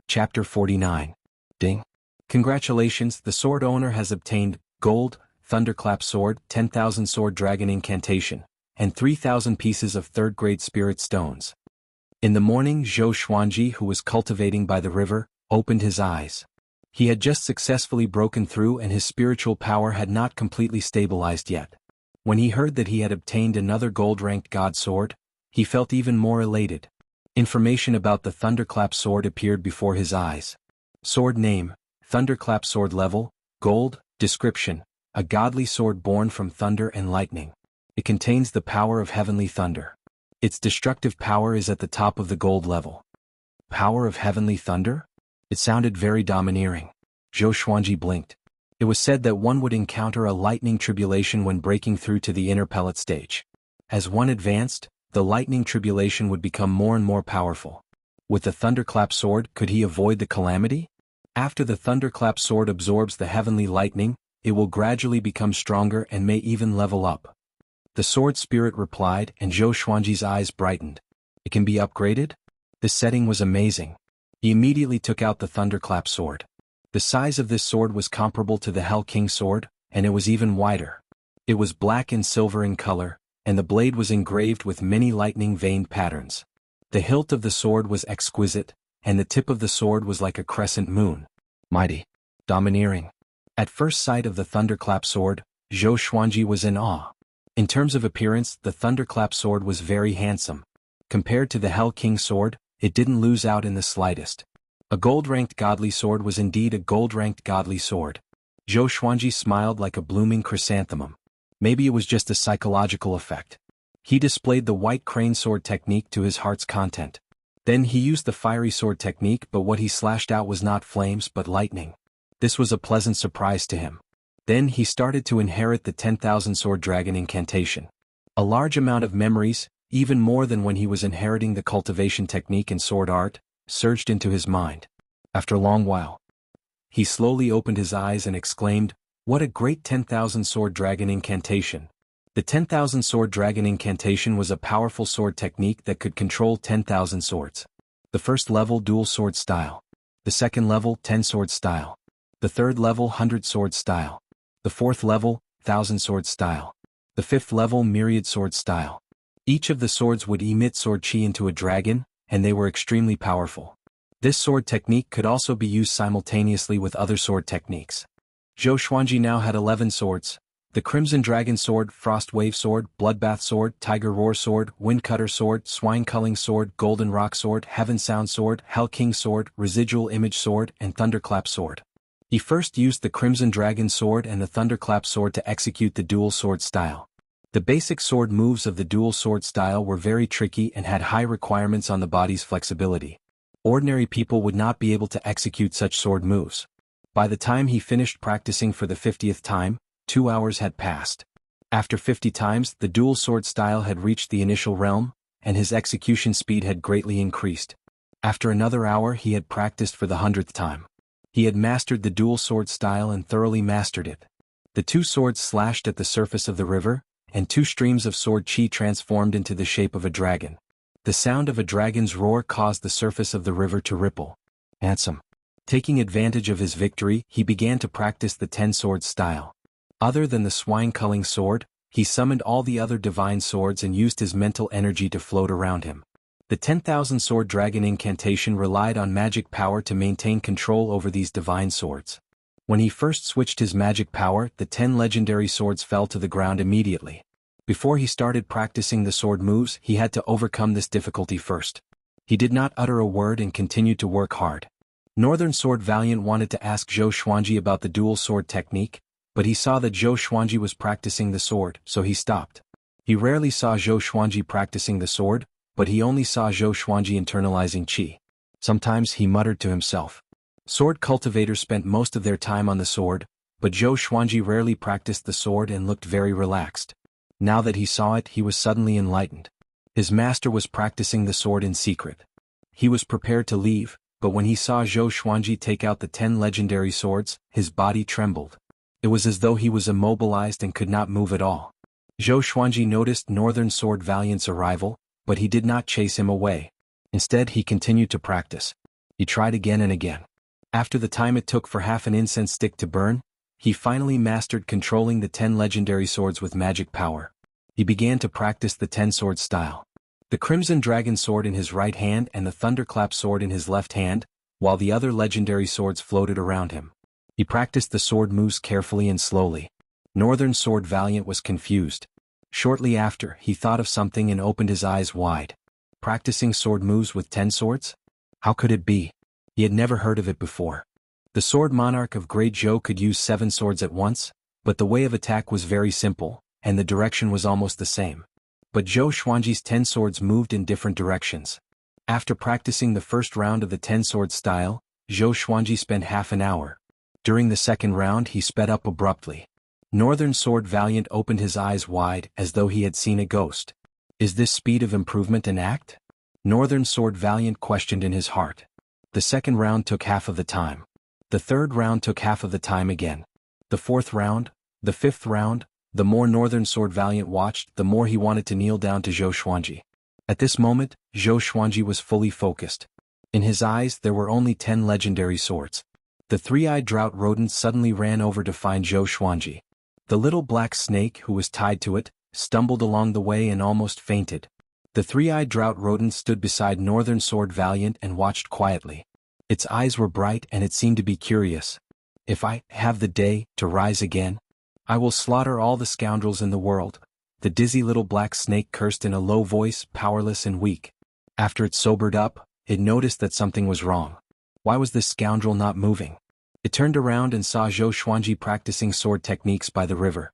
Chapter 49. Ding. Congratulations, the sword owner has obtained gold, thunderclap sword, 10,000 sword dragon incantation, and 3,000 pieces of third-grade spirit stones. In the morning, Zhou Xuanji, who was cultivating by the river, opened his eyes. He had just successfully broken through and his spiritual power had not completely stabilized yet. When he heard that he had obtained another gold-ranked god sword, he felt even more elated. Information about the thunderclap sword appeared before his eyes. Sword name, thunderclap sword level, gold, description, a godly sword born from thunder and lightning. It contains the power of heavenly thunder. Its destructive power is at the top of the gold level. Power of heavenly thunder? It sounded very domineering. Zhou Xuanji blinked. It was said that one would encounter a lightning tribulation when breaking through to the inner pellet stage. As one advanced, the lightning tribulation would become more and more powerful. With the thunderclap sword, could he avoid the calamity? After the thunderclap sword absorbs the heavenly lightning, it will gradually become stronger and may even level up. The sword spirit replied, and Zhou Xuanji's eyes brightened. It can be upgraded? This setting was amazing. He immediately took out the thunderclap sword. The size of this sword was comparable to the Hell King sword, and it was even wider. It was black and silver in color, and the blade was engraved with many lightning-veined patterns. The hilt of the sword was exquisite, and the tip of the sword was like a crescent moon. Mighty. Domineering. At first sight of the thunderclap sword, Zhou Xuanji was in awe. In terms of appearance, the thunderclap sword was very handsome. Compared to the Hell King sword, it didn't lose out in the slightest. A gold-ranked godly sword was indeed a gold-ranked godly sword. Zhou Xuanji smiled like a blooming chrysanthemum. Maybe it was just a psychological effect. He displayed the white crane sword technique to his heart's content. Then he used the fiery sword technique, but what he slashed out was not flames but lightning. This was a pleasant surprise to him. Then he started to inherit the 10,000 sword dragon incantation. A large amount of memories, even more than when he was inheriting the cultivation technique and sword art, surged into his mind. After a long while, he slowly opened his eyes and exclaimed, "What a great 10,000 sword dragon incantation!" The 10,000 sword dragon incantation was a powerful sword technique that could control 10,000 swords. The first level, dual sword style. The second level, 10 sword style. The third level, 100 sword style. The fourth level, 1,000 sword style. The fifth level, myriad sword style. Each of the swords would emit sword chi into a dragon, and they were extremely powerful. This sword technique could also be used simultaneously with other sword techniques. Zhou Xuanji now had 11 swords: the Crimson Dragon Sword, Frost Wave Sword, Bloodbath Sword, Tiger Roar Sword, Windcutter Sword, Swine Culling Sword, Golden Rock Sword, Heaven Sound Sword, Hell King Sword, Residual Image Sword, and Thunderclap Sword. He first used the Crimson Dragon Sword and the Thunderclap Sword to execute the dual sword style. The basic sword moves of the dual sword style were very tricky and had high requirements on the body's flexibility. Ordinary people would not be able to execute such sword moves. By the time he finished practicing for the 50th time, 2 hours had passed. After 50 times, the dual sword style had reached the initial realm, and his execution speed had greatly increased. After another hour, he had practiced for the 100th time. He had mastered the dual sword style and thoroughly mastered it. The two swords slashed at the surface of the river, and 2 streams of sword chi transformed into the shape of a dragon. The sound of a dragon's roar caused the surface of the river to ripple. Handsome. Taking advantage of his victory, he began to practice the 10 sword style. Other than the Swine Culling Sword, he summoned all the other divine swords and used his mental energy to float around him. The 10,000 sword dragon incantation relied on magic power to maintain control over these divine swords. When he first switched his magic power, the 10 legendary swords fell to the ground immediately. Before he started practicing the sword moves, he had to overcome this difficulty first. He did not utter a word and continued to work hard. Northern Sword Valiant wanted to ask Zhou Xuanji about the dual sword technique, but he saw that Zhou Xuanji was practicing the sword, so he stopped. He rarely saw Zhou Xuanji practicing the sword, but he only saw Zhou Xuanji internalizing qi. Sometimes he muttered to himself. Sword cultivators spent most of their time on the sword, but Zhou Xuanji rarely practiced the sword and looked very relaxed. Now that he saw it, he was suddenly enlightened. His master was practicing the sword in secret. He was prepared to leave, but when he saw Zhou Xuanji take out the 10 legendary swords, his body trembled. It was as though he was immobilized and could not move at all. Zhou Xuanji noticed Northern Sword Valiant's arrival, but he did not chase him away. Instead, he continued to practice. He tried again and again. After the time it took for half an incense stick to burn, he finally mastered controlling the 10 legendary swords with magic power. He began to practice the 10-sword style. The Crimson Dragon sword in his right hand and the Thunderclap sword in his left hand, while the other legendary swords floated around him. He practiced the sword moves carefully and slowly. Northern Sword Valiant was confused. Shortly after, he thought of something and opened his eyes wide. Practicing sword moves with 10 swords? How could it be? He had never heard of it before. The Sword Monarch of Great Zhou could use 7 swords at once, but the way of attack was very simple, and the direction was almost the same. But Zhou Xuanji's 10 swords moved in different directions. After practicing the first round of the 10-sword style, Zhou Xuanji spent half an hour. During the second round he sped up abruptly. Northern Sword Valiant opened his eyes wide as though he had seen a ghost. Is this speed of improvement an act? Northern Sword Valiant questioned in his heart. The second round took half of the time. The third round took half of the time again. The fourth round, the fifth round, the more Northern Sword Valiant watched, the more he wanted to kneel down to Zhou Xuanji. At this moment, Zhou Xuanji was fully focused. In his eyes there were only 10 legendary swords. The three-eyed drought rodent suddenly ran over to find Zhou Xuanji. The little black snake who was tied to it stumbled along the way and almost fainted. The three-eyed drought rodent stood beside Northern Sword Valiant and watched quietly. Its eyes were bright and it seemed to be curious. If I have the day to rise again, I will slaughter all the scoundrels in the world. The dizzy little black snake cursed in a low voice, powerless and weak. After it sobered up, it noticed that something was wrong. Why was this scoundrel not moving? It turned around and saw Zhou Xuanji practicing sword techniques by the river.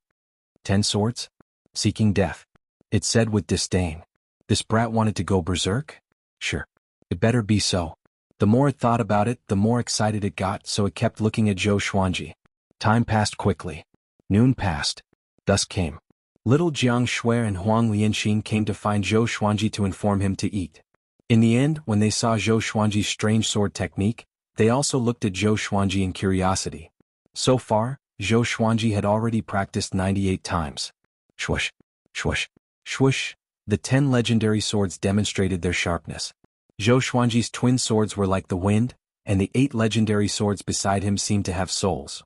10 swords? Seeking death. It said with disdain. This brat wanted to go berserk? Sure. It better be so. The more it thought about it, the more excited it got, so it kept looking at Zhou Xuanji. Time passed quickly. Noon passed. Dusk came. Little Jiang Shui and Huang Lianxin came to find Zhou Xuanji to inform him to eat. In the end, when they saw Zhou Xuanji's strange sword technique, they also looked at Zhou Xuanji in curiosity. So far, Zhou Xuanji had already practiced 98 times. Swoosh, swoosh, swoosh. The 10 legendary swords demonstrated their sharpness. Zhou Xuanji's twin swords were like the wind, and the 8 legendary swords beside him seemed to have souls.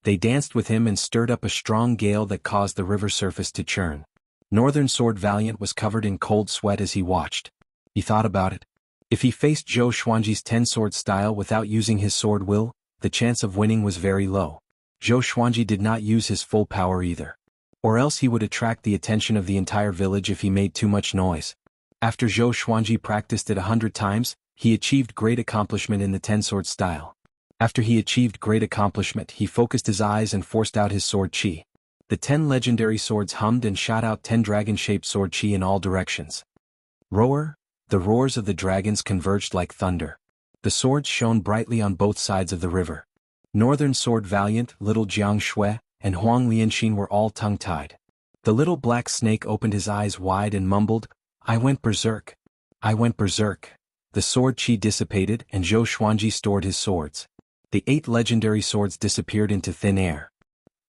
They danced with him and stirred up a strong gale that caused the river surface to churn. Northern Sword Valiant was covered in cold sweat as he watched. He thought about it. If he faced Zhou Xuanji's 10-sword style without using his sword will, the chance of winning was very low. Zhou Xuanji did not use his full power either. Or else he would attract the attention of the entire village if he made too much noise. After Zhou Xuanji practiced it 100 times, he achieved great accomplishment in the 10-sword style. After he achieved great accomplishment, he focused his eyes and forced out his sword chi. The 10 legendary swords hummed and shot out 10 dragon-shaped sword chi in all directions. Roar! The roars of the dragons converged like thunder. The swords shone brightly on both sides of the river. Northern Sword Valiant, little Jiang Shui, and Huang Lianxin were all tongue-tied. The little black snake opened his eyes wide and mumbled, "I went berserk. I went berserk." The sword chi dissipated and Zhou Xuanji stored his swords. The 8 legendary swords disappeared into thin air.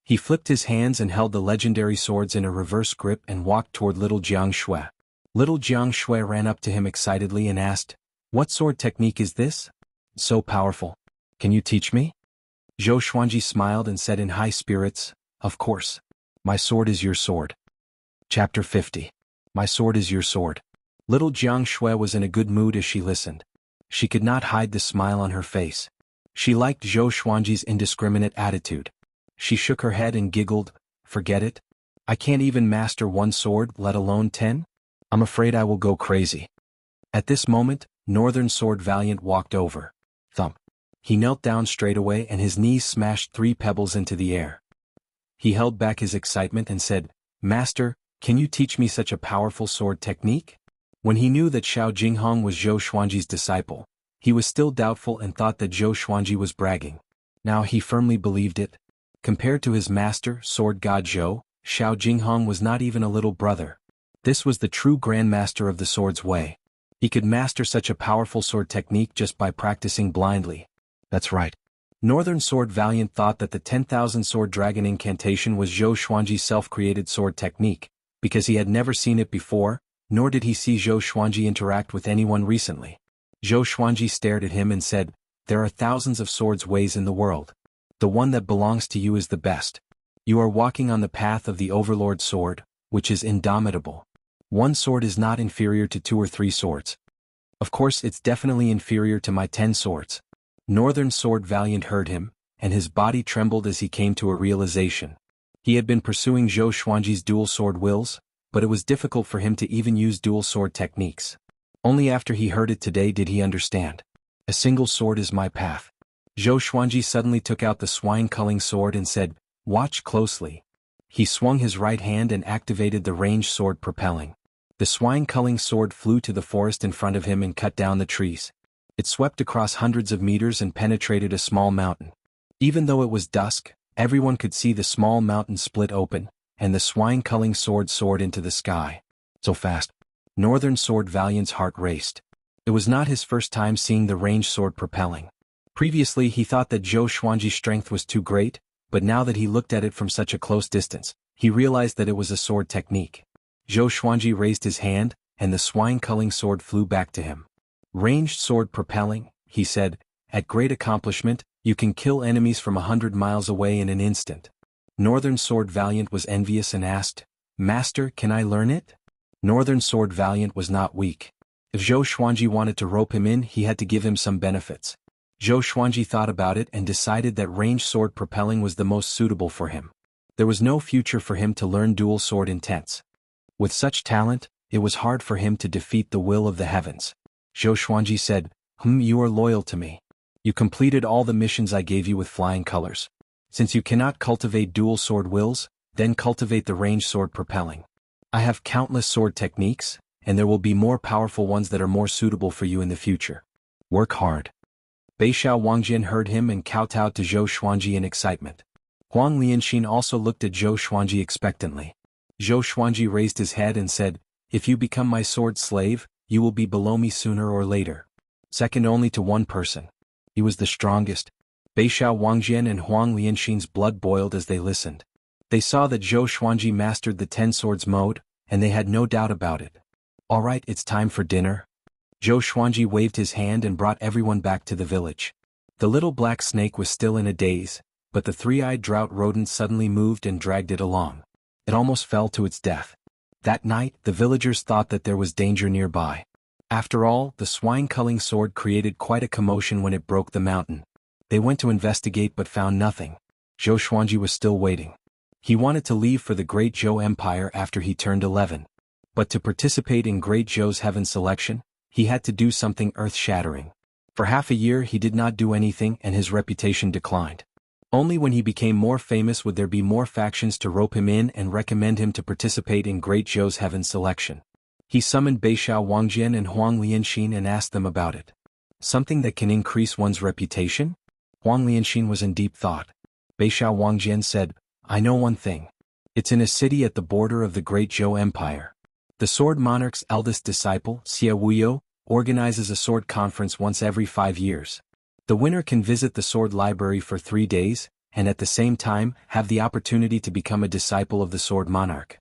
He flipped his hands and held the legendary swords in a reverse grip and walked toward little Jiang Shui. Little Jiang Shui ran up to him excitedly and asked, "What sword technique is this? So powerful. Can you teach me?" Zhou Xuanji smiled and said in high spirits, "Of course. My sword is your sword." Chapter 50. My sword is your sword. Little Jiang Shui was in a good mood as she listened. She could not hide the smile on her face. She liked Zhou Xuanji's indiscriminate attitude. She shook her head and giggled, "Forget it. I can't even master one sword, let alone 10? I'm afraid I will go crazy." At this moment, Northern Sword Valiant walked over. Thump. He knelt down straight away and his knees smashed 3 pebbles into the air. He held back his excitement and said, "Master, can you teach me such a powerful sword technique?" When he knew that Xiao Jinghong was Zhou Xuanji's disciple, he was still doubtful and thought that Zhou Xuanji was bragging. Now he firmly believed it. Compared to his master, Sword God Zhou, Xiao Jinghong was not even a little brother. This was the true grandmaster of the sword's way. He could master such a powerful sword technique just by practicing blindly. That's right. Northern Sword Valiant thought that the 10,000 sword dragon incantation was Zhou Xuanji's self-created sword technique, because he had never seen it before, nor did he see Zhou Xuanji interact with anyone recently. Zhou Xuanji stared at him and said, there are thousands of swords ways in the world. The one that belongs to you is the best. You are walking on the path of the Overlord sword, which is indomitable. One sword is not inferior to 2 or 3 swords. Of course it's definitely inferior to my 10 swords. Northern Sword Valiant heard him, and his body trembled as he came to a realization. He had been pursuing Zhou Xuanji's dual sword wills, but it was difficult for him to even use dual sword techniques. Only after he heard it today did he understand. A single sword is my path. Zhou Xuanji suddenly took out the swine-culling sword and said, "Watch closely." He swung his right hand and activated the ranged sword propelling. The swine-culling sword flew to the forest in front of him and cut down the trees. It swept across hundreds of meters and penetrated a small mountain. Even though it was dusk, everyone could see the small mountain split open, and the swine-culling sword soared into the sky. So fast. Northern Sword Valiant's heart raced. It was not his first time seeing the ranged sword propelling. Previously he thought that Zhou Xuanji's strength was too great, but now that he looked at it from such a close distance, he realized that it was a sword technique. Zhou Xuanji raised his hand, and the swine-culling sword flew back to him. "Ranged sword propelling," he said, "at great accomplishment, you can kill enemies from 100 miles away in an instant." Northern Sword Valiant was envious and asked, "Master, can I learn it?" Northern Sword Valiant was not weak. If Zhou Xuanji wanted to rope him in, he had to give him some benefits. Zhou Xuanji thought about it and decided that ranged sword propelling was the most suitable for him. There was no future for him to learn dual sword intents. With such talent, it was hard for him to defeat the will of the heavens. Zhou Xuanji said, You are loyal to me. You completed all the missions I gave you with flying colors. Since you cannot cultivate dual sword wills, then cultivate the ranged sword propelling. I have countless sword techniques, and there will be more powerful ones that are more suitable for you in the future. Work hard." Beixiao Wangjian heard him and kowtowed to Zhou Xuanji in excitement. Huang Lianxin also looked at Zhou Xuanji expectantly. Zhou Xuanji raised his head and said, "If you become my sword slave, you will be below me sooner or later." Second only to one person. He was the strongest. Beixiao Wangjian and Huang Lianxin's blood boiled as they listened. They saw that Zhou Xuanji mastered the 10 swords mode, and they had no doubt about it. "All right, it's time for dinner." Zhou Xuanji waved his hand and brought everyone back to the village. The little black snake was still in a daze, but the 3-eyed drought rodent suddenly moved and dragged it along. It almost fell to its death. That night, the villagers thought that there was danger nearby. After all, the swine-culling sword created quite a commotion when it broke the mountain. They went to investigate but found nothing. Zhou Xuanji was still waiting. He wanted to leave for the Great Zhou Empire after he turned 11. But to participate in Great Zhou's heaven selection, he had to do something earth-shattering. For half a year he did not do anything and his reputation declined. Only when he became more famous would there be more factions to rope him in and recommend him to participate in Great Zhou's heaven selection. He summoned Beixiao Wangjian and Huang Lianxin and asked them about it. Something that can increase one's reputation? Huang Lianxin was in deep thought. Beixiao Wangjian said, "I know one thing. It's in a city at the border of the Great Zhou Empire. The Sword Monarch's eldest disciple, Xie Wuyo, organizes a sword conference once every 5 years. The winner can visit the sword library for 3 days, and at the same time have the opportunity to become a disciple of the Sword Monarch."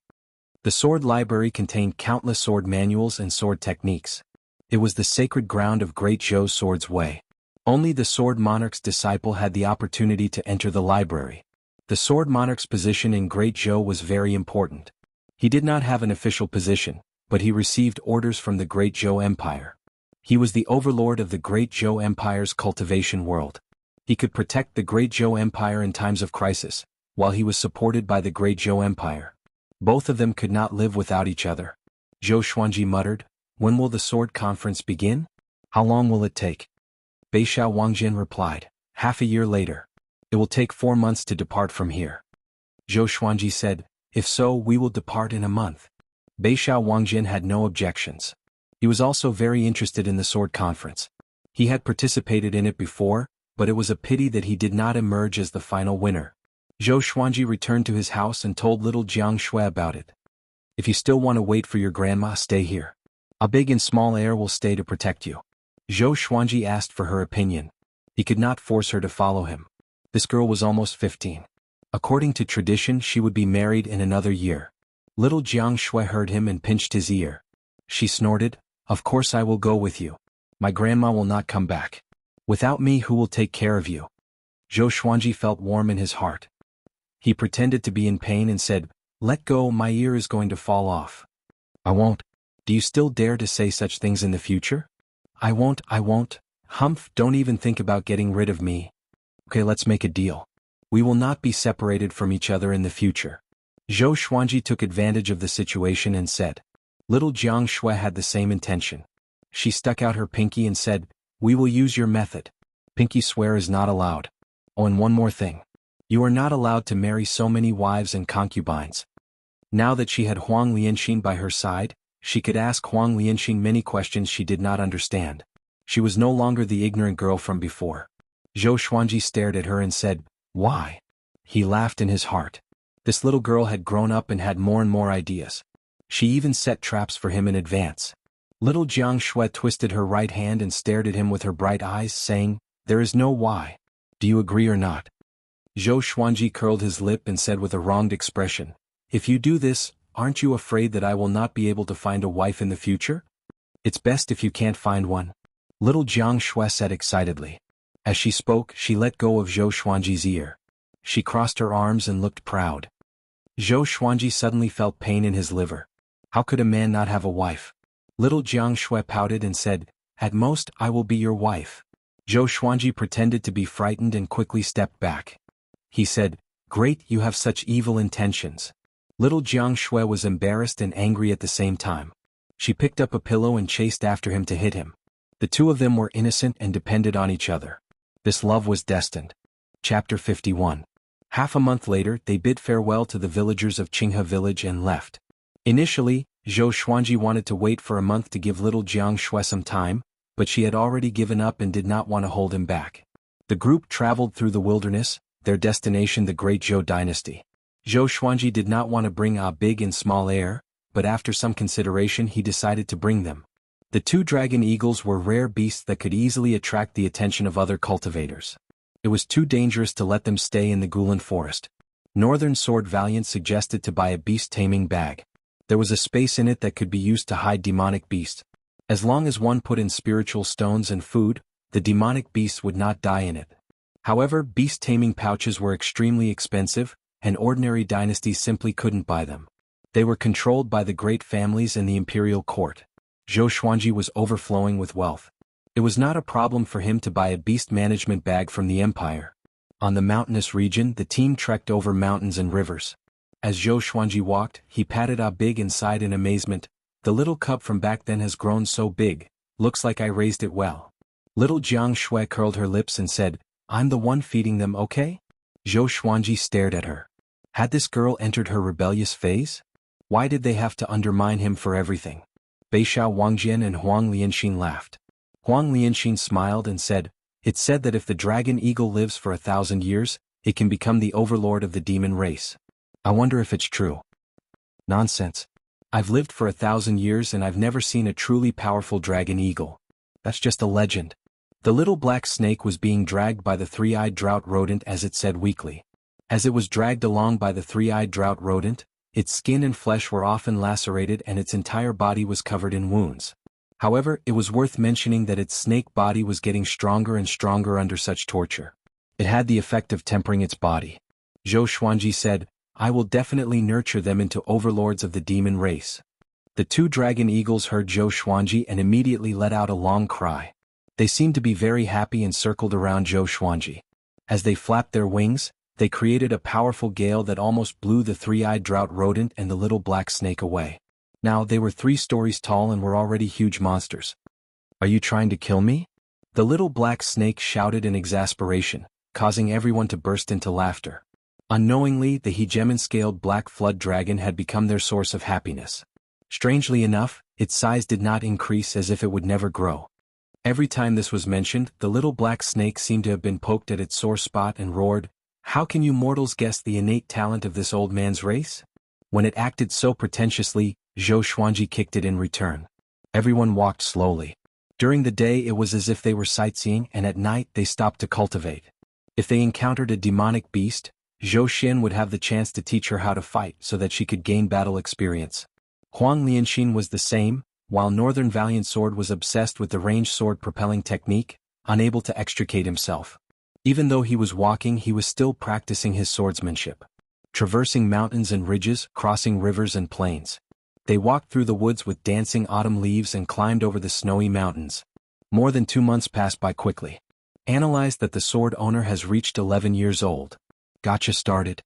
The sword library contained countless sword manuals and sword techniques. It was the sacred ground of Great Zhou's Sword's Way. Only the Sword Monarch's disciple had the opportunity to enter the library. The Sword Monarch's position in Great Zhou was very important. He did not have an official position, but he received orders from the Great Zhou Empire. He was the overlord of the Great Zhou Empire's cultivation world. He could protect the Great Zhou Empire in times of crisis, while he was supported by the Great Zhou Empire. Both of them could not live without each other. Zhou Xuanji muttered, "When will the sword conference begin? How long will it take?" Beixiao Wangjian replied, "Half a year later. It will take 4 months to depart from here." Zhou Xuanji said, "If so, we will depart in a month." Beixiao Wangjian had no objections. He was also very interested in the sword conference. He had participated in it before, but it was a pity that he did not emerge as the final winner. Zhou Xuanji returned to his house and told little Jianghu about it. "If you still want to wait for your grandma, stay here. A big and small heir will stay to protect you." Zhou Xuanji asked for her opinion. He could not force her to follow him. This girl was almost 15. According to tradition, she would be married in another year. Little Jianghu heard him and pinched his ear. She snorted, "Of course I will go with you. My grandma will not come back." Without me, who will take care of you? Zhou Xuanji felt warm in his heart. He pretended to be in pain and said, "Let go, my ear is going to fall off." "I won't." "Do you still dare to say such things in the future?" I won't. Humph, don't even think about getting rid of me. Okay, let's make a deal. We will not be separated from each other in the future. Zhou Xuanji took advantage of the situation and said. Little Jiang Shui had the same intention. She stuck out her pinky and said, "We will use your method. Pinky swear is not allowed. Oh, and one more thing. You are not allowed to marry so many wives and concubines." Now that she had Huang Lianxin by her side, she could ask Huang Lianxin many questions she did not understand. She was no longer the ignorant girl from before. Zhou Xuanji stared at her and said, "Why?" He laughed in his heart. This little girl had grown up and had more and more ideas. She even set traps for him in advance. Little Jiang Shui twisted her right hand and stared at him with her bright eyes, saying, "There is no why. Do you agree or not?" Zhou Xuanji curled his lip and said with a wronged expression, "If you do this, aren't you afraid that I will not be able to find a wife in the future? It's best if you can't find one." Little Jiang Shui said excitedly. As she spoke, she let go of Zhou Xuanji's ear. She crossed her arms and looked proud. Zhou Xuanji suddenly felt pain in his liver. How could a man not have a wife? Little Jiang Shui pouted and said, "At most, I will be your wife." Zhou Xuanji pretended to be frightened and quickly stepped back. He said, "Great, you have such evil intentions." Little Jiang Shui was embarrassed and angry at the same time. She picked up a pillow and chased after him to hit him. The two of them were innocent and depended on each other. This love was destined. Chapter 51. Half a month later, they bid farewell to the villagers of Qinghe village and left. Initially, Zhou Xuanji wanted to wait for a month to give little Jiang Shui some time, but she had already given up and did not want to hold him back. The group traveled through the wilderness, their destination the Great Zhou dynasty. Zhou Xuanji did not want to bring a big and small heir, but after some consideration he decided to bring them. The two dragon eagles were rare beasts that could easily attract the attention of other cultivators. It was too dangerous to let them stay in the Gulan forest. Northern Sword Valiant suggested to buy a beast-taming bag. There was a space in it that could be used to hide demonic beasts. As long as one put in spiritual stones and food, the demonic beasts would not die in it. However, beast-taming pouches were extremely expensive, and ordinary dynasties simply couldn't buy them. They were controlled by the great families and the imperial court. Zhou Xuanji was overflowing with wealth. It was not a problem for him to buy a beast management bag from the empire. On the mountainous region, the team trekked over mountains and rivers. As Zhou Xuanji walked, he patted Big and sighed in amazement. "The little cub from back then has grown so big, looks like I raised it well." Little Jiang Shui curled her lips and said, "I'm the one feeding them, okay?" Zhou Xuanji stared at her. Had this girl entered her rebellious phase? Why did they have to undermine him for everything? Beixiao Wangjian and Huang Lianxin laughed. Huang Lianxin smiled and said, "It's said that if the dragon eagle lives for 1,000 years, it can become the overlord of the demon race. I wonder if it's true." "Nonsense. I've lived for 1,000 years and I've never seen a truly powerful dragon eagle. That's just a legend." The little black snake was being dragged by the three-eyed drought rodent, as it said weakly. As it was dragged along by the three-eyed drought rodent, its skin and flesh were often lacerated and its entire body was covered in wounds. However, it was worth mentioning that its snake body was getting stronger and stronger under such torture. It had the effect of tempering its body. Zhou Xuanji said, "I will definitely nurture them into overlords of the demon race." The two dragon eagles heard Zhou Xuanji and immediately let out a long cry. They seemed to be very happy and circled around Zhou Xuanji. As they flapped their wings, they created a powerful gale that almost blew the three-eyed drought rodent and the little black snake away. Now they were 3 stories tall and were already huge monsters. "Are you trying to kill me?" The little black snake shouted in exasperation, causing everyone to burst into laughter. Unknowingly, the hegemon-scaled black flood dragon had become their source of happiness. Strangely enough, its size did not increase, as if it would never grow. Every time this was mentioned, the little black snake seemed to have been poked at its sore spot and roared, "How can you mortals guess the innate talent of this old man's race?" When it acted so pretentiously, Zhou Xuanji kicked it in return. Everyone walked slowly. During the day it was as if they were sightseeing, and at night they stopped to cultivate. If they encountered a demonic beast, Zhou Xin would have the chance to teach her how to fight so that she could gain battle experience. Huang Lianxin was the same. While Northern Valiant Sword was obsessed with the ranged sword propelling technique, unable to extricate himself. Even though he was walking, he was still practicing his swordsmanship. Traversing mountains and ridges, crossing rivers and plains. They walked through the woods with dancing autumn leaves and climbed over the snowy mountains. More than 2 months passed by quickly. Analyzed that the sword owner has reached 11 years old. Gotcha started.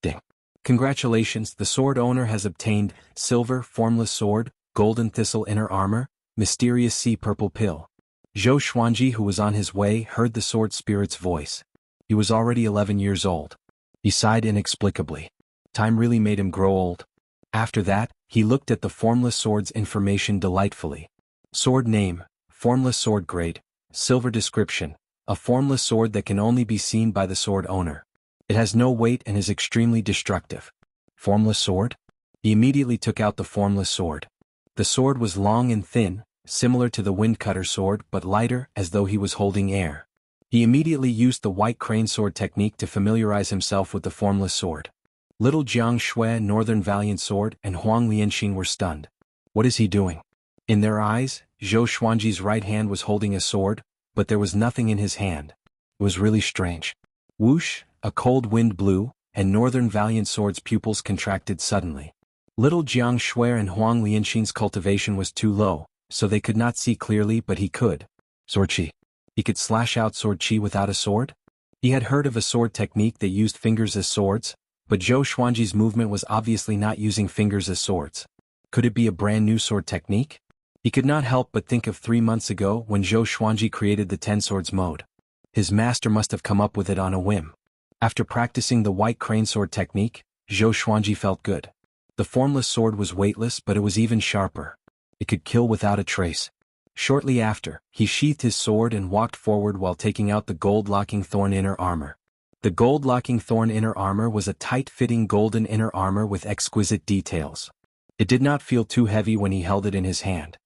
Ding. Congratulations, the sword owner has obtained silver formless sword, golden thistle inner armor, mysterious sea purple pill. Zhou Xuanji, who was on his way, heard the sword spirit's voice. He was already 11 years old. He sighed inexplicably. Time really made him grow old. After that, he looked at the formless sword's information delightfully. Sword name, formless sword grade, silver description, a formless sword that can only be seen by the sword owner. It has no weight and is extremely destructive. Formless sword? He immediately took out the formless sword. The sword was long and thin, similar to the windcutter sword but lighter, as though he was holding air. He immediately used the white crane sword technique to familiarize himself with the formless sword. Little Jiang Shui, Northern Valiant Sword, and Huang Lianxin were stunned. What is he doing? In their eyes, Zhou Xuanji's right hand was holding a sword, but there was nothing in his hand. It was really strange. Whoosh, a cold wind blew, and Northern Valiant Sword's pupils contracted suddenly. Little Jiang Shui and Huang Lianxin's cultivation was too low, so they could not see clearly, but he could. Sword chi. He could slash out sword chi without a sword? He had heard of a sword technique that used fingers as swords, but Zhou Xuanji's movement was obviously not using fingers as swords. Could it be a brand new sword technique? He could not help but think of 3 months ago when Zhou Xuanji created the 10 swords mode. His master must have come up with it on a whim. After practicing the white crane sword technique, Zhou Xuanji felt good. The formless sword was weightless, but it was even sharper. It could kill without a trace. Shortly after, he sheathed his sword and walked forward while taking out the gold-locking thorn inner armor. The gold-locking thorn inner armor was a tight-fitting golden inner armor with exquisite details. It did not feel too heavy when he held it in his hand.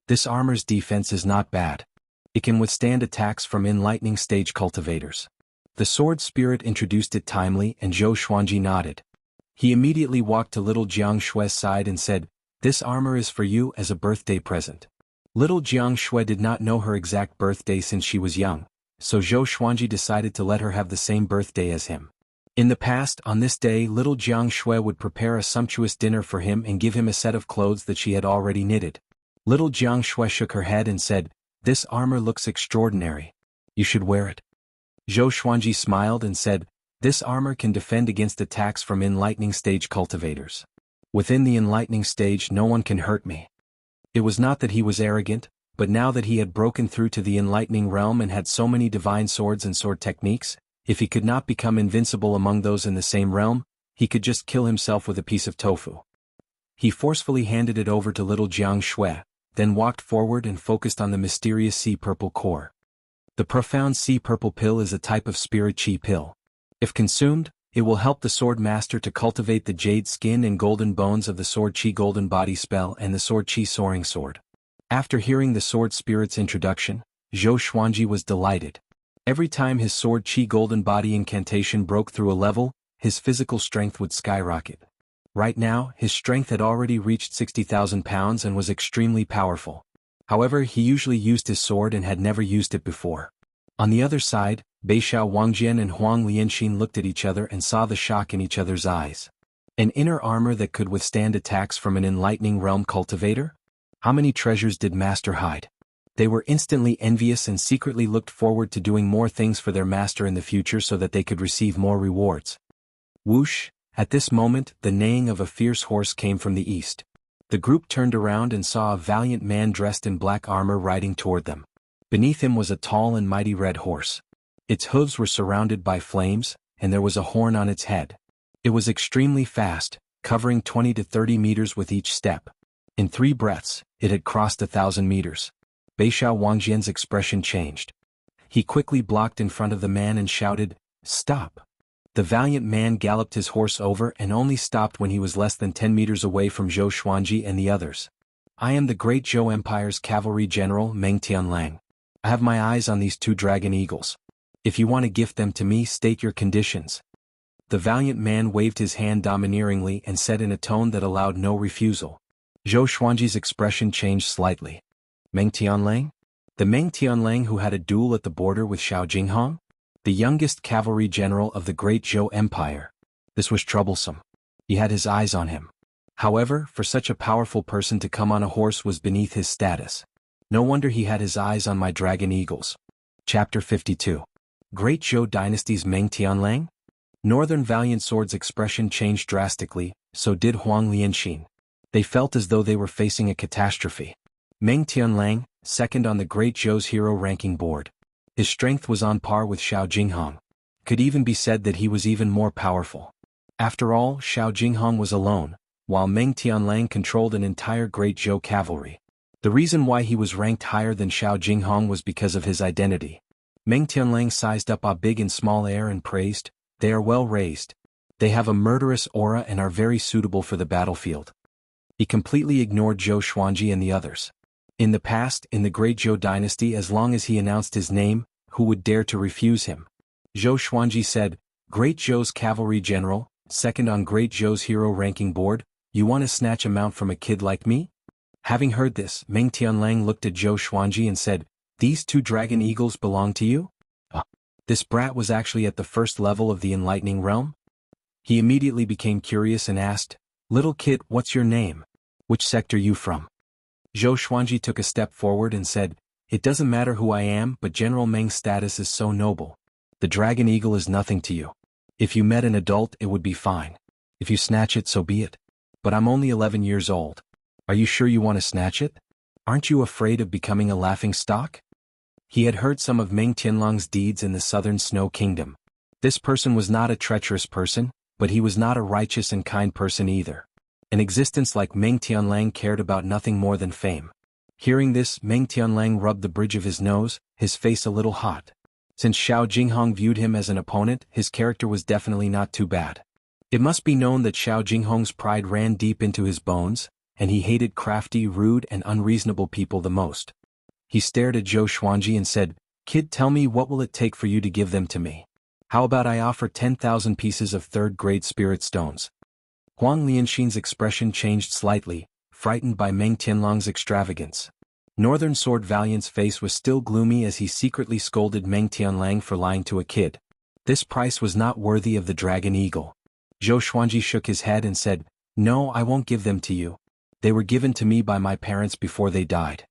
This armor's defense is not bad. It can withstand attacks from enlightening stage cultivators. The sword spirit introduced it timely, and Zhou Xuanji nodded. He immediately walked to little Jiang Shui's side and said, "This armor is for you as a birthday present." Little Jiang Shui did not know her exact birthday since she was young, so Zhou Xuanji decided to let her have the same birthday as him. In the past, on this day, little Jiang Shui would prepare a sumptuous dinner for him and give him a set of clothes that she had already knitted. Little Jiang Shui shook her head and said, "This armor looks extraordinary. You should wear it." Zhou Xuanji smiled and said, "This armor can defend against attacks from enlightening stage cultivators. Within the enlightening stage no one can hurt me." It was not that he was arrogant, but now that he had broken through to the enlightening realm and had so many divine swords and sword techniques, if he could not become invincible among those in the same realm, he could just kill himself with a piece of tofu. He forcefully handed it over to little Jiang Shui, then walked forward and focused on the mysterious sea purple core. The profound sea purple pill is a type of spirit chi pill. If consumed, it will help the sword master to cultivate the jade skin and golden bones of the sword chi golden body spell and the sword chi soaring sword. After hearing the sword spirit's introduction, Zhou Xuanji was delighted. Every time his sword chi golden body incantation broke through a level, his physical strength would skyrocket. Right now, his strength had already reached 60,000 pounds and was extremely powerful. However, he usually used his sword and had never used it before. On the other side, Beixiao Wangjian and Huang Lianxin looked at each other and saw the shock in each other's eyes. An inner armor that could withstand attacks from an enlightening realm cultivator? How many treasures did Master hide? They were instantly envious and secretly looked forward to doing more things for their master in the future so that they could receive more rewards. Whoosh! At this moment, the neighing of a fierce horse came from the east. The group turned around and saw a valiant man dressed in black armor riding toward them. Beneath him was a tall and mighty red horse. Its hooves were surrounded by flames, and there was a horn on its head. It was extremely fast, covering 20 to 30 meters with each step. In 3 breaths, it had crossed 1,000 meters. Beixiao Wangjian's expression changed. He quickly blocked in front of the man and shouted, "Stop!" The valiant man galloped his horse over and only stopped when he was less than 10 meters away from Zhou Xuanji and the others. "I am the great Zhou Empire's cavalry general Meng Tianlang. I have my eyes on these 2 dragon eagles. If you want to gift them to me, state your conditions." The valiant man waved his hand domineeringly and said in a tone that allowed no refusal. Zhou Xuanji's expression changed slightly. "Meng Tianlang? The Meng Tianlang who had a duel at the border with Xiao Jinghong? The youngest cavalry general of the great Zhou Empire. This was troublesome. He had his eyes on him. However, for such a powerful person to come on a horse was beneath his status. No wonder he had his eyes on my dragon eagles. Chapter 52. Great Zhou Dynasty's Meng Tianlang? Northern Valiant Sword's expression changed drastically, so did Huang Lianxin. They felt as though they were facing a catastrophe. Meng Tianlang, second on the Great Zhou's hero ranking board. His strength was on par with Xiao Jinghong. Could even be said that he was even more powerful. After all, Xiao Jinghong was alone, while Meng Tianlang controlled an entire Great Zhou cavalry. The reason why he was ranked higher than Xiao Jinghong was because of his identity. Meng Tianlang sized up a big and small air and praised, "They are well raised. They have a murderous aura and are very suitable for the battlefield." He completely ignored Zhou Xuanji and the others. In the past, in the Great Zhou dynasty, as long as he announced his name, who would dare to refuse him? Zhou Xuanji said, "Great Zhou's cavalry general, second on Great Zhou's hero ranking board, you want to snatch a mount from a kid like me?" Having heard this, Meng Tianlang looked at Zhou Xuanji and said, "These two dragon eagles belong to you?" This brat was actually at the first level of the enlightening realm? He immediately became curious and asked, "Little kid, what's your name? Which sector you from?" Zhou Xuanji took a step forward and said, "It doesn't matter who I am, but General Meng's status is so noble. The dragon eagle is nothing to you. If you met an adult it would be fine. If you snatch it, so be it. But I'm only 11 years old. Are you sure you want to snatch it? Aren't you afraid of becoming a laughing stock?" He had heard some of Meng Tianlang's deeds in the southern Snow Kingdom. This person was not a treacherous person, but he was not a righteous and kind person either. An existence like Meng Tianlang cared about nothing more than fame. Hearing this, Meng Tianlang rubbed the bridge of his nose, his face a little hot. Since Xiao Jinghong viewed him as an opponent, his character was definitely not too bad. It must be known that Xiao Jinghong's pride ran deep into his bones, and he hated crafty, rude, and unreasonable people the most. He stared at Zhou Xuanji and said, "Kid, tell me, what will it take for you to give them to me? How about I offer 10,000 pieces of third-grade spirit stones?" Huang Lianxin's expression changed slightly, frightened by Meng Tianlang's extravagance. Northern Sword Valiant's face was still gloomy as he secretly scolded Meng Tianlang for lying to a kid. This price was not worthy of the dragon eagle. Zhou Xuanji shook his head and said, "No, I won't give them to you. They were given to me by my parents before they died."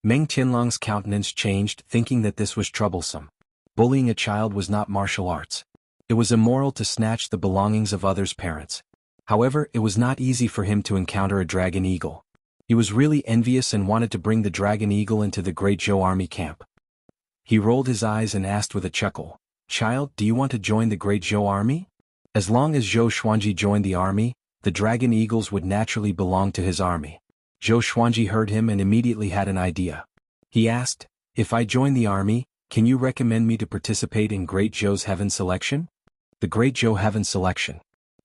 Meng Tianlang's countenance changed, thinking that this was troublesome. Bullying a child was not martial arts. It was immoral to snatch the belongings of others' parents. However, it was not easy for him to encounter a dragon eagle. He was really envious and wanted to bring the dragon eagle into the Great Zhou army camp. He rolled his eyes and asked with a chuckle, "Child, do you want to join the Great Zhou army?" As long as Zhou Xuanji joined the army, the dragon eagles would naturally belong to his army. Zhou Xuanji heard him and immediately had an idea. He asked, "If I join the army, can you recommend me to participate in Great Zhou's Heaven Selection?" The Great Zhou Heaven Selection.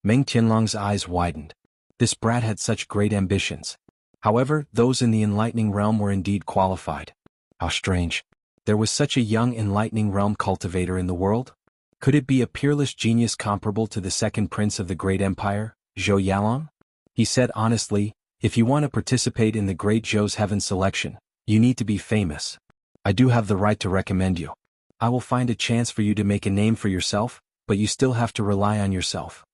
Meng Tianlang's eyes widened. This brat had such great ambitions. However, those in the enlightening realm were indeed qualified. How strange. There was such a young enlightening realm cultivator in the world? Could it be a peerless genius comparable to the second prince of the great empire, Zhou Yalong? He said honestly, "If you want to participate in the Great Zhou's Heaven Selection, you need to be famous. I do have the right to recommend you. I will find a chance for you to make a name for yourself, but you still have to rely on yourself."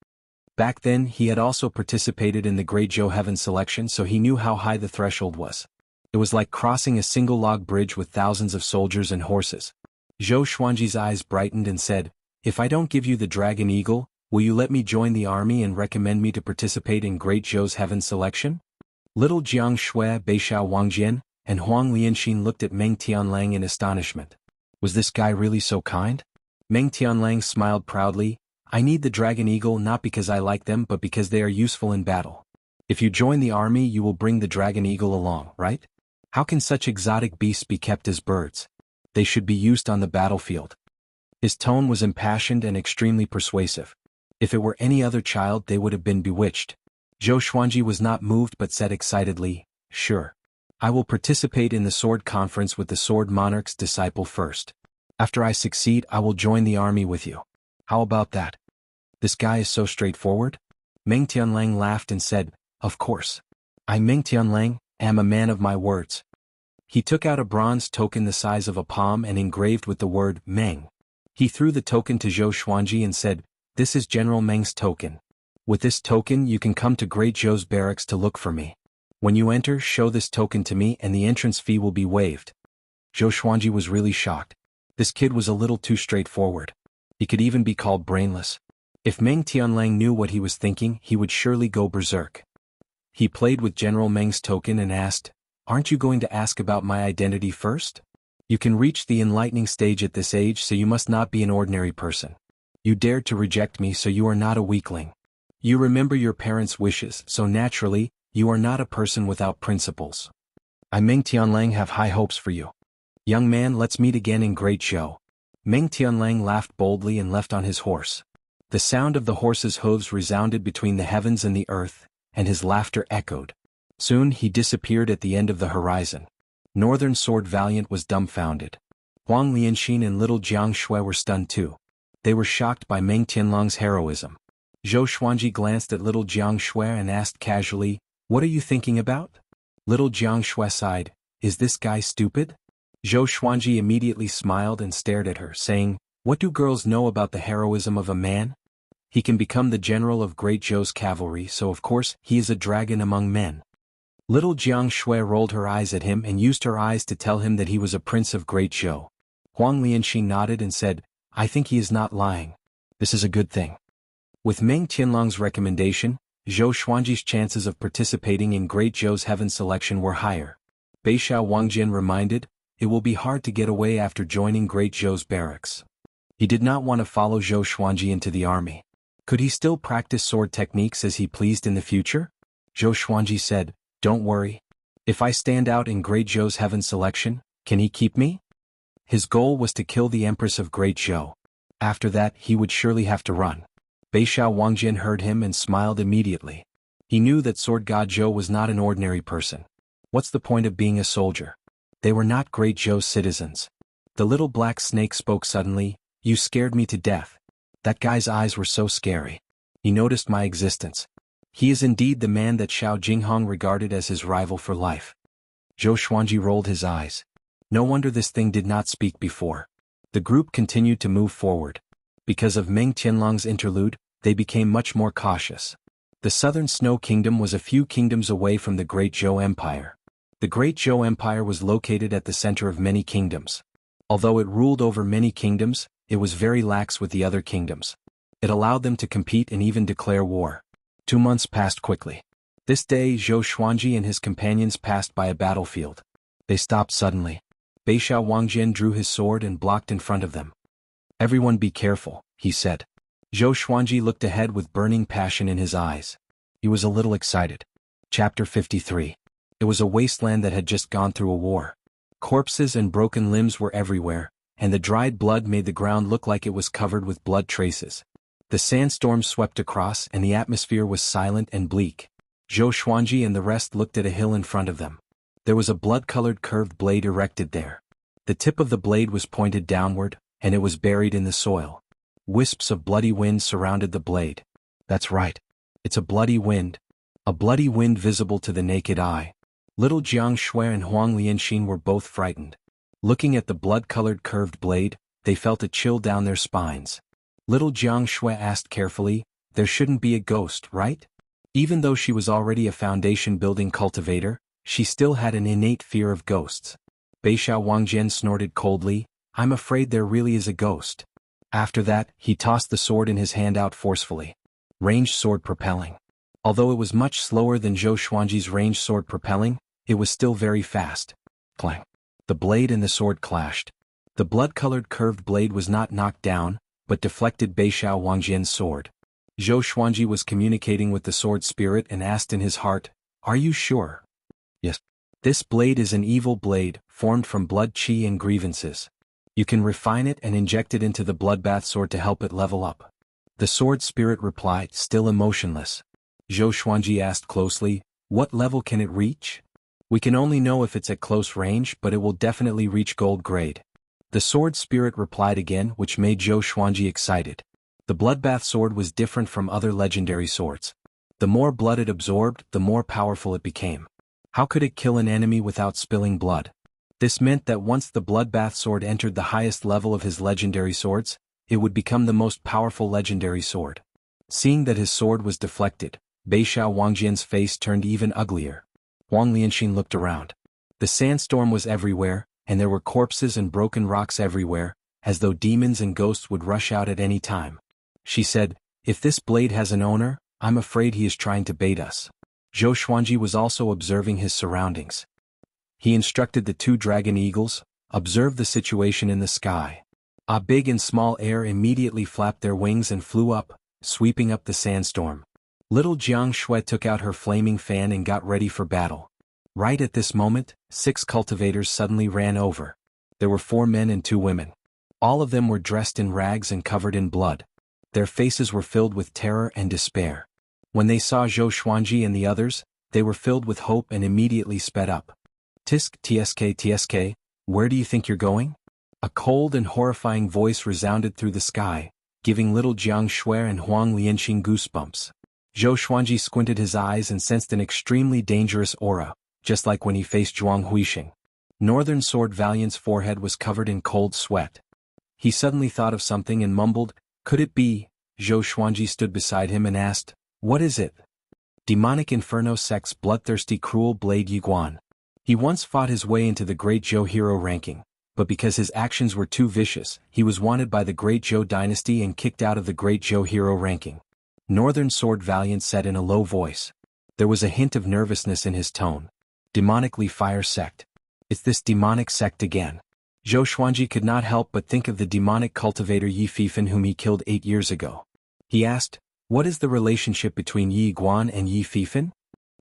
Back then, he had also participated in the Great Zhou Heaven Selection, so he knew how high the threshold was. It was like crossing a single log bridge with thousands of soldiers and horses. Zhou Xuanji's eyes brightened and said, "If I don't give you the dragon eagle, will you let me join the army and recommend me to participate in Great Zhou's Heaven Selection?" Little Jiang Shui, Beishao Wangjian, and Huang Lianxin looked at Meng Tianlang in astonishment. Was this guy really so kind? Meng Tianlang smiled proudly, "I need the dragon eagle not because I like them but because they are useful in battle. If you join the army you will bring the dragon eagle along, right? How can such exotic beasts be kept as birds? They should be used on the battlefield." His tone was impassioned and extremely persuasive. If it were any other child they would have been bewitched. Zhou Xuanji was not moved but said excitedly, "Sure. I will participate in the sword conference with the Sword Monarch's disciple first. After I succeed I will join the army with you. How about that? This guy is so straightforward?" Meng Tianlang laughed and said, "Of course. I, Meng Tianlang, am a man of my words." He took out a bronze token the size of a palm and engraved with the word Meng. He threw the token to Zhou Xuanji and said, "This is General Meng's token. With this token you can come to Great Zhou's barracks to look for me. When you enter, show this token to me and the entrance fee will be waived." Zhou Xuanji was really shocked. This kid was a little too straightforward. He could even be called brainless. If Meng Tianlang knew what he was thinking, he would surely go berserk. He played with General Meng's token and asked, "Aren't you going to ask about my identity first? You can reach the enlightening stage at this age, so you must not be an ordinary person. You dared to reject me, so you are not a weakling. You remember your parents' wishes, so naturally, you are not a person without principles. I Meng Tianlang have high hopes for you. Young man, let's meet again in Great Zhou." Meng Tianlang laughed boldly and left on his horse. The sound of the horse's hooves resounded between the heavens and the earth, and his laughter echoed. Soon he disappeared at the end of the horizon. Northern Sword Valiant was dumbfounded. Huang Lianxin and little Jiang Shui were stunned too. They were shocked by Meng Tianlang's heroism. Zhou Xuanji glanced at little Jiang Shui and asked casually, "What are you thinking about?" Little Jiang Shui sighed, "Is this guy stupid?" Zhou Xuanji immediately smiled and stared at her, saying, "What do girls know about the heroism of a man? He can become the general of Great Zhou's cavalry, so of course he is a dragon among men." Little Jiang Shui rolled her eyes at him and used her eyes to tell him that he was a prince of Great Zhou. Huang Lianxin nodded and said, "I think he is not lying. This is a good thing." With Meng Tianlang's recommendation, Zhou Xuanji's chances of participating in Great Zhou's heaven selection were higher. Beixiao Wangjian reminded, "It will be hard to get away after joining Great Zhou's barracks." He did not want to follow Zhou Xuanji into the army. Could he still practice sword techniques as he pleased in the future? Zhou Xuanji said, "Don't worry. If I stand out in Great Zhou's heaven selection, can he keep me?" His goal was to kill the Empress of Great Zhou. After that, he would surely have to run. Beixiao Wangjian heard him and smiled immediately. He knew that Sword God Zhou was not an ordinary person. What's the point of being a soldier? They were not Great Zhou's citizens. The little black snake spoke suddenly, "You scared me to death. That guy's eyes were so scary. He noticed my existence. He is indeed the man that Xiao Jinghong regarded as his rival for life." Zhou Xuanji rolled his eyes. No wonder this thing did not speak before. The group continued to move forward. Because of Meng Tianlang's interlude, they became much more cautious. The southern Snow Kingdom was a few kingdoms away from the Great Zhou Empire. The Great Zhou Empire was located at the center of many kingdoms. Although it ruled over many kingdoms, it was very lax with the other kingdoms. It allowed them to compete and even declare war. 2 months passed quickly. This day Zhou Xuanji and his companions passed by a battlefield. They stopped suddenly. Beixiao Wangjian drew his sword and blocked in front of them. "Everyone be careful," he said. Zhou Xuanji looked ahead with burning passion in his eyes. He was a little excited. Chapter 53. It was a wasteland that had just gone through a war. Corpses and broken limbs were everywhere, and the dried blood made the ground look like it was covered with blood traces. The sandstorm swept across and the atmosphere was silent and bleak. Zhou Xuanji and the rest looked at a hill in front of them. There was a blood-colored curved blade erected there. The tip of the blade was pointed downward, and it was buried in the soil. Wisps of bloody wind surrounded the blade. That's right. It's a bloody wind. A bloody wind visible to the naked eye. Little Jiang Shui and Huang Lianxin were both frightened. Looking at the blood-colored curved blade, they felt a chill down their spines. Little Jiang Shui asked carefully, "There shouldn't be a ghost, right?" Even though she was already a foundation-building cultivator, she still had an innate fear of ghosts. Beixiao Wangjian snorted coldly, "I'm afraid there really is a ghost." After that, he tossed the sword in his hand out forcefully. Ranged sword propelling. Although it was much slower than Zhou Xuanji's ranged sword propelling, it was still very fast. Clang. The blade and the sword clashed. The blood-colored curved blade was not knocked down, but deflected Beixiao Wangjian's sword. Zhou Xuanji was communicating with the sword spirit and asked in his heart, "Are you sure?" "Yes. This blade is an evil blade, formed from blood qi and grievances. You can refine it and inject it into the bloodbath sword to help it level up." The sword spirit replied, still emotionless. Zhou Xuanji asked closely, "What level can it reach?" "We can only know if it's at close range, but it will definitely reach gold grade." The sword spirit replied again, which made Zhou Xuanji excited. The bloodbath sword was different from other legendary swords. The more blood it absorbed, the more powerful it became. How could it kill an enemy without spilling blood? This meant that once the Bloodbath sword entered the highest level of his legendary swords, it would become the most powerful legendary sword. Seeing that his sword was deflected, Beixiao Wangjian's face turned even uglier. Wang Lianxin looked around. The sandstorm was everywhere, and there were corpses and broken rocks everywhere, as though demons and ghosts would rush out at any time. She said, "If this blade has an owner, I'm afraid he is trying to bait us." Zhou Xuanji was also observing his surroundings. He instructed the 2 dragon eagles, "Observe the situation in the sky." A big and small air immediately flapped their wings and flew up, sweeping up the sandstorm. Little Jiang Shui took out her flaming fan and got ready for battle. Right at this moment, 6 cultivators suddenly ran over. There were 4 men and 2 women. All of them were dressed in rags and covered in blood. Their faces were filled with terror and despair. When they saw Zhou Xuanji and the others, they were filled with hope and immediately sped up. "Tisk tsk, where do you think you're going?" A cold and horrifying voice resounded through the sky, giving little Jiang Shui and Huang Lianxing goosebumps. Zhou Xuanji squinted his eyes and sensed an extremely dangerous aura, just like when he faced Zhuang Huixing. Northern Sword Valiant's forehead was covered in cold sweat. He suddenly thought of something and mumbled, "Could it be?" Zhou Xuanji stood beside him and asked, "What is it?" "Demonic Inferno Sect's bloodthirsty cruel blade Yiguan. He once fought his way into the Great Zhou hero ranking, but because his actions were too vicious, he was wanted by the Great Zhou dynasty and kicked out of the Great Zhou hero ranking." Northern Sword Valiant said in a low voice. There was a hint of nervousness in his tone. "Demonically Fire Sect. It's this demonic sect again." Zhou Xuanji could not help but think of the demonic cultivator Yi Fifan whom he killed 8 years ago. He asked, "What is the relationship between Yi Guan and Yi Fifan?"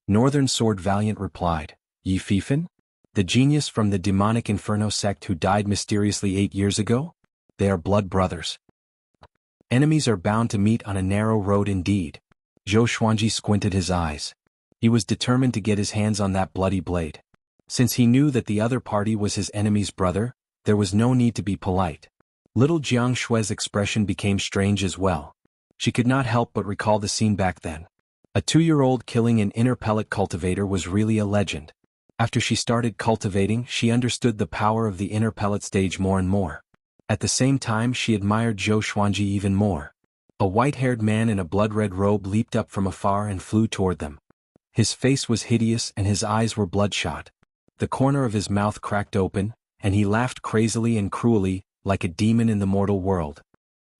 Northern Sword Valiant replied, "Yi Fifan? The genius from the demonic Inferno sect who died mysteriously 8 years ago? They are blood brothers. Enemies are bound to meet on a narrow road indeed." Zhou Xuanji squinted his eyes. He was determined to get his hands on that bloody blade. Since he knew that the other party was his enemy's brother, there was no need to be polite. Little Jiang Shui's expression became strange as well. She could not help but recall the scene back then. A 2-year-old killing an inner pellet cultivator was really a legend. After she started cultivating, she understood the power of the inner pellet stage more and more. At the same time, she admired Zhou Xuanji even more. A white-haired man in a blood-red robe leaped up from afar and flew toward them. His face was hideous and his eyes were bloodshot. The corner of his mouth cracked open, and he laughed crazily and cruelly, like a demon in the mortal world.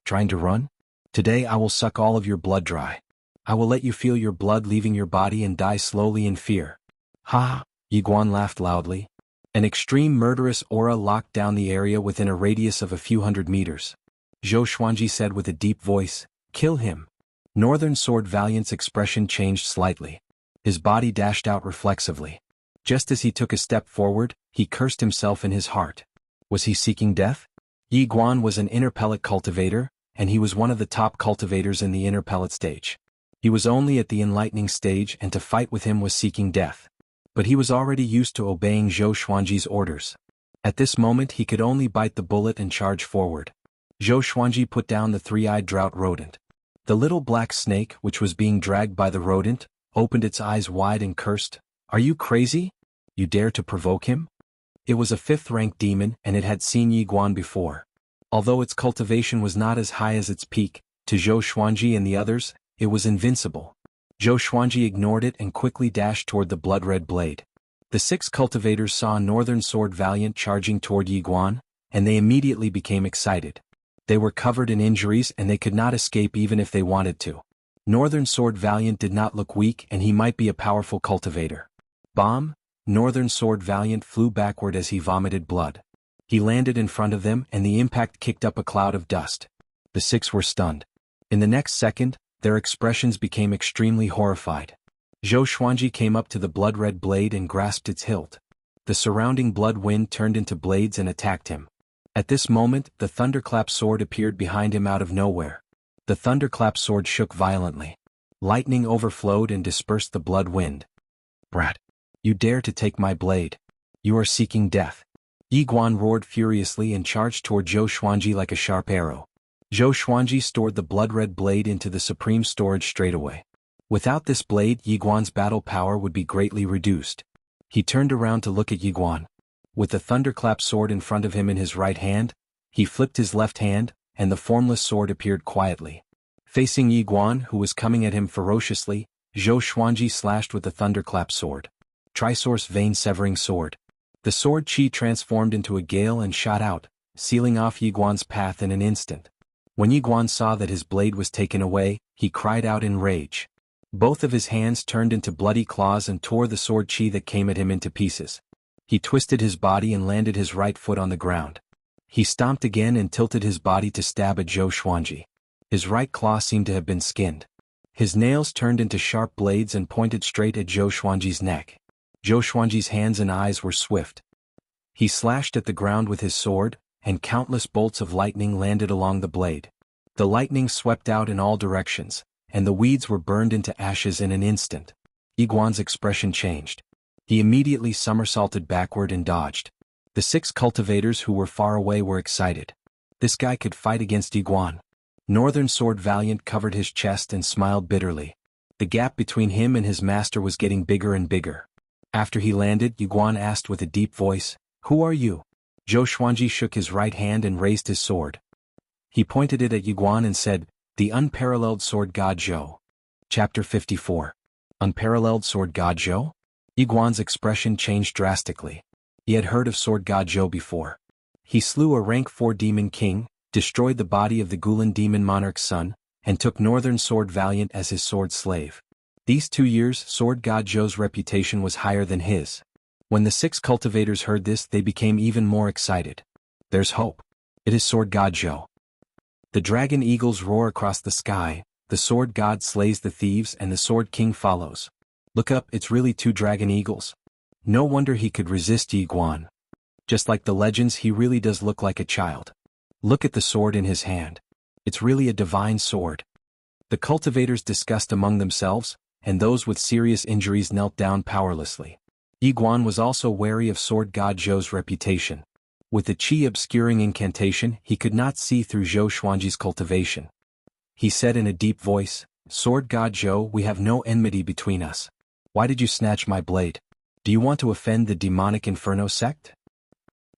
"Trying to run? Today I will suck all of your blood dry. I will let you feel your blood leaving your body and die slowly in fear." "Ha!" Yiguan laughed loudly. An extreme murderous aura locked down the area within a radius of a few hundred meters. Zhou Xuanji said with a deep voice, "Kill him." Northern Sword Valiant's expression changed slightly. His body dashed out reflexively. Just as he took a step forward, he cursed himself in his heart. Was he seeking death? Yi Guan was an inner pellet cultivator, and he was one of the top cultivators in the inner pellet stage. He was only at the enlightening stage, and to fight with him was seeking death. But he was already used to obeying Zhou Xuanji's orders. At this moment he could only bite the bullet and charge forward. Zhou Xuanji put down the 3-eyed drought rodent. The little black snake, which was being dragged by the rodent, opened its eyes wide and cursed, "Are you crazy? You dare to provoke him?" It was a 5th-ranked demon, and it had seen Yi Guan before. Although its cultivation was not as high as its peak, to Zhou Xuanji and the others, it was invincible. Zhou Xuanji ignored it and quickly dashed toward the blood-red blade. The 6 cultivators saw Northern Sword Valiant charging toward Yi Guan, and they immediately became excited. They were covered in injuries and they could not escape even if they wanted to. Northern Sword Valiant did not look weak and he might be a powerful cultivator. Bomb! Northern Sword Valiant flew backward as he vomited blood. He landed in front of them and the impact kicked up a cloud of dust. The 6 were stunned. In the next second, their expressions became extremely horrified. Zhou Xuanji came up to the blood-red blade and grasped its hilt. The surrounding blood wind turned into blades and attacked him. At this moment, the thunderclap sword appeared behind him out of nowhere. The thunderclap sword shook violently. Lightning overflowed and dispersed the blood wind. "Brat! You dare to take my blade. You are seeking death." Yi Guan roared furiously and charged toward Zhou Xuanji like a sharp arrow. Zhou Xuanji stored the blood-red blade into the supreme storage straightaway. Without this blade, Yi Guan's battle power would be greatly reduced. He turned around to look at Yi Guan. With the thunderclap sword in front of him in his right hand, he flipped his left hand, and the formless sword appeared quietly. Facing Yi Guan, who was coming at him ferociously, Zhou Xuanji slashed with the thunderclap sword. Trisource vein-severing sword. The sword chi transformed into a gale and shot out, sealing off Yi Guan's path in an instant. When Yi Guan saw that his blade was taken away, he cried out in rage. Both of his hands turned into bloody claws and tore the sword chi that came at him into pieces. He twisted his body and landed his right foot on the ground. He stomped again and tilted his body to stab at Zhou Xuanji. His right claw seemed to have been skinned. His nails turned into sharp blades and pointed straight at Zhou Xuanji's neck. Zhou Xuanji's hands and eyes were swift. He slashed at the ground with his sword, and countless bolts of lightning landed along the blade. The lightning swept out in all directions, and the weeds were burned into ashes in an instant. Yi Guan's expression changed. He immediately somersaulted backward and dodged. The 6 cultivators who were far away were excited. This guy could fight against Yi Guan. Northern Sword Valiant covered his chest and smiled bitterly. The gap between him and his master was getting bigger and bigger. After he landed, Yi Guan asked with a deep voice, "Who are you?" Zhou Xuanji shook his right hand and raised his sword. He pointed it at Yi Guan and said, "The Unparalleled Sword God Zhou." Chapter 54. Unparalleled Sword God Zhou? Yi Guan's expression changed drastically. He had heard of Sword God Zhou before. He slew a rank 4 demon king, destroyed the body of the Gulan demon monarch's son, and took Northern Sword Valiant as his sword slave. These 2 years, Sword God Zhou's reputation was higher than his. When the 6 cultivators heard this, they became even more excited. There's hope. It is Sword God Zhou. The dragon eagles roar across the sky, the sword god slays the thieves and the sword king follows. Look up, it's really 2 dragon eagles. No wonder he could resist Yi Guan. Just like the legends, he really does look like a child. Look at the sword in his hand. It's really a divine sword. The cultivators discussed among themselves, and those with serious injuries knelt down powerlessly. Yi Guan was also wary of Sword God Zhou's reputation. With the chi obscuring incantation, he could not see through Zhou Xuanji's cultivation. He said in a deep voice, "Sword God Zhou, we have no enmity between us. Why did you snatch my blade? Do you want to offend the demonic Inferno sect?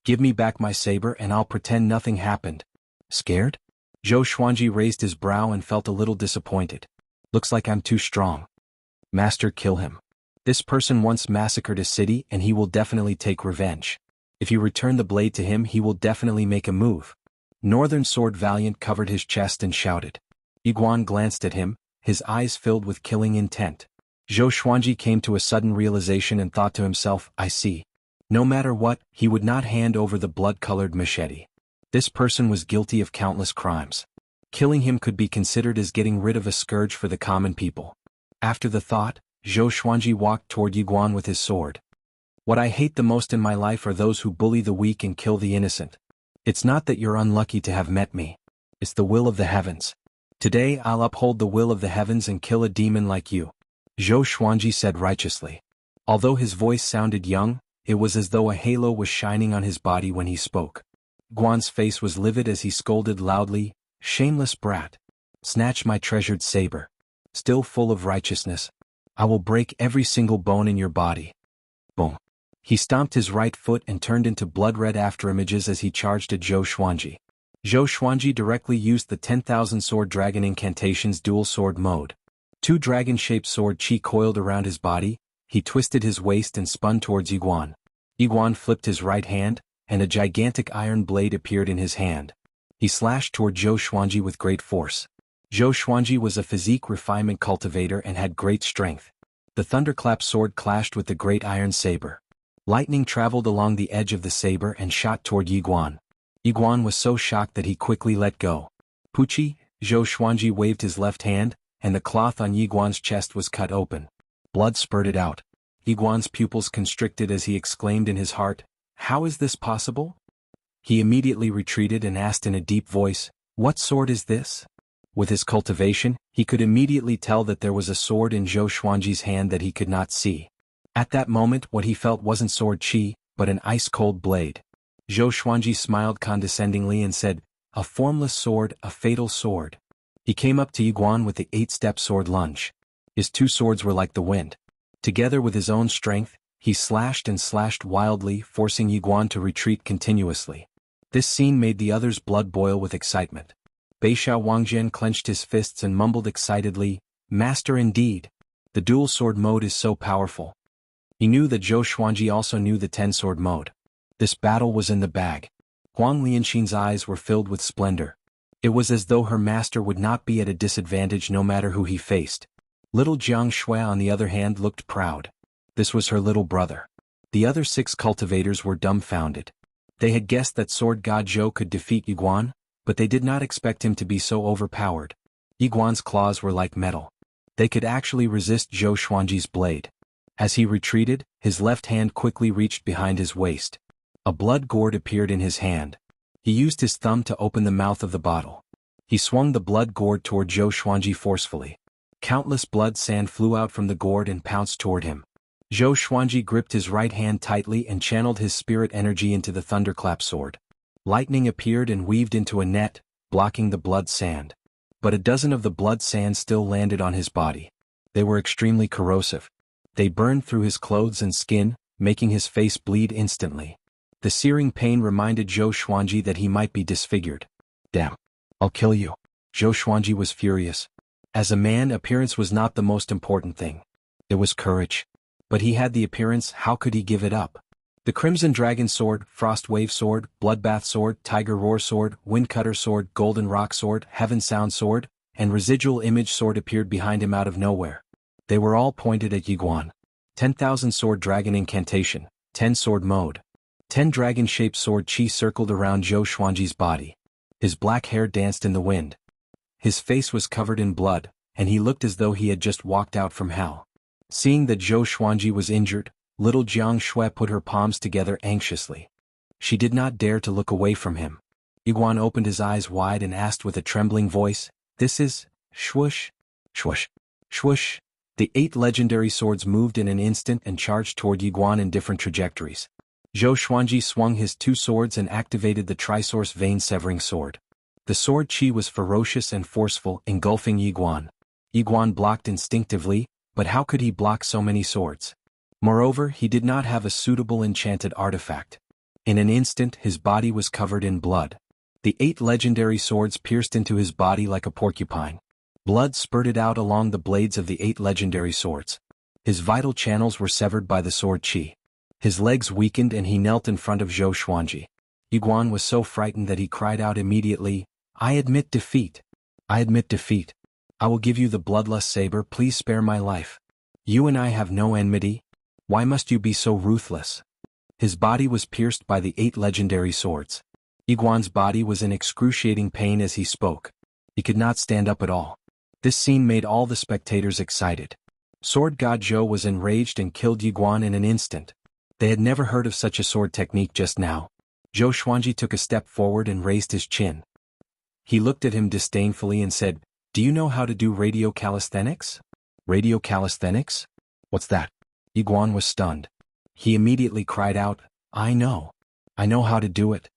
Give me back my saber and I'll pretend nothing happened." Scared? Zhou Xuanji raised his brow and felt a little disappointed. Looks like I'm too strong. Master, kill him. This person once massacred a city and he will definitely take revenge. If you return the blade to him, he will definitely make a move. Northern Sword Valiant covered his chest and shouted. Yi Guan glanced at him, his eyes filled with killing intent. Zhou Xuanji came to a sudden realization and thought to himself, I see. No matter what, he would not hand over the blood-colored machete. This person was guilty of countless crimes. Killing him could be considered as getting rid of a scourge for the common people. After the thought, Zhou Xuanji walked toward Yi Guan with his sword. What I hate the most in my life are those who bully the weak and kill the innocent. It's not that you're unlucky to have met me. It's the will of the heavens. Today I'll uphold the will of the heavens and kill a demon like you. Zhou Xuanji said righteously. Although his voice sounded young, it was as though a halo was shining on his body when he spoke. Guan's face was livid as he scolded loudly, "Shameless brat! Snatch my treasured saber. Still full of righteousness. I will break every single bone in your body." Boom. He stomped his right foot and turned into blood-red afterimages as he charged at Zhou Xuanji. Zhou Xuanji directly used the 10,000 Sword Dragon Incantation's dual sword mode. 2 dragon-shaped sword chi coiled around his body. He twisted his waist and spun towards Yi Guan. Yi Guan flipped his right hand, and a gigantic iron blade appeared in his hand. He slashed toward Zhou Xuanji with great force. Zhou Xuanji was a physique refinement cultivator and had great strength. The thunderclap sword clashed with the great iron saber. Lightning traveled along the edge of the saber and shot toward Yi Guan. Yi Guan was so shocked that he quickly let go. Puchi, Zhou Xuanji waved his left hand, and the cloth on Yi Guan's chest was cut open. Blood spurted out. Yi Guan's pupils constricted as he exclaimed in his heart, "How is this possible?" He immediately retreated and asked in a deep voice, "What sword is this?" With his cultivation, he could immediately tell that there was a sword in Zhou Xuanji's hand that he could not see. At that moment, what he felt wasn't sword chi, but an ice-cold blade. Zhou Xuanji smiled condescendingly and said, "A formless sword, a fatal sword." He came up to Yi Guan with the 8-step sword lunge. His 2 swords were like the wind. Together with his own strength, He slashed and slashed wildly, forcing Yiguan to retreat continuously. This scene made the others' blood boil with excitement. Beixiao Wangjian clenched his fists and mumbled excitedly, "Master indeed! The dual sword mode is so powerful." He knew that Zhou Xuanji also knew the 10-sword mode. This battle was in the bag. Huang Lianxin's eyes were filled with splendor. It was as though her master would not be at a disadvantage no matter who he faced. Little Jiang Shui on the other hand looked proud. This was her little brother. The other 6 cultivators were dumbfounded. They had guessed that Sword God Zhou could defeat Yiguan, but they did not expect him to be so overpowered. Yiguan's claws were like metal. They could actually resist Zhou Xuanji's blade. As he retreated, his left hand quickly reached behind his waist. A blood gourd appeared in his hand. He used his thumb to open the mouth of the bottle. He swung the blood gourd toward Zhou Xuanji forcefully. Countless blood sand flew out from the gourd and pounced toward him. Zhou Xuanji gripped his right hand tightly and channeled his spirit energy into the thunderclap sword. Lightning appeared and weaved into a net, blocking the blood sand. But a dozen of the blood sand still landed on his body. They were extremely corrosive. They burned through his clothes and skin, making his face bleed instantly. The searing pain reminded Zhou Xuanji that he might be disfigured. "Damn! I'll kill you." Zhou Xuanji was furious. As a man, appearance was not the most important thing. It was courage. But he had the appearance, how could he give it up? The Crimson Dragon Sword, Frost Wave Sword, Bloodbath Sword, Tiger Roar Sword, Windcutter Sword, Golden Rock Sword, Heaven Sound Sword, and Residual Image Sword appeared behind him out of nowhere. They were all pointed at Yiguan. 10,000 Sword Dragon Incantation, 10-sword mode. 10 dragon-shaped sword chi circled around Zhou Xuanji's body. His black hair danced in the wind. His face was covered in blood, and he looked as though he had just walked out from hell. Seeing that Zhou Xuanji was injured, little Jiang Shui put her palms together anxiously. She did not dare to look away from him. Yiguan opened his eyes wide and asked with a trembling voice, "This is, swoosh, swoosh, swoosh." The 8 legendary swords moved in an instant and charged toward Yiguan in different trajectories. Zhou Xuanji swung his 2 swords and activated the Trisource Vein-Severing Sword. The sword chi was ferocious and forceful, engulfing Yiguan. Yiguan blocked instinctively, but how could he block so many swords? Moreover, he did not have a suitable enchanted artifact. In an instant, his body was covered in blood. The 8 legendary swords pierced into his body like a porcupine. Blood spurted out along the blades of the 8 legendary swords. His vital channels were severed by the sword chi. His legs weakened and he knelt in front of Zhou Xuanji. Yiguan was so frightened that he cried out immediately, "I admit defeat. I admit defeat. I will give you the bloodlust saber, please spare my life. You and I have no enmity. Why must you be so ruthless?" His body was pierced by the 8 legendary swords. Yiguan's body was in excruciating pain as he spoke. He could not stand up at all. This scene made all the spectators excited. Sword God Zhou was enraged and killed Yiguan in an instant. They had never heard of such a sword technique just now. Zhou Xuanji took a step forward and raised his chin. He looked at him disdainfully and said, "Do you know how to do radio calisthenics?" "Radio calisthenics? What's that?" Yiguan was stunned. He immediately cried out, I know how to do it."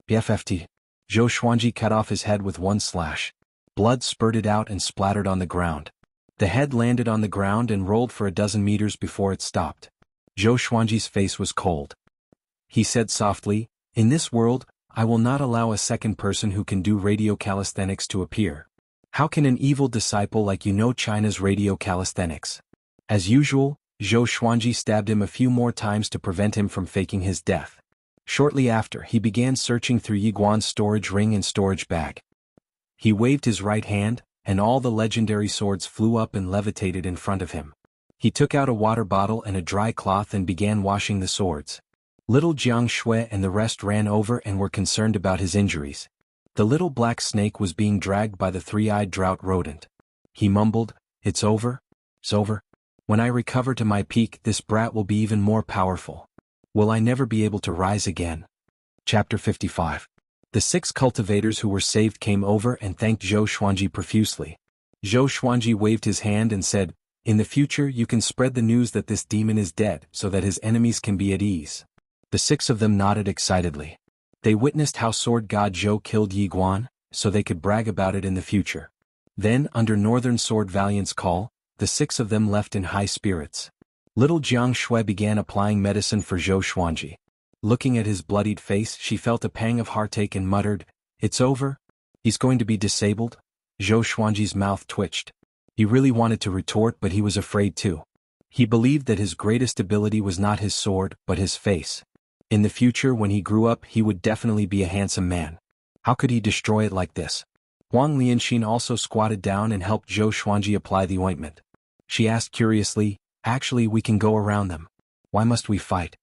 BFFT. Zhou Xuanji cut off his head with one slash. Blood spurted out and splattered on the ground. The head landed on the ground and rolled for a dozen meters before it stopped. Zhou Xuanji's face was cold. He said softly, "In this world, I will not allow a second person who can do radio calisthenics to appear. How can an evil disciple like you know China's radio calisthenics?" As usual, Zhou Xuanji stabbed him a few more times to prevent him from faking his death. Shortly after, he began searching through Yiguan's storage ring and storage bag. He waved his right hand, and all the legendary swords flew up and levitated in front of him. He took out a water bottle and a dry cloth and began washing the swords. Little Jiang Shui and the rest ran over and were concerned about his injuries. The little black snake was being dragged by the 3-eyed drought rodent. He mumbled, "It's over? It's over. When I recover to my peak, this brat will be even more powerful. Will I never be able to rise again?" Chapter 55. The 6 cultivators who were saved came over and thanked Zhou Xuanji profusely. Zhou Xuanji waved his hand and said, "In the future you can spread the news that this demon is dead so that his enemies can be at ease." The 6 of them nodded excitedly. They witnessed how Sword God Zhou killed Yiguan, so they could brag about it in the future. Then, under Northern Sword Valiant's call, the 6 of them left in high spirits. Little Jianghu began applying medicine for Zhou Xuanji. Looking at his bloodied face, she felt a pang of heartache and muttered, "It's over? He's going to be disabled?" Zhou Xuanji's mouth twitched. He really wanted to retort, but he was afraid too. He believed that his greatest ability was not his sword, but his face. In the future, when he grew up, he would definitely be a handsome man. How could he destroy it like this? Huang Lianxin also squatted down and helped Zhou Xuanji apply the ointment. She asked curiously, "Actually, we can go around them. Why must we fight?"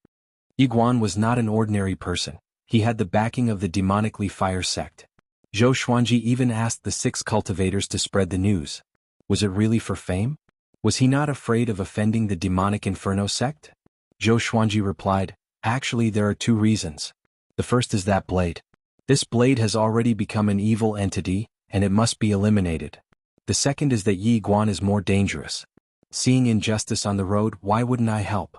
Yiguan was not an ordinary person. He had the backing of the demonically fire sect. Zhou Xuanji even asked the 6 cultivators to spread the news. Was it really for fame? Was he not afraid of offending the demonic inferno sect? Zhou Xuanji replied, "Actually, there are 2 reasons. The first is that blade. This blade has already become an evil entity, and it must be eliminated. The second is that Yi Guan is more dangerous. Seeing injustice on the road, why wouldn't I help?"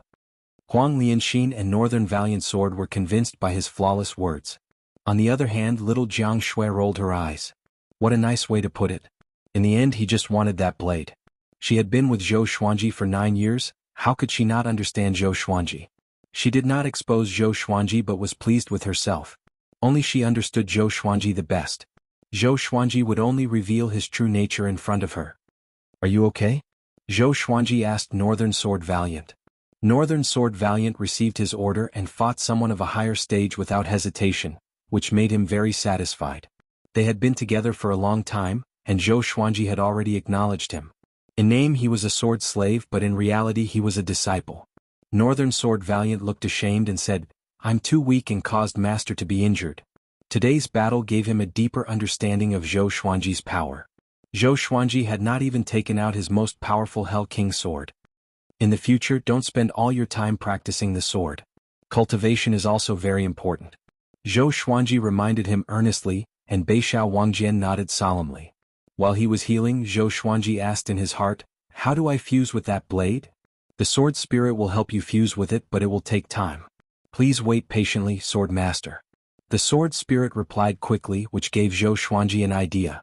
Huang Lianxin and Northern Valiant Sword were convinced by his flawless words. On the other hand, little Jianghu rolled her eyes. What a nice way to put it. In the end, he just wanted that blade. She had been with Zhou Xuanji for 9 years, how could she not understand Zhou Xuanji? She did not expose Zhou Xuanji but was pleased with herself. Only she understood Zhou Xuanji the best. Zhou Xuanji would only reveal his true nature in front of her. "Are you okay?" Zhou Xuanji asked Northern Sword Valiant. Northern Sword Valiant received his order and fought someone of a higher stage without hesitation, which made him very satisfied. They had been together for a long time, and Zhou Xuanji had already acknowledged him. In name he was a sword slave, but in reality he was a disciple. Northern Sword Valiant looked ashamed and said, "I'm too weak and caused Master to be injured." Today's battle gave him a deeper understanding of Zhou Xuanji's power. Zhou Xuanji had not even taken out his most powerful Hell King sword. In the future, don't spend all your time practicing the sword. Cultivation is also very important. Zhou Xuanji reminded him earnestly, and Beixiao Wangjian nodded solemnly. While he was healing, Zhou Xuanji asked in his heart, "How do I fuse with that blade?" "The sword spirit will help you fuse with it, but it will take time. Please wait patiently, Sword Master." The sword spirit replied quickly, which gave Zhou Xuanji an idea.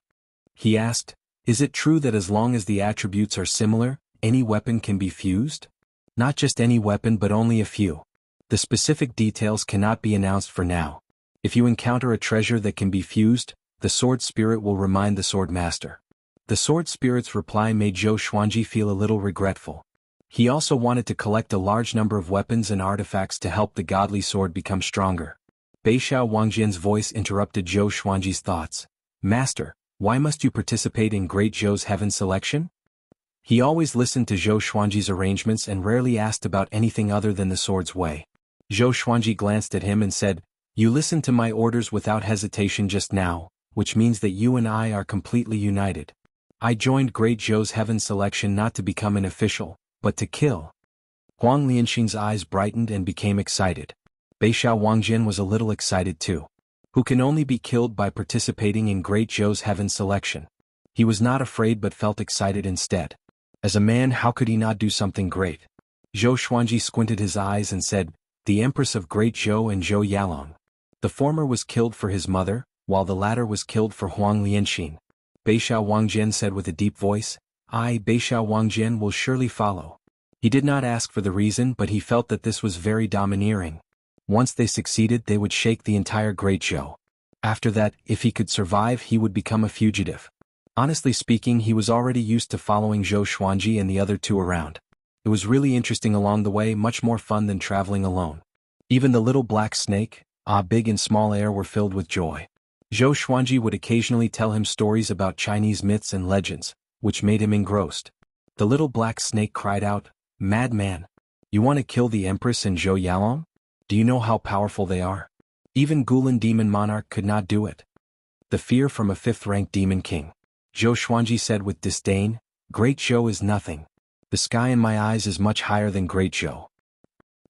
He asked, "Is it true that as long as the attributes are similar, any weapon can be fused?" "Not just any weapon, but only a few. The specific details cannot be announced for now. If you encounter a treasure that can be fused, the sword spirit will remind the sword master." The sword spirit's reply made Zhou Xuanji feel a little regretful. He also wanted to collect a large number of weapons and artifacts to help the godly sword become stronger. Beixiao Wangjian's voice interrupted Zhou Xuanji's thoughts. "Master, why must you participate in Great Zhou's heaven selection?" He always listened to Zhou Xuanji's arrangements and rarely asked about anything other than the sword's way. Zhou Xuanji glanced at him and said, "You listened to my orders without hesitation just now, which means that you and I are completely united. I joined Great Zhou's heaven selection not to become an official, but to kill." Huang Lianxin's eyes brightened and became excited. Beixiao Wangjian was a little excited too. Who can only be killed by participating in Great Zhou's heaven selection? He was not afraid but felt excited instead. As a man, how could he not do something great? Zhou Xuanji squinted his eyes and said, "The Empress of Great Zhou and Zhou Yalong." The former was killed for his mother, while the latter was killed for Huang Lianxin. Beixiao Wangjian said with a deep voice, "I, Beixiao Wangjian, will surely follow." He did not ask for the reason, but he felt that this was very domineering. Once they succeeded, they would shake the entire Great Zhou. After that, if he could survive, he would become a fugitive. Honestly speaking, he was already used to following Zhou Xuanji and the other 2 around. It was really interesting along the way, much more fun than traveling alone. Even the little black snake, big and small air were filled with joy. Zhou Xuanji would occasionally tell him stories about Chinese myths and legends, which made him engrossed. The little black snake cried out, "Madman! You want to kill the Empress and Zhou Yalong? Do you know how powerful they are? Even Gulan Demon Monarch could not do it." The fear from a 5th-ranked Demon King. Zhou Xuanji said with disdain, "Great Zhou is nothing. The sky in my eyes is much higher than Great Zhou.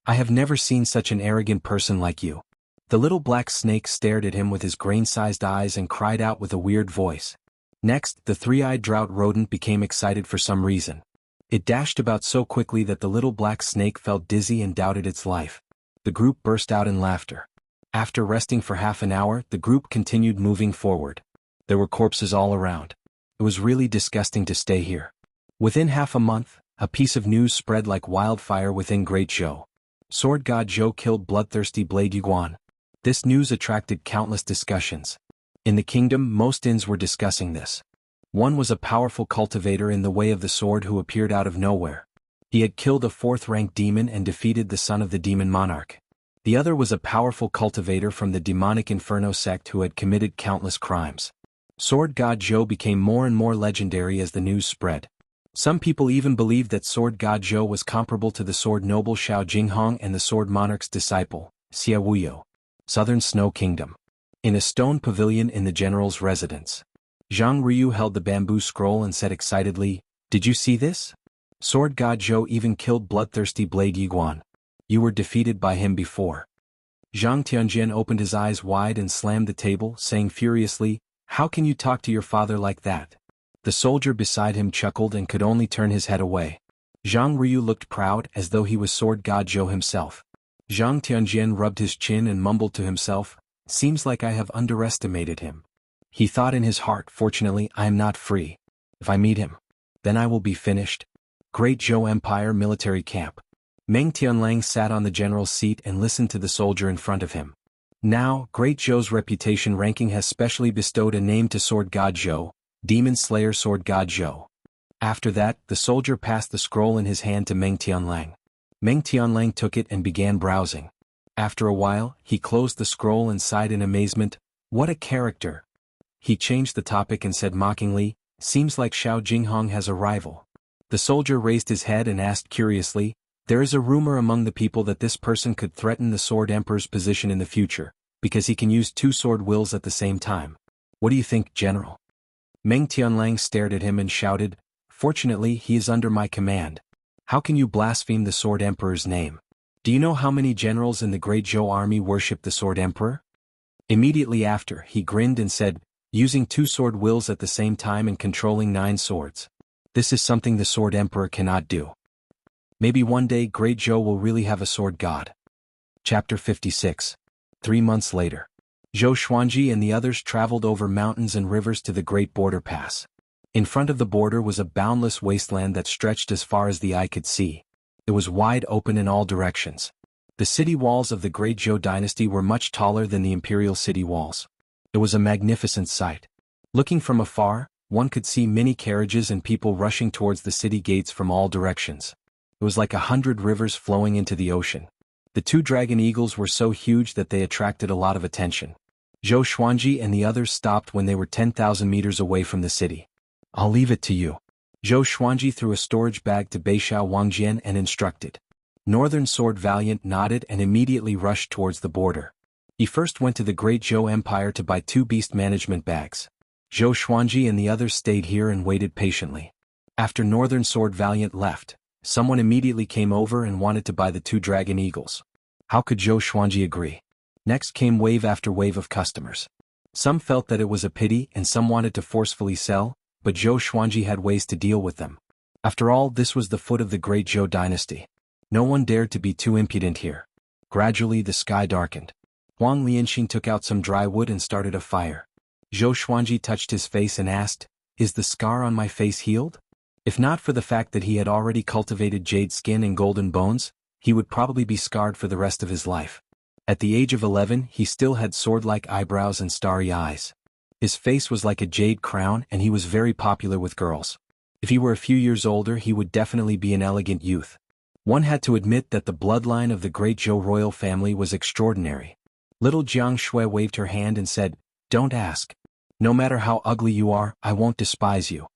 I have never seen such an arrogant person like you." The little black snake stared at him with his grain-sized eyes and cried out with a weird voice. Next, the 3-eyed drought rodent became excited for some reason. It dashed about so quickly that the little black snake felt dizzy and doubted its life. The group burst out in laughter. After resting for half an hour, the group continued moving forward. There were corpses all around. It was really disgusting to stay here. Within half a month, A piece of news spread like wildfire within Great Zhou. Sword God Zhou killed bloodthirsty Blade Yuguan. This news attracted countless discussions. In the kingdom, most inns were discussing this. One was a powerful cultivator in the way of the sword who appeared out of nowhere. He had killed a 4th-rank demon and defeated the son of the demon monarch. The other was a powerful cultivator from the demonic Inferno sect who had committed countless crimes. Sword God Zhou became more and more legendary as the news spread. Some people even believed that Sword God Zhou was comparable to the sword noble Xiao Jinghong and the sword monarch's disciple, Xia Wuyo. Southern Snow Kingdom. In a stone pavilion in the general's residence. Zhang Ryu held the bamboo scroll and said excitedly, "Did you see this? Sword God Zhou even killed bloodthirsty Blade Yuguan. You were defeated by him before." Zhang Tianjian opened his eyes wide and slammed the table, saying furiously, "How can you talk to your father like that?" The soldier beside him chuckled and could only turn his head away. Zhang Ryu looked proud as though he was Sword God Zhou himself. Zhang Tianjian rubbed his chin and mumbled to himself, "Seems like I have underestimated him." He thought in his heart, "Fortunately, I am not free. If I meet him, then I will be finished." Great Zhou Empire Military Camp. Meng Tianlang sat on the general's seat and listened to the soldier in front of him. Now, Great Zhou's reputation ranking has specially bestowed a name to Sword God Zhou, Demon Slayer Sword God Zhou. After that, the soldier passed the scroll in his hand to Meng Tianlang. Meng Tianlang took it and began browsing. After a while, he closed the scroll and sighed in amazement, "What a character!" He changed the topic and said mockingly, "Seems like Xiao Jinghong has a rival." The soldier raised his head and asked curiously, "There is a rumor among the people that this person could threaten the Sword Emperor's position in the future, because he can use 2 sword wills at the same time. What do you think, General?" Meng Tianlang stared at him and shouted, "Fortunately, he is under my command. How can you blaspheme the Sword Emperor's name? Do you know how many generals in the Great Zhou army worship the Sword Emperor?" Immediately after, he grinned and said, "Using 2 sword wills at the same time and controlling 9 swords. This is something the Sword Emperor cannot do. Maybe one day Great Zhou will really have a sword god." Chapter 56. 3 months later. Zhou Xuanji and the others traveled over mountains and rivers to the Great Border Pass. In front of the border was a boundless wasteland that stretched as far as the eye could see. It was wide open in all directions. The city walls of the Great Zhou dynasty were much taller than the imperial city walls. It was a magnificent sight. Looking from afar, one could see many carriages and people rushing towards the city gates from all directions. It was like 100 rivers flowing into the ocean. The 2 dragon eagles were so huge that they attracted a lot of attention. Zhou Xuanji and the others stopped when they were 10,000 meters away from the city. "I'll leave it to you." Zhou Xuanji threw a storage bag to Beixiao Wangjian and instructed. Northern Sword Valiant nodded and immediately rushed towards the border. He first went to the Great Zhou Empire to buy 2 beast management bags. Zhou Xuanji and the others stayed here and waited patiently. After Northern Sword Valiant left, someone immediately came over and wanted to buy the 2 dragon eagles. How could Zhou Xuanji agree? Next came wave after wave of customers. Some felt that it was a pity and some wanted to forcefully sell, but Zhou Xuanji had ways to deal with them. After all, this was the foot of the Great Zhou dynasty. No one dared to be too impudent here. Gradually the sky darkened. Huang Lianxin took out some dry wood and started a fire. Zhou Xuanji touched his face and asked, "Is the scar on my face healed?" If not for the fact that he had already cultivated jade skin and golden bones, he would probably be scarred for the rest of his life. At the age of 11, he still had sword-like eyebrows and starry eyes. His face was like a jade crown and he was very popular with girls. If he were a few years older, he would definitely be an elegant youth. One had to admit that the bloodline of the Great Zhou royal family was extraordinary. Little Jiang Shui waved her hand and said, "Don't ask. No matter how ugly you are, I won't despise you."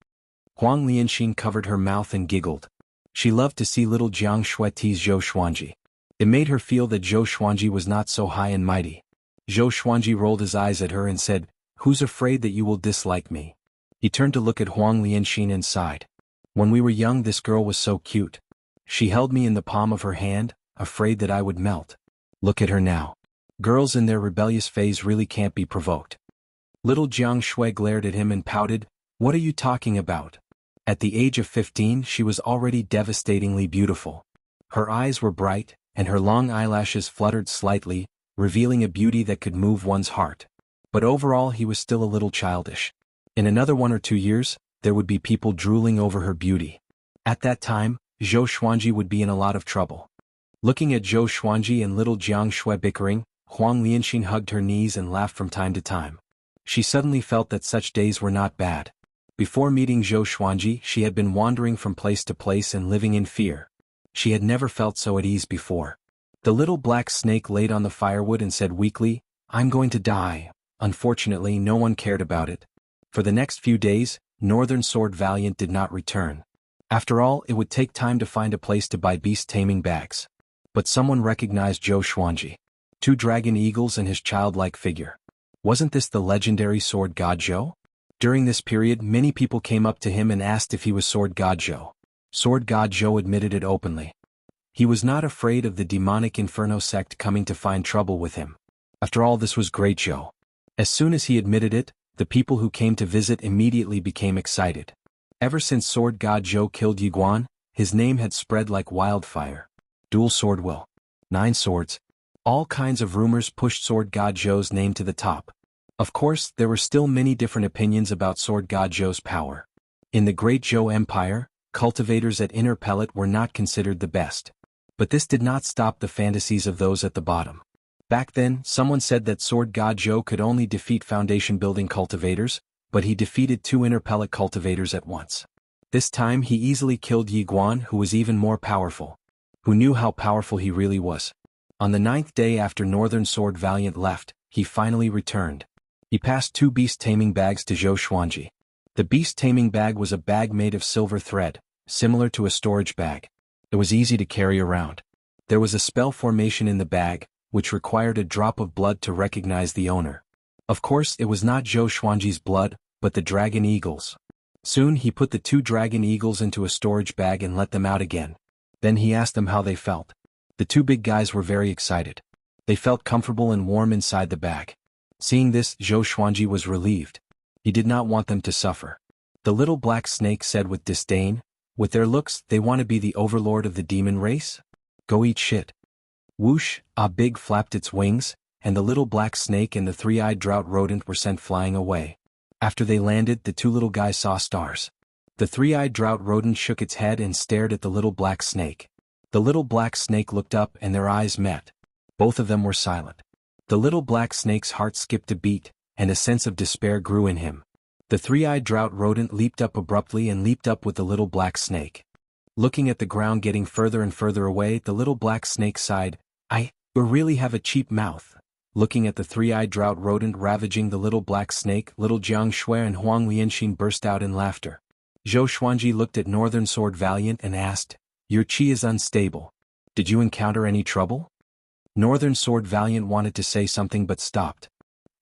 Huang Lianxin covered her mouth and giggled. She loved to see little Jiang Shui tease Zhou Xuanji. It made her feel that Zhou Xuanji was not so high and mighty. Zhou Xuanji rolled his eyes at her and said, "Who's afraid that you will dislike me?" He turned to look at Huang Lianxin and sighed. "When we were young, this girl was so cute. She held me in the palm of her hand, afraid that I would melt. Look at her now. Girls in their rebellious phase really can't be provoked." Little Jiang Shui glared at him and pouted, "What are you talking about?" At the age of 15, she was already devastatingly beautiful. Her eyes were bright, and her long eyelashes fluttered slightly, revealing a beauty that could move one's heart. But overall he was still a little childish. In another 1 or 2 years, there would be people drooling over her beauty. At that time, Zhou Xuanji would be in a lot of trouble. Looking at Zhou Xuanji and little Jiang Shui bickering, Huang Lianxin hugged her knees and laughed from time to time. She suddenly felt that such days were not bad. Before meeting Zhou Xuanji, she had been wandering from place to place and living in fear. She had never felt so at ease before. The little black snake laid on the firewood and said weakly, "I'm going to die." Unfortunately, no one cared about it. For the next few days, Northern Sword Valiant did not return. After all, it would take time to find a place to buy beast taming bags. But someone recognized Zhou Xuanji. 2 dragon eagles and his childlike figure. Wasn't this the legendary sword god Zhou? During this period, many people came up to him and asked if he was sword god Zhou. Sword god Zhou admitted it openly. He was not afraid of the demonic Inferno sect coming to find trouble with him. After all, this was great Zhou. As soon as he admitted it, the people who came to visit immediately became excited. Ever since sword god Zhou killed Yiguan, his name had spread like wildfire. Dual sword will. 9 swords. All kinds of rumors pushed sword god Zhou's name to the top. Of course, there were still many different opinions about sword god Zhou's power. In the Great Zhou Empire, cultivators at Inner Pellet were not considered the best. But this did not stop the fantasies of those at the bottom. Back then, someone said that sword god Zhou could only defeat foundation-building cultivators, but he defeated 2 Inner Pellet cultivators at once. This time he easily killed Yiguan, who was even more powerful. Who knew how powerful he really was? On the 9th day after Northern Sword Valiant left, he finally returned. He passed 2 beast taming bags to Zhou Xuanji. The beast taming bag was a bag made of silver thread, similar to a storage bag. It was easy to carry around. There was a spell formation in the bag, which required a drop of blood to recognize the owner. Of course, it was not Zhou Xuanji's blood, but the dragon eagles. Soon he put the 2 dragon eagles into a storage bag and let them out again. Then he asked them how they felt. The 2 big guys were very excited. They felt comfortable and warm inside the bag. Seeing this, Zhou Xuanji was relieved. He did not want them to suffer. The little black snake said with disdain, "With their looks, they want to be the overlord of the demon race? Go eat shit." Whoosh, a big flapped its wings, and the little black snake and the 3-eyed drought rodent were sent flying away. After they landed, the 2 little guys saw stars. The 3-eyed drought rodent shook its head and stared at the little black snake. The little black snake looked up and their eyes met. Both of them were silent. The little black snake's heart skipped a beat, and a sense of despair grew in him. The 3-eyed drought rodent leaped up abruptly and leaped up with the little black snake. Looking at the ground getting further and further away, the little black snake sighed, "You really have a cheap mouth." Looking at the 3-eyed drought rodent ravaging the little black snake, little Jiang Shui and Huang Lianxin burst out in laughter. Zhou Xuanji looked at Northern Sword Valiant and asked, "Your chi is unstable. Did you encounter any trouble?" Northern Sword Valiant wanted to say something but stopped.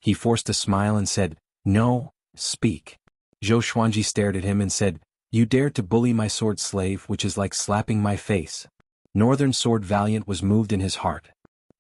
He forced a smile and said, "No, speak." Zhou Xuanji stared at him and said, "You dared to bully my sword slave, which is like slapping my face." Northern Sword Valiant was moved in his heart.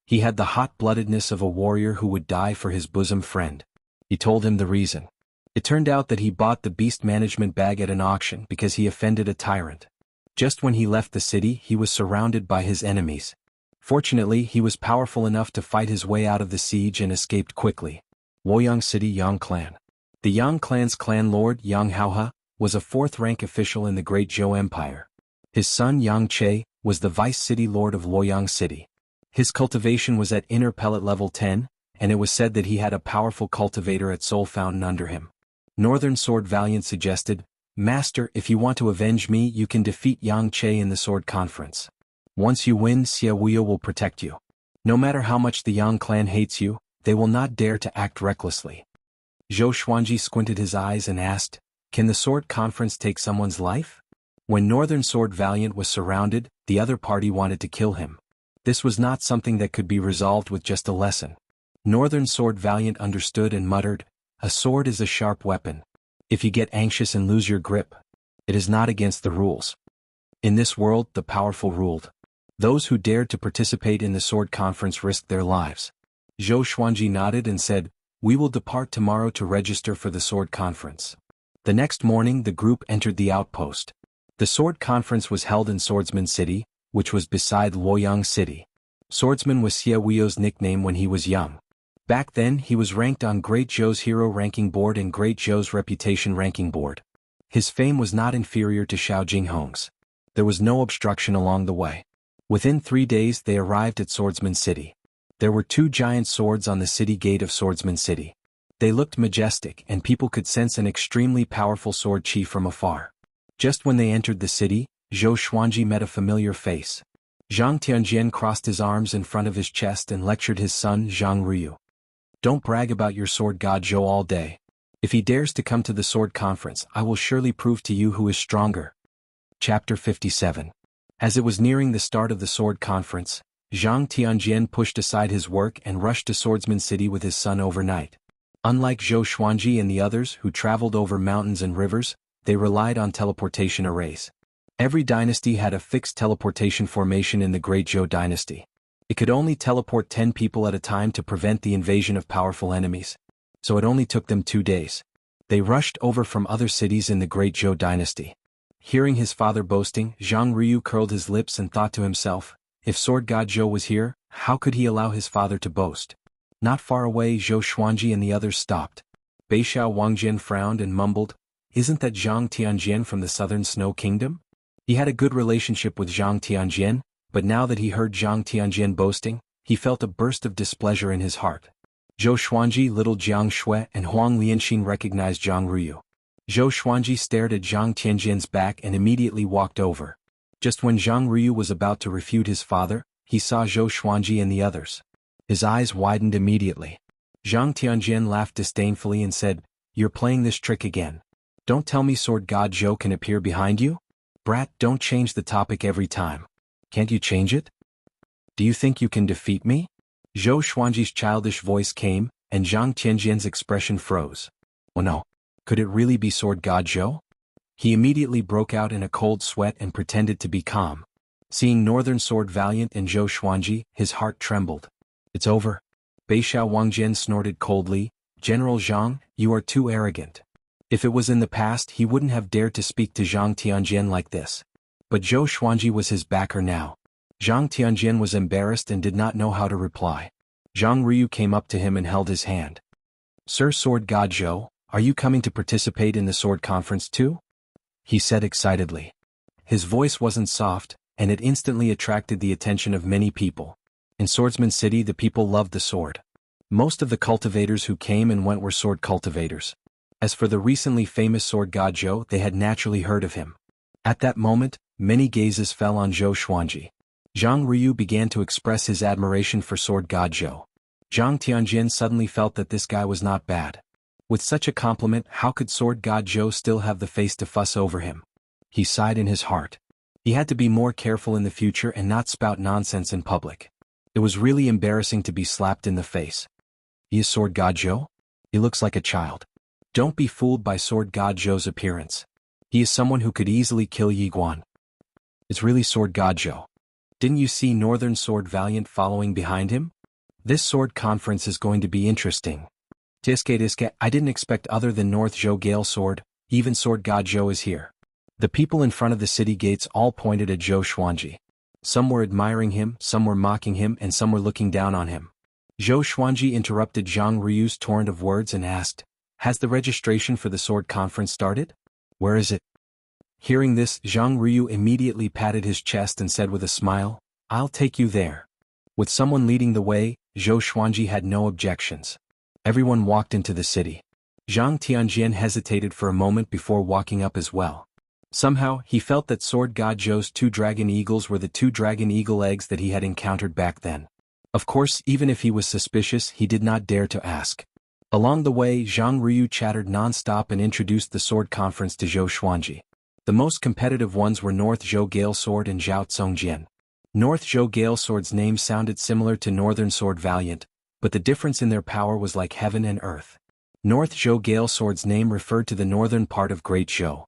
He had the hot-bloodedness of a warrior who would die for his bosom friend. He told him the reason. It turned out that he bought the beast management bag at an auction because he offended a tyrant. Just when he left the city, he was surrounded by his enemies. Fortunately, he was powerful enough to fight his way out of the siege and escaped quickly. Luoyang City Yang Clan. The Yang Clan's clan lord, Yang Haohe, was a 4th-rank official in the Great Zhou Empire. His son Yang Che was the vice city lord of Luoyang City. His cultivation was at Inner Pellet level 10, and it was said that he had a powerful cultivator at Soul Fountain under him. Northern Sword Valiant suggested, "Master, if you want to avenge me, you can defeat Yang Che in the Sword Conference. Once you win, Xia Wuya will protect you. No matter how much the Yang clan hates you, they will not dare to act recklessly." Zhou Xuanji squinted his eyes and asked, "Can the Sword Conference take someone's life?" When Northern Sword Valiant was surrounded, the other party wanted to kill him. This was not something that could be resolved with just a lesson. Northern Sword Valiant understood and muttered, "A sword is a sharp weapon. If you get anxious and lose your grip, it is not against the rules." In this world, the powerful ruled. Those who dared to participate in the Sword Conference risked their lives. Zhou Xuanji nodded and said, "We will depart tomorrow to register for the Sword Conference." The next morning the group entered the outpost. The Sword Conference was held in Swordsman City, which was beside Luoyang City. Swordsman was Xia Wuyo's nickname when he was young. Back then he was ranked on Great Zhou's Hero Ranking Board and Great Zhou's Reputation Ranking Board. His fame was not inferior to Xiao Jinghong's. There was no obstruction along the way. Within 3 days they arrived at Swordsman City. There were 2 giant swords on the city gate of Swordsman City. They looked majestic, and people could sense an extremely powerful sword chief from afar. Just when they entered the city, Zhou Xuanji met a familiar face. Zhang Tianjian crossed his arms in front of his chest and lectured his son Zhang Ruyu. Don't brag about your sword god Zhou all day. If he dares to come to the sword conference, I will surely prove to you who is stronger. Chapter 57. As it was nearing the start of the sword conference, Zhang Tianjian pushed aside his work and rushed to Swordsman City with his son overnight. Unlike Zhou Xuanji and the others who traveled over mountains and rivers, they relied on teleportation arrays. Every dynasty had a fixed teleportation formation in the Great Zhou dynasty. It could only teleport 10 people at a time to prevent the invasion of powerful enemies. So it only took them 2 days. They rushed over from other cities in the Great Zhou dynasty. Hearing his father boasting, Zhang Ruyu curled his lips and thought to himself, if Sword God Zhou was here, how could he allow his father to boast? Not far away, Zhou Xuanji and the others stopped. Beixiao Wangjian frowned and mumbled, isn't that Zhang Tianjian from the southern Snow Kingdom? He had a good relationship with Zhang Tianjian, but now that he heard Zhang Tianjian boasting, he felt a burst of displeasure in his heart. Zhou Xuanji, little Jiang Shui, and Huang Lianxin recognized Zhang Ruyu. Zhou Xuanji stared at Zhang Tianjian's back and immediately walked over. Just when Zhang Ruyu was about to refute his father, he saw Zhou Xuanji and the others. His eyes widened immediately. Zhang Tianjian laughed disdainfully and said, you're playing this trick again. Don't tell me Sword God Zhou can appear behind you? Brat, don't change the topic every time. Can't you change it? Do you think you can defeat me? Zhou Xuanji's childish voice came, and Zhang Tianjian's expression froze. Oh no. Could it really be Sword God Zhou? He immediately broke out in a cold sweat and pretended to be calm. Seeing Northern Sword Valiant and Zhou Xuanji, his heart trembled. It's over. Beixiao Wangjian snorted coldly, General Zhang, you are too arrogant. If it was in the past, he wouldn't have dared to speak to Zhang Tianjian like this. But Zhou Xuanji was his backer now. Zhang Tianjian was embarrassed and did not know how to reply. Zhang Ruyu came up to him and held his hand. Sir Sword God Zhou, are you coming to participate in the sword conference too? He said excitedly. His voice wasn't soft, and it instantly attracted the attention of many people. In Swordsman City, the people loved the sword. Most of the cultivators who came and went were sword cultivators. As for the recently famous Sword God Zhou, they had naturally heard of him. At that moment, many gazes fell on Zhou Xuanji. Zhang Ruyu began to express his admiration for Sword God Zhou. Zhang Tianjian suddenly felt that this guy was not bad. With such a compliment, how could Sword God Zhou still have the face to fuss over him? He sighed in his heart. He had to be more careful in the future and not spout nonsense in public. It was really embarrassing to be slapped in the face. He is Sword God Zhou? He looks like a child. Don't be fooled by Sword God Zhou's appearance. He is someone who could easily kill Yi Guan. It's really Sword God Zhou. Didn't you see Northern Sword Valiant following behind him? This sword conference is going to be interesting. Tiske, I didn't expect other than North Zhou Gale Sword, even Sword God Zhou is here. The people in front of the city gates all pointed at Zhou Xuanji. Some were admiring him, some were mocking him, and some were looking down on him. Zhou Xuanji interrupted Zhang Ruyu's torrent of words and asked, has the registration for the sword conference started? Where is it? Hearing this, Zhang Ruyu immediately patted his chest and said with a smile, I'll take you there. With someone leading the way, Zhou Xuanji had no objections. Everyone walked into the city. Zhang Tianjian hesitated for a moment before walking up as well. Somehow, he felt that Sword God Zhou's 2 dragon eagles were the 2 dragon eagle eggs that he had encountered back then. Of course, even if he was suspicious, he did not dare to ask. Along the way, Zhang Ruyu chattered non-stop and introduced the sword conference to Zhou Xuanji. The most competitive ones were North Zhou Gale Sword and Zhao Tsongjian. North Zhou Gale Sword's name sounded similar to Northern Sword Valiant, but the difference in their power was like heaven and earth. North Zhou Gale Sword's name referred to the northern part of Great Zhou.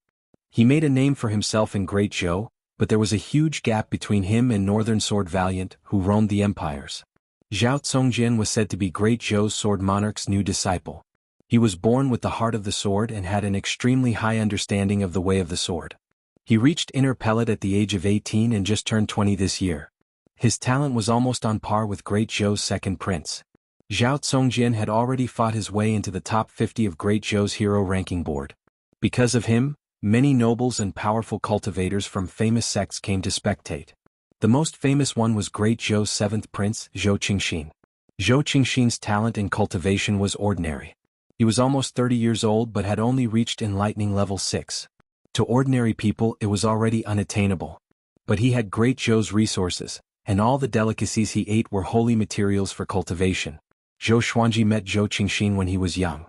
He made a name for himself in Great Zhou, but there was a huge gap between him and Northern Sword Valiant, who roamed the empires. Zhao Tsongjian was said to be Great Zhou's sword monarch's new disciple. He was born with the heart of the sword and had an extremely high understanding of the way of the sword. He reached inner pellet at the age of 18 and just turned 20 this year. His talent was almost on par with Great Zhou's second prince. Zhao Tsongjian had already fought his way into the top 50 of Great Zhou's hero ranking board. Because of him, Many nobles and powerful cultivators from famous sects came to spectate. The most famous one was Great Zhou's seventh prince, Zhou Qingxin. Zhou Qingxin's talent in cultivation was ordinary. He was almost 30 years old but had only reached enlightening level 6. To ordinary people it was already unattainable. But he had Great Zhou's resources, and all the delicacies he ate were holy materials for cultivation. Zhou Xuanji met Zhou Qingxin when he was young.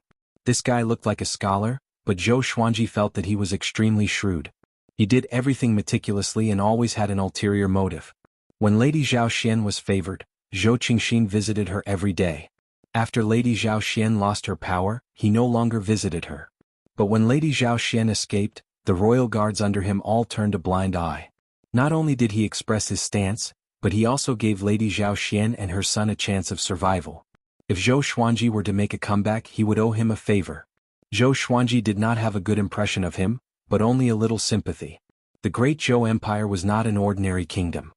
This guy looked like a scholar, but Zhou Xuanji felt that he was extremely shrewd. He did everything meticulously and always had an ulterior motive. When Lady Zhao Xian was favored, Zhou Qingxin visited her every day. After Lady Zhao Xian lost her power, he no longer visited her. But when Lady Zhao Xian escaped, the royal guards under him all turned a blind eye. Not only did he express his stance, but he also gave Lady Zhao Xian and her son a chance of survival. If Zhou Xuanji were to make a comeback, he would owe him a favor. Zhou Xuanji did not have a good impression of him, but only a little sympathy. The Great Zhou Empire was not an ordinary kingdom.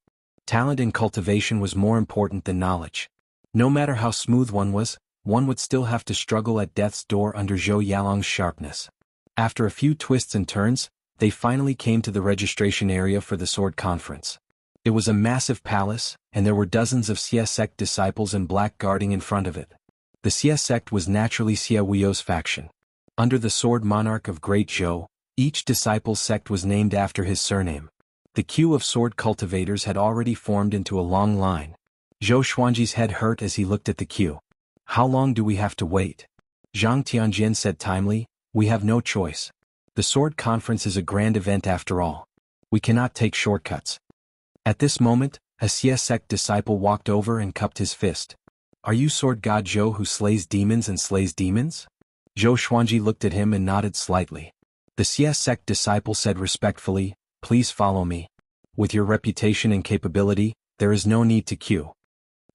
Talent in cultivation was more important than knowledge. No matter how smooth one would still have to struggle at death's door under Zhou Yalong's sharpness. After a few twists and turns, they finally came to the registration area for the sword conference. It was a massive palace, and there were dozens of Xie sect disciples in black guarding in front of it. The Xie sect was naturally Xie Wuyo's faction. Under the sword monarch of Great Zhou, each disciple's sect was named after his surname. The queue of sword cultivators had already formed into a long line. Zhou Xuanji's head hurt as he looked at the queue. How long do we have to wait? Zhang Tianjian said timely, we have no choice. The sword conference is a grand event after all. We cannot take shortcuts. At this moment, a Xie sect disciple walked over and cupped his fist. Are you sword god Zhou who slays demons and slays demons? Zhou Xuanji looked at him and nodded slightly. The Xie sect disciple said respectfully, please follow me. With your reputation and capability, there is no need to queue.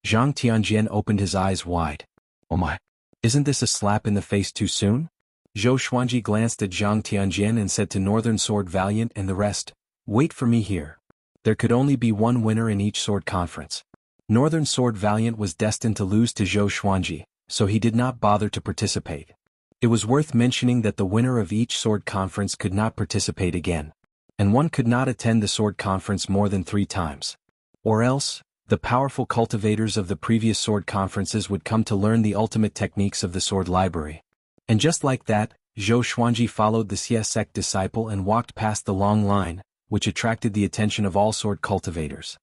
Zhang Tianjian opened his eyes wide. Oh my! Isn't this a slap in the face too soon? Zhou Xuanji glanced at Zhang Tianjian and said to Northern Sword Valiant and the rest, wait for me here. There could only be one winner in each sword conference. Northern Sword Valiant was destined to lose to Zhou Xuanji, so he did not bother to participate. It was worth mentioning that the winner of each sword conference could not participate again. And one could not attend the sword conference more than 3 times. Or else, the powerful cultivators of the previous sword conferences would come to learn the ultimate techniques of the sword library. And just like that, Zhou Xuanji followed the Xie sect disciple and walked past the long line, which attracted the attention of all sword cultivators.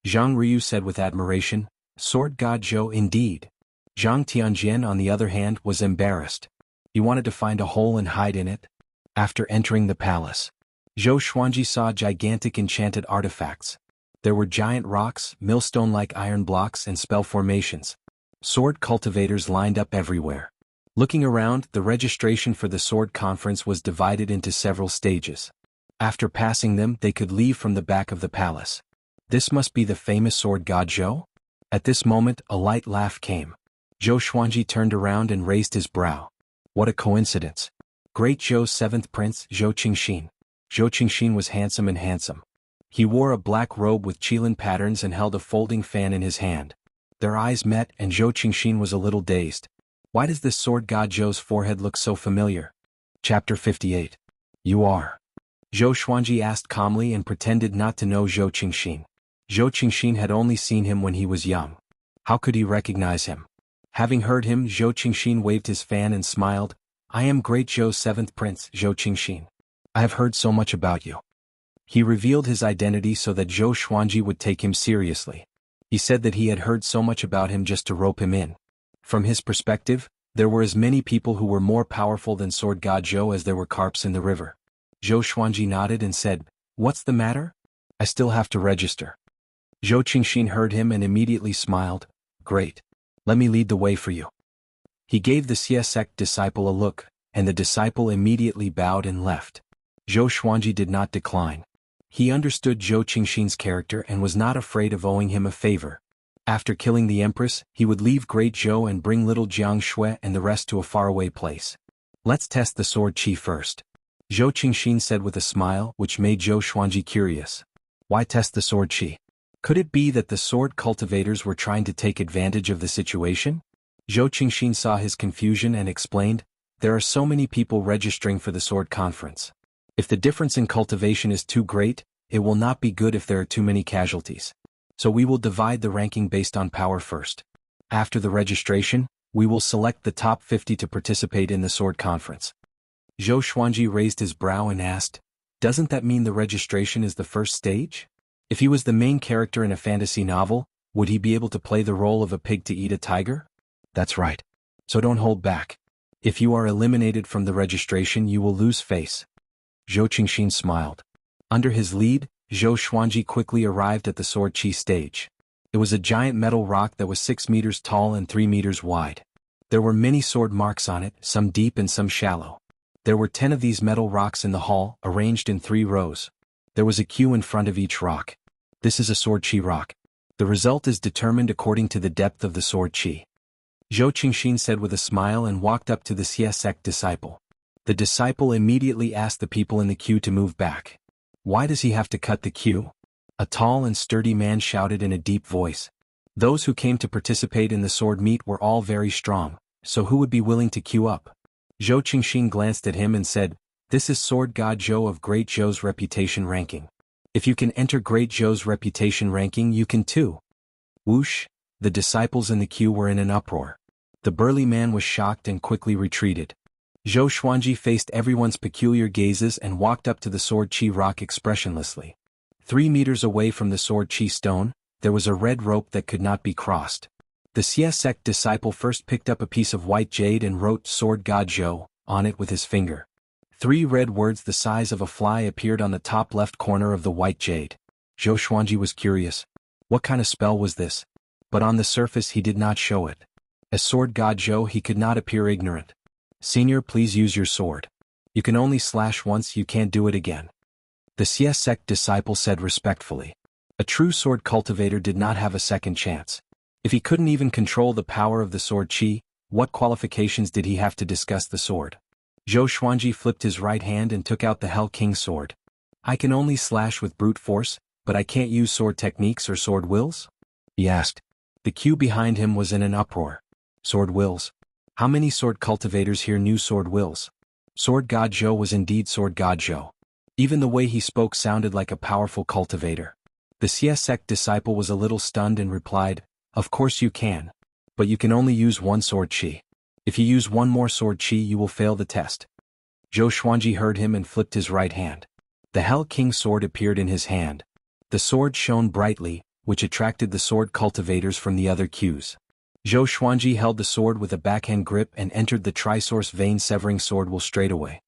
Zhang Ryu said with admiration, sword god Zhou indeed. Zhang Tianjian on the other hand was embarrassed. He wanted to find a hole and hide in it. After entering the palace, Zhou Xuanji saw gigantic enchanted artifacts. There were giant rocks, millstone-like iron blocks and spell formations. Sword cultivators lined up everywhere. Looking around, the registration for the sword conference was divided into several stages. After passing them, they could leave from the back of the palace. This must be the famous sword god Zhou? At this moment, a light laugh came. Zhou Xuanji turned around and raised his brow. What a coincidence. Great Zhou's 7th prince, Zhou Qingxin. Zhou Qingxin was handsome. He wore a black robe with qilin patterns and held a folding fan in his hand. Their eyes met and Zhou Qingxin was a little dazed. Why does this sword god Zhou's forehead look so familiar? Chapter 58. You are. Zhou Xuanji asked calmly and pretended not to know Zhou Qingxin. Zhou Qingxin had only seen him when he was young. How could he recognize him? Having heard him, Zhou Qingxin waved his fan and smiled. I am Great Zhou's 7th prince, Zhou Qingxin. I have heard so much about you. He revealed his identity so that Zhou Xuanji would take him seriously. He said that he had heard so much about him just to rope him in. From his perspective, there were as many people who were more powerful than sword god Zhou as there were carps in the river. Zhou Xuanji nodded and said, what's the matter? I still have to register. Zhou Qingxin heard him and immediately smiled. Great. Let me lead the way for you. He gave the Xie sect disciple a look, and the disciple immediately bowed and left. Zhou Xuanji did not decline. He understood Zhou Qingxin's character and was not afraid of owing him a favor. After killing the empress, he would leave Great Zhou and bring little Jianghu and the rest to a faraway place. Let's test the sword chi first. Zhou Qingxin said with a smile which made Zhou Xuanji curious. Why test the sword chi? Could it be that the sword cultivators were trying to take advantage of the situation? Zhou Qingxin saw his confusion and explained, there are so many people registering for the sword conference. If the difference in cultivation is too great, it will not be good if there are too many casualties. So we will divide the ranking based on power first. After the registration, we will select the top 50 to participate in the sword conference. Zhou Xuanji raised his brow and asked, "Doesn't that mean the registration is the first stage? If he was the main character in a fantasy novel, would he be able to play the role of a pig to eat a tiger?" "That's right. So don't hold back. If you are eliminated from the registration, you will lose face." Zhou Qingxin smiled. Under his lead, Zhou Xuanji quickly arrived at the sword chi stage. It was a giant metal rock that was 6 meters tall and 3 meters wide. There were many sword marks on it, some deep and some shallow. There were 10 of these metal rocks in the hall, arranged in 3 rows. There was a queue in front of each rock. This is a sword chi rock. The result is determined according to the depth of the sword chi. Zhou Qingxin said with a smile and walked up to the Xie sect disciple. The disciple immediately asked the people in the queue to move back. "Why does he have to cut the queue?" A tall and sturdy man shouted in a deep voice. Those who came to participate in the sword meet were all very strong, so who would be willing to queue up? Zhou Qingxin glanced at him and said, "This is Sword God Zhou of Great Zhou's reputation ranking. If you can enter Great Zhou's reputation ranking, you can too." Whoosh! The disciples in the queue were in an uproar. The burly man was shocked and quickly retreated. Zhou Xuanji faced everyone's peculiar gazes and walked up to the sword chi rock expressionlessly. 3 meters away from the sword chi stone, there was a red rope that could not be crossed. The Xie sect disciple first picked up a piece of white jade and wrote "Sword God Zhou" on it with his finger. 3 red words the size of a fly appeared on the top left corner of the white jade. Zhou Xuanji was curious. What kind of spell was this? But on the surface he did not show it. As Sword God Zhou he could not appear ignorant. "Senior, please use your sword. You can only slash once, you can't do it again." The Xie sect disciple said respectfully. A true sword cultivator did not have a second chance. If he couldn't even control the power of the sword chi, what qualifications did he have to discuss the sword? Zhou Xuanji flipped his right hand and took out the Hell King sword. "I can only slash with brute force, but I can't use sword techniques or sword wills?" he asked. The queue behind him was in an uproar. Sword wills? How many sword cultivators here knew sword wills? Sword God Zhou was indeed Sword God Zhou. Even the way he spoke sounded like a powerful cultivator. The Xie sect disciple was a little stunned and replied, "Of course you can. But you can only use one sword chi. If you use one more sword chi you will fail the test." Zhou Xuanji heard him and flipped his right hand. The Hell King sword appeared in his hand. The sword shone brightly, which attracted the sword cultivators from the other queues. Zhou Xuanji held the sword with a backhand grip and entered the trisource vein-severing sword will straightaway.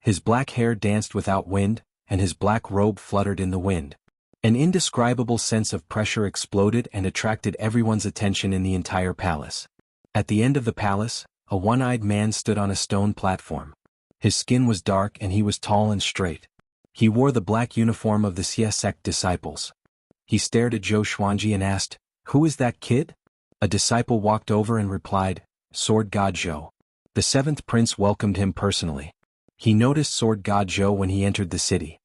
His black hair danced without wind, and his black robe fluttered in the wind. An indescribable sense of pressure exploded and attracted everyone's attention in the entire palace. At the end of the palace, a one-eyed man stood on a stone platform. His skin was dark and he was tall and straight. He wore the black uniform of the Xie sect disciples. He stared at Zhou Xuanji and asked, "Who is that kid?" A disciple walked over and replied, "Sword God Zhou." The 7th prince welcomed him personally. He noticed Sword God Zhou when he entered the city.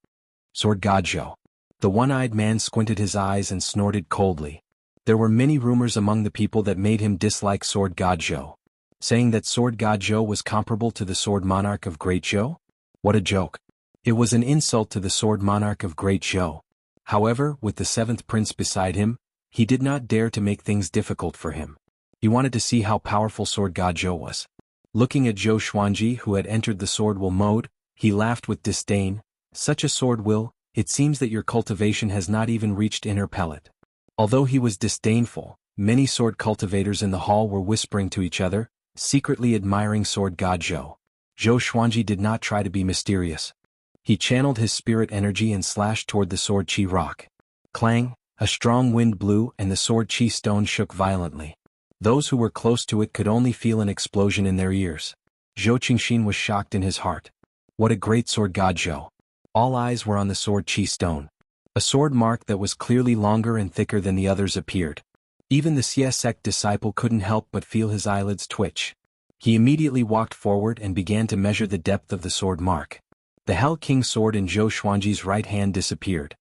Sword God Zhou. The one-eyed man squinted his eyes and snorted coldly. There were many rumors among the people that made him dislike Sword God Zhou, saying that Sword God Zhou was comparable to the Sword Monarch of Great Zhou. What a joke. It was an insult to the Sword Monarch of Great Zhou. However, with the 7th prince beside him, he did not dare to make things difficult for him. He wanted to see how powerful Sword God Zhou was. Looking at Zhou Xuanji who had entered the sword will mode, he laughed with disdain. "Such a sword will, it seems that your cultivation has not even reached inner pellet." Although he was disdainful, many sword cultivators in the hall were whispering to each other, secretly admiring Sword God Zhou. Zhou Xuanji did not try to be mysterious. He channeled his spirit energy and slashed toward the sword chi rock. Clang! A strong wind blew and the sword chi stone shook violently. Those who were close to it could only feel an explosion in their ears. Zhou Qingxin was shocked in his heart. What a great Sword God Zhou. All eyes were on the sword chi stone. A sword mark that was clearly longer and thicker than the others appeared. Even the Xie sect disciple couldn't help but feel his eyelids twitch. He immediately walked forward and began to measure the depth of the sword mark. The Hell King sword in Zhou Xuanji's right hand disappeared.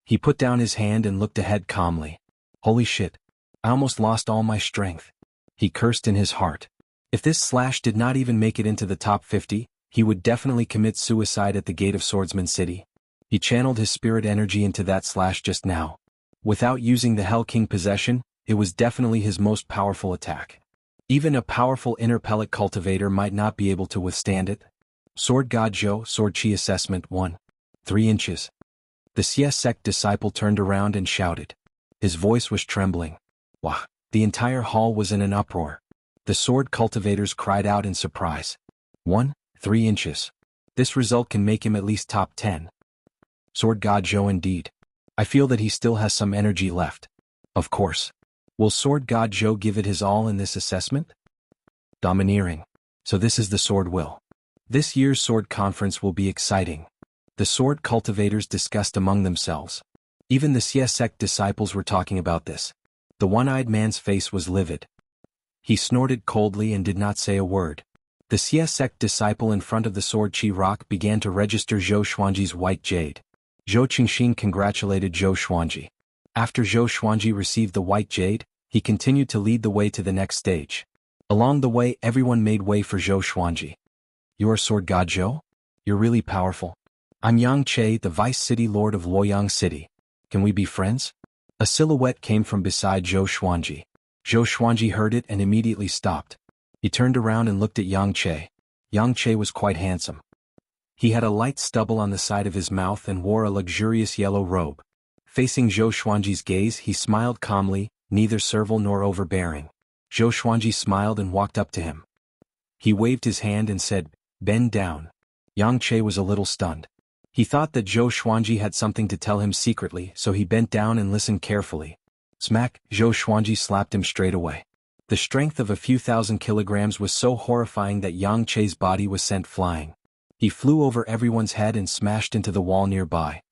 He put down his hand and looked ahead calmly. "Holy shit. I almost lost all my strength." He cursed in his heart. If this slash did not even make it into the top 50, He would definitely commit suicide at the gate of Swordsman City. He channeled his spirit energy into that slash just now. Without using the Hell King possession, it was definitely his most powerful attack. Even a powerful inner pellet cultivator might not be able to withstand it. Sword God Zhou, Sword Chi Assessment 1. 3 inches. The Xie sect disciple turned around and shouted. His voice was trembling. Wah! The entire hall was in an uproar. The sword cultivators cried out in surprise. 1. 3 inches. This result can make him at least top 10. Sword God Zhou indeed. I feel that he still has some energy left. Of course. Will Sword God Zhou give it his all in this assessment? Domineering. So this is the sword will. This year's sword conference will be exciting. The sword cultivators discussed among themselves. Even the Xie sect disciples were talking about this. The one-eyed man's face was livid. He snorted coldly and did not say a word. The Xie sect disciple in front of the sword Qi rock began to register Zhou Xuanji's white jade. Zhou Qingxin congratulated Zhou Xuanji. After Zhou Xuanji received the white jade, he continued to lead the way to the next stage. Along the way, everyone made way for Zhou Xuanji. You are Sword God Zhou? You're really powerful. I'm Yang Che, the Vice City Lord of Luoyang City. Can we be friends? A silhouette came from beside Zhou Xuanji. Zhou Xuanji heard it and immediately stopped. He turned around and looked at Yang Che. Yang Che was quite handsome. He had a light stubble on the side of his mouth and wore a luxurious yellow robe. Facing Zhou Xuanji's gaze, he smiled calmly, neither servile nor overbearing. Zhou Xuanji smiled and walked up to him. He waved his hand and said, "Bend down." Yang Che was a little stunned. He thought that Zhou Xuanji had something to tell him secretly, so he bent down and listened carefully. Smack! Zhou Xuanji slapped him straight away. The strength of a few thousand kilograms was so horrifying that Yang Che's body was sent flying. He flew over everyone's head and smashed into the wall nearby.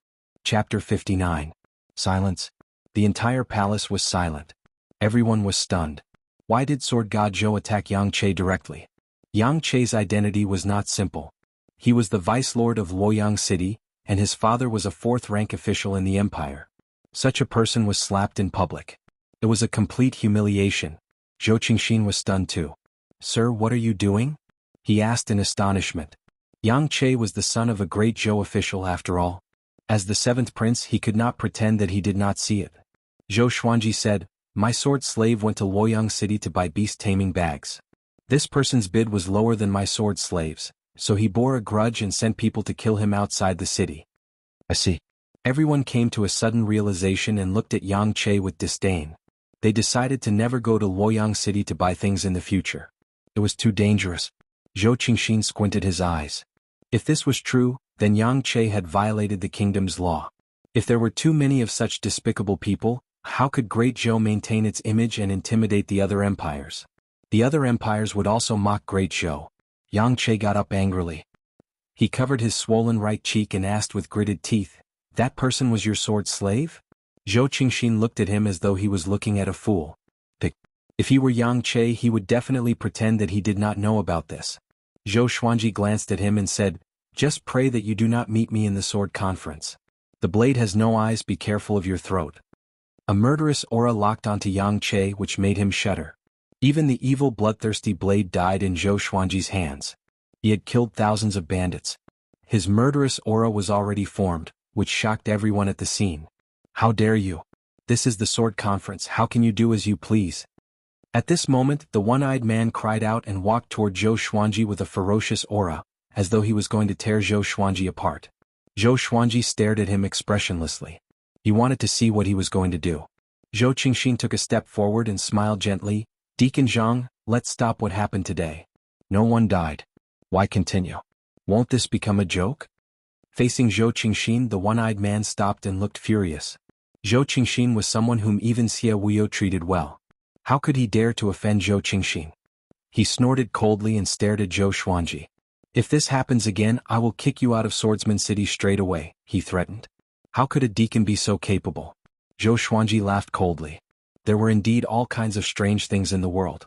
Chapter 59. Silence. The entire palace was silent. Everyone was stunned. Why did Sword God Zhou attack Yang Che directly? Yang Che's identity was not simple. He was the Vice Lord of Luoyang City, and his father was a fourth-rank official in the empire. Such a person was slapped in public. It was a complete humiliation. Zhou Qingxin was stunned too. "Sir, what are you doing?" he asked in astonishment. Yang Che was the son of a great Zhou official after all. As the seventh prince, he could not pretend that he did not see it. Zhou Xuanji said, "My sword slave went to Luoyang City to buy beast-taming bags. This person's bid was lower than my sword slave's, so he bore a grudge and sent people to kill him outside the city." I see. Everyone came to a sudden realization and looked at Yang Che with disdain. They decided to never go to Luoyang City to buy things in the future. It was too dangerous. Zhou Qingxin squinted his eyes. If this was true, then Yang Che had violated the kingdom's law. If there were too many of such despicable people, how could Great Zhou maintain its image and intimidate the other empires? The other empires would also mock Great Zhou. Yang Che got up angrily. He covered his swollen right cheek and asked with gritted teeth, "That person was your sword slave?" Zhou Qingxin looked at him as though he was looking at a fool. If he were Yang Che, he would definitely pretend that he did not know about this. Zhou Xuanji glanced at him and said, "Just pray that you do not meet me in the sword conference. The blade has no eyes, be careful of your throat." A murderous aura locked onto Yang Che which made him shudder. Even the evil bloodthirsty blade died in Zhou Xuanji's hands. He had killed thousands of bandits. His murderous aura was already formed, which shocked everyone at the scene. "How dare you? This is the sword conference, how can you do as you please?" At this moment, the one-eyed man cried out and walked toward Zhou Xuanji with a ferocious aura, as though he was going to tear Zhou Xuanji apart. Zhou Xuanji stared at him expressionlessly. He wanted to see what he was going to do. Zhou Qingxin took a step forward and smiled gently. "Deacon Zhang, let's stop what happened today. No one died. Why continue? Won't this become a joke?" Facing Zhou Qingxin, the one-eyed man stopped and looked furious. Zhou Qingxin was someone whom even Xie Wuyo treated well. How could he dare to offend Zhou Qingxin? He snorted coldly and stared at Zhou Xuanji. "If this happens again, I will kick you out of Swordsman City straight away," he threatened. How could a deacon be so capable? Zhou Xuanji laughed coldly. There were indeed all kinds of strange things in the world.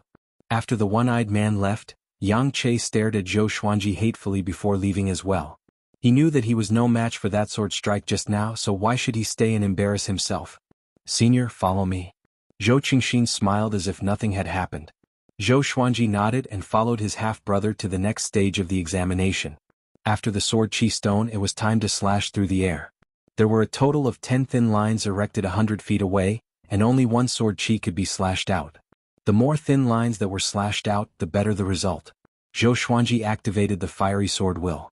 After the one-eyed man left, Yang Che stared at Zhou Xuanji hatefully before leaving as well. He knew that he was no match for that sword strike just now, so why should he stay and embarrass himself? "Senior, follow me." Zhou Qingxin smiled as if nothing had happened. Zhou Xuanji nodded and followed his half-brother to the next stage of the examination. After the sword chi stone, it was time to slash through the air. There were a total of 10 thin lines erected 100 feet away, and only one sword chi could be slashed out. The more thin lines that were slashed out, the better the result. Zhou Xuanji activated the fiery sword will.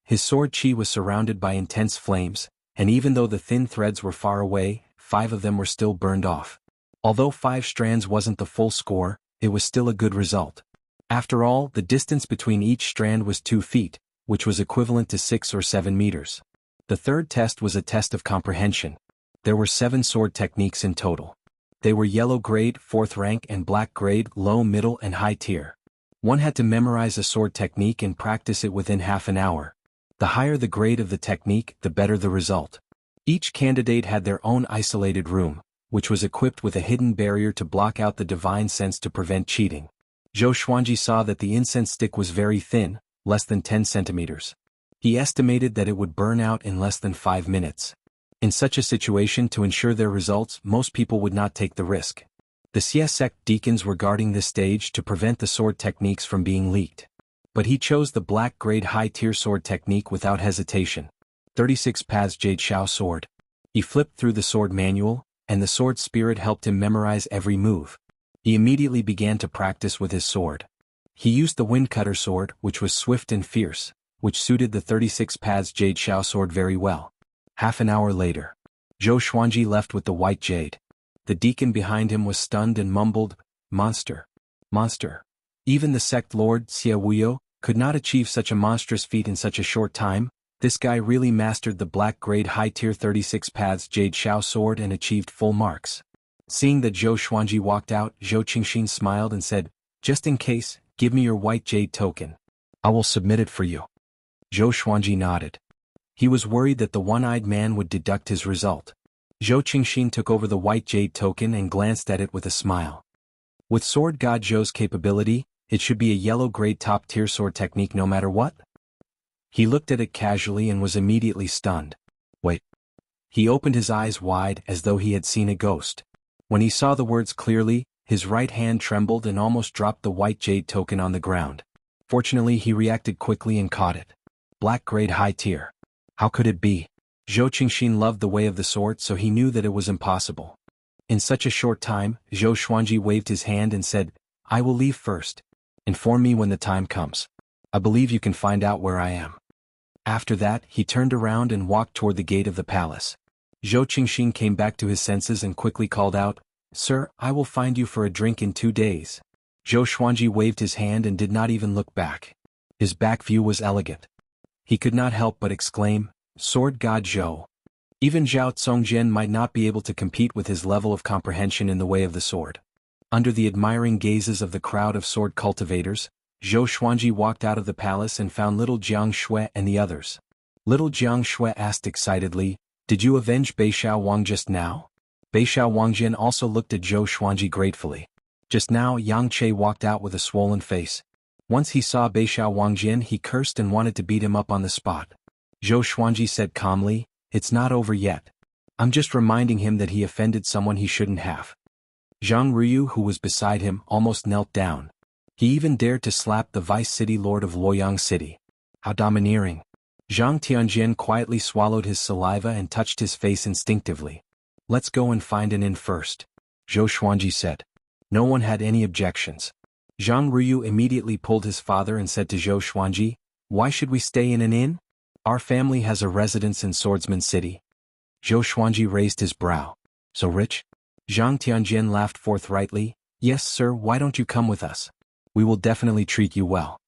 His sword chi was surrounded by intense flames, and even though the thin threads were far away, 5 of them were still burned off. Although 5 strands wasn't the full score, it was still a good result. After all, the distance between each strand was 2 feet, which was equivalent to 6 or 7 meters. The third test was a test of comprehension. There were 7 sword techniques in total. They were yellow grade, 4th rank, and black grade, low, middle, and high tier. One had to memorize a sword technique and practice it within half an hour. The higher the grade of the technique, the better the result. Each candidate had their own isolated room, which was equipped with a hidden barrier to block out the divine sense to prevent cheating. Zhou Xuanji saw that the incense stick was very thin, less than 10 centimeters. He estimated that it would burn out in less than 5 minutes. In such a situation, to ensure their results, most people would not take the risk. The Xie sect deacons were guarding this stage to prevent the sword techniques from being leaked. But he chose the black grade high-tier sword technique without hesitation. 36 Paths Jade Shao Sword. He flipped through the sword manual, and the sword spirit helped him memorize every move. He immediately began to practice with his sword. He used the Wind Cutter sword, which was swift and fierce, which suited the 36 Paths Jade Shao sword very well. Half an hour later, Zhou Xuanji left with the white jade. The deacon behind him was stunned and mumbled, "Monster! Monster!" Even the sect lord, Xie Wuyo, could not achieve such a monstrous feat in such a short time. This guy really mastered the black grade high-tier 36 Paths Jade Shao sword and achieved full marks. Seeing that Zhou Xuanji walked out, Zhou Qingxin smiled and said, "Just in case, give me your white jade token. I will submit it for you." Zhou Xuanji nodded. He was worried that the one-eyed man would deduct his result. Zhou Qingxin took over the white jade token and glanced at it with a smile. With Sword God Zhou's capability, it should be a yellow-grade top-tier sword technique no matter what. He looked at it casually and was immediately stunned. Wait. He opened his eyes wide as though he had seen a ghost. When he saw the words clearly, his right hand trembled and almost dropped the white jade token on the ground. Fortunately, he reacted quickly and caught it. Black grade high tier. How could it be? Zhou Qingxin loved the way of the sword, so he knew that it was impossible. In such a short time, Zhou Xuanji waved his hand and said, "I will leave first. Inform me when the time comes. I believe you can find out where I am." After that, he turned around and walked toward the gate of the palace. Zhou Qingxin came back to his senses and quickly called out, "Sir, I will find you for a drink in 2 days." Zhou Xuanji waved his hand and did not even look back. His back view was elegant. He could not help but exclaim, "Sword God Zhou." Even Zhao Tsongjian might not be able to compete with his level of comprehension in the way of the sword. Under the admiring gazes of the crowd of sword cultivators, Zhou Xuanji walked out of the palace and found little Jiang Shui and the others. Little Jiang Shui asked excitedly, "Did you avenge Beixiao Wang just now?" Beixiao Wangjian also looked at Zhou Xuanji gratefully. Just now Yang Che walked out with a swollen face. Once he saw Beixiao Wangjian, he cursed and wanted to beat him up on the spot. Zhou Xuanji said calmly, "It's not over yet. I'm just reminding him that he offended someone he shouldn't have." Zhang Ruyu, who was beside him, almost knelt down. He even dared to slap the vice city lord of Luoyang City. How domineering. Zhang Tianjian quietly swallowed his saliva and touched his face instinctively. "Let's go and find an inn first," Zhou Xuanji said. No one had any objections. Zhang Ruyu immediately pulled his father and said to Zhou Xuanji, "Why should we stay in an inn? Our family has a residence in Swordsman City." Zhou Xuanji raised his brow. "So rich?" Zhang Tianjian laughed forthrightly, "Yes, sir, why don't you come with us? We will definitely treat you well."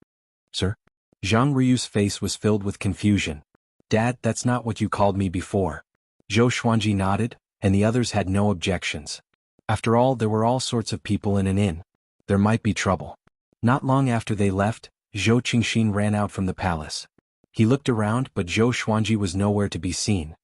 "Sir?" Zhang Ruyu's face was filled with confusion. "Dad, that's not what you called me before." Zhou Xuanji nodded, and the others had no objections. After all, there were all sorts of people in an inn. There might be trouble. Not long after they left, Zhou Qingxin ran out from the palace. He looked around, but Zhou Xuanji was nowhere to be seen.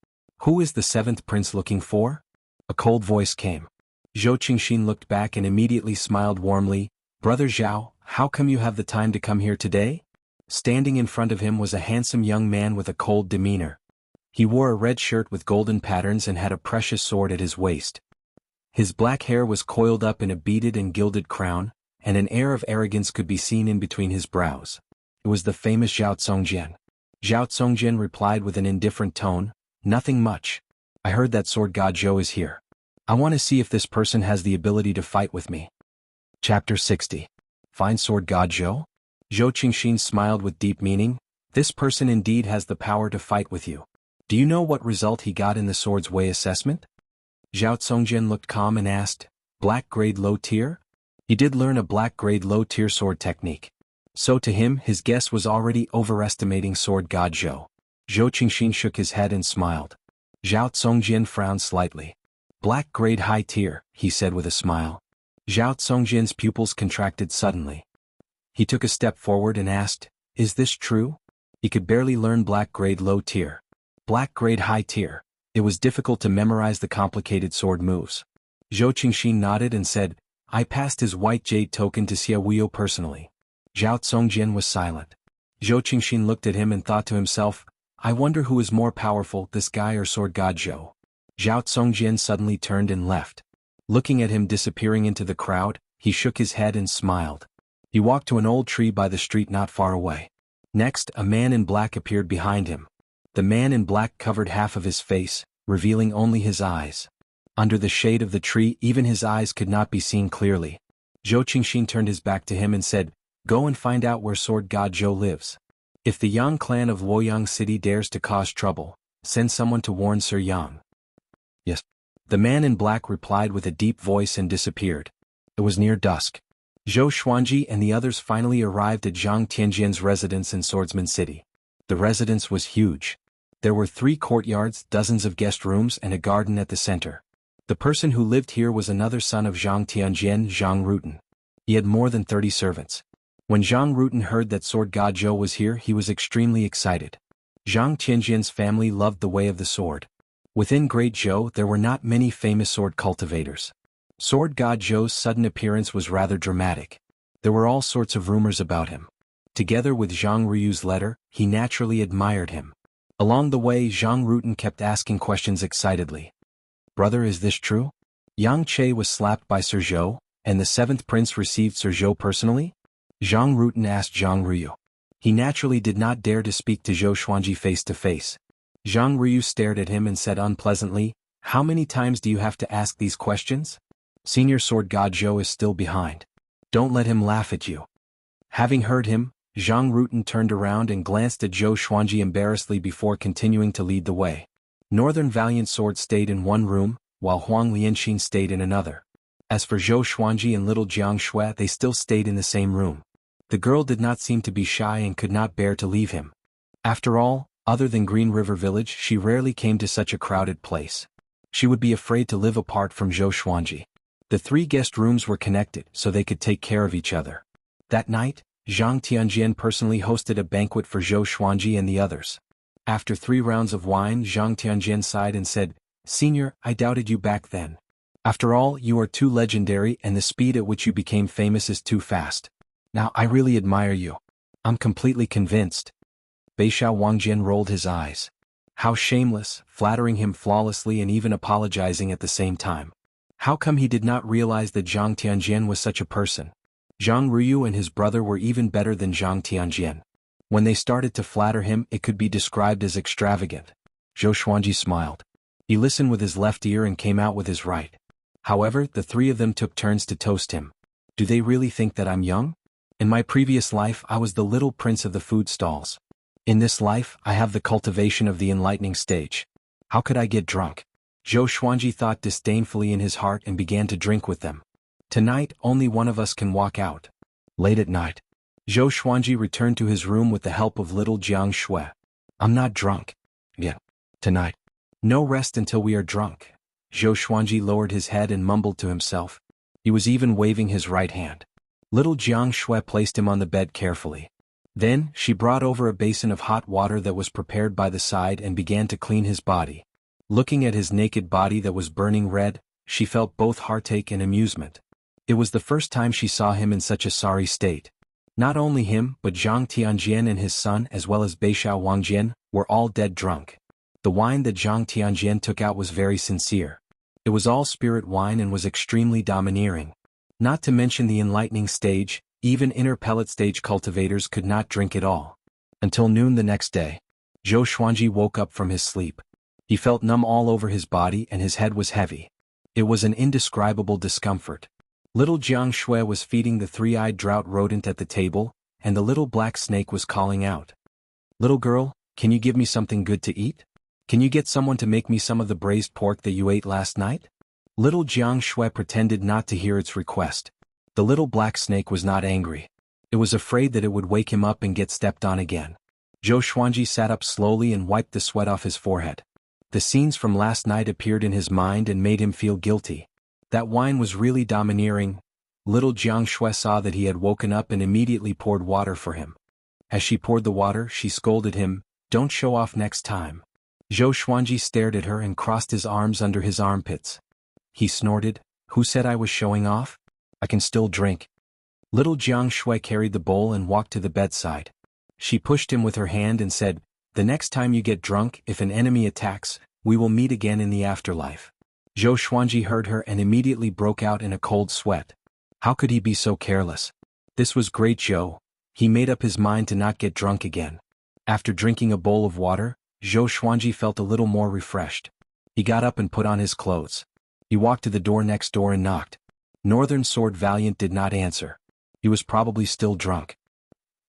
"Who is the 7th prince looking for?" A cold voice came. Zhou Qingxin looked back and immediately smiled warmly. "Brother Zhao, how come you have the time to come here today?" Standing in front of him was a handsome young man with a cold demeanor. He wore a red shirt with golden patterns and had a precious sword at his waist. His black hair was coiled up in a beaded and gilded crown, and an air of arrogance could be seen in between his brows. It was the famous Zhao Tsongjian. Zhao Tsongjian replied with an indifferent tone, "Nothing much. I heard that sword god Zhou is here. I want to see if this person has the ability to fight with me." Chapter 60. Find sword god Zhou? Zhou Qingxin smiled with deep meaning. This person indeed has the power to fight with you. Do you know what result he got in the sword's way assessment? Zhao Tsongjian looked calm and asked, "Black grade low tier?" He did learn a black grade low tier sword technique. So to him his guess was already overestimating sword god Zhou. Zhou Qingxin shook his head and smiled. Zhao Tsongjian frowned slightly. "Black grade high tier," he said with a smile. Zhao Tsongjian's pupils contracted suddenly. He took a step forward and asked, "Is this true?" He could barely learn black grade low tier. Black grade high tier. It was difficult to memorize the complicated sword moves. Zhou Qingxin nodded and said, "I passed his white jade token to Xia Wuyo personally." Zhao Tsongjian was silent. Zhou Qingxin looked at him and thought to himself, "I wonder who is more powerful, this guy or sword god Zhou." Zhao Tsongjian suddenly turned and left. Looking at him disappearing into the crowd, he shook his head and smiled. He walked to an old tree by the street not far away. Next, a man in black appeared behind him. The man in black covered half of his face, revealing only his eyes. Under the shade of the tree even his eyes could not be seen clearly. Zhou Qingxin turned his back to him and said, "Go and find out where sword god Zhou lives. If the Yang clan of Luoyang City dares to cause trouble, send someone to warn Sir Yang." "Yes." The man in black replied with a deep voice and disappeared. It was near dusk. Zhou Xuanji and the others finally arrived at Zhang Tianjian's residence in Swordsman City. The residence was huge. There were 3 courtyards, dozens of guest rooms and a garden at the center. The person who lived here was another son of Zhang Tianjian, Zhang Rutan. He had more than 30 servants. When Zhang Rutan heard that sword god Zhou was here he was extremely excited. Zhang Tianjian's family loved the way of the sword. Within Great Zhou there were not many famous sword cultivators. Sword god Zhou's sudden appearance was rather dramatic. There were all sorts of rumors about him. Together with Zhang Ruyu's letter, he naturally admired him. Along the way Zhang Rutan kept asking questions excitedly. "Brother, is this true? Yang Che was slapped by Sir Zhou, and the 7th prince received Sir Zhou personally?" Zhang Rutan asked Zhang Ruyu. He naturally did not dare to speak to Zhou Xuanji face to face. Zhang Ruyu stared at him and said unpleasantly, "How many times do you have to ask these questions? Senior sword god Zhou is still behind. Don't let him laugh at you." Having heard him, Zhang Rutan turned around and glanced at Zhou Xuanji embarrassedly before continuing to lead the way. Northern Valiant Sword stayed in one room, while Huang Lianxin stayed in another. As for Zhou Xuanji and little Jiang Shui, they still stayed in the same room. The girl did not seem to be shy and could not bear to leave him. After all, other than Green River Village she rarely came to such a crowded place. She would be afraid to live apart from Zhou Xuanji. The 3 guest rooms were connected so they could take care of each other. That night, Zhang Tianjian personally hosted a banquet for Zhou Xuanji and the others. After 3 rounds of wine Zhang Tianjian sighed and said, "Senior, I doubted you back then. After all, you are too legendary and the speed at which you became famous is too fast. Now I really admire you. I'm completely convinced." Beishao Wangjian rolled his eyes. How shameless, flattering him flawlessly and even apologizing at the same time. How come he did not realize that Zhang Tianjian was such a person? Zhang Ruyu and his brother were even better than Zhang Tianjian. When they started to flatter him it could be described as extravagant. Zhou Xuanji smiled. He listened with his left ear and came out with his right. However, the 3 of them took turns to toast him. "Do they really think that I'm young? In my previous life I was the little prince of the food stalls. In this life I have the cultivation of the enlightening stage. How could I get drunk?" Zhou Xuanji thought disdainfully in his heart and began to drink with them. "Tonight only one of us can walk out." Late at night, Zhou Xuanji returned to his room with the help of little Jiang Shui. "I'm not drunk yet. Tonight. No rest until we are drunk." Zhou Xuanji lowered his head and mumbled to himself. He was even waving his right hand. Little Jiang Shui placed him on the bed carefully. Then, she brought over a basin of hot water that was prepared by the side and began to clean his body. Looking at his naked body that was burning red, she felt both heartache and amusement. It was the first time she saw him in such a sorry state. Not only him but Zhang Tianjian and his son as well as Beishao Wangjian were all dead drunk. The wine that Zhang Tianjian took out was very sincere. It was all spirit wine and was extremely domineering. Not to mention the enlightening stage, even inner pellet stage cultivators could not drink it all. Until noon the next day, Zhou Xuanji woke up from his sleep. He felt numb all over his body and his head was heavy. It was an indescribable discomfort. Little Jiang Shui was feeding the three-eyed drought rodent at the table, and the little black snake was calling out. "Little girl, can you give me something good to eat? Can you get someone to make me some of the braised pork that you ate last night?" Little Jiang Shui pretended not to hear its request. The little black snake was not angry. It was afraid that it would wake him up and get stepped on again. Zhou Xuanji sat up slowly and wiped the sweat off his forehead. The scenes from last night appeared in his mind and made him feel guilty. That wine was really domineering. Little Jiang Shui saw that he had woken up and immediately poured water for him. As she poured the water, she scolded him, "Don't show off next time." Zhou Xuanji stared at her and crossed his arms under his armpits. He snorted, "Who said I was showing off? I can still drink." Little Jiang Shui carried the bowl and walked to the bedside. She pushed him with her hand and said, "The next time you get drunk, if an enemy attacks, we will meet again in the afterlife." Zhou Xuanji heard her and immediately broke out in a cold sweat. How could he be so careless? This was great Zhou. He made up his mind to not get drunk again. After drinking a bowl of water, Zhou Xuanji felt a little more refreshed. He got up and put on his clothes. He walked to the door next door and knocked. Northern Sword Valiant did not answer. He was probably still drunk.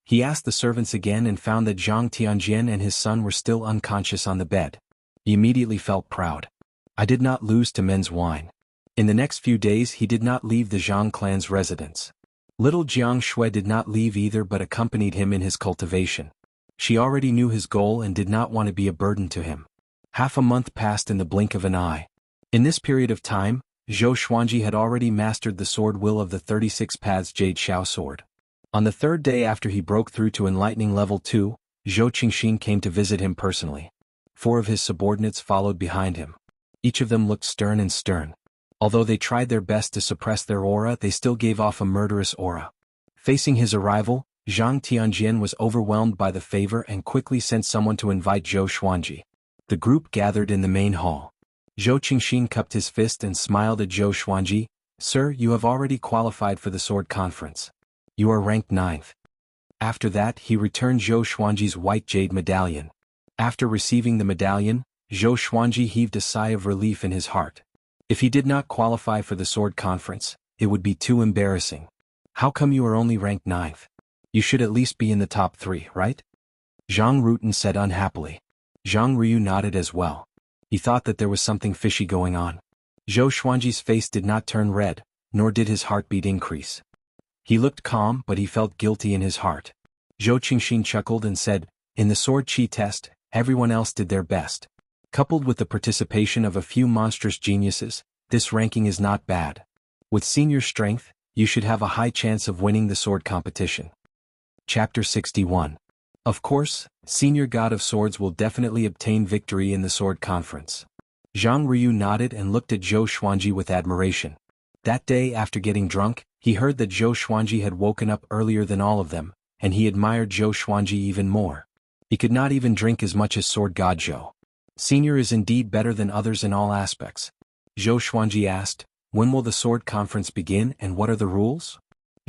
He asked the servants again and found that Zhang Tianjian and his son were still unconscious on the bed. He immediately felt proud. "I did not lose to men's wine." In the next few days he did not leave the Zhang clan's residence. Little Jiang Shui did not leave either but accompanied him in his cultivation. She already knew his goal and did not want to be a burden to him. Half a month passed in the blink of an eye. In this period of time, Zhou Xuanji had already mastered the sword will of the 36 Paths Jade Xiao sword. On the third day after he broke through to enlightening level 2, Zhou Qingxin came to visit him personally. 4 of his subordinates followed behind him. Each of them looked stern and stern. Although they tried their best to suppress their aura, they still gave off a murderous aura. Facing his arrival, Zhang Tianjian was overwhelmed by the favor and quickly sent someone to invite Zhou Xuanji. The group gathered in the main hall. Zhou Qingxin cupped his fist and smiled at Zhou Xuanji. "Sir, you have already qualified for the sword conference. You are ranked 9th. After that, he returned Zhou Xuanji's white jade medallion. After receiving the medallion, Zhou Xuanji heaved a sigh of relief in his heart. If he did not qualify for the sword conference, it would be too embarrassing. "How come you are only ranked 9th? You should at least be in the top 3, right?" Zhang Rutan said unhappily. Zhang Ryu nodded as well. He thought that there was something fishy going on. Zhou Xuanji's face did not turn red, nor did his heartbeat increase. He looked calm but he felt guilty in his heart. Zhou Qingxin chuckled and said, "In the sword chi test, everyone else did their best. Coupled with the participation of a few monstrous geniuses, this ranking is not bad. With senior strength, you should have a high chance of winning the sword competition." Chapter 61. Of course, Senior God of Swords will definitely obtain victory in the sword conference. Zhang Ryu nodded and looked at Zhou Xuanji with admiration. That day after getting drunk, he heard that Zhou Xuanji had woken up earlier than all of them, and he admired Zhou Xuanji even more. He could not even drink as much as Sword God Zhou. Senior is indeed better than others in all aspects. Zhou Xuanji asked, "When will the sword conference begin and what are the rules?"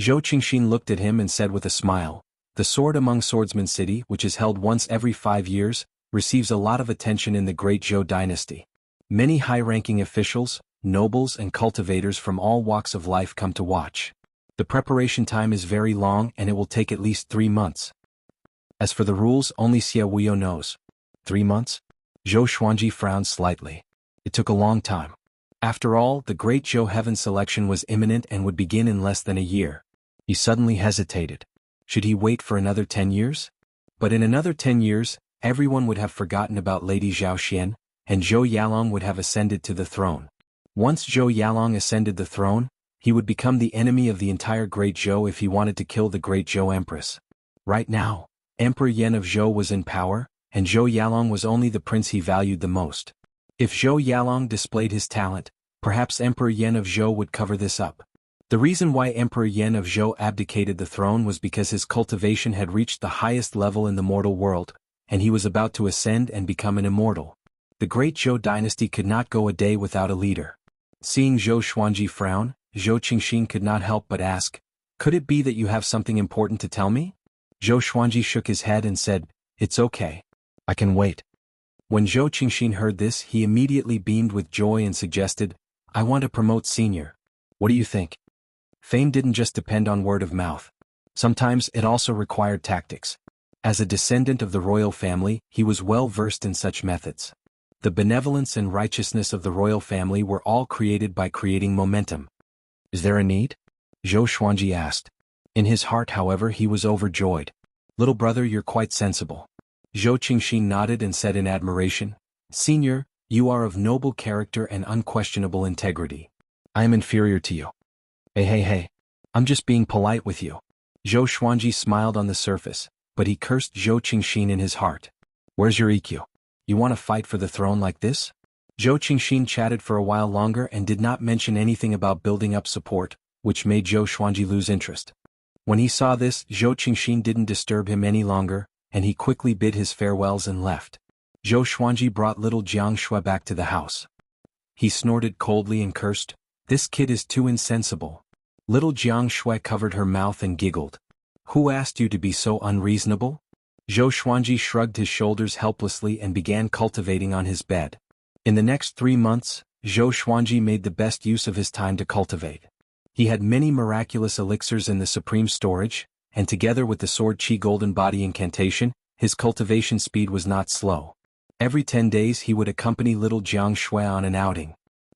Zhou Qingxin looked at him and said with a smile, "The sword among Swordsman City, which is held once every 5 years, receives a lot of attention in the Great Zhou dynasty. Many high-ranking officials, nobles and cultivators from all walks of life come to watch. The preparation time is very long and it will take at least 3 months. As for the rules, only Xia Wuyo knows." 3 months? Zhou Xuanji frowned slightly. It took a long time. After all, the Great Zhou Heaven selection was imminent and would begin in less than a year. He suddenly hesitated. Should he wait for another 10 years? But in another 10 years, everyone would have forgotten about Lady Zhao Xian, and Zhou Yalong would have ascended to the throne. Once Zhou Yalong ascended the throne, he would become the enemy of the entire Great Zhou if he wanted to kill the Great Zhou Empress. Right now, Emperor Yan of Zhou was in power, and Zhou Yalong was only the prince he valued the most. If Zhou Yalong displayed his talent, perhaps Emperor Yan of Zhou would cover this up. The reason why Emperor Yan of Zhou abdicated the throne was because his cultivation had reached the highest level in the mortal world, and he was about to ascend and become an immortal. The Great Zhou dynasty could not go a day without a leader. Seeing Zhou Xuanji frown, Zhou Qingxin could not help but ask, "Could it be that you have something important to tell me?" Zhou Xuanji shook his head and said, "It's okay. I can wait. When Zhou Qingxin heard this, he immediately beamed with joy and suggested, I want to promote senior. What do you think? Fame didn't just depend on word of mouth. Sometimes it also required tactics. As a descendant of the royal family, he was well versed in such methods. The benevolence and righteousness of the royal family were all created by creating momentum. Is there a need? Zhou Xuanji asked. In his heart, however, he was overjoyed. Little brother, you're quite sensible. Zhou Qingxin nodded and said in admiration, Senior, you are of noble character and unquestionable integrity. I am inferior to you. Hey. I'm just being polite with you. Zhou Xuanji smiled on the surface, but he cursed Zhou Qingxin in his heart. Where's your EQ? You want to fight for the throne like this? Zhou Qingxin chatted for a while longer and did not mention anything about building up support, which made Zhou Xuanji lose interest. When he saw this, Zhou Qingxin didn't disturb him any longer, and he quickly bid his farewells and left. Zhou Xuanji brought little Jianghu back to the house. He snorted coldly and cursed, This kid is too insensible. Little Jianghu covered her mouth and giggled. Who asked you to be so unreasonable? Zhou Xuanji shrugged his shoulders helplessly and began cultivating on his bed. In the next 3 months, Zhou Xuanji made the best use of his time to cultivate. He had many miraculous elixirs in the supreme storage, and together with the sword Qi golden body incantation, his cultivation speed was not slow. Every 10 days he would accompany little Jianghu on an outing.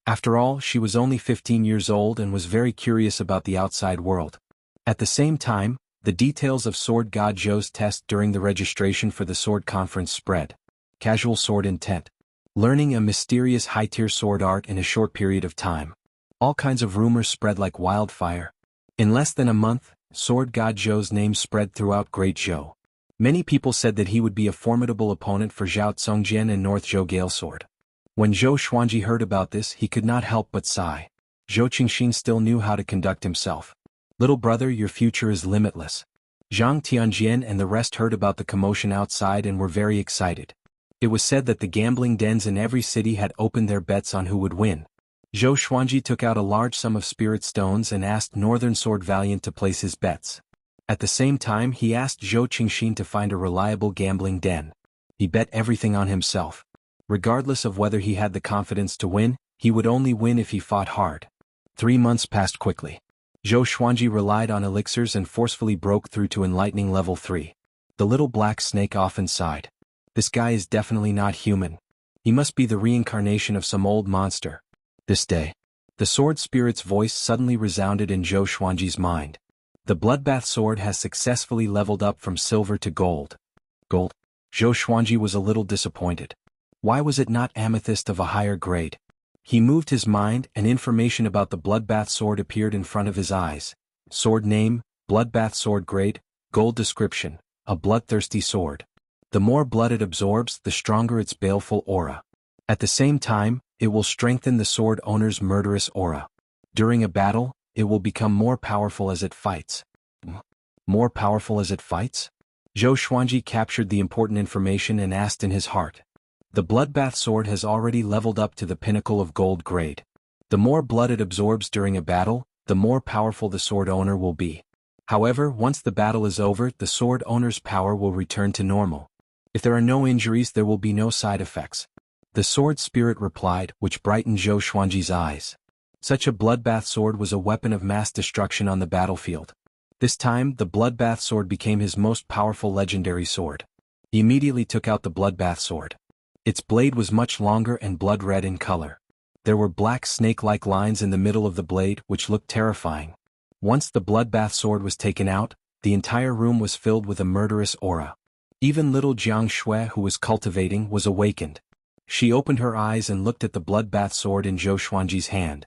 After all, she was only 15 years old and was very curious about the outside world. At the same time, the details of Sword God Zhou's test during the registration for the sword conference spread. Casual sword intent. Learning a mysterious high-tier sword art in a short period of time. All kinds of rumors spread like wildfire. In less than a month, Sword God Zhou's name spread throughout Great Zhou. Many people said that he would be a formidable opponent for Zhao Congjian and North Zhou Gale Sword. When Zhou Xuanji heard about this, he could not help but sigh. Zhou Qingxin still knew how to conduct himself. Little brother, your future is limitless. Zhang Tianjian and the rest heard about the commotion outside and were very excited. It was said that the gambling dens in every city had opened their bets on who would win. Zhou Xuanji took out a large sum of spirit stones and asked Northern Sword Valiant to place his bets. At the same time, he asked Zhou Qingxin to find a reliable gambling den. He bet everything on himself. Regardless of whether he had the confidence to win, he would only win if he fought hard. 3 months passed quickly. Zhou Xuanji relied on elixirs and forcefully broke through to enlightening level 3. The little black snake often sighed. This guy is definitely not human. He must be the reincarnation of some old monster. This day, the sword spirit's voice suddenly resounded in Zhou Xuanji's mind. The bloodbath sword has successfully leveled up from silver to gold. Gold? Zhou Xuanji was a little disappointed. Why was it not amethyst of a higher grade? He moved his mind and information about the bloodbath sword appeared in front of his eyes. Sword name, bloodbath sword grade, gold description, a bloodthirsty sword. The more blood it absorbs, the stronger its baleful aura. At the same time, it will strengthen the sword owner's murderous aura. During a battle, it will become more powerful as it fights. More powerful as it fights? Zhou Xuanji captured the important information and asked in his heart. The bloodbath sword has already leveled up to the pinnacle of gold grade. The more blood it absorbs during a battle, the more powerful the sword owner will be. However, once the battle is over, the sword owner's power will return to normal. If there are no injuries, there will be no side effects. The sword spirit replied, which brightened Zhou Xuanji's eyes. Such a bloodbath sword was a weapon of mass destruction on the battlefield. This time, the bloodbath sword became his most powerful legendary sword. He immediately took out the bloodbath sword. Its blade was much longer and blood red in color. There were black snake-like lines in the middle of the blade, which looked terrifying. Once the bloodbath sword was taken out, the entire room was filled with a murderous aura. Even little Jianghu, who was cultivating, was awakened. She opened her eyes and looked at the bloodbath sword in Zhou Xuanji's hand.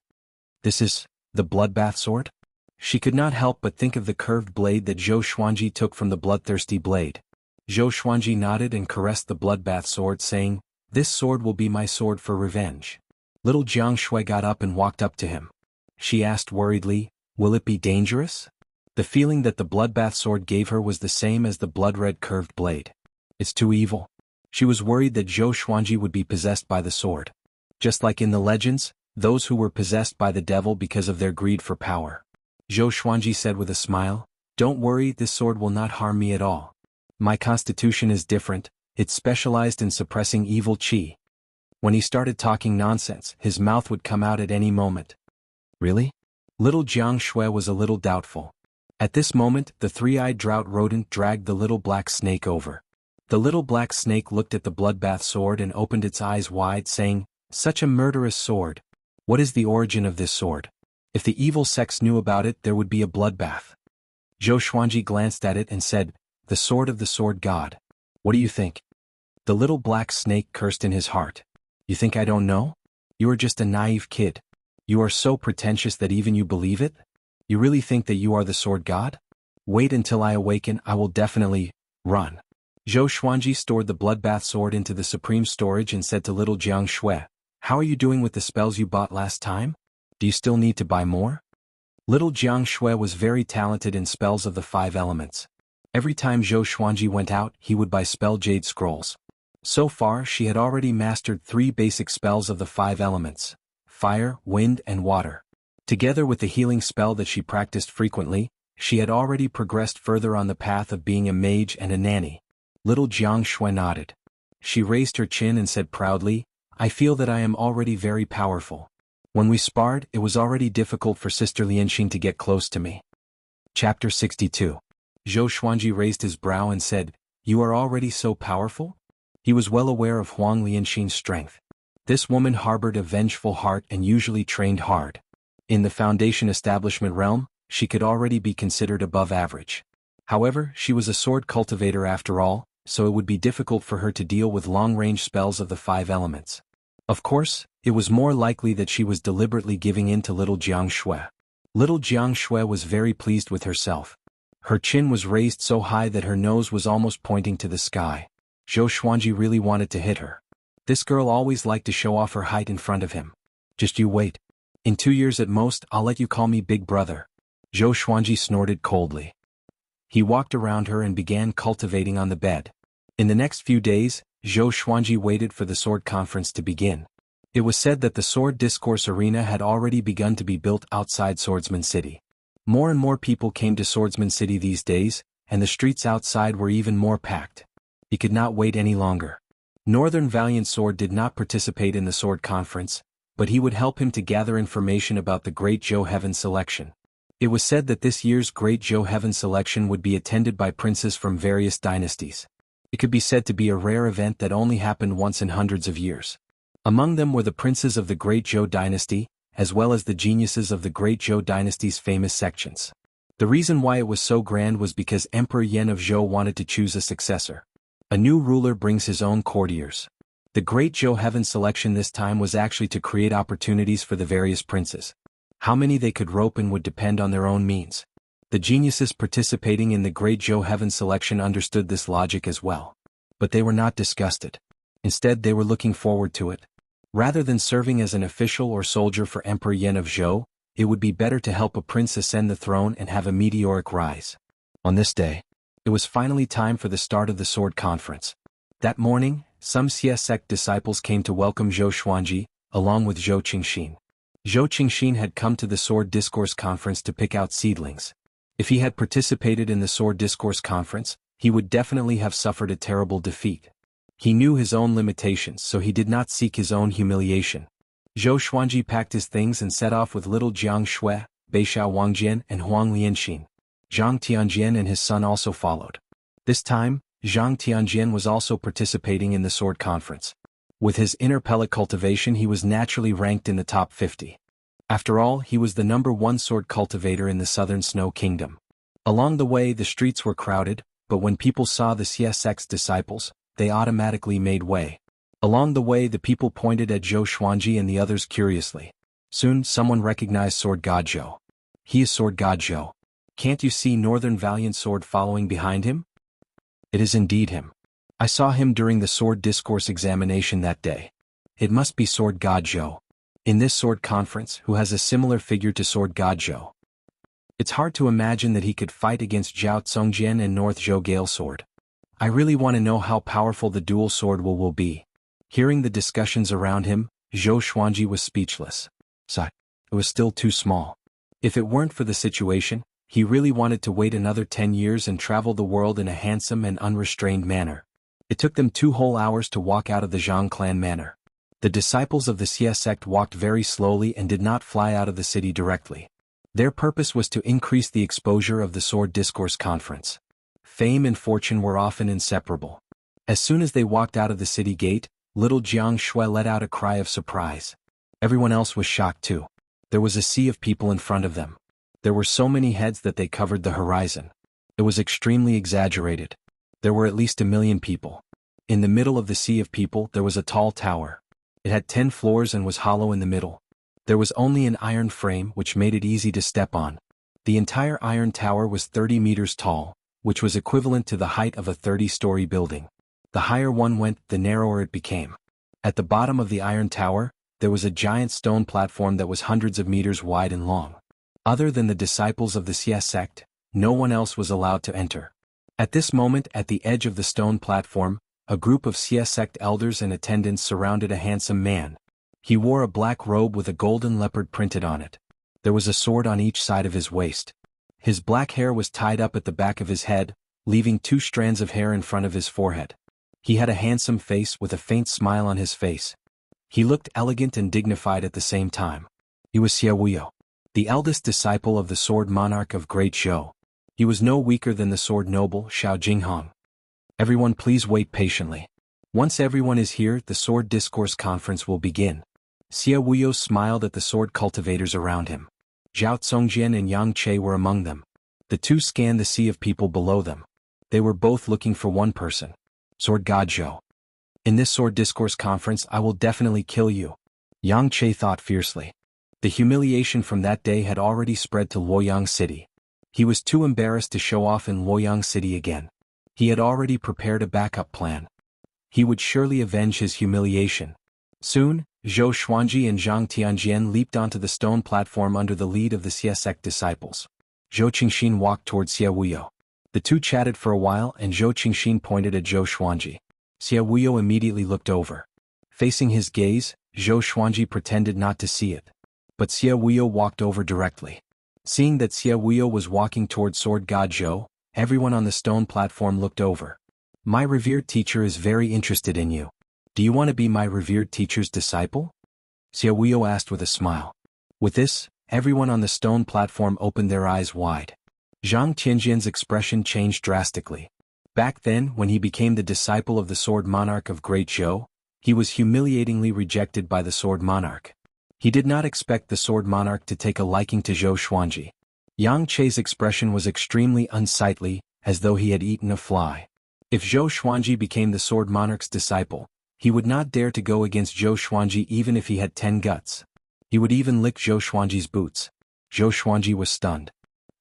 This is the bloodbath sword? She could not help but think of the curved blade that Zhou Xuanji took from the bloodthirsty blade. Zhou Xuanji nodded and caressed the bloodbath sword, saying, This sword will be my sword for revenge. Little Jianghu got up and walked up to him. She asked worriedly, Will it be dangerous? The feeling that the bloodbath sword gave her was the same as the blood-red curved blade. It's too evil. She was worried that Zhou Xuanji would be possessed by the sword. Just like in the legends, those who were possessed by the devil because of their greed for power. Zhou Xuanji said with a smile, Don't worry, this sword will not harm me at all. My constitution is different, It specialized in suppressing evil qi. When he started talking nonsense, his mouth would come out at any moment. Really? Little Jianghu was a little doubtful. At this moment, the three-eyed drought rodent dragged the little black snake over. The little black snake looked at the bloodbath sword and opened its eyes wide, saying, "Such a murderous sword. What is the origin of this sword? If the evil sects knew about it, there would be a bloodbath." Zhou Xuanji glanced at it and said, "The sword of the sword god. What do you think?" The little black snake cursed in his heart. "You think I don't know? You are just a naive kid. You are so pretentious that even you believe it? You really think that you are the sword god? Wait until I awaken, I will definitely run." Zhou Xuanji stored the bloodbath sword into the supreme storage and said to little Jianghu, "How are you doing with the spells you bought last time? Do you still need to buy more?" Little Jianghu was very talented in spells of the 5 elements. Every time Zhou Xuanji went out, he would buy spell jade scrolls. So far, she had already mastered 3 basic spells of the 5 elements: fire, wind, and water. Together with the healing spell that she practiced frequently, she had already progressed further on the path of being a mage and a nanny. Little Jianghu nodded. She raised her chin and said proudly, "I feel that I am already very powerful. When we sparred, it was already difficult for Sister Lianxin to get close to me." Chapter 62. Zhou Xuanji raised his brow and said, "You are already so powerful?" He was well aware of Huang Lianxin's strength. This woman harbored a vengeful heart and usually trained hard. In the Foundation establishment realm, she could already be considered above average. However, she was a sword cultivator after all, so it would be difficult for her to deal with long-range spells of the 5 elements. Of course, it was more likely that she was deliberately giving in to little Jianghu. Little Jianghu was very pleased with herself. Her chin was raised so high that her nose was almost pointing to the sky. Zhou Xuanji really wanted to hit her. This girl always liked to show off her height in front of him. "Just you wait. In 2 years at most, I'll let you call me Big Brother." Zhou Xuanji snorted coldly. He walked around her and began cultivating on the bed. In the next few days, Zhou Xuanji waited for the sword conference to begin. It was said that the sword discourse arena had already begun to be built outside Swordsman City. More and more people came to Swordsman City these days, and the streets outside were even more packed. He could not wait any longer. Northern Valiant Sword did not participate in the sword conference, but he would help him to gather information about the Great Zhou Heaven selection. It was said that this year's Great Zhou Heaven selection would be attended by princes from various dynasties. It could be said to be a rare event that only happened once in hundreds of years. Among them were the princes of the Great Zhou dynasty, as well as the geniuses of the Great Zhou dynasty's famous sections. The reason why it was so grand was because Emperor Yan of Zhou wanted to choose a successor. A new ruler brings his own courtiers. The Great Zhou Heaven selection this time was actually to create opportunities for the various princes. How many they could rope in would depend on their own means. The geniuses participating in the Great Zhou Heaven selection understood this logic as well. But they were not disgusted. Instead, they were looking forward to it. Rather than serving as an official or soldier for Emperor Yan of Zhou, it would be better to help a prince ascend the throne and have a meteoric rise. On this day, it was finally time for the start of the sword conference. That morning, some Xie sect disciples came to welcome Zhou Xuanji, along with Zhou Qingxin. Zhou Qingxin had come to the Sword Discourse Conference to pick out seedlings. If he had participated in the Sword Discourse Conference, he would definitely have suffered a terrible defeat. He knew his own limitations, so he did not seek his own humiliation. Zhou Xuanji packed his things and set off with little Jianghu, Beixiao Wangjian, and Huang Lianxin. Zhang Tianjian and his son also followed. This time, Zhang Tianjian was also participating in the sword conference. With his inner pellet cultivation, he was naturally ranked in the top 50. After all, he was the #1 sword cultivator in the southern Snow Kingdom. Along the way, the streets were crowded, but when people saw the CSX disciples, they automatically made way. Along the way, the people pointed at Zhou Xuanji and the others curiously. Soon, someone recognized Sword God Zhou. He is Sword God Zhou. Can't you see Northern Valiant Sword following behind him? It is indeed him. I saw him during the sword discourse examination that day. It must be Sword God Zhou. In this sword conference, who has a similar figure to Sword God Zhou. It's hard to imagine that he could fight against Zhao Tsongjian and North Zhou Gale Sword. I really want to know how powerful the dual sword will be. Hearing the discussions around him, Zhou Xuanji was speechless. It was still too small. If it weren't for the situation, he really wanted to wait another 10 years and travel the world in a handsome and unrestrained manner. It took them 2 whole hours to walk out of the Zhang clan manor. The disciples of the Xia sect walked very slowly and did not fly out of the city directly. Their purpose was to increase the exposure of the Sword Discourse Conference. Fame and fortune were often inseparable. As soon as they walked out of the city gate, little Jiang Shui let out a cry of surprise. Everyone else was shocked too. There was a sea of people in front of them. There were so many heads that they covered the horizon. It was extremely exaggerated. There were at least 1 million people. In the middle of the sea of people there was a tall tower. It had 10 floors and was hollow in the middle. There was only an iron frame which made it easy to step on. The entire iron tower was 30 meters tall, which was equivalent to the height of a 30-story building. The higher one went, the narrower it became. At the bottom of the iron tower, there was a giant stone platform that was hundreds of meters wide and long. Other than the disciples of the Xia sect, no one else was allowed to enter. At this moment, at the edge of the stone platform, a group of Xia sect elders and attendants surrounded a handsome man. He wore a black robe with a golden leopard printed on it. There was a sword on each side of his waist. His black hair was tied up at the back of his head, leaving 2 strands of hair in front of his forehead. He had a handsome face with a faint smile on his face. He looked elegant and dignified at the same time. He was Xia Wuyo, the eldest disciple of the Sword Monarch of Great Zhou. He was no weaker than the Sword Noble Xiao Jinghong. Everyone please wait patiently. Once everyone is here, the Sword Discourse Conference will begin. Xia Wuyo smiled at the sword cultivators around him. Zhao Congjian and Yang Che were among them. The two scanned the sea of people below them. They were both looking for one person. Sword God Zhou. In this Sword Discourse Conference I will definitely kill you. Yang Che thought fiercely. The humiliation from that day had already spread to Luoyang City. He was too embarrassed to show off in Luoyang City again. He had already prepared a backup plan. He would surely avenge his humiliation. Soon, Zhou Xuanji and Zhang Tianjian leaped onto the stone platform under the lead of the Xia sect disciples. Zhou Qingxin walked toward Xia Wuyo. The two chatted for a while and Zhou Qingxin pointed at Zhou Xuanji. Xia Wuyo immediately looked over. Facing his gaze, Zhou Xuanji pretended not to see it. But Xia Wuyo walked over directly. Seeing that Xia Wuyo was walking toward Sword God Zhou, everyone on the stone platform looked over. My revered teacher is very interested in you. Do you want to be my revered teacher's disciple? Xia Wuyo asked with a smile. With this, everyone on the stone platform opened their eyes wide. Zhang Tianjian's expression changed drastically. Back then, when he became the disciple of the Sword Monarch of Great Zhou, he was humiliatingly rejected by the Sword Monarch. He did not expect the Sword Monarch to take a liking to Zhou Xuanji. Yang Che's expression was extremely unsightly, as though he had eaten a fly. If Zhou Xuanji became the Sword Monarch's disciple, he would not dare to go against Zhou Xuanji even if he had 10 guts. He would even lick Zhou Xuanji's boots. Zhou Xuanji was stunned.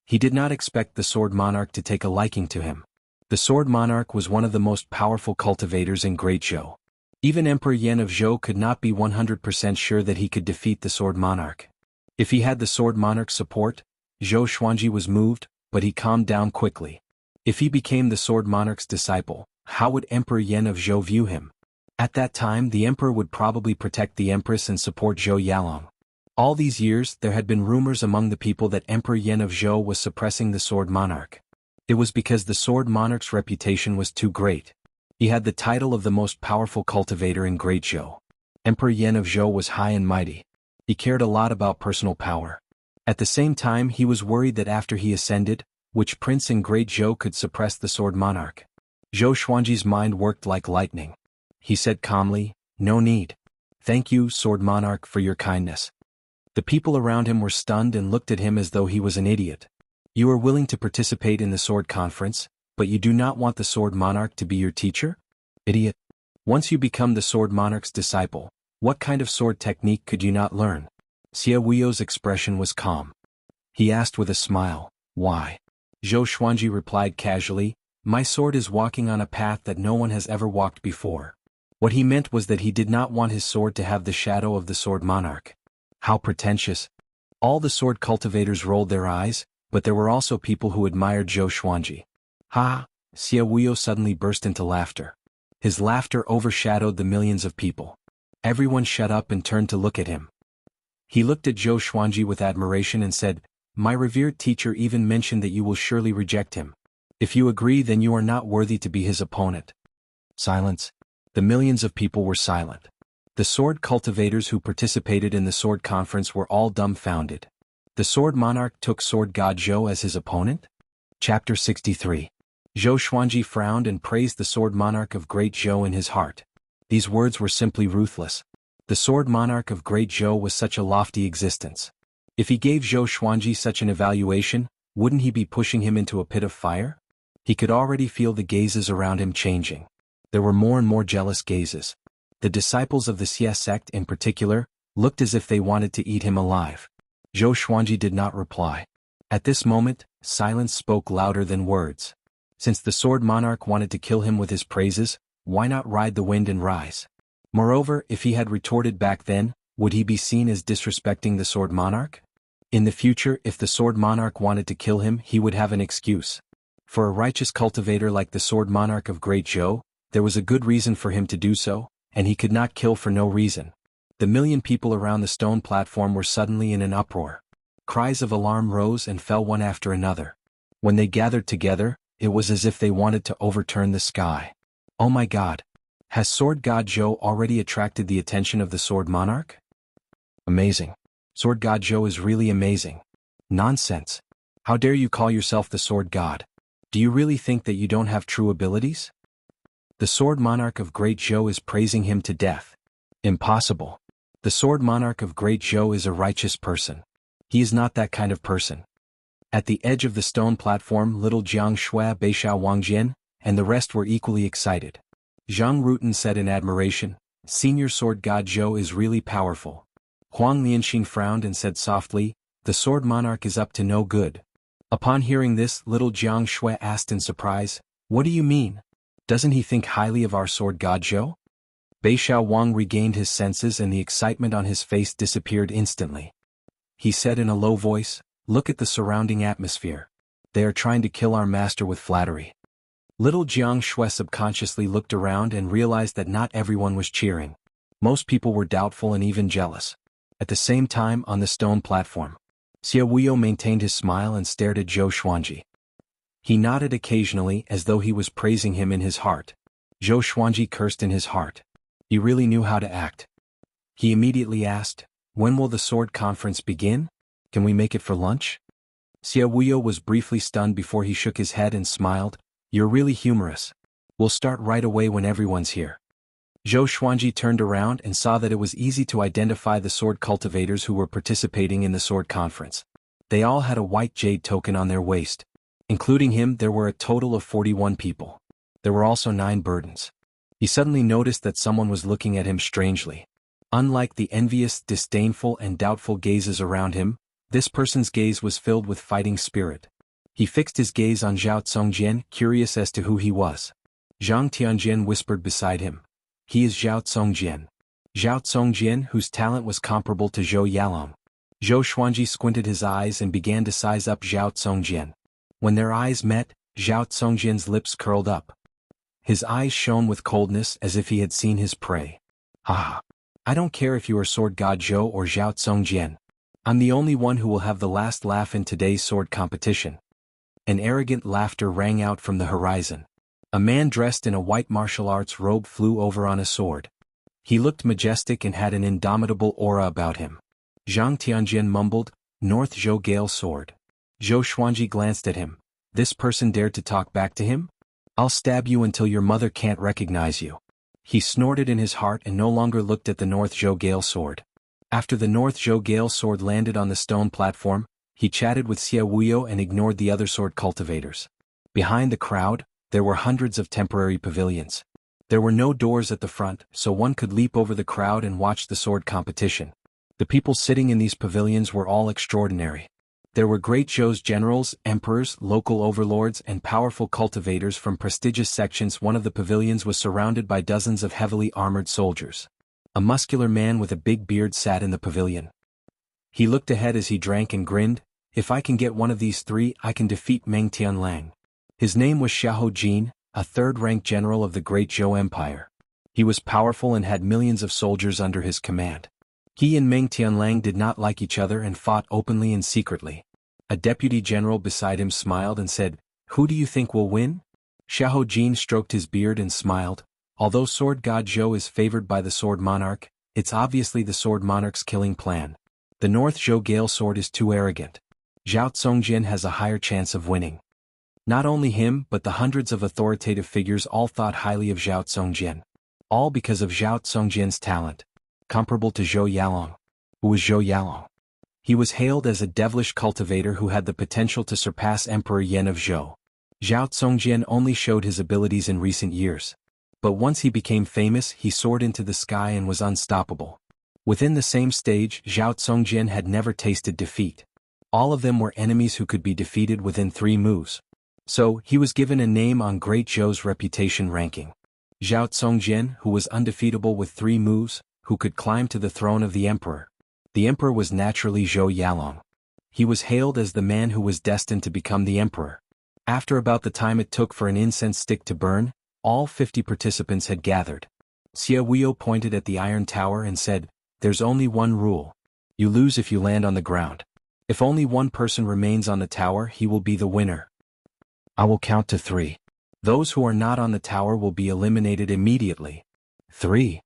He did not expect the Sword Monarch to take a liking to him. The Sword Monarch was one of the most powerful cultivators in Great Zhou. Even Emperor Yan of Zhou could not be 100% sure that he could defeat the Sword Monarch. If he had the Sword Monarch's support, Zhou Xuanji was moved, but he calmed down quickly. If he became the Sword Monarch's disciple, how would Emperor Yan of Zhou view him? At that time the emperor would probably protect the empress and support Zhou Yalong. All these years there had been rumors among the people that Emperor Yan of Zhou was suppressing the Sword Monarch. It was because the Sword Monarch's reputation was too great. He had the title of the most powerful cultivator in Great Zhou. Emperor Yan of Zhou was high and mighty. He cared a lot about personal power. At the same time he was worried that after he ascended, which prince in Great Zhou could suppress the Sword Monarch. Zhou Xuanji's mind worked like lightning. He said calmly, "No need. Thank you, Sword Monarch, for your kindness." The people around him were stunned and looked at him as though he was an idiot. You are willing to participate in the Sword Conference, but you do not want the Sword Monarch to be your teacher? Idiot. Once you become the Sword Monarch's disciple, what kind of sword technique could you not learn? Xia Wuyo's expression was calm. He asked with a smile, "Why?" Zhou Xuanji replied casually, "My sword is walking on a path that no one has ever walked before." What he meant was that he did not want his sword to have the shadow of the Sword Monarch. How pretentious. All the sword cultivators rolled their eyes, but there were also people who admired Zhou Xuanji. Ha! Xia Wuyo suddenly burst into laughter. His laughter overshadowed the millions of people. Everyone shut up and turned to look at him. He looked at Zhou Xuanji with admiration and said, "My revered teacher even mentioned that you will surely reject him. If you agree then you are not worthy to be his opponent." Silence. The millions of people were silent. The sword cultivators who participated in the sword conference were all dumbfounded. The sword monarch took sword god Zhou as his opponent? Chapter 63. Zhou Xuanji frowned and praised the sword monarch of Great Zhou in his heart. These words were simply ruthless. The sword monarch of Great Zhou was such a lofty existence. If he gave Zhou Xuanji such an evaluation, wouldn't he be pushing him into a pit of fire? He could already feel the gazes around him changing. There were more and more jealous gazes. The disciples of the Xie sect in particular looked as if they wanted to eat him alive. Zhou Xuanji did not reply. At this moment, silence spoke louder than words. Since the sword monarch wanted to kill him with his praises, why not ride the wind and rise? Moreover, if he had retorted back then, would he be seen as disrespecting the sword monarch? In the future, if the sword monarch wanted to kill him, he would have an excuse. For a righteous cultivator like the sword monarch of Great Zhou, there was a good reason for him to do so, and he could not kill for no reason. The million people around the stone platform were suddenly in an uproar. Cries of alarm rose and fell one after another. When they gathered together, it was as if they wanted to overturn the sky. Oh my God! Has sword god Zhou already attracted the attention of the sword monarch? Amazing. Sword god Zhou is really amazing. Nonsense. How dare you call yourself the sword god? Do you really think that you don't have true abilities? The sword monarch of Great Zhou is praising him to death. Impossible. The sword monarch of Great Zhou is a righteous person. He is not that kind of person. At the edge of the stone platform, little Jiang Shui, Beishao Wangjian, and the rest were equally excited. Zhang Rutan said in admiration, "Senior sword god Zhou is really powerful." Huang Lianxing frowned and said softly, "The sword monarch is up to no good." Upon hearing this, little Jiang Shui asked in surprise, "What do you mean? Doesn't he think highly of our sword god Zhou?" Beishao Wang regained his senses and the excitement on his face disappeared instantly. He said in a low voice, "Look at the surrounding atmosphere. They are trying to kill our master with flattery." Little Jiang Shui subconsciously looked around and realized that not everyone was cheering. Most people were doubtful and even jealous. At the same time, on the stone platform, Xie Wuyo maintained his smile and stared at Zhou Xuanji. He nodded occasionally as though he was praising him in his heart. Zhou Xuanji cursed in his heart. He really knew how to act. He immediately asked, "When will the sword conference begin? Can we make it for lunch?" Xie Wuyo was briefly stunned before he shook his head and smiled, "You're really humorous. We'll start right away when everyone's here." Zhou Xuanji turned around and saw that it was easy to identify the sword cultivators who were participating in the sword conference. They all had a white jade token on their waist. Including him, there were a total of 41 people. There were also 9 burdens. He suddenly noticed that someone was looking at him strangely. Unlike the envious, disdainful and doubtful gazes around him, this person's gaze was filled with fighting spirit. He fixed his gaze on Zhao Tsongjian, curious as to who he was. Zhang Tianjian whispered beside him, "He is Zhao Tsongjian." Zhao Tsongjian, whose talent was comparable to Zhou Yalong. Zhou Xuanji squinted his eyes and began to size up Zhao Tsongjian. When their eyes met, Zhao Tsongjian's lips curled up. His eyes shone with coldness as if he had seen his prey. "Ah! I don't care if you are sword god Zhou or Zhao Tsongjian. I'm the only one who will have the last laugh in today's sword competition." An arrogant laughter rang out from the horizon. A man dressed in a white martial arts robe flew over on a sword. He looked majestic and had an indomitable aura about him. Zhang Tianjian mumbled, "North Zhou Gale sword." Zhou Xuanji glanced at him. This person dared to talk back to him? "I'll stab you until your mother can't recognize you." He snorted in his heart and no longer looked at the North Zhou Gale sword. After the North Zhou Gale sword landed on the stone platform, he chatted with Xie Wuyo and ignored the other sword cultivators. Behind the crowd, there were hundreds of temporary pavilions. There were no doors at the front, so one could leap over the crowd and watch the sword competition. The people sitting in these pavilions were all extraordinary. There were Great Zhou's generals, emperors, local overlords and powerful cultivators from prestigious sections. One of the pavilions was surrounded by dozens of heavily armored soldiers. A muscular man with a big beard sat in the pavilion. He looked ahead as he drank and grinned, "If I can get one of these 3, I can defeat Meng Tianlang." His name was Xiahou Jin, a third-rank general of the Great Zhou Empire. He was powerful and had millions of soldiers under his command. He and Meng Tianlang did not like each other and fought openly and secretly. A deputy general beside him smiled and said, "Who do you think will win?" Xiahou Jin stroked his beard and smiled, Although Sword God Zhou is favored by the Sword Monarch, it's obviously the Sword Monarch's killing plan. The North Zhou Gale Sword is too arrogant. Zhao Tsongjin has a higher chance of winning. Not only him but the hundreds of authoritative figures all thought highly of Zhao Tsongjin. All because of Zhao Tsongjin's talent. Comparable to Zhou Yalong. Who was Zhou Yalong? He was hailed as a devilish cultivator who had the potential to surpass Emperor Yan of Zhou. Zhao Tsongjin only showed his abilities in recent years. But once he became famous, he soared into the sky and was unstoppable. Within the same stage, Zhao Tsongjin had never tasted defeat. All of them were enemies who could be defeated within 3 moves. So, he was given a name on Great Zhou's reputation ranking. Zhao Tsongjin, who was undefeatable with 3 moves, who could climb to the throne of the emperor. The emperor was naturally Zhou Yalong. He was hailed as the man who was destined to become the emperor. After about the time it took for an incense stick to burn, all 50 participants had gathered. Xia Wuyo pointed at the iron tower and said, "There's only one rule. You lose if you land on the ground. If only one person remains on the tower, he will be the winner. I will count to 3. Those who are not on the tower will be eliminated immediately." 3.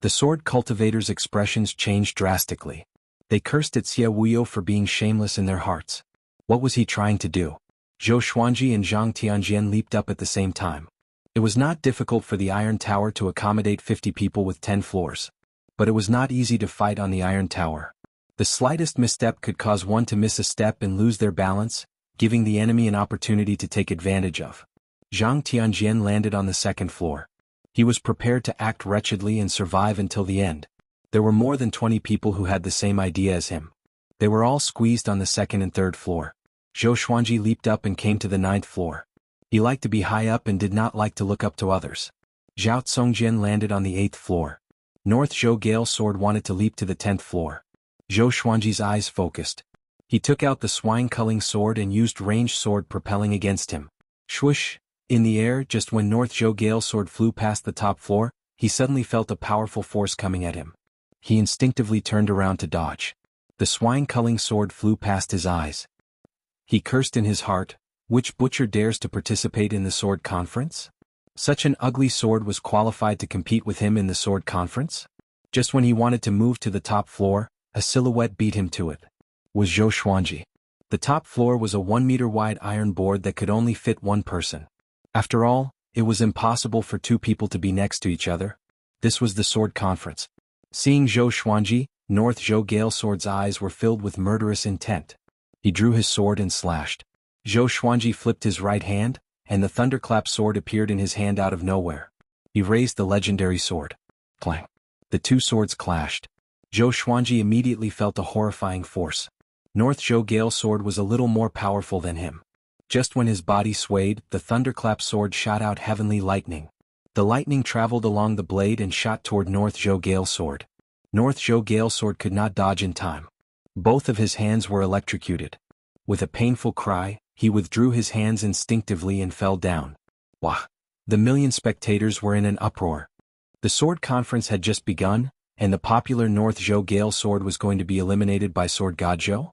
The sword cultivators' expressions changed drastically. They cursed at Xia Wuyo for being shameless in their hearts. What was he trying to do? Zhou Xuanji and Zhang Tianjian leaped up at the same time. It was not difficult for the Iron Tower to accommodate 50 people with 10 floors. But it was not easy to fight on the Iron Tower. The slightest misstep could cause one to miss a step and lose their balance, giving the enemy an opportunity to take advantage of. Zhang Tianjian landed on the 2nd floor. He was prepared to act wretchedly and survive until the end. There were more than 20 people who had the same idea as him. They were all squeezed on the 2nd and 3rd floor. Zhou Xuanji leaped up and came to the 9th floor. He liked to be high up and did not like to look up to others. Zhao Tsongjin landed on the 8th floor. North Zhou Gale Sword wanted to leap to the 10th floor. Zhou Xuanji's eyes focused. He took out the swine-culling sword and used ranged sword propelling against him. Swoosh! In the air, just when North Zhou Gale Sword flew past the top floor, he suddenly felt a powerful force coming at him. He instinctively turned around to dodge. The swine-culling sword flew past his eyes. He cursed in his heart, "Which butcher dares to participate in the sword conference? Such an ugly sword was qualified to compete with him in the sword conference?" Just when he wanted to move to the top floor, a silhouette beat him to it. Was Zhou Xuanji. The top floor was a 1-meter wide iron board that could only fit 1 person. After all, it was impossible for 2 people to be next to each other. This was the sword conference. Seeing Zhou Xuanji, North Zhou Gale Sword's eyes were filled with murderous intent. He drew his sword and slashed. Zhou Xuanji flipped his right hand, and the thunderclap sword appeared in his hand out of nowhere. He raised the legendary sword. Clang. The 2 swords clashed. Zhou Xuanji immediately felt a horrifying force. North Zhou Gale Sword was a little more powerful than him. Just when his body swayed, the thunderclap sword shot out heavenly lightning. The lightning traveled along the blade and shot toward North Zhou Gale Sword. North Zhou Gale Sword could not dodge in time. Both of his hands were electrocuted. With a painful cry, he withdrew his hands instinctively and fell down. Wah! The million spectators were in an uproar. The sword conference had just begun, and the popular North Zhou Gale Sword was going to be eliminated by Sword God Zhou?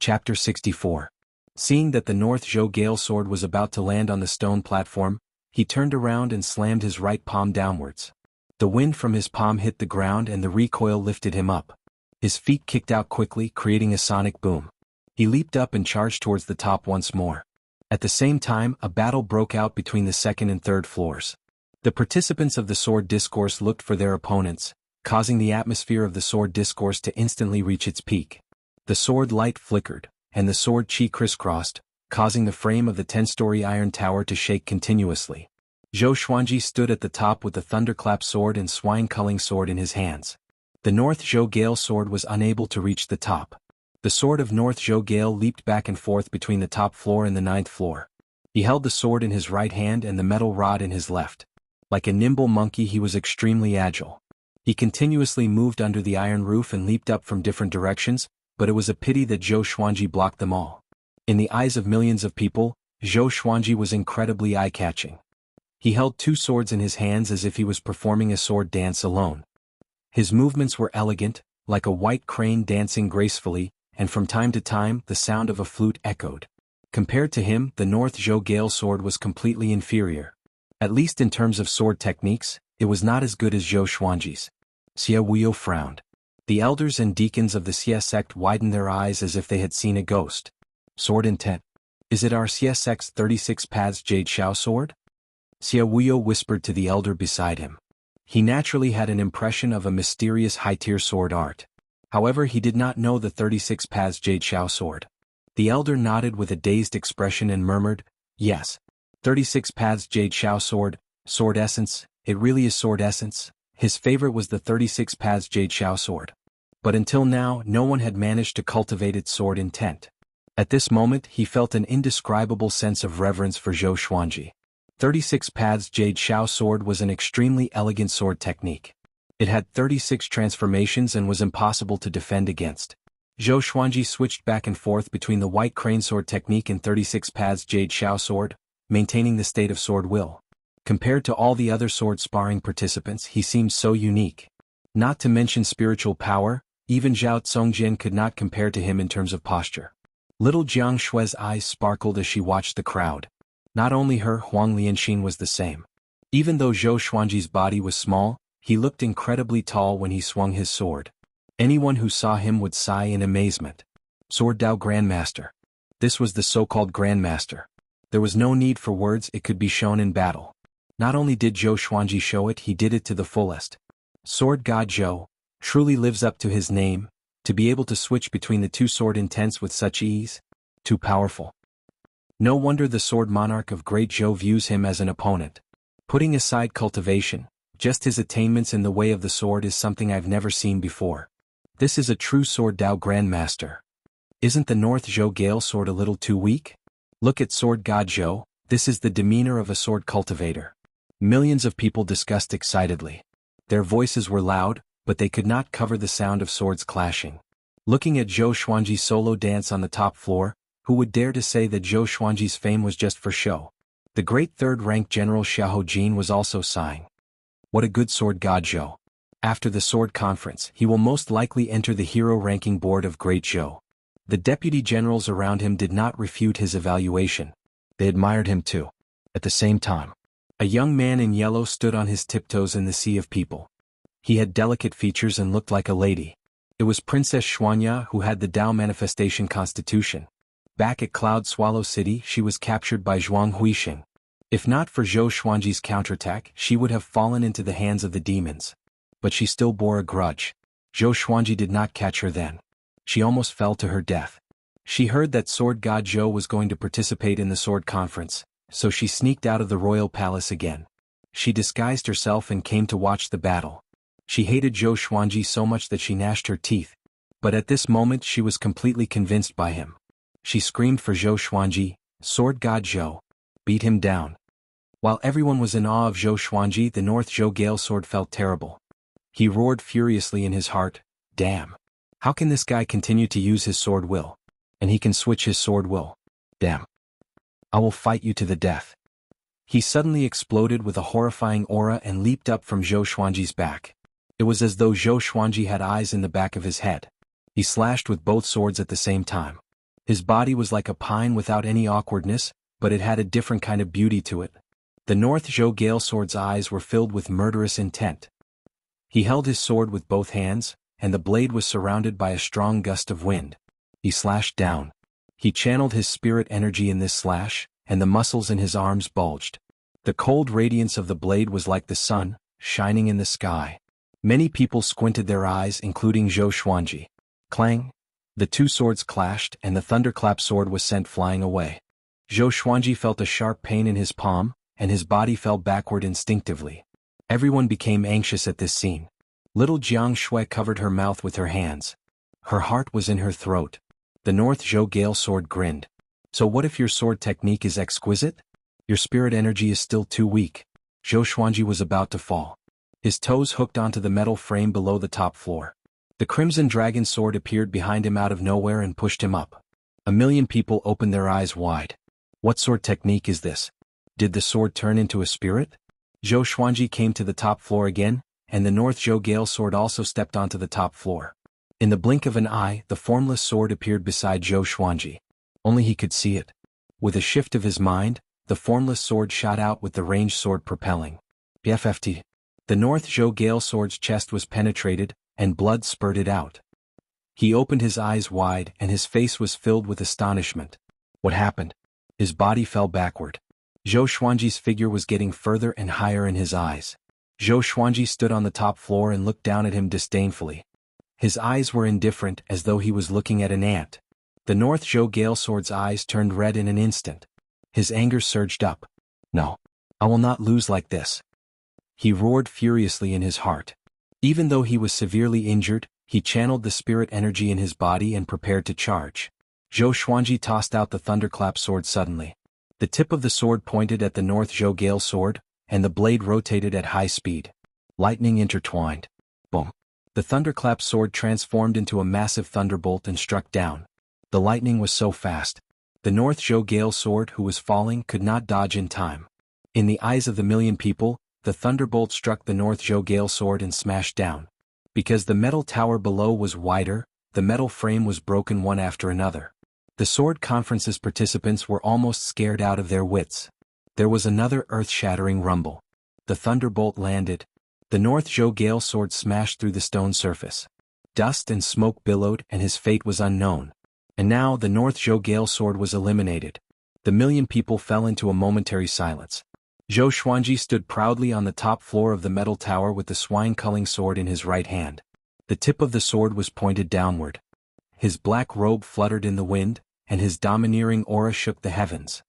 Chapter 64. Seeing that the North Zhou Gale Sword was about to land on the stone platform, he turned around and slammed his right palm downwards. The wind from his palm hit the ground and the recoil lifted him up. His feet kicked out quickly, creating a sonic boom. He leaped up and charged towards the top once more. At the same time, a battle broke out between the 2nd and 3rd floors. The participants of the sword discourse looked for their opponents, causing the atmosphere of the sword discourse to instantly reach its peak. The sword light flickered, and the sword chi crisscrossed, causing the frame of the 10-story iron tower to shake continuously. Zhou Xuanji stood at the top with the thunderclap sword and swine-culling sword in his hands. The North Zhou Gale Sword was unable to reach the top. The sword of North Zhou Gale leaped back and forth between the top floor and the 9th floor. He held the sword in his right hand and the metal rod in his left. Like a nimble monkey, he was extremely agile. He continuously moved under the iron roof and leaped up from different directions, but it was a pity that Zhou Xuanji blocked them all. In the eyes of millions of people, Zhou Xuanji was incredibly eye-catching. He held 2 swords in his hands as if he was performing a sword dance alone. His movements were elegant, like a white crane dancing gracefully, and from time to time the sound of a flute echoed. Compared to him, the North Zhou Gale Sword was completely inferior. At least in terms of sword techniques, it was not as good as Zhou Xuanji's. Xie Wuyo frowned. The elders and deacons of the Xie sect widened their eyes as if they had seen a ghost. Sword intent. Is it our Xie sect's 36 paths Jade Xiao sword? Xie Wuyo whispered to the elder beside him. He naturally had an impression of a mysterious high-tier sword art. However, he did not know the 36 paths Jade Xiao sword. The elder nodded with a dazed expression and murmured, yes. 36 paths Jade Xiao sword, sword essence, it really is sword essence. His favorite was the 36 paths Jade Xiao sword. But until now, no one had managed to cultivate its sword intent. At this moment, he felt an indescribable sense of reverence for Zhou Xuanji. 36 paths Jade Xiao sword was an extremely elegant sword technique. It had 36 transformations and was impossible to defend against. Zhou Xuanji switched back and forth between the white crane sword technique and 36 paths Jade Xiao sword, maintaining the state of sword will. Compared to all the other sword sparring participants, he seemed so unique. Not to mention spiritual power, even Zhao Tsongjin could not compare to him in terms of posture. Little Jiang Shui's eyes sparkled as she watched the crowd. Not only her, Huang Lianxin was the same. Even though Zhou Xuanji's body was small, he looked incredibly tall when he swung his sword. Anyone who saw him would sigh in amazement. Sword Dao Grandmaster. This was the so-called Grandmaster. There was no need for words, it could be shown in battle. Not only did Zhou Xuanji show it, he did it to the fullest. Sword God Zhou truly lives up to his name, to be able to switch between the two sword intents with such ease. Too powerful. No wonder the sword monarch of Great Zhou views him as an opponent. Putting aside cultivation, just his attainments in the way of the sword is something I've never seen before. This is a true Sword Dao Grandmaster. Isn't the North Zhou Gale sword a little too weak? Look at Sword God Zhou, this is the demeanor of a sword cultivator. Millions of people discussed excitedly. Their voices were loud, but they could not cover the sound of swords clashing. Looking at Zhou Xuanji's solo dance on the top floor, who would dare to say that Zhou Xuanji's fame was just for show? The great third-rank General Xiahou Jin was also sighing. What a good Sword God Zhou. After the sword conference, he will most likely enter the hero ranking board of Great Zhou. The deputy generals around him did not refute his evaluation. They admired him too. At the same time, a young man in yellow stood on his tiptoes in the sea of people. He had delicate features and looked like a lady. It was Princess Xuanya who had the Dao manifestation constitution. Back at Cloud Swallow City, she was captured by Zhuang Huixing. If not for Zhou Xuanji's counterattack, she would have fallen into the hands of the demons. But she still bore a grudge. Zhou Xuanji did not catch her then. She almost fell to her death. She heard that Sword God Zhou was going to participate in the sword conference, so she sneaked out of the royal palace again. She disguised herself and came to watch the battle. She hated Zhou Xuanji so much that she gnashed her teeth. But at this moment she was completely convinced by him. She screamed for Zhou Xuanji, Sword God Zhou. Beat him down. While everyone was in awe of Zhou Xuanji, the North Zhou Gale sword felt terrible. He roared furiously in his heart, damn. How can this guy continue to use his sword will? And he can switch his sword will. Damn. I will fight you to the death. He suddenly exploded with a horrifying aura and leaped up from Zhou Xuanji's back. It was as though Zhou Xuanji had eyes in the back of his head. He slashed with both swords at the same time. His body was like a pine without any awkwardness, but it had a different kind of beauty to it. The North Zhou Gale sword's eyes were filled with murderous intent. He held his sword with both hands, and the blade was surrounded by a strong gust of wind. He slashed down. He channeled his spirit energy in this slash, and the muscles in his arms bulged. The cold radiance of the blade was like the sun, shining in the sky. Many people squinted their eyes, including Zhou Xuanji. Clang! The two swords clashed, and the thunderclap sword was sent flying away. Zhou Xuanji felt a sharp pain in his palm, and his body fell backward instinctively. Everyone became anxious at this scene. Little Jiang Shui covered her mouth with her hands. Her heart was in her throat. The North Zhou Gale sword grinned. So what if your sword technique is exquisite? Your spirit energy is still too weak. Zhou Xuanji was about to fall. His toes hooked onto the metal frame below the top floor. The Crimson Dragon sword appeared behind him out of nowhere and pushed him up. A million people opened their eyes wide. What sword technique is this? Did the sword turn into a spirit? Zhou Xuanji came to the top floor again, and the North Zhou Gale sword also stepped onto the top floor. In the blink of an eye, the formless sword appeared beside Zhou Xuanji. Only he could see it. With a shift of his mind, the formless sword shot out with the ranged sword propelling. BFFT. The North Zhou Gale Sword's chest was penetrated, and blood spurted out. He opened his eyes wide and his face was filled with astonishment. What happened? His body fell backward. Zhou Xuanji's figure was getting further and higher in his eyes. Zhou Xuanji stood on the top floor and looked down at him disdainfully. His eyes were indifferent as though he was looking at an ant. The North Zhou Gale Sword's eyes turned red in an instant. His anger surged up. No. I will not lose like this. He roared furiously in his heart. Even though he was severely injured, he channeled the spirit energy in his body and prepared to charge. Zhou Xuanji tossed out the thunderclap sword suddenly. The tip of the sword pointed at the North Zhou Gale Sword, and the blade rotated at high speed. Lightning intertwined. Boom. The thunderclap sword transformed into a massive thunderbolt and struck down. The lightning was so fast. The North Zhou Gale Sword, who was falling, could not dodge in time. In the eyes of the million people, the thunderbolt struck the North Zhou Gale Sword and smashed down. Because the metal tower below was wider, the metal frame was broken one after another. The sword conference's participants were almost scared out of their wits. There was another earth-shattering rumble. The thunderbolt landed. The North Zhou Gale Sword smashed through the stone surface. Dust and smoke billowed and his fate was unknown. And now the North Zhou Gale Sword was eliminated. The million people fell into a momentary silence. Zhou Xuanji stood proudly on the top floor of the metal tower with the swine-culling sword in his right hand. The tip of the sword was pointed downward. His black robe fluttered in the wind, and his domineering aura shook the heavens.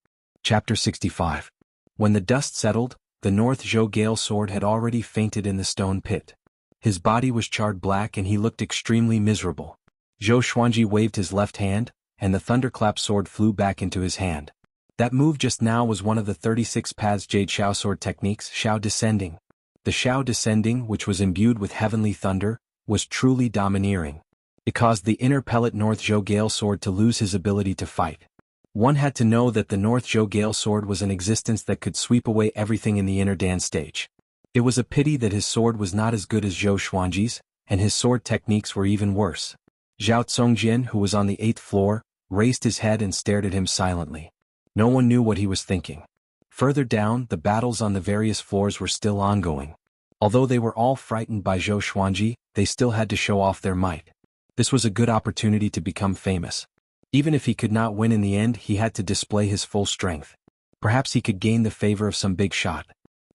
Chapter 65. When the dust settled, the North Zhou Gale Sword had already fainted in the stone pit. His body was charred black and he looked extremely miserable. Zhou Xuanji waved his left hand, and the thunderclap sword flew back into his hand. That move just now was one of the 36 paths Jade Xiao sword techniques, Xiao Descending. The Xiao Descending, which was imbued with heavenly thunder, was truly domineering. It caused the inner pellet North Zhou Gale Sword to lose his ability to fight. One had to know that the North Zhou Gale Sword was an existence that could sweep away everything in the inner dance stage. It was a pity that his sword was not as good as Zhou Xuanji's, and his sword techniques were even worse. Zhao Congjian, who was on the 8th floor, raised his head and stared at him silently. No one knew what he was thinking. Further down, the battles on the various floors were still ongoing. Although they were all frightened by Zhou Xuanji, they still had to show off their might. This was a good opportunity to become famous. Even if he could not win in the end, he had to display his full strength. Perhaps he could gain the favor of some big shot.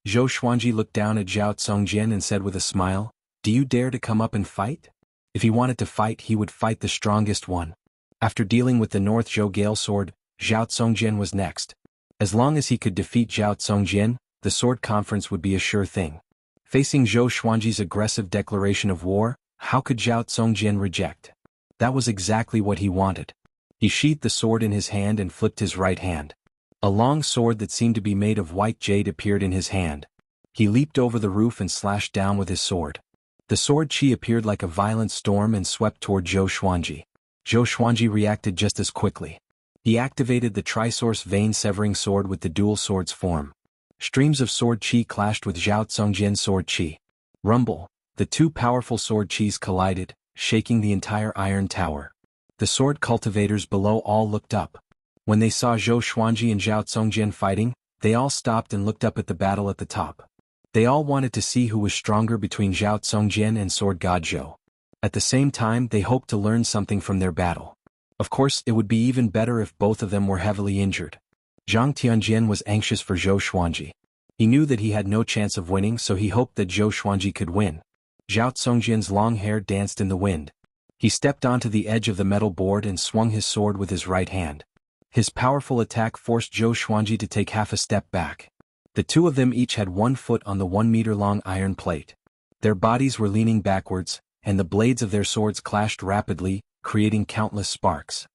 Zhou Xuanji looked down at Zhao Congjian and said with a smile, "Do you dare to come up and fight?" If he wanted to fight, he would fight the strongest one. After dealing with the North Zhou Gale Sword, Zhao Congjian was next. As long as he could defeat Zhao Congjian, the sword conference would be a sure thing. Facing Zhou Xuanji's aggressive declaration of war, how could Zhao Congjian reject? That was exactly what he wanted. He sheathed the sword in his hand and flipped his right hand. A long sword that seemed to be made of white jade appeared in his hand. He leaped over the roof and slashed down with his sword. The sword chi appeared like a violent storm and swept toward Zhou Xuanji. Zhou Xuanji reacted just as quickly. He activated the Trisource vein-severing sword with the dual sword's form. Streams of sword chi clashed with Zhao Congjian's sword chi. Rumble. The two powerful sword chis collided, shaking the entire iron tower. The sword cultivators below all looked up. When they saw Zhou Xuanji and Zhao Congjian fighting, they all stopped and looked up at the battle at the top. They all wanted to see who was stronger between Zhao Congjian and Sword God Zhou. At the same time, they hoped to learn something from their battle. Of course, it would be even better if both of them were heavily injured. Zhang Tianjian was anxious for Zhou Xuanji. He knew that he had no chance of winning, so he hoped that Zhou Xuanji could win. Zhao Congjian's long hair danced in the wind. He stepped onto the edge of the metal board and swung his sword with his right hand. His powerful attack forced Zhou Xuanji to take half a step back. The two of them each had 1 foot on the 1-meter-long iron plate. Their bodies were leaning backwards, and the blades of their swords clashed rapidly, creating countless sparks.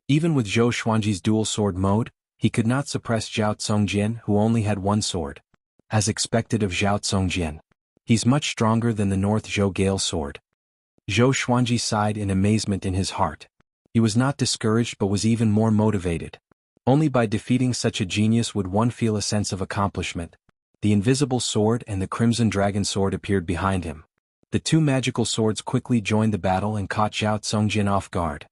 Even with Zhou Xuanji's dual sword mode, he could not suppress Zhao Congjian, who only had 1 sword. As expected of Zhao Congjian, he's much stronger than the North Zhou Gale Sword. Zhou Xuanji sighed in amazement in his heart. He was not discouraged but was even more motivated. Only by defeating such a genius would one feel a sense of accomplishment. The invisible sword and the crimson dragon sword appeared behind him. The two magical swords quickly joined the battle and caught Zhao Congjian off guard.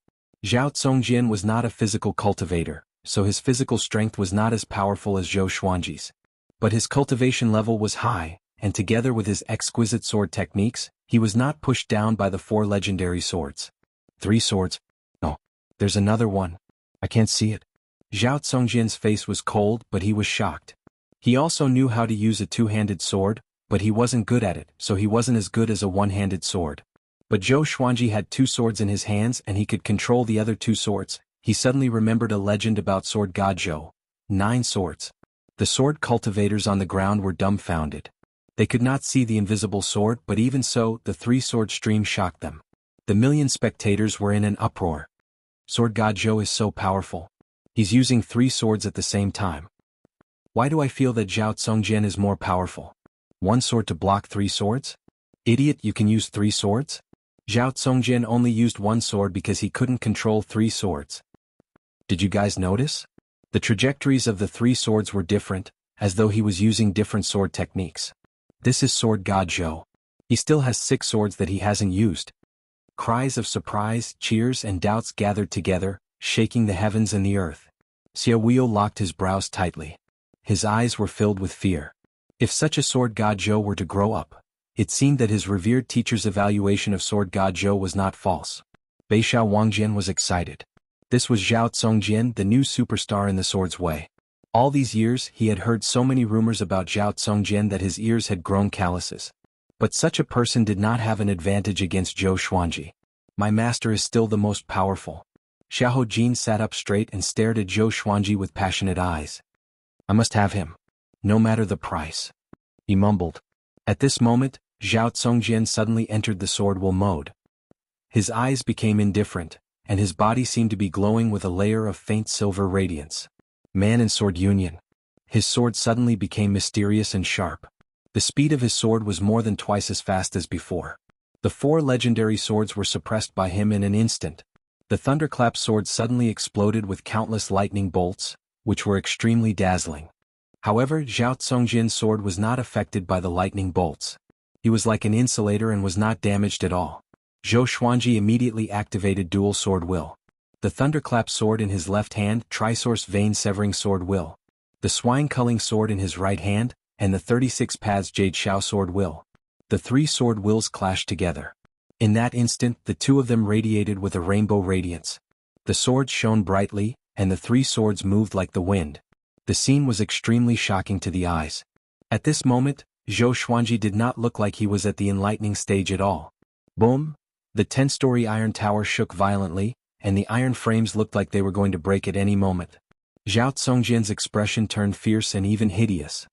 Zhao Congjian was not a physical cultivator, so his physical strength was not as powerful as Zhou Xuanji's. But his cultivation level was high, and together with his exquisite sword techniques, he was not pushed down by the 4 legendary swords. 3 swords? No. There's another one. I can't see it. Zhao Congjian's face was cold, but he was shocked. He also knew how to use a 2-handed sword, but he wasn't good at it, so he wasn't as good as a 1-handed sword. But Zhou Xuanji had 2 swords in his hands and he could control the other 2 swords. He suddenly remembered a legend about sword god Zhou. 9 swords. The sword cultivators on the ground were dumbfounded. They could not see the invisible sword, but even so, the 3-sword stream shocked them. The million spectators were in an uproar. Sword god Zhou is so powerful. He's using 3 swords at the same time. Why do I feel that Zhao Congjian is more powerful? 1 sword to block 3 swords? Idiot, you can use 3 swords? Zhao Congjian only used 1 sword because he couldn't control 3 swords. Did you guys notice? The trajectories of the 3 swords were different, as though he was using different sword techniques. This is sword god Zhou. He still has 6 swords that he hasn't used. Cries of surprise, cheers and doubts gathered together, shaking the heavens and the earth. Xia Huiyu locked his brows tightly. His eyes were filled with fear. If such a sword god Zhou were to grow up, it seemed that his revered teacher's evaluation of sword god Zhou was not false. Beixiao Wangjian was excited. This was Zhao Congjian, the new superstar in the sword's way. All these years he had heard so many rumors about Zhao Congjian that his ears had grown calluses. But such a person did not have an advantage against Zhou Xuanji. My master is still the most powerful. Xiahou Jin sat up straight and stared at Zhou Xuanji with passionate eyes. I must have him. No matter the price. He mumbled. At this moment, Zhao Congjian suddenly entered the sword will mode. His eyes became indifferent, and his body seemed to be glowing with a layer of faint silver radiance. Man and sword union. His sword suddenly became mysterious and sharp. The speed of his sword was more than twice as fast as before. The 4 legendary swords were suppressed by him in an instant. The thunderclap sword suddenly exploded with countless lightning bolts, which were extremely dazzling. However, Zhao Congjian's sword was not affected by the lightning bolts. He was like an insulator and was not damaged at all. Zhou Xuanji immediately activated dual sword will. The thunderclap sword in his left hand, Trisource vein severing sword will. The swine culling sword in his right hand, and the 36 paths Jade Shao sword will. The 3 sword wills clashed together. In that instant, the 2 of them radiated with a rainbow radiance. The swords shone brightly, and the 3 swords moved like the wind. The scene was extremely shocking to the eyes. At this moment, Zhou Xuanji did not look like he was at the enlightening stage at all. Boom! The 10-story iron tower shook violently, and the iron frames looked like they were going to break at any moment. Zhao Congjian's expression turned fierce and even hideous.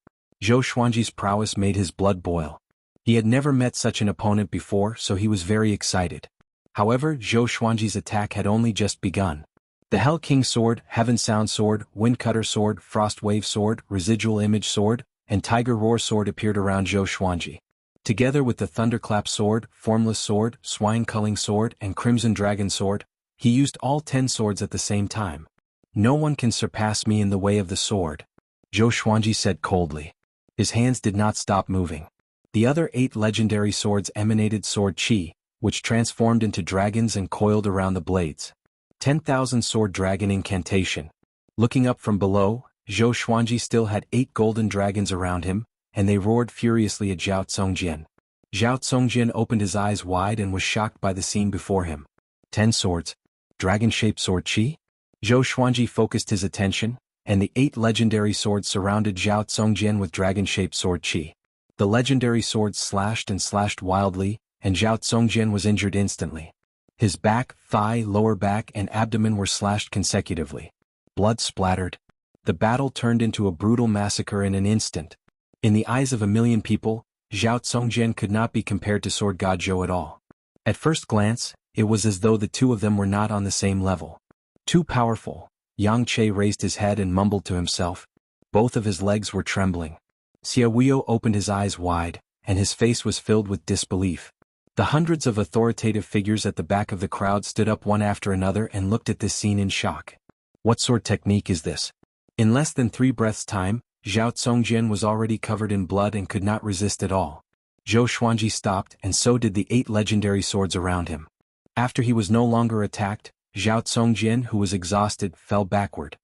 Zhou Xuanji's prowess made his blood boil. He had never met such an opponent before, so he was very excited. However, Zhou Xuanji's attack had only just begun. The Hell King sword, Heaven Sound sword, Wind Cutter sword, Frost Wave sword, Residual Image sword, and Tiger Roar sword appeared around Zhou Xuanji. Together with the Thunderclap sword, Formless sword, Swine Culling sword, and Crimson Dragon sword, he used all 10 swords at the same time. No one can surpass me in the way of the sword, Zhou Xuanji said coldly. His hands did not stop moving. The other 8 legendary swords emanated sword chi, which transformed into dragons and coiled around the blades. 10,000 sword dragon incantation. Looking up from below, Zhou Xuanji still had 8 golden dragons around him, and they roared furiously at Zhao Congjian. Zhao Congjian opened his eyes wide and was shocked by the scene before him. 10 swords. Dragon-shaped sword chi? Zhou Xuanji focused his attention, and the 8 legendary swords surrounded Zhao Congjian with dragon-shaped sword chi. The legendary swords slashed and slashed wildly, and Zhao Congjian was injured instantly. His back, thigh, lower back and abdomen were slashed consecutively. Blood splattered. The battle turned into a brutal massacre in an instant. In the eyes of a million people, Zhao Congjian could not be compared to Sword God Zhou at all. At first glance, it was as though the 2 of them were not on the same level. Too powerful. Yang Che raised his head and mumbled to himself. Both of his legs were trembling. Xia Huiyu opened his eyes wide, and his face was filled with disbelief. The hundreds of authoritative figures at the back of the crowd stood up one after another and looked at this scene in shock. What sword technique is this? In less than 3 breaths' time, Zhao Congjian was already covered in blood and could not resist at all. Zhou Xuanji stopped, and so did the 8 legendary swords around him. After he was no longer attacked, Zhao Congjian, who was exhausted, fell backward.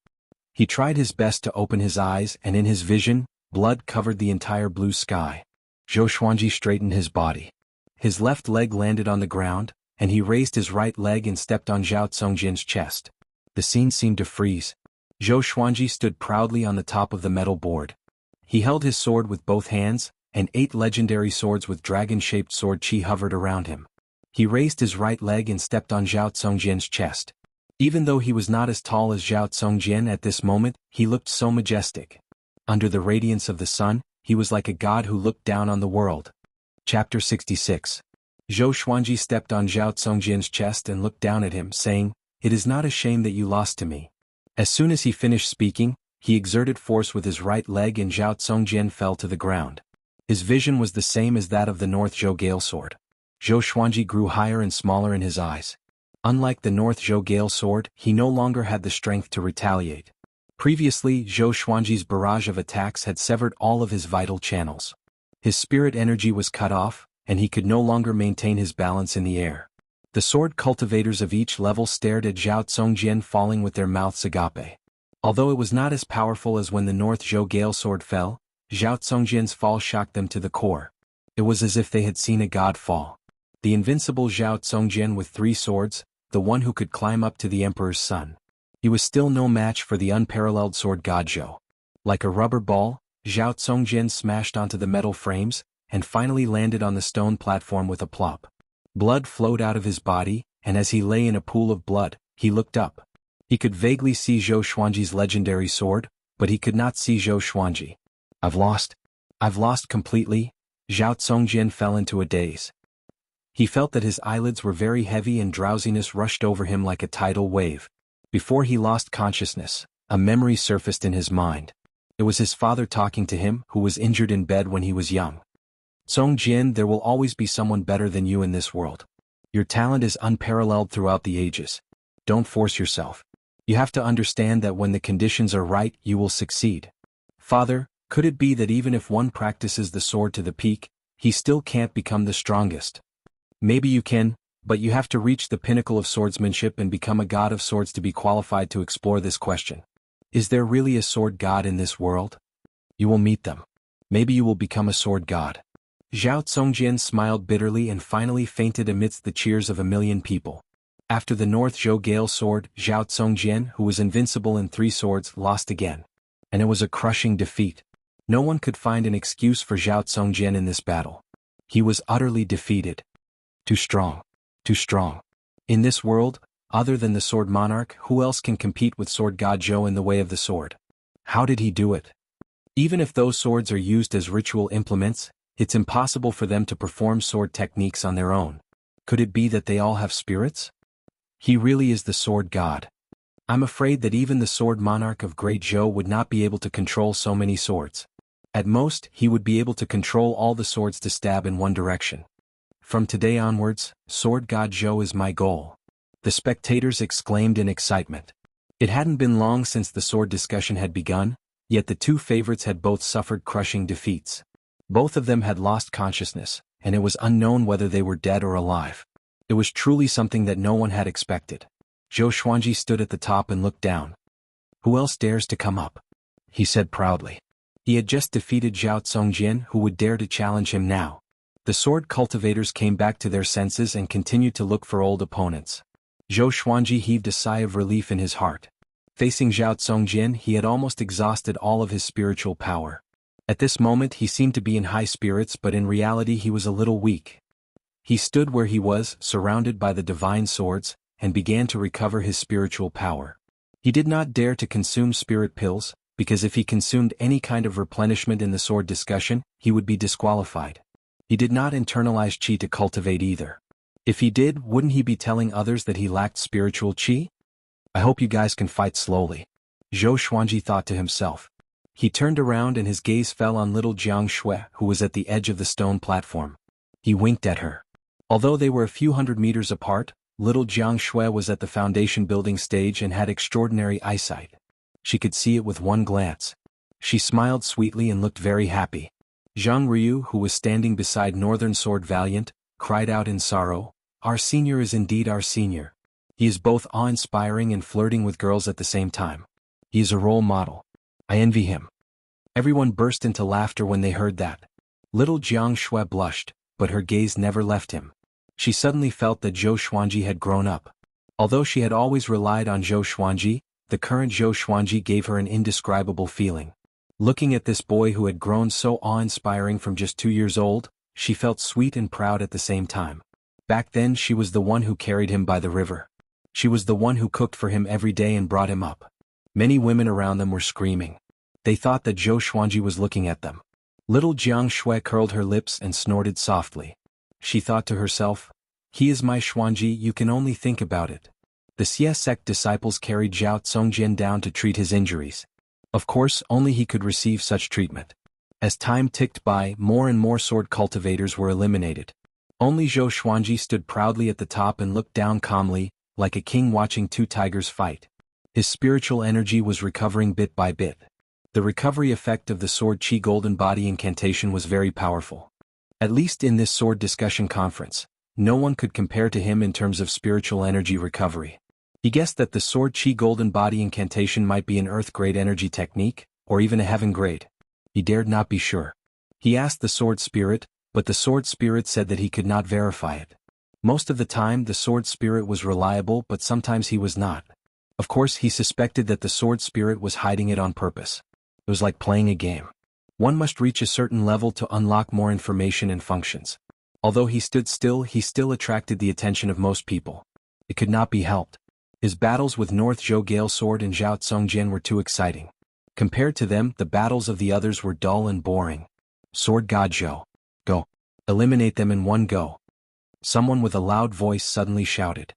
He tried his best to open his eyes, and in his vision, blood covered the entire blue sky. Zhou Xuanji straightened his body. His left leg landed on the ground, and he raised his right leg and stepped on Zhao Congjian's chest. The scene seemed to freeze. Zhou Xuanji stood proudly on the top of the metal board. He held his sword with both hands, and 8 legendary swords with dragon-shaped sword chi hovered around him. He raised his right leg and stepped on Zhao Congjian's chest. Even though he was not as tall as Zhao Congjian at this moment, he looked so majestic. Under the radiance of the sun, he was like a god who looked down on the world. Chapter 66. Zhou Xuanji stepped on Zhao Congjian's chest and looked down at him, saying, "It is not a shame that you lost to me." As soon as he finished speaking, he exerted force with his right leg and Zhao Congjian fell to the ground. His vision was the same as that of the North Zhou Gale sword. Zhou Xuanji grew higher and smaller in his eyes. Unlike the North Zhou Gale sword, he no longer had the strength to retaliate. Previously, Zhou Xuanji's barrage of attacks had severed all of his vital channels. His spirit energy was cut off, and he could no longer maintain his balance in the air. The sword cultivators of each level stared at Zhao Congjian falling with their mouths agape. Although it was not as powerful as when the North Zhou Gale sword fell, Zhao Congjian's fall shocked them to the core. It was as if they had seen a god fall. The invincible Zhao Congjian with 3 swords, the one who could climb up to the emperor's son. He was still no match for the unparalleled sword god Zhou. Like a rubber ball, Zhao Congjian smashed onto the metal frames, and finally landed on the stone platform with a plop. Blood flowed out of his body, and as he lay in a pool of blood, he looked up. He could vaguely see Zhou Xuanji's legendary sword, but he could not see Zhou Xuanji. I've lost completely." Zhao Congjian fell into a daze. He felt that his eyelids were very heavy and drowsiness rushed over him like a tidal wave. Before he lost consciousness, a memory surfaced in his mind. It was his father talking to him, who was injured in bed when he was young. "Congjian, there will always be someone better than you in this world. Your talent is unparalleled throughout the ages. Don't force yourself. You have to understand that when the conditions are right, you will succeed." "Father, could it be that even if one practices the sword to the peak, he still can't become the strongest?" "Maybe you can, but you have to reach the pinnacle of swordsmanship and become a god of swords to be qualified to explore this question. Is there really a sword god in this world? You will meet them. Maybe you will become a sword god." Zhao Congjian smiled bitterly and finally fainted amidst the cheers of a million people. After the North Zhou Gale sword, Zhao Congjian, who was invincible in 3 swords, lost again. And it was a crushing defeat. No one could find an excuse for Zhao Congjian in this battle. He was utterly defeated. Too strong. Too strong. In this world, other than the sword monarch, who else can compete with sword god Zhou in the way of the sword? How did he do it? Even if those swords are used as ritual implements, it's impossible for them to perform sword techniques on their own. Could it be that they all have spirits? He really is the sword god. I'm afraid that even the sword monarch of Great Zhou would not be able to control so many swords. At most, he would be able to control all the swords to stab in one direction. From today onwards, sword god Zhou is my goal. The spectators exclaimed in excitement. It hadn't been long since the sword discussion had begun, yet the 2 favorites had both suffered crushing defeats. Both of them had lost consciousness, and it was unknown whether they were dead or alive. It was truly something that no one had expected. Zhou Xuanji stood at the top and looked down. "Who else dares to come up?" he said proudly. He had just defeated Zhao Congjian, who would dare to challenge him now. The sword cultivators came back to their senses and continued to look for old opponents. Zhou Xuanji heaved a sigh of relief in his heart. Facing Zhao Congjian, he had almost exhausted all of his spiritual power. At this moment he seemed to be in high spirits, but in reality he was a little weak. He stood where he was, surrounded by the divine swords, and began to recover his spiritual power. He did not dare to consume spirit pills, because if he consumed any kind of replenishment in the sword discussion, he would be disqualified. He did not internalize chi to cultivate either. If he did, wouldn't he be telling others that he lacked spiritual chi? "I hope you guys can fight slowly," Zhou Xuanji thought to himself. He turned around and his gaze fell on little Jianghu, who was at the edge of the stone platform. He winked at her. Although they were a few hundred meters apart, little Jianghu was at the foundation building stage and had extraordinary eyesight. She could see it with one glance. She smiled sweetly and looked very happy. Zhang Ryu, who was standing beside Northern Sword Valiant, cried out in sorrow, "Our senior is indeed our senior. He is both awe-inspiring and flirting with girls at the same time. He is a role model. I envy him." Everyone burst into laughter when they heard that. Little Jianghu blushed, but her gaze never left him. She suddenly felt that Zhou Xuanji had grown up. Although she had always relied on Zhou Xuanji, the current Zhou Xuanji gave her an indescribable feeling. Looking at this boy who had grown so awe-inspiring from just 2 years old, she felt sweet and proud at the same time. Back then she was the one who carried him by the river. She was the one who cooked for him every day and brought him up. Many women around them were screaming. They thought that Zhou Xuanji was looking at them. Little Jianghu curled her lips and snorted softly. She thought to herself, "He is my Xuanji, you can only think about it." The Xie sect disciples carried Zhao Congjian down to treat his injuries. Of course, only he could receive such treatment. As time ticked by, more and more sword cultivators were eliminated. Only Zhou Xuanji stood proudly at the top and looked down calmly, like a king watching 2 tigers fight. His spiritual energy was recovering bit by bit. The recovery effect of the sword chi golden body incantation was very powerful. At least in this sword discussion conference, no one could compare to him in terms of spiritual energy recovery. He guessed that the sword chi golden body incantation might be an earth grade energy technique, or even a heaven grade. He dared not be sure. He asked the sword spirit, but the sword spirit said that he could not verify it. Most of the time the sword spirit was reliable, but sometimes he was not. Of course he suspected that the sword spirit was hiding it on purpose. It was like playing a game. One must reach a certain level to unlock more information and functions. Although he stood still, he still attracted the attention of most people. It could not be helped. His battles with North Zhou Gale Sword and Zhao Congjian were too exciting. Compared to them, the battles of the others were dull and boring. Sword God Zhou. Go. Eliminate them in one go. Someone with a loud voice suddenly shouted.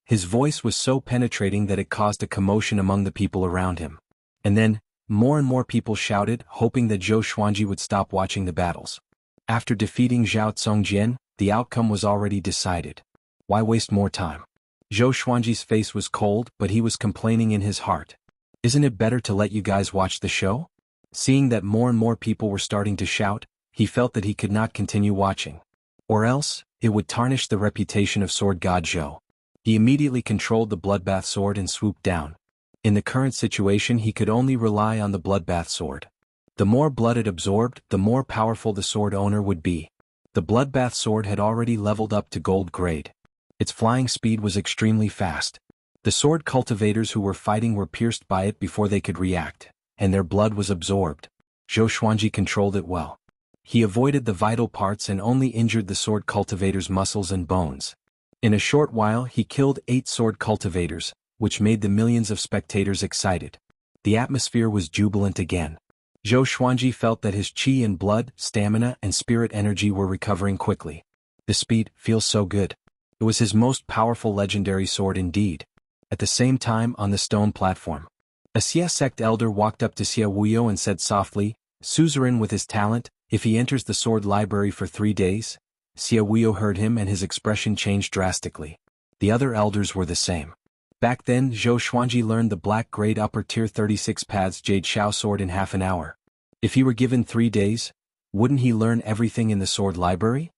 His voice was so penetrating that it caused a commotion among the people around him. And then, more and more people shouted, hoping that Zhou Xuanji would stop watching the battles. After defeating Zhao Congjian, the outcome was already decided. Why waste more time? Zhou Xuanji's face was cold, but he was complaining in his heart. Isn't it better to let you guys watch the show? Seeing that more and more people were starting to shout, he felt that he could not continue watching. Or else, it would tarnish the reputation of Sword God Zhou. He immediately controlled the Bloodbath Sword and swooped down. In the current situation he could only rely on the Bloodbath Sword. The more blood it absorbed, the more powerful the sword owner would be. The Bloodbath Sword had already leveled up to gold grade. Its flying speed was extremely fast. The sword cultivators who were fighting were pierced by it before they could react, and their blood was absorbed. Zhou Xuanji controlled it well. He avoided the vital parts and only injured the sword cultivators' muscles and bones. In a short while he killed 8 sword cultivators, which made the millions of spectators excited. The atmosphere was jubilant again. Zhou Xuanji felt that his chi and blood, stamina and spirit energy were recovering quickly. The speed feels so good. It was his most powerful legendary sword indeed. At the same time on the stone platform, a Xie sect elder walked up to Xie Wuyo and said softly, "Suzerain with his talent, if he enters the sword library for 3 days?" Xie Wuyo heard him and his expression changed drastically. The other elders were the same. Back then Zhou Xuanji learned the black grade upper tier 36 paths Jade Shao sword in half an hour. If he were given 3 days, wouldn't he learn everything in the sword library?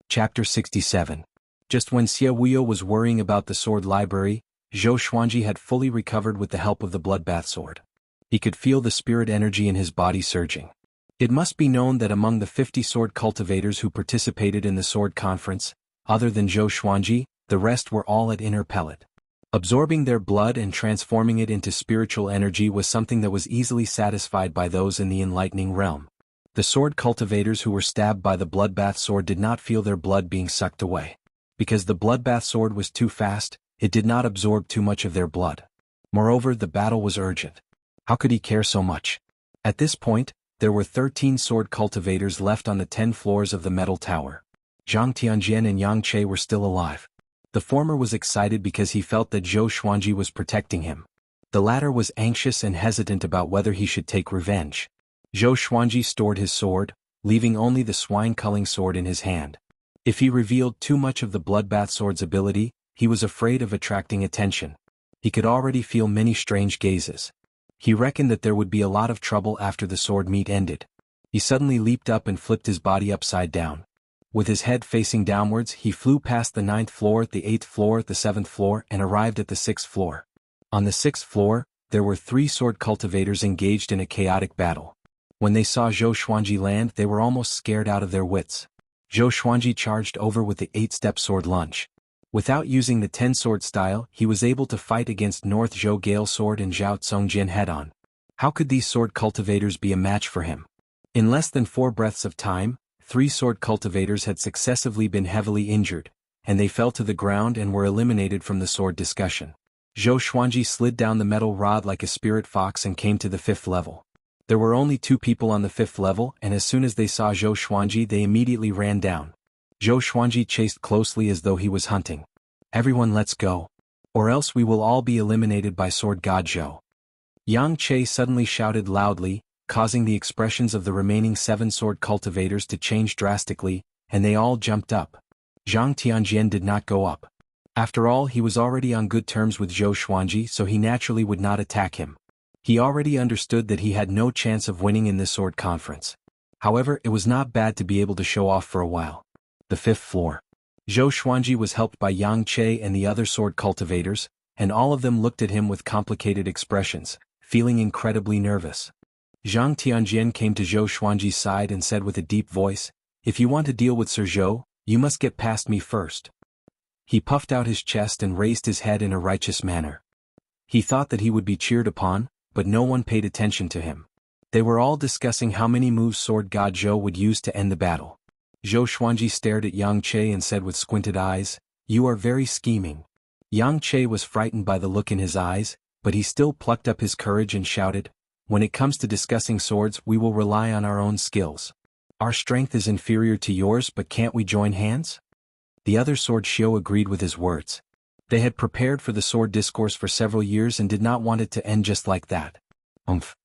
Chapter 67. Just when Xie Wuyo was worrying about the sword library, Zhou Xuanji had fully recovered with the help of the Bloodbath Sword. He could feel the spirit energy in his body surging. It must be known that among the 50 sword cultivators who participated in the sword conference, other than Zhou Xuanji, the rest were all at inner pellet. Absorbing their blood and transforming it into spiritual energy was something that was easily satisfied by those in the enlightening realm. The sword cultivators who were stabbed by the Bloodbath Sword did not feel their blood being sucked away. Because the Bloodbath Sword was too fast, it did not absorb too much of their blood. Moreover, the battle was urgent. How could he care so much? At this point, there were 13 sword cultivators left on the 10 floors of the metal tower. Zhang Tianjian and Yang Che were still alive. The former was excited because he felt that Zhou Xuanji was protecting him. The latter was anxious and hesitant about whether he should take revenge. Zhou Xuanji stored his sword, leaving only the swine-culling sword in his hand. If he revealed too much of the Bloodbath Sword's ability, he was afraid of attracting attention. He could already feel many strange gazes. He reckoned that there would be a lot of trouble after the sword meet ended. He suddenly leaped up and flipped his body upside down. With his head facing downwards, he flew past the 9th floor, the 8th floor, the 7th floor, and arrived at the 6th floor. On the 6th floor, there were 3 sword cultivators engaged in a chaotic battle. When they saw Zhou Xuanji land, they were almost scared out of their wits. Zhou Xuanji charged over with the 8-step sword lunge. Without using the 10-sword style, he was able to fight against North Zhou Gale Sword and Zhao Tsongjian head-on. How could these sword cultivators be a match for him? In less than 4 breaths of time, 3 sword cultivators had successively been heavily injured, and they fell to the ground and were eliminated from the sword discussion. Zhou Xuanji slid down the metal rod like a spirit fox and came to the 5th level. There were only 2 people on the 5th level, and as soon as they saw Zhou Xuanji they immediately ran down. Zhou Xuanji chased closely as though he was hunting. "Everyone, let's go. Or else we will all be eliminated by Sword God Zhou." Yang Che suddenly shouted loudly, causing the expressions of the remaining 7 sword cultivators to change drastically, and they all jumped up. Zhang Tianjian did not go up. After all, he was already on good terms with Zhou Xuanji, so he naturally would not attack him. He already understood that he had no chance of winning in this sword conference. However, it was not bad to be able to show off for a while. The 5th floor. Zhou Xuanji was helped by Yang Che and the other sword cultivators, and all of them looked at him with complicated expressions, feeling incredibly nervous. Zhang Tianjian came to Zhou Xuanji's side and said with a deep voice, "If you want to deal with Sir Zhou, you must get past me first." He puffed out his chest and raised his head in a righteous manner. He thought that he would be cheered upon, but no one paid attention to him. They were all discussing how many moves Sword God Zhou would use to end the battle. Zhou Xuanji stared at Yang Che and said with squinted eyes, "You are very scheming." Yang Che was frightened by the look in his eyes, but he still plucked up his courage and shouted, "When it comes to discussing swords, we will rely on our own skills. Our strength is inferior to yours, but can't we join hands?" The other sword Xiu agreed with his words. They had prepared for the sword discourse for several years and did not want it to end just like that. "Umph."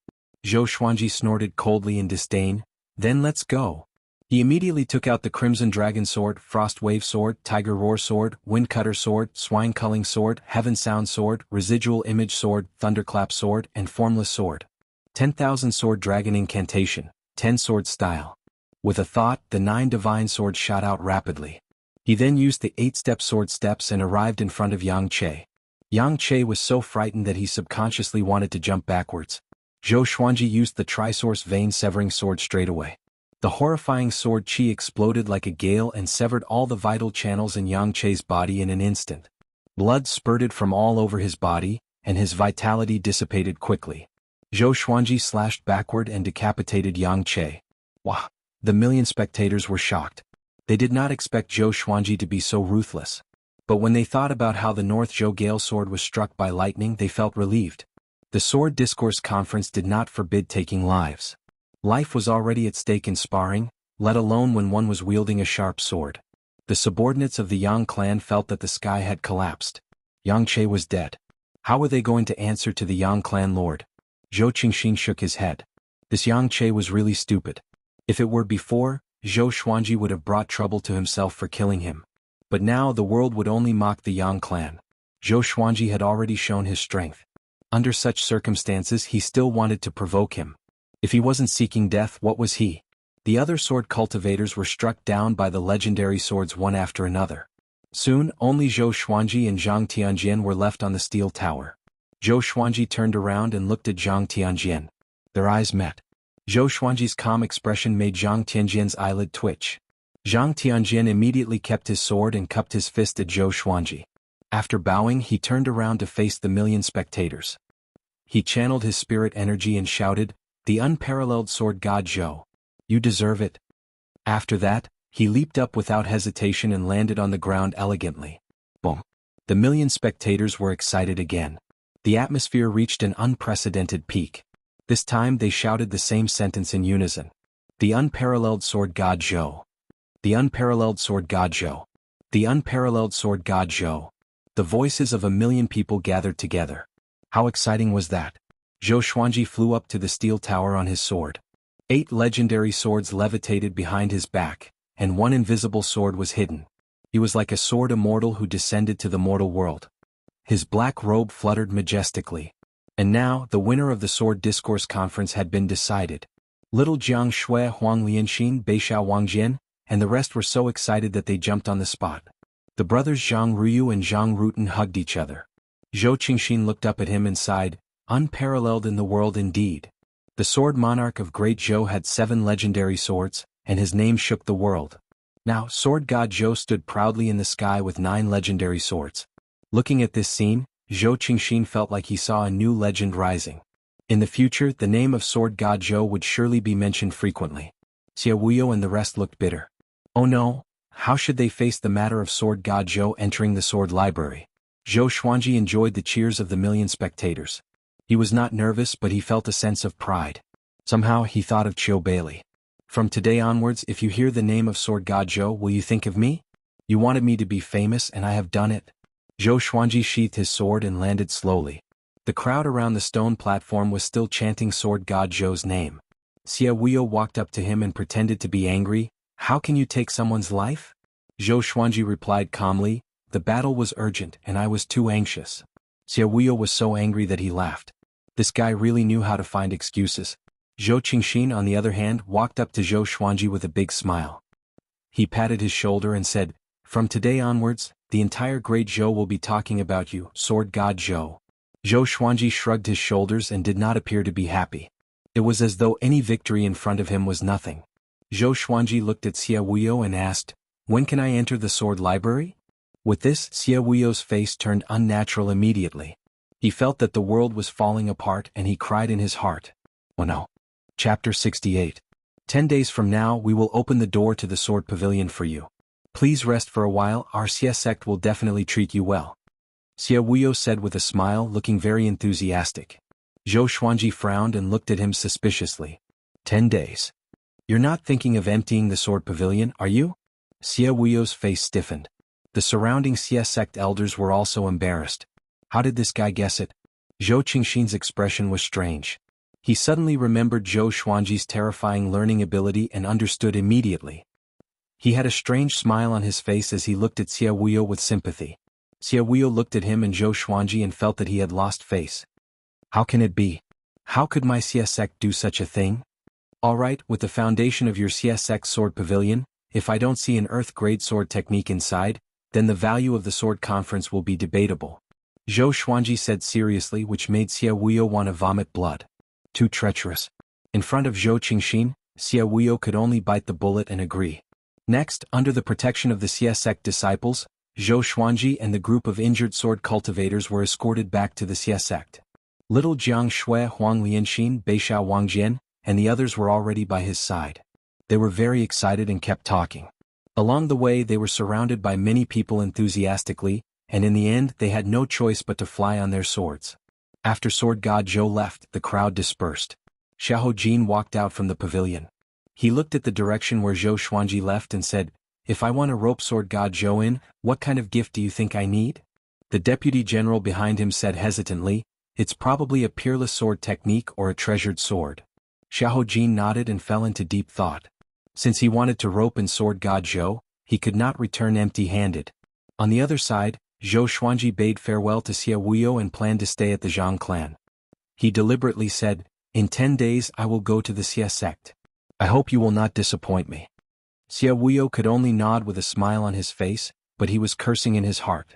Zhou Xuanji snorted coldly in disdain, "Then let's go." He immediately took out the Crimson Dragon Sword, Frost Wave Sword, Tiger Roar Sword, Wind Cutter Sword, Swine Culling Sword, Heaven Sound Sword, Residual Image Sword, Thunderclap Sword, and Formless Sword. 10,000 Sword Dragon Incantation, 10 Sword Style. With a thought, the 9 divine swords shot out rapidly. He then used the 8-step sword steps and arrived in front of Yang Che. Yang Che was so frightened that he subconsciously wanted to jump backwards. Zhou Xuanji used the Trisource Vein-Severing Sword straight away. The horrifying sword chi exploded like a gale and severed all the vital channels in Yang Che's body in an instant. Blood spurted from all over his body, and his vitality dissipated quickly. Zhou Xuanji slashed backward and decapitated Yang Che. Wah! The million spectators were shocked. They did not expect Zhou Xuanji to be so ruthless. But when they thought about how the North Zhou Gale Sword was struck by lightning, they felt relieved. The Sword Discourse Conference did not forbid taking lives. Life was already at stake in sparring, let alone when one was wielding a sharp sword. The subordinates of the Yang clan felt that the sky had collapsed. Yang Che was dead. How were they going to answer to the Yang clan lord? Zhou Qingxin shook his head. This Yang Che was really stupid. If it were before, Zhou Xuanji would have brought trouble to himself for killing him. But now the world would only mock the Yang clan. Zhou Xuanji had already shown his strength. Under such circumstances he still wanted to provoke him. If he wasn't seeking death, what was he? The other sword cultivators were struck down by the legendary swords one after another. Soon, only Zhou Xuanji and Zhang Tianjian were left on the steel tower. Zhou Xuanji turned around and looked at Zhang Tianjian. Their eyes met. Zhou Xuanji's calm expression made Zhang Tianjian's eyelid twitch. Zhang Tianjian immediately kept his sword and cupped his fist at Zhou Xuanji. After bowing, he turned around to face the million spectators. He channeled his spirit energy and shouted, "The unparalleled Sword God Zhou. You deserve it." After that, he leaped up without hesitation and landed on the ground elegantly. Boom. The million spectators were excited again. The atmosphere reached an unprecedented peak. This time they shouted the same sentence in unison. "The unparalleled Sword God Zhou. The unparalleled Sword God Zhou. The unparalleled Sword God Zhou." The voices of a million people gathered together. How exciting was that? Zhou Xuanji flew up to the steel tower on his sword. 8 legendary swords levitated behind his back, and 1 invisible sword was hidden. He was like a sword immortal who descended to the mortal world. His black robe fluttered majestically. And now, the winner of the Sword Discourse Conference had been decided. Little Jiang Shui, Huang Lianxin, Beishao Wangjian, and the rest were so excited that they jumped on the spot. The brothers Zhang Ruyu and Zhang Rutan hugged each other. Zhou Qingxin looked up at him and sighed, "Unparalleled in the world indeed." The sword monarch of Great Zhou had 7 legendary swords, and his name shook the world. Now, sword god Zhou stood proudly in the sky with 9 legendary swords. Looking at this scene, Zhou Qingxin felt like he saw a new legend rising. In the future, the name of sword god Zhou would surely be mentioned frequently. Xie Wuyo and the rest looked bitter. Oh no, how should they face the matter of sword god Zhou entering the sword library? Zhou Xuanji enjoyed the cheers of the million spectators. He was not nervous, but he felt a sense of pride. Somehow he thought of Qiu Bailey. From today onwards, if you hear the name of sword god Zhou, will you think of me? You wanted me to be famous and I have done it. Zhou Xuanji sheathed his sword and landed slowly. The crowd around the stone platform was still chanting sword god Zhou's name. Xie Wuyo walked up to him and pretended to be angry. How can you take someone's life? Zhou Xuanji replied calmly, the battle was urgent and I was too anxious. Xie Wuyo was so angry that he laughed. This guy really knew how to find excuses. Zhou Qingxin, on the other hand, walked up to Zhou Xuanji with a big smile. He patted his shoulder and said, from today onwards, the entire Great Zhou will be talking about you, sword god Zhou. Zhou Xuanji shrugged his shoulders and did not appear to be happy. It was as though any victory in front of him was nothing. Zhou Xuanji looked at Xie Wuyo and asked, when can I enter the sword library? With this, Xie Wuyo's face turned unnatural immediately. He felt that the world was falling apart and he cried in his heart. Oh no. Chapter 68. 10 days from now we will open the door to the sword pavilion for you. Please rest for a while, our Xie sect will definitely treat you well. Xie Wuyo said with a smile, looking very enthusiastic. Zhou Xuanji frowned and looked at him suspiciously. 10 days. You're not thinking of emptying the sword pavilion, are you? Xie Wuyo's face stiffened. The surrounding Xie sect elders were also embarrassed. How did this guy guess it? Zhou Qingxin's expression was strange. He suddenly remembered Zhou Xuanji's terrifying learning ability and understood immediately. He had a strange smile on his face as he looked at Xie Wuyo with sympathy. Xie Wuyo looked at him and Zhou Xuanji and felt that he had lost face. How can it be? How could my Xie sect do such a thing? Alright, with the foundation of your Xie sect sword pavilion, if I don't see an earth-grade sword technique inside, then the value of the sword conference will be debatable. Zhou Xuanji said seriously, which made Xie Wuyo want to vomit blood. Too treacherous. In front of Zhou Qingxin, Xie Wuyo could only bite the bullet and agree. Next, under the protection of the Xie sect disciples, Zhou Xuanji and the group of injured sword cultivators were escorted back to the Xie sect. Little Jiang Shui, Huang Lianxin, Beishao Wangjian, and the others were already by his side. They were very excited and kept talking. Along the way they were surrounded by many people enthusiastically, and in the end they had no choice but to fly on their swords. After sword god Zhou left, the crowd dispersed. Xiahou Jin walked out from the pavilion. He looked at the direction where Zhou Xuanji left and said, if I want to rope sword god Zhou in, what kind of gift do you think I need? The deputy general behind him said hesitantly, it's probably a peerless sword technique or a treasured sword. Xiahou Jin nodded and fell into deep thought. Since he wanted to rope in sword god Zhou, he could not return empty-handed. On the other side, Zhou Xuanji bade farewell to Xie Wuyo and planned to stay at the Zhang clan. He deliberately said, in 10 days I will go to the Xie sect. I hope you will not disappoint me. Xie Wuyo could only nod with a smile on his face, but he was cursing in his heart.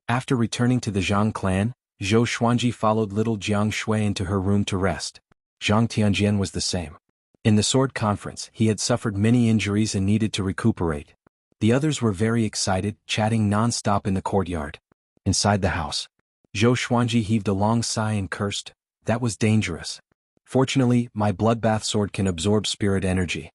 After returning to the Zhang clan, Zhou Xuanji followed little Jiang Shui into her room to rest. Zhang Tianjian was the same. In the sword conference, he had suffered many injuries and needed to recuperate. The others were very excited, chatting non-stop in the courtyard. Inside the house, Zhou Xuanji heaved a long sigh and cursed, that was dangerous. Fortunately, my bloodbath sword can absorb spirit energy.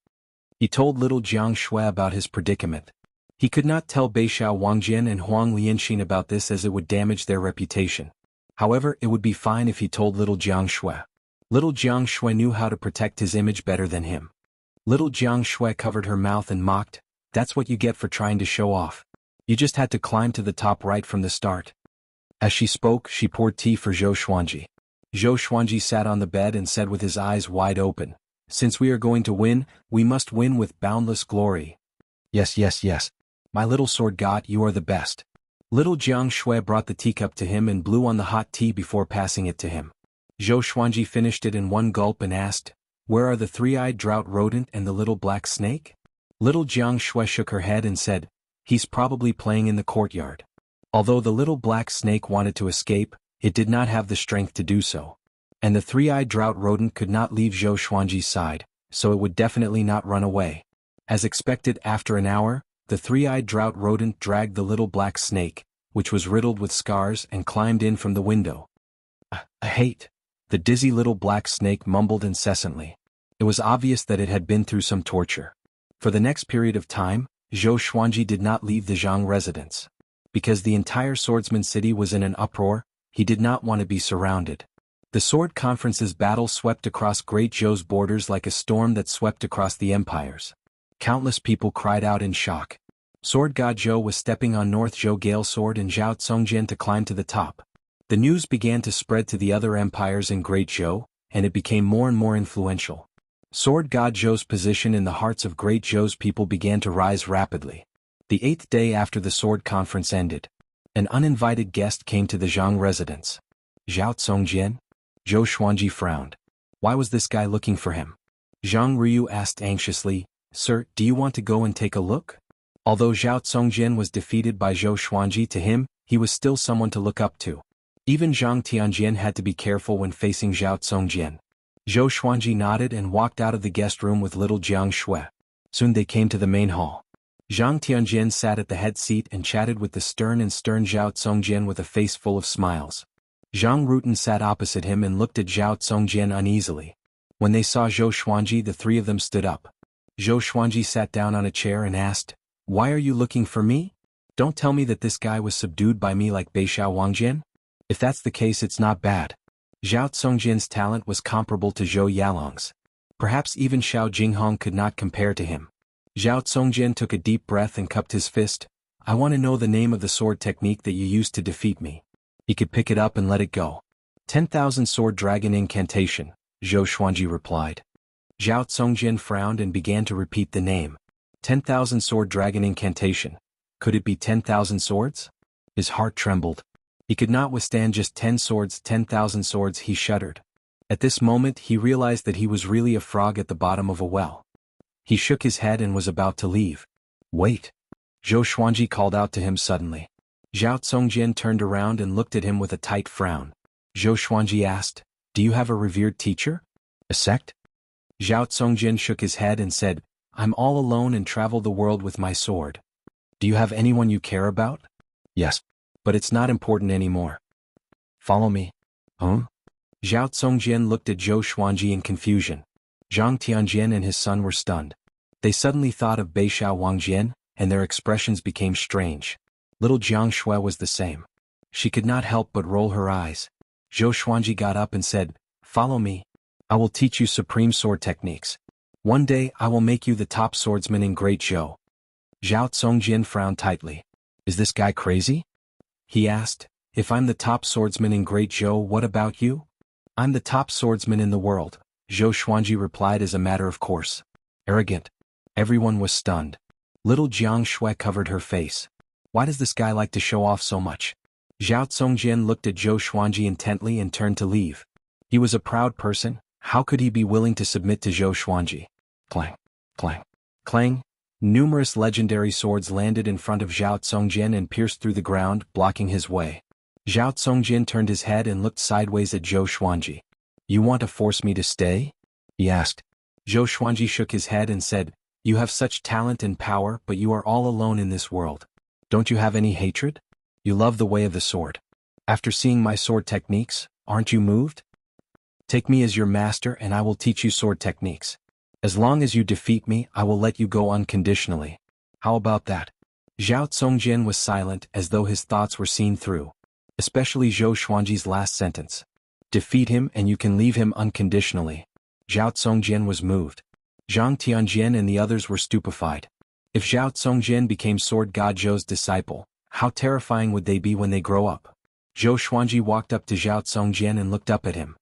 He told little Jiang Shui about his predicament. He could not tell Beishao Wangjian and Huang Lianxin about this as it would damage their reputation. However, it would be fine if he told little Jiang Shui. Little Jiang Shui knew how to protect his image better than him. Little Jiang Shui covered her mouth and mocked, that's what you get for trying to show off. You just had to climb to the top right from the start. As she spoke, she poured tea for Zhou Xuanji. Zhou Xuanji sat on the bed and said with his eyes wide open, since we are going to win, we must win with boundless glory. Yes, yes, yes. My little sword god, you are the best. Little Jiang Shui brought the teacup to him and blew on the hot tea before passing it to him. Zhou Xuanji finished it in one gulp and asked, where are the three-eyed drought rodent and the little black snake? Little Jiang Shui shook her head and said, he's probably playing in the courtyard. Although the little black snake wanted to escape, it did not have the strength to do so. And the three-eyed drought rodent could not leave Zhou Xuanji's side, so it would definitely not run away. As expected, after an hour, the three-eyed drought rodent dragged the little black snake, which was riddled with scars, and climbed in from the window. I hate. The dizzy little black snake mumbled incessantly. It was obvious that it had been through some torture. For the next period of time, Zhou Xuanji did not leave the Jianghu residence. Because the entire swordsman city was in an uproar, he did not want to be surrounded. The sword conference's battle swept across Great Zhou's borders like a storm that swept across the empires. Countless people cried out in shock. Sword God Zhou was stepping on North Zhou Gale Sword and Zhao Tsongjian to climb to the top. The news began to spread to the other empires in Great Zhou, and it became more and more influential. Sword God Zhou's position in the hearts of Great Zhou's people began to rise rapidly. The 8th day after the sword conference ended, an uninvited guest came to the Jianghu residence. Zhao Tsongjian? Zhou Xuanji frowned. Why was this guy looking for him? Zhang Ryu asked anxiously, Sir, do you want to go and take a look? Although Zhao Tsongjian was defeated by Zhou Xuanji, to him, he was still someone to look up to. Even Zhang Tianjian had to be careful when facing Zhao Tsongjian. Zhou Xuanji nodded and walked out of the guest room with little Jiang Shui. Soon they came to the main hall. Zhang Tianjian sat at the head seat and chatted with the stern Zhao Tsongjian with a face full of smiles. Zhang Rutan sat opposite him and looked at Zhao Tsongjian uneasily. When they saw Zhou Xuanji, the three of them stood up. Zhou Xuanji sat down on a chair and asked, Why are you looking for me? Don't tell me that this guy was subdued by me like Beishao Wangjian? If that's the case, it's not bad. Zhao Tsongjian's talent was comparable to Zhou Yalong's. Perhaps even Xiao Jinghong could not compare to him. Zhao Tsongjian took a deep breath and cupped his fist. I want to know the name of the sword technique that you used to defeat me. He could pick it up and let it go. 10,000 Sword Dragon Incantation, Zhou Xuanji replied. Zhao Tsongjian frowned and began to repeat the name. 10,000 Sword Dragon Incantation. Could it be 10,000 swords? His heart trembled. He could not withstand just 10 swords, 10,000 swords, he shuddered. At this moment he realized that he was really a frog at the bottom of a well. He shook his head and was about to leave. Wait! Zhou Xuanji called out to him suddenly. Zhao Tsongjian turned around and looked at him with a tight frown. Zhou Xuanji asked, Do you have a revered teacher? A sect? Zhao Tsongjian shook his head and said, I'm all alone and travel the world with my sword. Do you have anyone you care about? Yes. But it's not important anymore. Follow me. Huh? Zhao Tsongjian looked at Zhou Xuanji in confusion. Zhang Tianjian and his son were stunned. They suddenly thought of Beishao Wangjian, and their expressions became strange. Little Jiang Shui was the same. She could not help but roll her eyes. Zhou Xuanji got up and said, Follow me. I will teach you supreme sword techniques. One day I will make you the top swordsman in Great Zhou. Zhao Tsongjian frowned tightly. Is this guy crazy? He asked, If I'm the top swordsman in Great Zhou, what about you? I'm the top swordsman in the world, Zhou Xuanji replied as a matter of course. Arrogant. Everyone was stunned. Little Jiang Shui covered her face. Why does this guy like to show off so much? Zhao Tsongjian looked at Zhou Xuanji intently and turned to leave. He was a proud person. How could he be willing to submit to Zhou Xuanji? Clang, clang, clang. Numerous legendary swords landed in front of Zhao Tsongjian and pierced through the ground, blocking his way. Zhao Tsongjian turned his head and looked sideways at Zhou Xuanji. You want to force me to stay? He asked. Zhou Xuanji shook his head and said, You have such talent and power, but you are all alone in this world. Don't you have any hatred? You love the way of the sword. After seeing my sword techniques, aren't you moved? Take me as your master and I will teach you sword techniques. As long as you defeat me, I will let you go unconditionally. How about that? Zhao Tsongjian was silent as though his thoughts were seen through. Especially Zhou Xuanji's last sentence. Defeat him and you can leave him unconditionally. Zhao Tsongjian was moved. Zhang Tianjian and the others were stupefied. If Zhao Tsongjian became Sword God Zhou's disciple, how terrifying would they be when they grow up? Zhou Xuanji walked up to Zhao Tsongjian and looked up at him.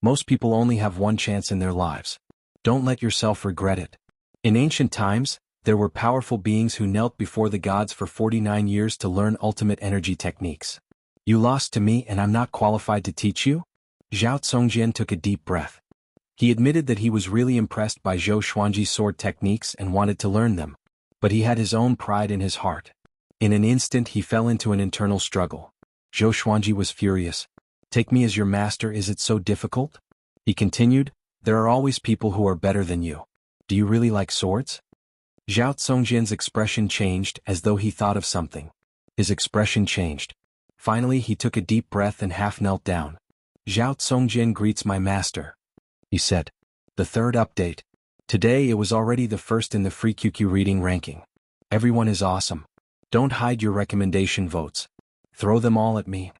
Most people only have one chance in their lives. Don't let yourself regret it. In ancient times, there were powerful beings who knelt before the gods for 49 years to learn ultimate energy techniques. You lost to me and I'm not qualified to teach you? Zhao Tsongjian took a deep breath. He admitted that he was really impressed by Zhou Xuanji's sword techniques and wanted to learn them. But he had his own pride in his heart. In an instant he fell into an internal struggle. Zhou Xuanji was furious. Take me as your master, is it so difficult? He continued, there are always people who are better than you. Do you really like swords? Zhao Tsongjian's expression changed as though he thought of something. His expression changed. Finally he took a deep breath and half knelt down. Zhao Tsongjian greets my master, he said. The third update. Today it was already the first in the free QQ reading ranking. Everyone is awesome. Don't hide your recommendation votes. Throw them all at me.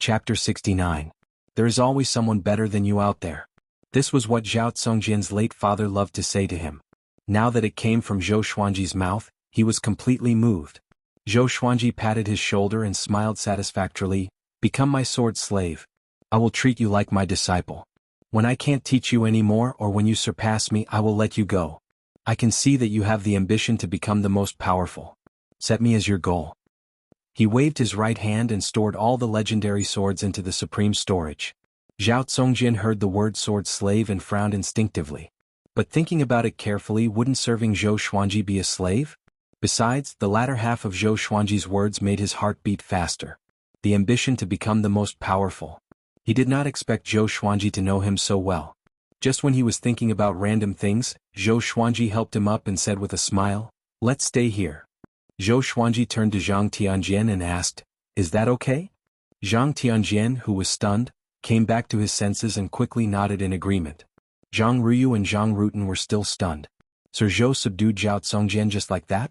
Chapter 69. There is always someone better than you out there. This was what Zhao Tsongjian's late father loved to say to him. Now that it came from Zhou Xuanji's mouth, he was completely moved. Zhou Xuanji patted his shoulder and smiled satisfactorily. Become my sword slave. I will treat you like my disciple. When I can't teach you anymore or when you surpass me, I will let you go. I can see that you have the ambition to become the most powerful. Set me as your goal. He waved his right hand and stored all the legendary swords into the supreme storage. Zhao Tsongjian heard the word sword slave and frowned instinctively. But thinking about it carefully, wouldn't serving Zhou Xuanji be a slave? Besides, the latter half of Zhou Xuanji's words made his heart beat faster. The ambition to become the most powerful. He did not expect Zhou Xuanji to know him so well. Just when he was thinking about random things, Zhou Xuanji helped him up and said with a smile, let's stay here. Zhou Xuanji turned to Zhang Tianjian and asked, is that okay? Zhang Tianjian, who was stunned, came back to his senses and quickly nodded in agreement. Zhang Ruyu and Zhang Rutan were still stunned. Sir Zhou subdued Zhao Tsongjian just like that?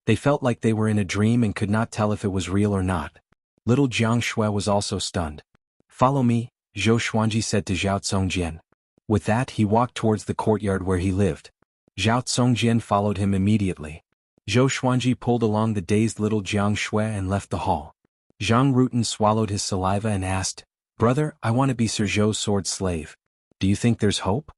They felt like they were in a dream and could not tell if it was real or not. Little Jiang Shui was also stunned. Follow me, Zhou Xuanji said to Zhao Tsongjian. With that he walked towards the courtyard where he lived. Zhao Tsongjian followed him immediately. Zhou Xuanji pulled along the dazed little Jiang Shui and left the hall. Zhang Rutan swallowed his saliva and asked, brother, I want to be Sir Zhou's sword slave. Do you think there's hope?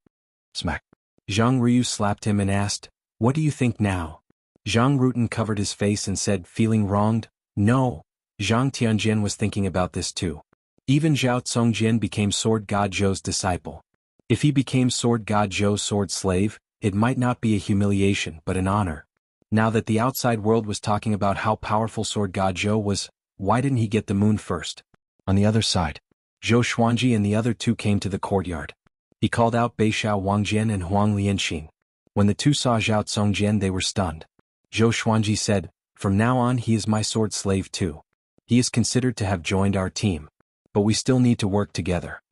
Smack. Zhang Ryu slapped him and asked, what do you think now? Zhang Rutan covered his face and said, feeling wronged, no. Zhang Tianjian was thinking about this too. Even Zhao Tsongjian became Sword God Zhou's disciple. If he became Sword God Zhou's sword slave, it might not be a humiliation but an honor. Now that the outside world was talking about how powerful Sword God Zhou was, why didn't he get the moon first? On the other side, Zhou Xuanji and the other two came to the courtyard. He called out Beishao Wangjian and Huang Lianxin. When the two saw Zhao Tsongjian, they were stunned. Zhou Xuanji said, from now on he is my sword slave too. He is considered to have joined our team. But we still need to work together.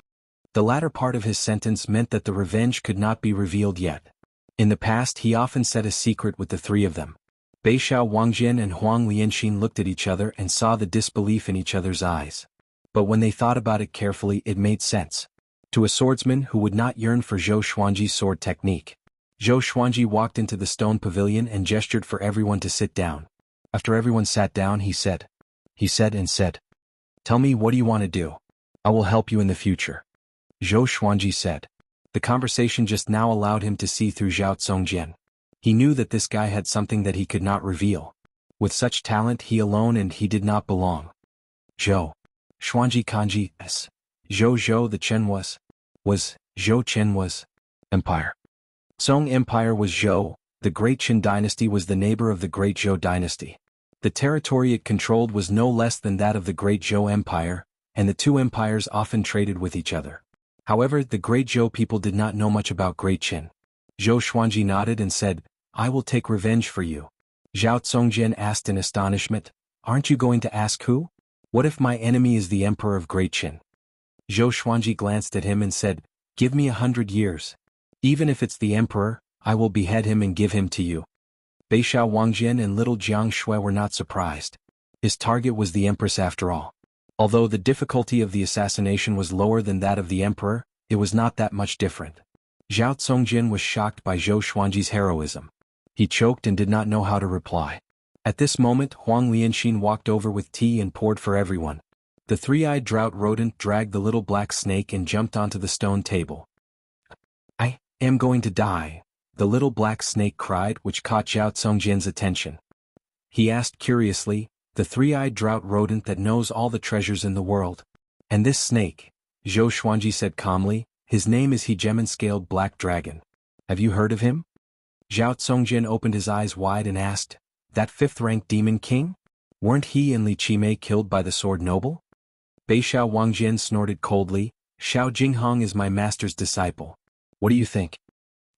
The latter part of his sentence meant that the revenge could not be revealed yet. In the past he often said a secret with the three of them. Beishao Wangjian and Huang Lianxin looked at each other and saw the disbelief in each other's eyes. But when they thought about it carefully, it made sense. To a swordsman who would not yearn for Zhou Xuanji's sword technique. Zhou Xuanji walked into the stone pavilion and gestured for everyone to sit down. After everyone sat down, he said, tell me, what do you want to do? I will help you in the future. Zhou Xuanji said. The conversation just now allowed him to see through Zhao Tsongjian. He knew that this guy had something that he could not reveal. With such talent he alone and he did not belong. Zhou. Xuanji kanji s. Zhou the Chen was. Zhou Chen was. Empire. Song Empire was Zhou. The great Qin dynasty was the neighbor of the great Zhou dynasty. The territory it controlled was no less than that of the great Zhou Empire, and the two empires often traded with each other. However, the great Zhou people did not know much about Great Qin. Zhou Xuanji nodded and said, I will take revenge for you. Zhao Tsongjian asked in astonishment, aren't you going to ask who? What if my enemy is the emperor of Great Qin? Zhou Xuanji glanced at him and said, give me 100 years. Even if it's the emperor, I will behead him and give him to you. Beishao Wangjian and little Jiang Shui were not surprised. His target was the empress after all. Although the difficulty of the assassination was lower than that of the emperor, it was not that much different. Zhao Tsongjian was shocked by Zhou Xuanji's heroism. He choked and did not know how to reply. At this moment Huang Lianxin walked over with tea and poured for everyone. The three-eyed drought rodent dragged the little black snake and jumped onto the stone table. I am going to die, the little black snake cried, which caught Zhao Tsongjian's attention. He asked curiously, the three-eyed drought rodent that knows all the treasures in the world. And this snake, Zhou Xuanji said calmly, his name is Hegemon-scaled black dragon. Have you heard of him? Zhao Tsongjian opened his eyes wide and asked, that fifth-rank demon king? Weren't he and Li Qimei killed by the sword noble? Xiao Wangjian snorted coldly, Xiao Jinghong is my master's disciple. What do you think?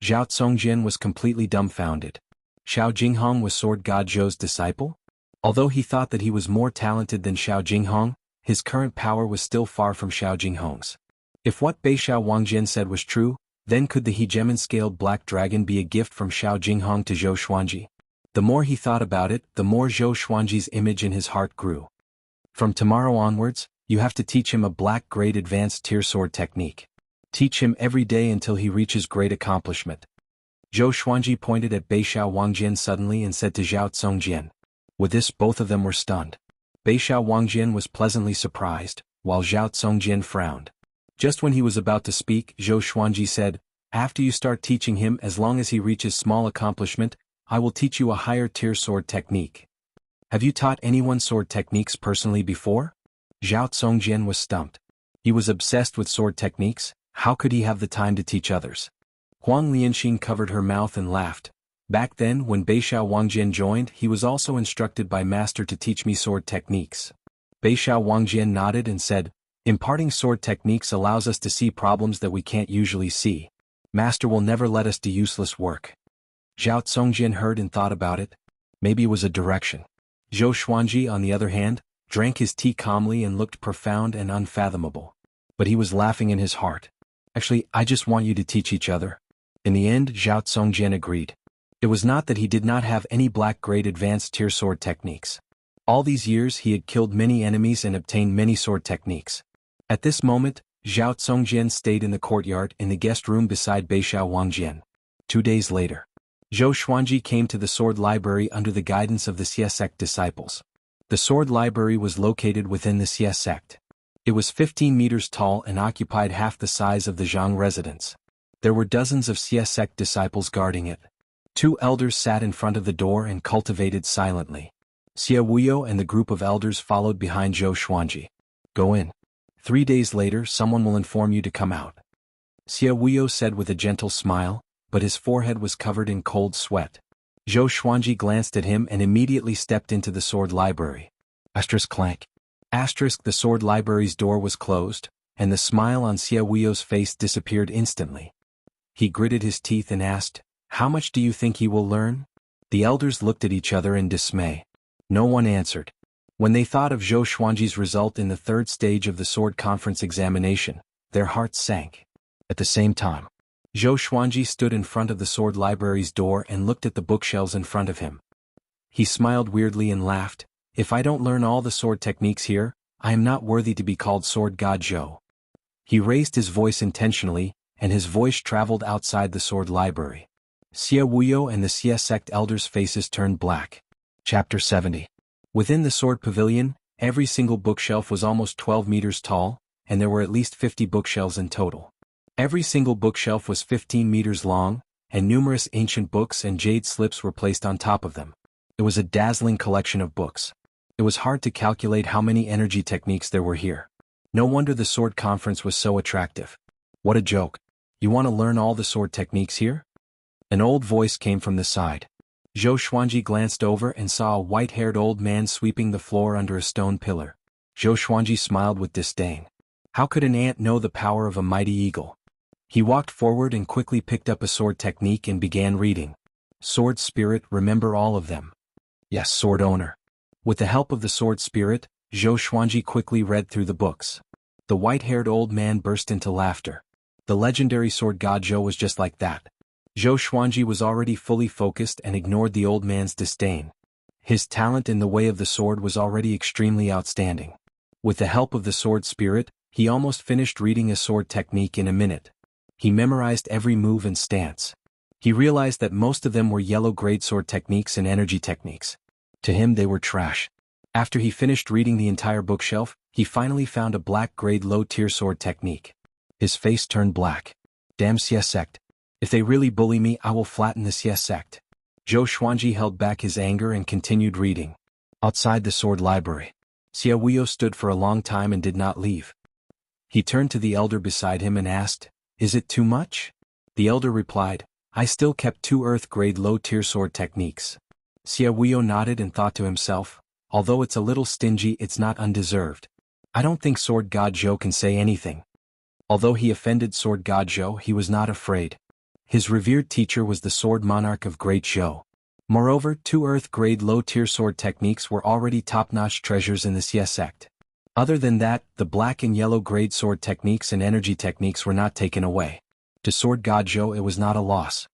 Zhao Tsongjian was completely dumbfounded. Xiao Jinghong was Sword God Zhou's disciple? Although he thought that he was more talented than Xiao Jinghong, his current power was still far from Xiao Jinghong's. If what Xiao Wangjian said was true, then could the Hegemon-scaled black dragon be a gift from Xiao Jinghong to Zhou Xuanji? The more he thought about it, the more Zhou Xuanji's image in his heart grew. From tomorrow onwards, you have to teach him a black grade advanced tier sword technique. Teach him every day until he reaches great accomplishment. Zhou Xuanji pointed at Xiao Wangjian suddenly and said to Zhao Tsongjian. With this both of them were stunned. Xiao Wangjian was pleasantly surprised, while Zhao Tsongjian frowned. Just when he was about to speak, Zhou Xuanji said, after you start teaching him as long as he reaches small accomplishment, I will teach you a higher tier sword technique. Have you taught anyone sword techniques personally before? Zhao Tsongjian was stumped. He was obsessed with sword techniques, how could he have the time to teach others? Huang Lianxing covered her mouth and laughed. Back then when Xiao Wangjian joined, he was also instructed by Master to teach me sword techniques. Xiao Wangjian nodded and said, imparting sword techniques allows us to see problems that we can't usually see. Master will never let us do useless work. Zhao Tsongjian heard and thought about it. Maybe it was a direction. Zhou Xuanji, on the other hand, drank his tea calmly and looked profound and unfathomable. But he was laughing in his heart. Actually, I just want you to teach each other. In the end, Zhao Tsongjian agreed. It was not that he did not have any black grade advanced tier sword techniques. All these years he had killed many enemies and obtained many sword techniques. At this moment, Zhao Tsongjian stayed in the courtyard in the guest room beside Xiao Wangjian. 2 days later, Zhou Xuanji came to the sword library under the guidance of the Xie sect disciples. The sword library was located within the Xie sect. It was 15 meters tall and occupied half the size of the Jianghu residence. There were dozens of Xie sect disciples guarding it. 2 elders sat in front of the door and cultivated silently. Xie Wuyo and the group of elders followed behind Zhou Xuanji. Go in. 3 days later someone will inform you to come out. Xie Wuyo said with a gentle smile, but his forehead was covered in cold sweat. Zhou Xuanji glanced at him and immediately stepped into the sword library. Asterisk clank. Asterisk the sword library's door was closed, and the smile on Xie Wuyo's face disappeared instantly. He gritted his teeth and asked, how much do you think he will learn? The elders looked at each other in dismay. No one answered. When they thought of Zhou Xuanji's result in the 3rd stage of the sword conference examination, their hearts sank. At the same time, Zhou Xuanji stood in front of the sword library's door and looked at the bookshelves in front of him. He smiled weirdly and laughed. If I don't learn all the sword techniques here, I am not worthy to be called Sword God Zhou. He raised his voice intentionally, and his voice traveled outside the sword library. Xie Wuyo and the Xie sect elders' faces turned black. Chapter 70. Within the sword pavilion, every single bookshelf was almost 12 meters tall, and there were at least 50 bookshelves in total. Every single bookshelf was 15 meters long, and numerous ancient books and jade slips were placed on top of them. It was a dazzling collection of books. It was hard to calculate how many energy techniques there were here. No wonder the sword conference was so attractive. What a joke. You want to learn all the sword techniques here? An old voice came from the side. Zhou Xuanji glanced over and saw a white-haired old man sweeping the floor under a stone pillar. Zhou Xuanji smiled with disdain. How could an ant know the power of a mighty eagle? He walked forward and quickly picked up a sword technique and began reading. Sword Spirit, remember all of them. Yes, Sword Owner. With the help of the Sword Spirit, Zhou Xuanji quickly read through the books. The white-haired old man burst into laughter. The legendary Sword God Zhou was just like that. Zhou Xuanji was already fully focused and ignored the old man's disdain. His talent in the way of the sword was already extremely outstanding. With the help of the Sword Spirit, he almost finished reading a sword technique in a minute. He memorized every move and stance. He realized that most of them were yellow-grade sword techniques and energy techniques. To him they were trash. After he finished reading the entire bookshelf, he finally found a black-grade low-tier sword technique. His face turned black. Damn Xie sect. If they really bully me, I will flatten the Xie sect. Zhou Xuanji held back his anger and continued reading. Outside the sword library, Xie Wuyo stood for a long time and did not leave. He turned to the elder beside him and asked, "Is it too much?" The elder replied, "I still kept 2 earth-grade low-tier sword techniques." Xie Wuyo nodded and thought to himself, although it's a little stingy, it's not undeserved. I don't think Sword God Zhou can say anything. Although he offended Sword God Zhou, he was not afraid. His revered teacher was the Sword Monarch of Great Zhou. Moreover, 2 Earth-grade low-tier sword techniques were already top-notch treasures in the Xie sect. Other than that, the black and yellow-grade sword techniques and energy techniques were not taken away. To Sword God Zhou it was not a loss.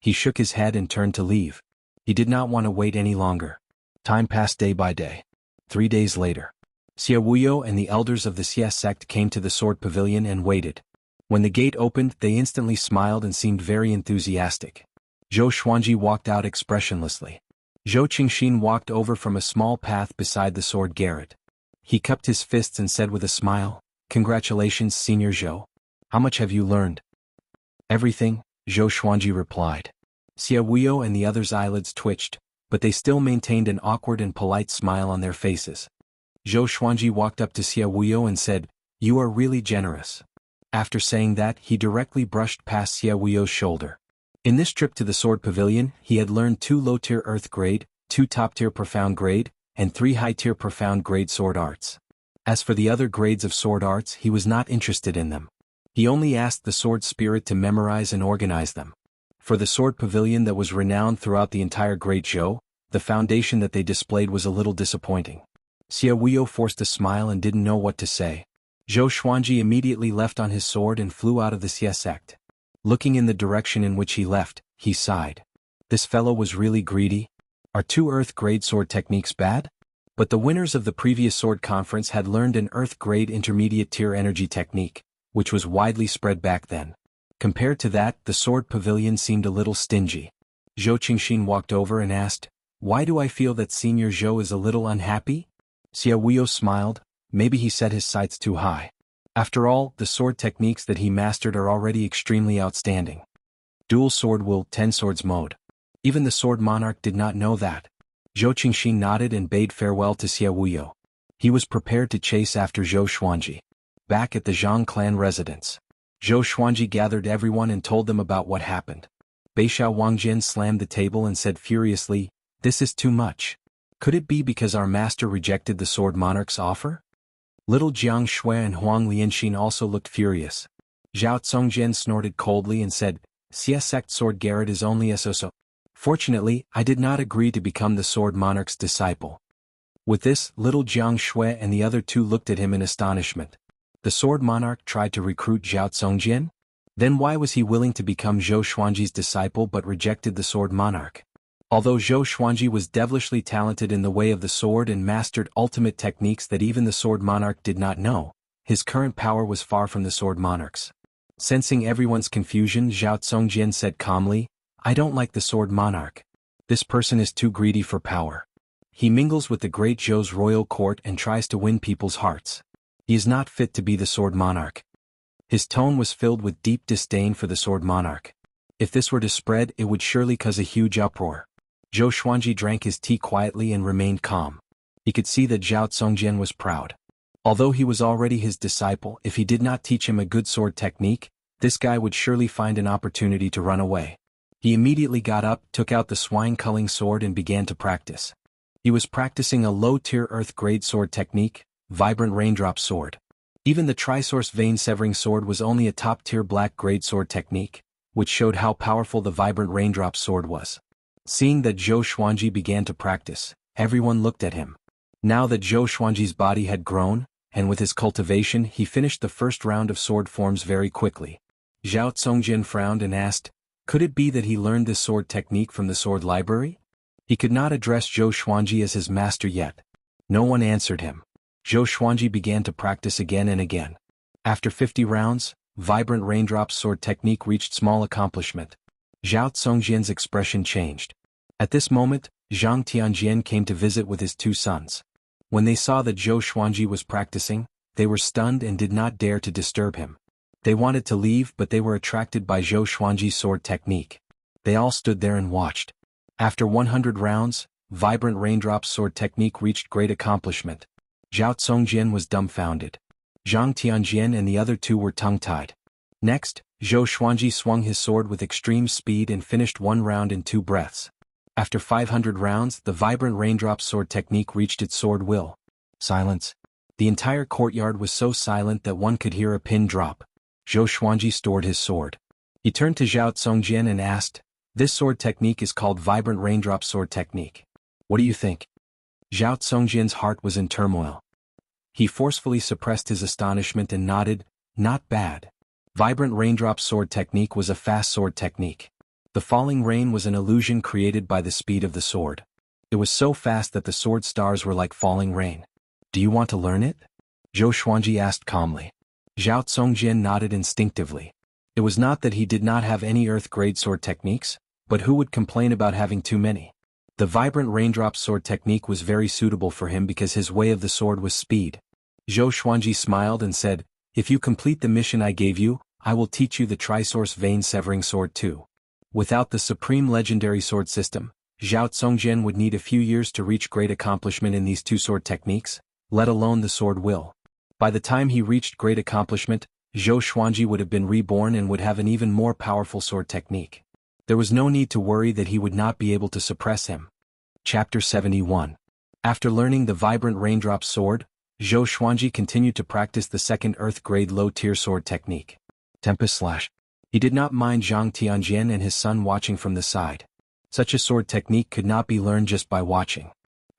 He shook his head and turned to leave. He did not want to wait any longer. Time passed day by day. 3 days later, Xie Wuyo and the elders of the Xie sect came to the sword pavilion and waited. When the gate opened, they instantly smiled and seemed very enthusiastic. Zhou Xuanji walked out expressionlessly. Zhou Qingxin walked over from a small path beside the sword garret. He cupped his fists and said with a smile, "Congratulations, Senior Zhou. How much have you learned?" "Everything," Zhou Xuanji replied. Xie Wuyo and the others' eyelids twitched, but they still maintained an awkward and polite smile on their faces. Zhou Xuanji walked up to Xie Wuyo and said, "You are really generous." After saying that, he directly brushed past Xie Wuyo's shoulder. In this trip to the sword pavilion, he had learned 2 low-tier earth grade, 2 top-tier profound grade, and 3 high-tier profound grade sword arts. As for the other grades of sword arts, he was not interested in them. He only asked the sword spirit to memorize and organize them. For the sword pavilion that was renowned throughout the entire Great Zhou, the foundation that they displayed was a little disappointing. Xie Wuyo forced a smile and didn't know what to say. Zhou Xuanji immediately left on his sword and flew out of the Xie sect. Looking in the direction in which he left, he sighed. This fellow was really greedy. Are 2 Earth-grade sword techniques bad? But the winners of the previous sword conference had learned an Earth-grade intermediate-tier energy technique, which was widely spread back then. Compared to that, the sword pavilion seemed a little stingy. Zhou Qingxin walked over and asked, "Why do I feel that Senior Zhou is a little unhappy?" Xie Wuyo smiled. Maybe he set his sights too high. After all, the sword techniques that he mastered are already extremely outstanding. Dual Sword Will 10 Swords Mode. Even the Sword Monarch did not know that. Zhou Qingxin nodded and bade farewell to Xie Wuyo. He was prepared to chase after Zhou Xuanji. Back at the Zhang clan residence, Zhou Xuanji gathered everyone and told them about what happened. Beixiao Wangjin slammed the table and said furiously, "This is too much. Could it be because our master rejected the Sword Monarch's offer?" Little Jiang Shui and Huang Lianxin also looked furious. Zhao Congjian snorted coldly and said, "Xie sect sword garret is only a so-so. Fortunately, I did not agree to become the Sword Monarch's disciple." With this, little Jiang Shui and the other 2 looked at him in astonishment. The Sword Monarch tried to recruit Zhao Congjian? Then why was he willing to become Zhou Xuanji's disciple but rejected the Sword Monarch? Although Zhou Xuanji was devilishly talented in the way of the sword and mastered ultimate techniques that even the Sword Monarch did not know, his current power was far from the Sword Monarch's. Sensing everyone's confusion, Zhao Congjian said calmly, "I don't like the Sword Monarch. This person is too greedy for power. He mingles with the Great Zhou's royal court and tries to win people's hearts. He is not fit to be the Sword Monarch." His tone was filled with deep disdain for the Sword Monarch. If this were to spread, it would surely cause a huge uproar. Zhou Xuanji drank his tea quietly and remained calm. He could see that Zhao Congjian was proud. Although he was already his disciple, if he did not teach him a good sword technique, this guy would surely find an opportunity to run away. He immediately got up, took out the swine-culling sword and began to practice. He was practicing a low-tier earth-grade sword technique, Vibrant Raindrop Sword. Even the Trisource Vein-Severing Sword was only a top-tier black-grade sword technique, which showed how powerful the Vibrant Raindrop Sword was. Seeing that Zhou Xuanji began to practice, everyone looked at him. Now that Zhou Xuanji's body had grown, and with his cultivation he finished the first round of sword forms very quickly. Zhao Congjian frowned and asked, could it be that he learned this sword technique from the sword library? He could not address Zhou Xuanji as his master yet. No one answered him. Zhou Xuanji began to practice again and again. After 50 rounds, Vibrant Raindrops sword technique reached small accomplishment. Zhao Congjian's expression changed. At this moment, Zhang Tianjian came to visit with his 2 sons. When they saw that Zhou Xuanji was practicing, they were stunned and did not dare to disturb him. They wanted to leave, but they were attracted by Zhou Xuanji's sword technique. They all stood there and watched. After 100 rounds, Vibrant Raindrops sword technique reached great accomplishment. Zhao Congjian was dumbfounded. Zhang Tianjian and the other 2 were tongue-tied. Next, Zhou Xuanji swung his sword with extreme speed and finished 1 round in 2 breaths. After 500 rounds, the Vibrant Raindrops sword technique reached its sword will. Silence. The entire courtyard was so silent that one could hear a pin drop. Zhou Xuanji stored his sword. He turned to Zhao Tsongjian and asked, "This sword technique is called Vibrant Raindrop Sword Technique. What do you think?" Zhao Tsongjian's heart was in turmoil. He forcefully suppressed his astonishment and nodded, "Not bad." Vibrant Raindrop Sword Technique was a fast sword technique. The falling rain was an illusion created by the speed of the sword. It was so fast that the sword stars were like falling rain. "Do you want to learn it?" Zhou Xuanji asked calmly. Zhao Tsongjian nodded instinctively. It was not that he did not have any earth-grade sword techniques, but who would complain about having too many? The Vibrant Raindrop Sword Technique was very suitable for him because his way of the sword was speed. Zhou Xuanji smiled and said, "If you complete the mission I gave you, I will teach you the Trisource Vein Severing Sword too." Without the Supreme Legendary Sword System, Zhao Tsongjian would need a few years to reach great accomplishment in these two sword techniques, let alone the sword will. By the time he reached great accomplishment, Zhou Xuanji would have been reborn and would have an even more powerful sword technique. There was no need to worry that he would not be able to suppress him. Chapter 71. After learning the Vibrant Raindrop Sword, Zhou Xuanji continued to practice the second Earth-grade low-tier sword technique. Tempest Slash. He did not mind Zhang Tianjian and his son watching from the side. Such a sword technique could not be learned just by watching.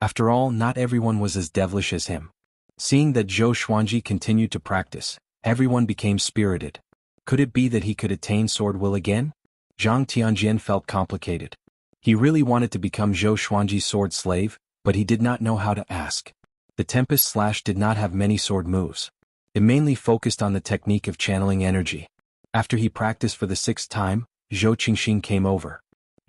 After all, not everyone was as devilish as him. Seeing that Zhou Xuanji continued to practice, everyone became spirited. Could it be that he could attain sword will again? Zhang Tianjian felt complicated. He really wanted to become Zhou Xuanji's sword slave, but he did not know how to ask. The Tempest Slash did not have many sword moves. It mainly focused on the technique of channeling energy. After he practiced for the 6th time, Zhou Qingxin came over.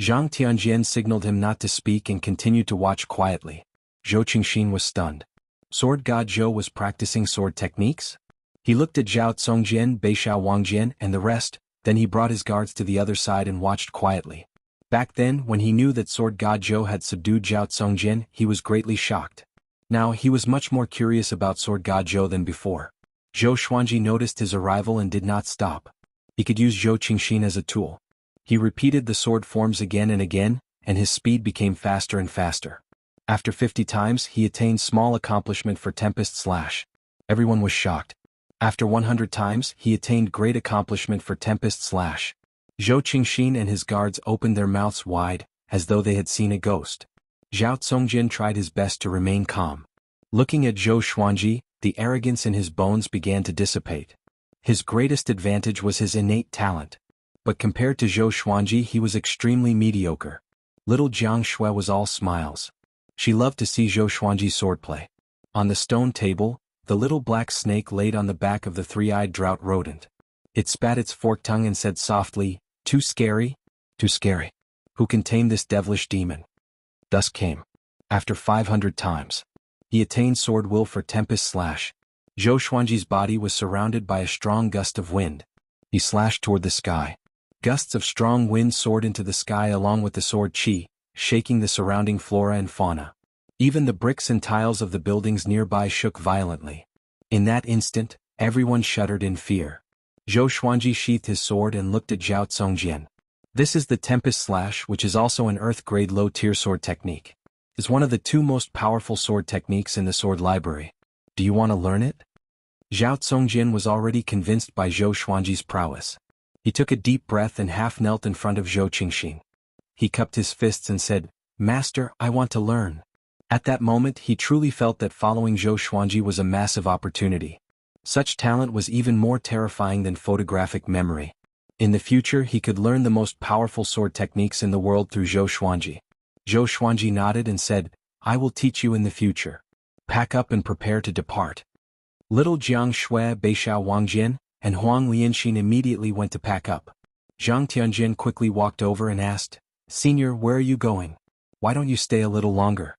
Zhang Tianjian signaled him not to speak and continued to watch quietly. Zhou Qingxin was stunned. Sword God Zhou was practicing sword techniques? He looked at Zhao Tsongjian, Beishao Wangjian, and the rest, then he brought his guards to the other side and watched quietly. Back then, when he knew that Sword God Zhou had subdued Zhao Tsongjian, he was greatly shocked. Now he was much more curious about Sword God Zhou than before. Zhou Xuanji noticed his arrival and did not stop. He could use Zhou Qingxin as a tool. He repeated the sword forms again and again, and his speed became faster and faster. After 50 times, he attained small accomplishment for Tempest Slash. Everyone was shocked. After 100 times, he attained great accomplishment for Tempest Slash. Zhou Qingxin and his guards opened their mouths wide, as though they had seen a ghost. Zhao Tsongjian tried his best to remain calm. Looking at Zhou Xuanji, the arrogance in his bones began to dissipate. His greatest advantage was his innate talent. But compared to Zhou Xuanji, he was extremely mediocre. Little Jiang Shui was all smiles. She loved to see Zhou Xuanji's swordplay. On the stone table, the little black snake laid on the back of the three-eyed drought rodent. It spat its forked tongue and said softly, "Too scary? Too scary. Who can tame this devilish demon?" Dusk came. After 500 times, he attained sword will for Tempest Slash. Zhou Xuanji's body was surrounded by a strong gust of wind. He slashed toward the sky. Gusts of strong wind soared into the sky along with the sword qi, shaking the surrounding flora and fauna. Even the bricks and tiles of the buildings nearby shook violently. In that instant, everyone shuddered in fear. Zhou Xuanji sheathed his sword and looked at Zhao Tsongjian. This is the Tempest Slash, which is also an Earth-grade low-tier sword technique. It's one of the 2 most powerful sword techniques in the sword library. Do you want to learn it? Zhao Tsongjian was already convinced by Zhou Xuanji's prowess. He took a deep breath and half knelt in front of Zhou Qingxin. He cupped his fists and said, "Master, I want to learn." At that moment he truly felt that following Zhou Xuanji was a massive opportunity. Such talent was even more terrifying than photographic memory. In the future he could learn the most powerful sword techniques in the world through Zhou Xuanji. Zhou Xuanji nodded and said, "I will teach you in the future. Pack up and prepare to depart." Little Jiang Shui, Beishao Wangjian, and Huang Lianxin immediately went to pack up. Zhang Tianjian quickly walked over and asked, "Senior, where are you going? Why don't you stay a little longer?"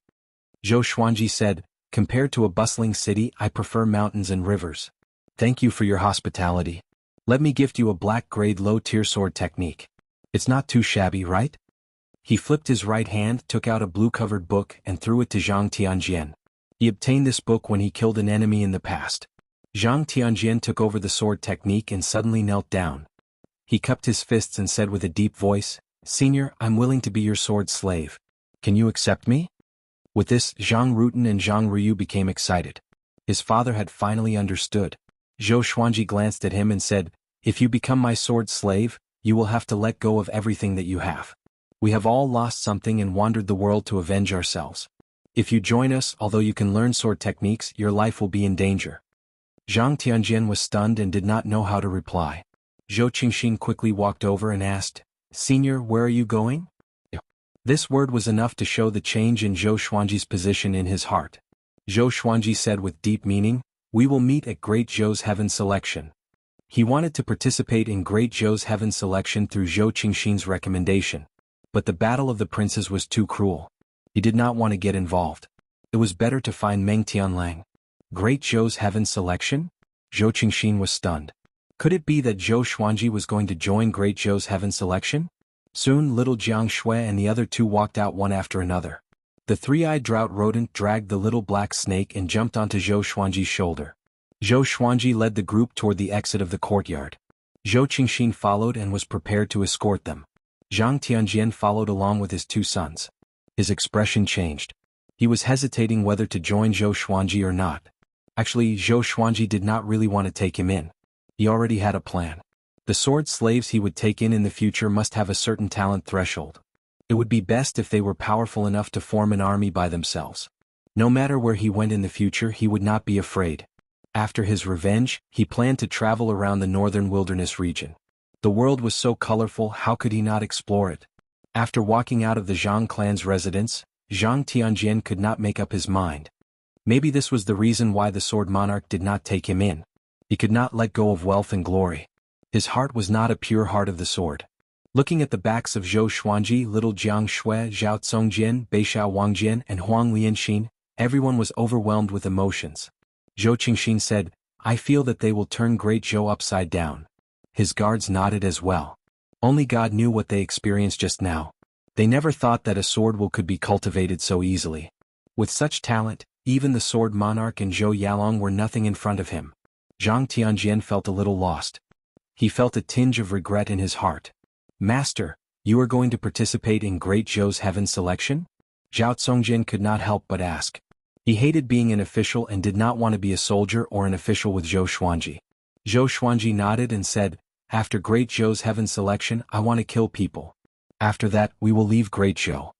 Zhou Xuanji said, "Compared to a bustling city, I prefer mountains and rivers. Thank you for your hospitality. Let me gift you a black-grade low-tier sword technique. It's not too shabby, right?" He flipped his right hand, took out a blue-covered book, and threw it to Zhang Tianjian. He obtained this book when he killed an enemy in the past. Zhang Tianjian took over the sword technique and suddenly knelt down. He cupped his fists and said with a deep voice, "Senior, I'm willing to be your sword slave. Can you accept me?" With this, Zhang Rutan and Zhang Ryu became excited. His father had finally understood. Zhou Xuanji glanced at him and said, "If you become my sword slave, you will have to let go of everything that you have. We have all lost something and wandered the world to avenge ourselves. If you join us, although you can learn sword techniques, your life will be in danger." Zhang Tianjian was stunned and did not know how to reply. Zhou Qingxin quickly walked over and asked, "Senior, where are you going?" This word was enough to show the change in Zhou Xuanji's position in his heart. Zhou Xuanji said with deep meaning, "We will meet at Great Zhou's Heaven Selection." He wanted to participate in Great Zhou's Heaven Selection through Zhou Qingxin's recommendation. But the Battle of the Princes was too cruel. He did not want to get involved. It was better to find Meng Tianlang. Great Zhou's Heaven Selection? Zhou Qingxin was stunned. Could it be that Zhou Xuanji was going to join Great Zhou's Heaven Selection? Soon little Jiang Shui and the other two walked out one after another. The three-eyed drought rodent dragged the little black snake and jumped onto Zhou Xuanji's shoulder. Zhou Xuanji led the group toward the exit of the courtyard. Zhou Qingxin followed and was prepared to escort them. Zhang Tianjian followed along with his two sons. His expression changed. He was hesitating whether to join Zhou Xuanji or not. Actually, Zhou Xuanji did not really want to take him in. He already had a plan. The sword slaves he would take in the future must have a certain talent threshold. It would be best if they were powerful enough to form an army by themselves. No matter where he went in the future, he would not be afraid. After his revenge, he planned to travel around the northern wilderness region. The world was so colorful, how could he not explore it? After walking out of the Zhang clan's residence, Zhang Tianjian could not make up his mind. Maybe this was the reason why the sword monarch did not take him in. He could not let go of wealth and glory. His heart was not a pure heart of the sword. Looking at the backs of Zhou Xuanji, little Jiang Shui, Zhao Congjian, Beishao Wangjian, and Huang Lianxin, everyone was overwhelmed with emotions. Zhou Qingxin said, "I feel that they will turn Great Zhou upside down." His guards nodded as well. Only God knew what they experienced just now. They never thought that a sword will could be cultivated so easily. With such talent, even the sword monarch and Zhou Yalong were nothing in front of him. Zhang Tianjian felt a little lost. He felt a tinge of regret in his heart. "Master, you are going to participate in Great Zhou's Heaven Selection?" Zhao Congjian could not help but ask. He hated being an official and did not want to be a soldier or an official with Zhou Xuanji. Zhou Xuanji nodded and said, "After Great Zhou's Heaven Selection, I want to kill people. After that, we will leave Great Zhou."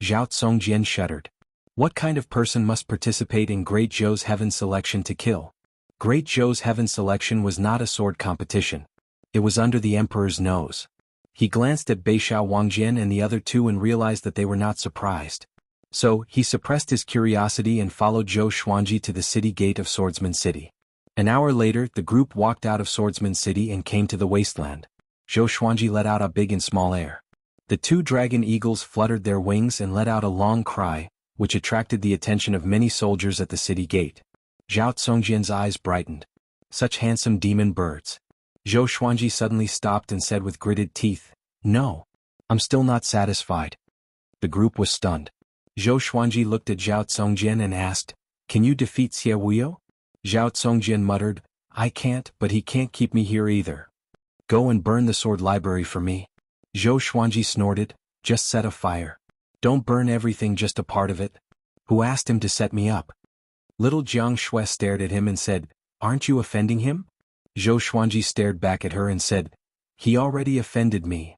Zhao Congjian shuddered. What kind of person must participate in Great Zhou's Heaven Selection to kill? Great Zhou's Heaven Selection was not a sword competition. It was under the emperor's nose. He glanced at Beishao Wangjian and the other two and realized that they were not surprised. So, he suppressed his curiosity and followed Zhou Xuanji to the city gate of Swordsman City. An hour later, the group walked out of Swordsman City and came to the wasteland. Zhou Xuanji let out a big and small air. The two dragon eagles fluttered their wings and let out a long cry, which attracted the attention of many soldiers at the city gate. Zhao Congjian's eyes brightened. Such handsome demon birds. Zhou Xuanji suddenly stopped and said with gritted teeth, "No. I'm still not satisfied." The group was stunned. Zhou Xuanji looked at Zhao Congjian and asked, "Can you defeat Xie Wuyo?" Zhao Congjian muttered, "I can't, but he can't keep me here either. Go and burn the sword library for me." Zhou Xuanji snorted, "Just set a fire. Don't burn everything, just a part of it." "Who asked him to set me up?" Little Jiang Shui stared at him and said, "Aren't you offending him?" Zhou Xuanji stared back at her and said, "He already offended me."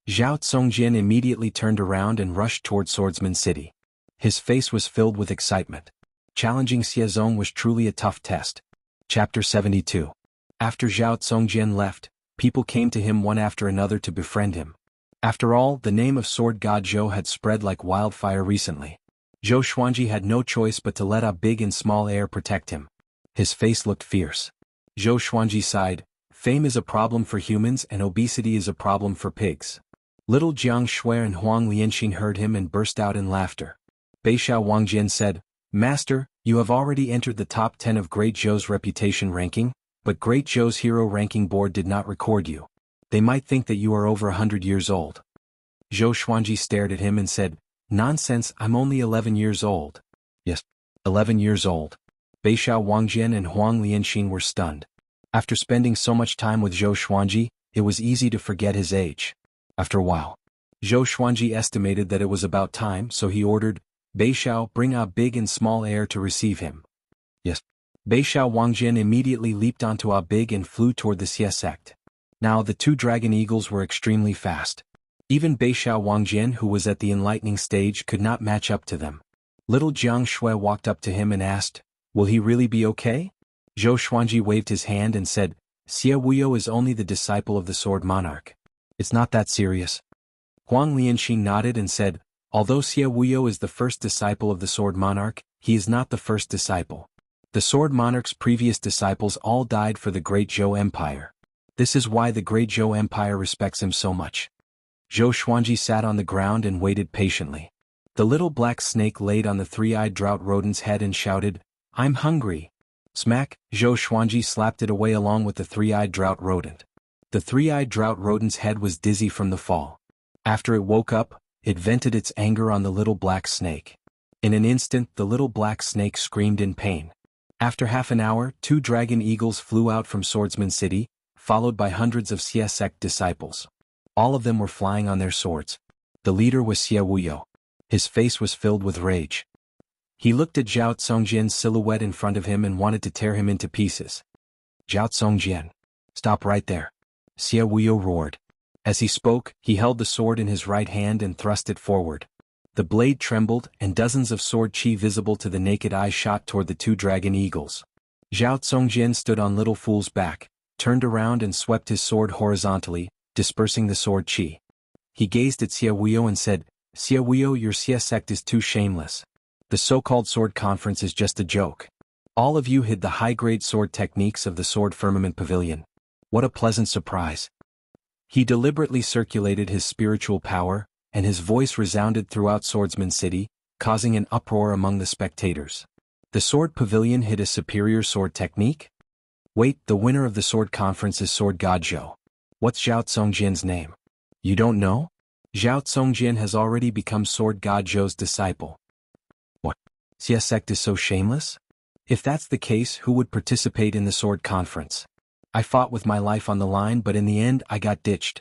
Zhao Congjian immediately turned around and rushed toward Swordsman City. His face was filled with excitement. Challenging Xiezong was truly a tough test. Chapter 72. After Zhao Congjian left, people came to him one after another to befriend him. After all, the name of Sword God Zhou had spread like wildfire recently. Zhou Xuanji had no choice but to let out big and small air protect him. His face looked fierce. Zhou Xuanji sighed, "Fame is a problem for humans and obesity is a problem for pigs." Little Jiang Shui and Huang Lianxin heard him and burst out in laughter. Beishao Wangjian said, "Master, you have already entered the top 10 of Great Zhou's reputation ranking, but Great Zhou's hero ranking board did not record you. They might think that you are over 100 years old." Zhou Xuanji stared at him and said, "Nonsense, I'm only 11 years old." "Yes, 11 years old." Beishao Wangjian and Huang Lianxin were stunned. After spending so much time with Zhou Xuanji, it was easy to forget his age. After a while, Zhou Xuanji estimated that it was about time, so he ordered, "Beishao, bring out big and small air to receive him." Yes. Beishao Wangjin immediately leaped onto a big and flew toward the Xia sect. Now the two dragon eagles were extremely fast. Even Beishao Wangjin, who was at the enlightening stage, could not match up to them. Little Jiang Shui walked up to him and asked, "Will he really be okay?" Zhou Xuanji waved his hand and said, "Xia Wuyo is only the disciple of the Sword Monarch. It's not that serious." Huang Lianxin nodded and said, "Although Xia Wuyo is the first disciple of the Sword Monarch, he is not the first disciple. The Sword Monarch's previous disciples all died for the Great Zhou Empire. This is why the Great Zhou Empire respects him so much." Zhou Xuanji sat on the ground and waited patiently. The little black snake laid on the three-eyed drought rodent's head and shouted, "I'm hungry." Smack, Zhou Xuanji slapped it away along with the three-eyed drought rodent. The three-eyed drought rodent's head was dizzy from the fall. After it woke up, it vented its anger on the little black snake. In an instant the little black snake screamed in pain. After half an hour, two dragon eagles flew out from Swordsman City, followed by hundreds of Xia sect disciples. All of them were flying on their swords. The leader was Xia Wuyo. His face was filled with rage. He looked at Zhao Tsongjian's silhouette in front of him and wanted to tear him into pieces. "Zhao Tsongjian, stop right there," Xia Wuyo roared. As he spoke, he held the sword in his right hand and thrust it forward. The blade trembled, and dozens of sword chi visible to the naked eye shot toward the two dragon eagles. Zhao Tsongjian stood on Little Fool's back, turned around and swept his sword horizontally, dispersing the sword chi. He gazed at Xia Wuyo and said, "Xia Wuyo, your Xia sect is too shameless. The so-called sword conference is just a joke. All of you hid the high-grade sword techniques of the Sword Firmament Pavilion. What a pleasant surprise." He deliberately circulated his spiritual power, and his voice resounded throughout Swordsman City, causing an uproar among the spectators. The Sword Pavilion hid a superior sword technique? Wait, the winner of the sword conference is Sword God Zhou. What's Zhao Tsongjian's name? You don't know? Zhao Tsongjian has already become Sword God Zhou's disciple. What? Xia sect is so shameless? If that's the case, who would participate in the sword conference? I fought with my life on the line, but in the end I got ditched.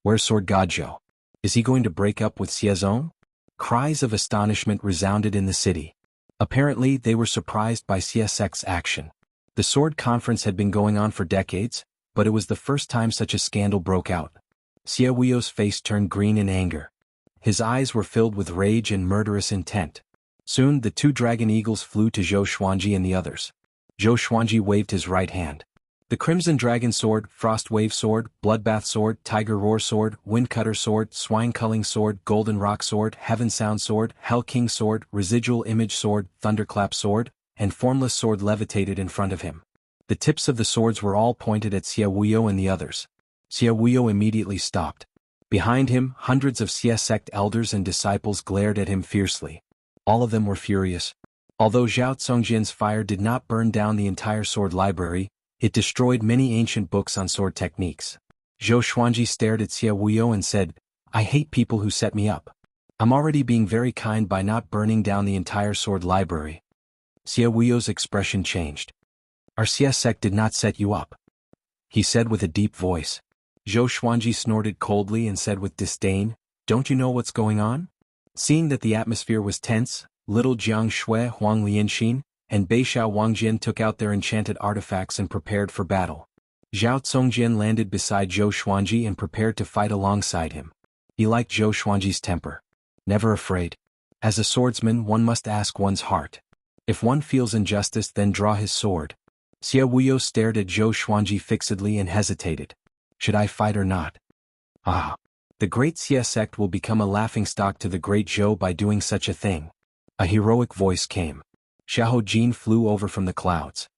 Where's Sword God Zhou? Is he going to break up with Xia Zong? Cries of astonishment resounded in the city. Apparently they were surprised by Xia sect's action. The sword conference had been going on for decades, but it was the first time such a scandal broke out. Xia Wuyo's face turned green in anger. His eyes were filled with rage and murderous intent. Soon the two dragon eagles flew to Zhou Xuanji and the others. Zhou Xuanji waved his right hand. The Crimson Dragon Sword, Frost Wave Sword, Bloodbath Sword, Tiger Roar Sword, Windcutter Sword, Swine Culling Sword, Golden Rock Sword, Heaven Sound Sword, Hell King Sword, Residual Image Sword, Thunderclap Sword, and Formless Sword levitated in front of him. The tips of the swords were all pointed at Xia Wuyo and the others. Xia Wuyo immediately stopped. Behind him, hundreds of Xia sect elders and disciples glared at him fiercely. All of them were furious. Although Zhao Tsongjian's fire did not burn down the entire sword library, it destroyed many ancient books on sword techniques. Zhou Xuanji stared at Xia Wuyo and said, "I hate people who set me up. I'm already being very kind by not burning down the entire sword library." Xia Wuyo's expression changed. "Our Xia sect did not set you up," he said with a deep voice. Zhou Xuanji snorted coldly and said with disdain, "Don't you know what's going on?" Seeing that the atmosphere was tense, little Jiang Shui, Huang Lianxin, and Beishao Wangjin took out their enchanted artifacts and prepared for battle. Zhao Tsongjian landed beside Zhou Xuanji and prepared to fight alongside him. He liked Zhou Xuanji's temper. Never afraid. As a swordsman, one must ask one's heart. If one feels injustice, then draw his sword. Xia Wuyo stared at Zhou Xuanji fixedly and hesitated. Should I fight or not? Ah! The great Xia sect will become a laughingstock to the great Zhou by doing such a thing. A heroic voice came. Xiahou Jin flew over from the clouds.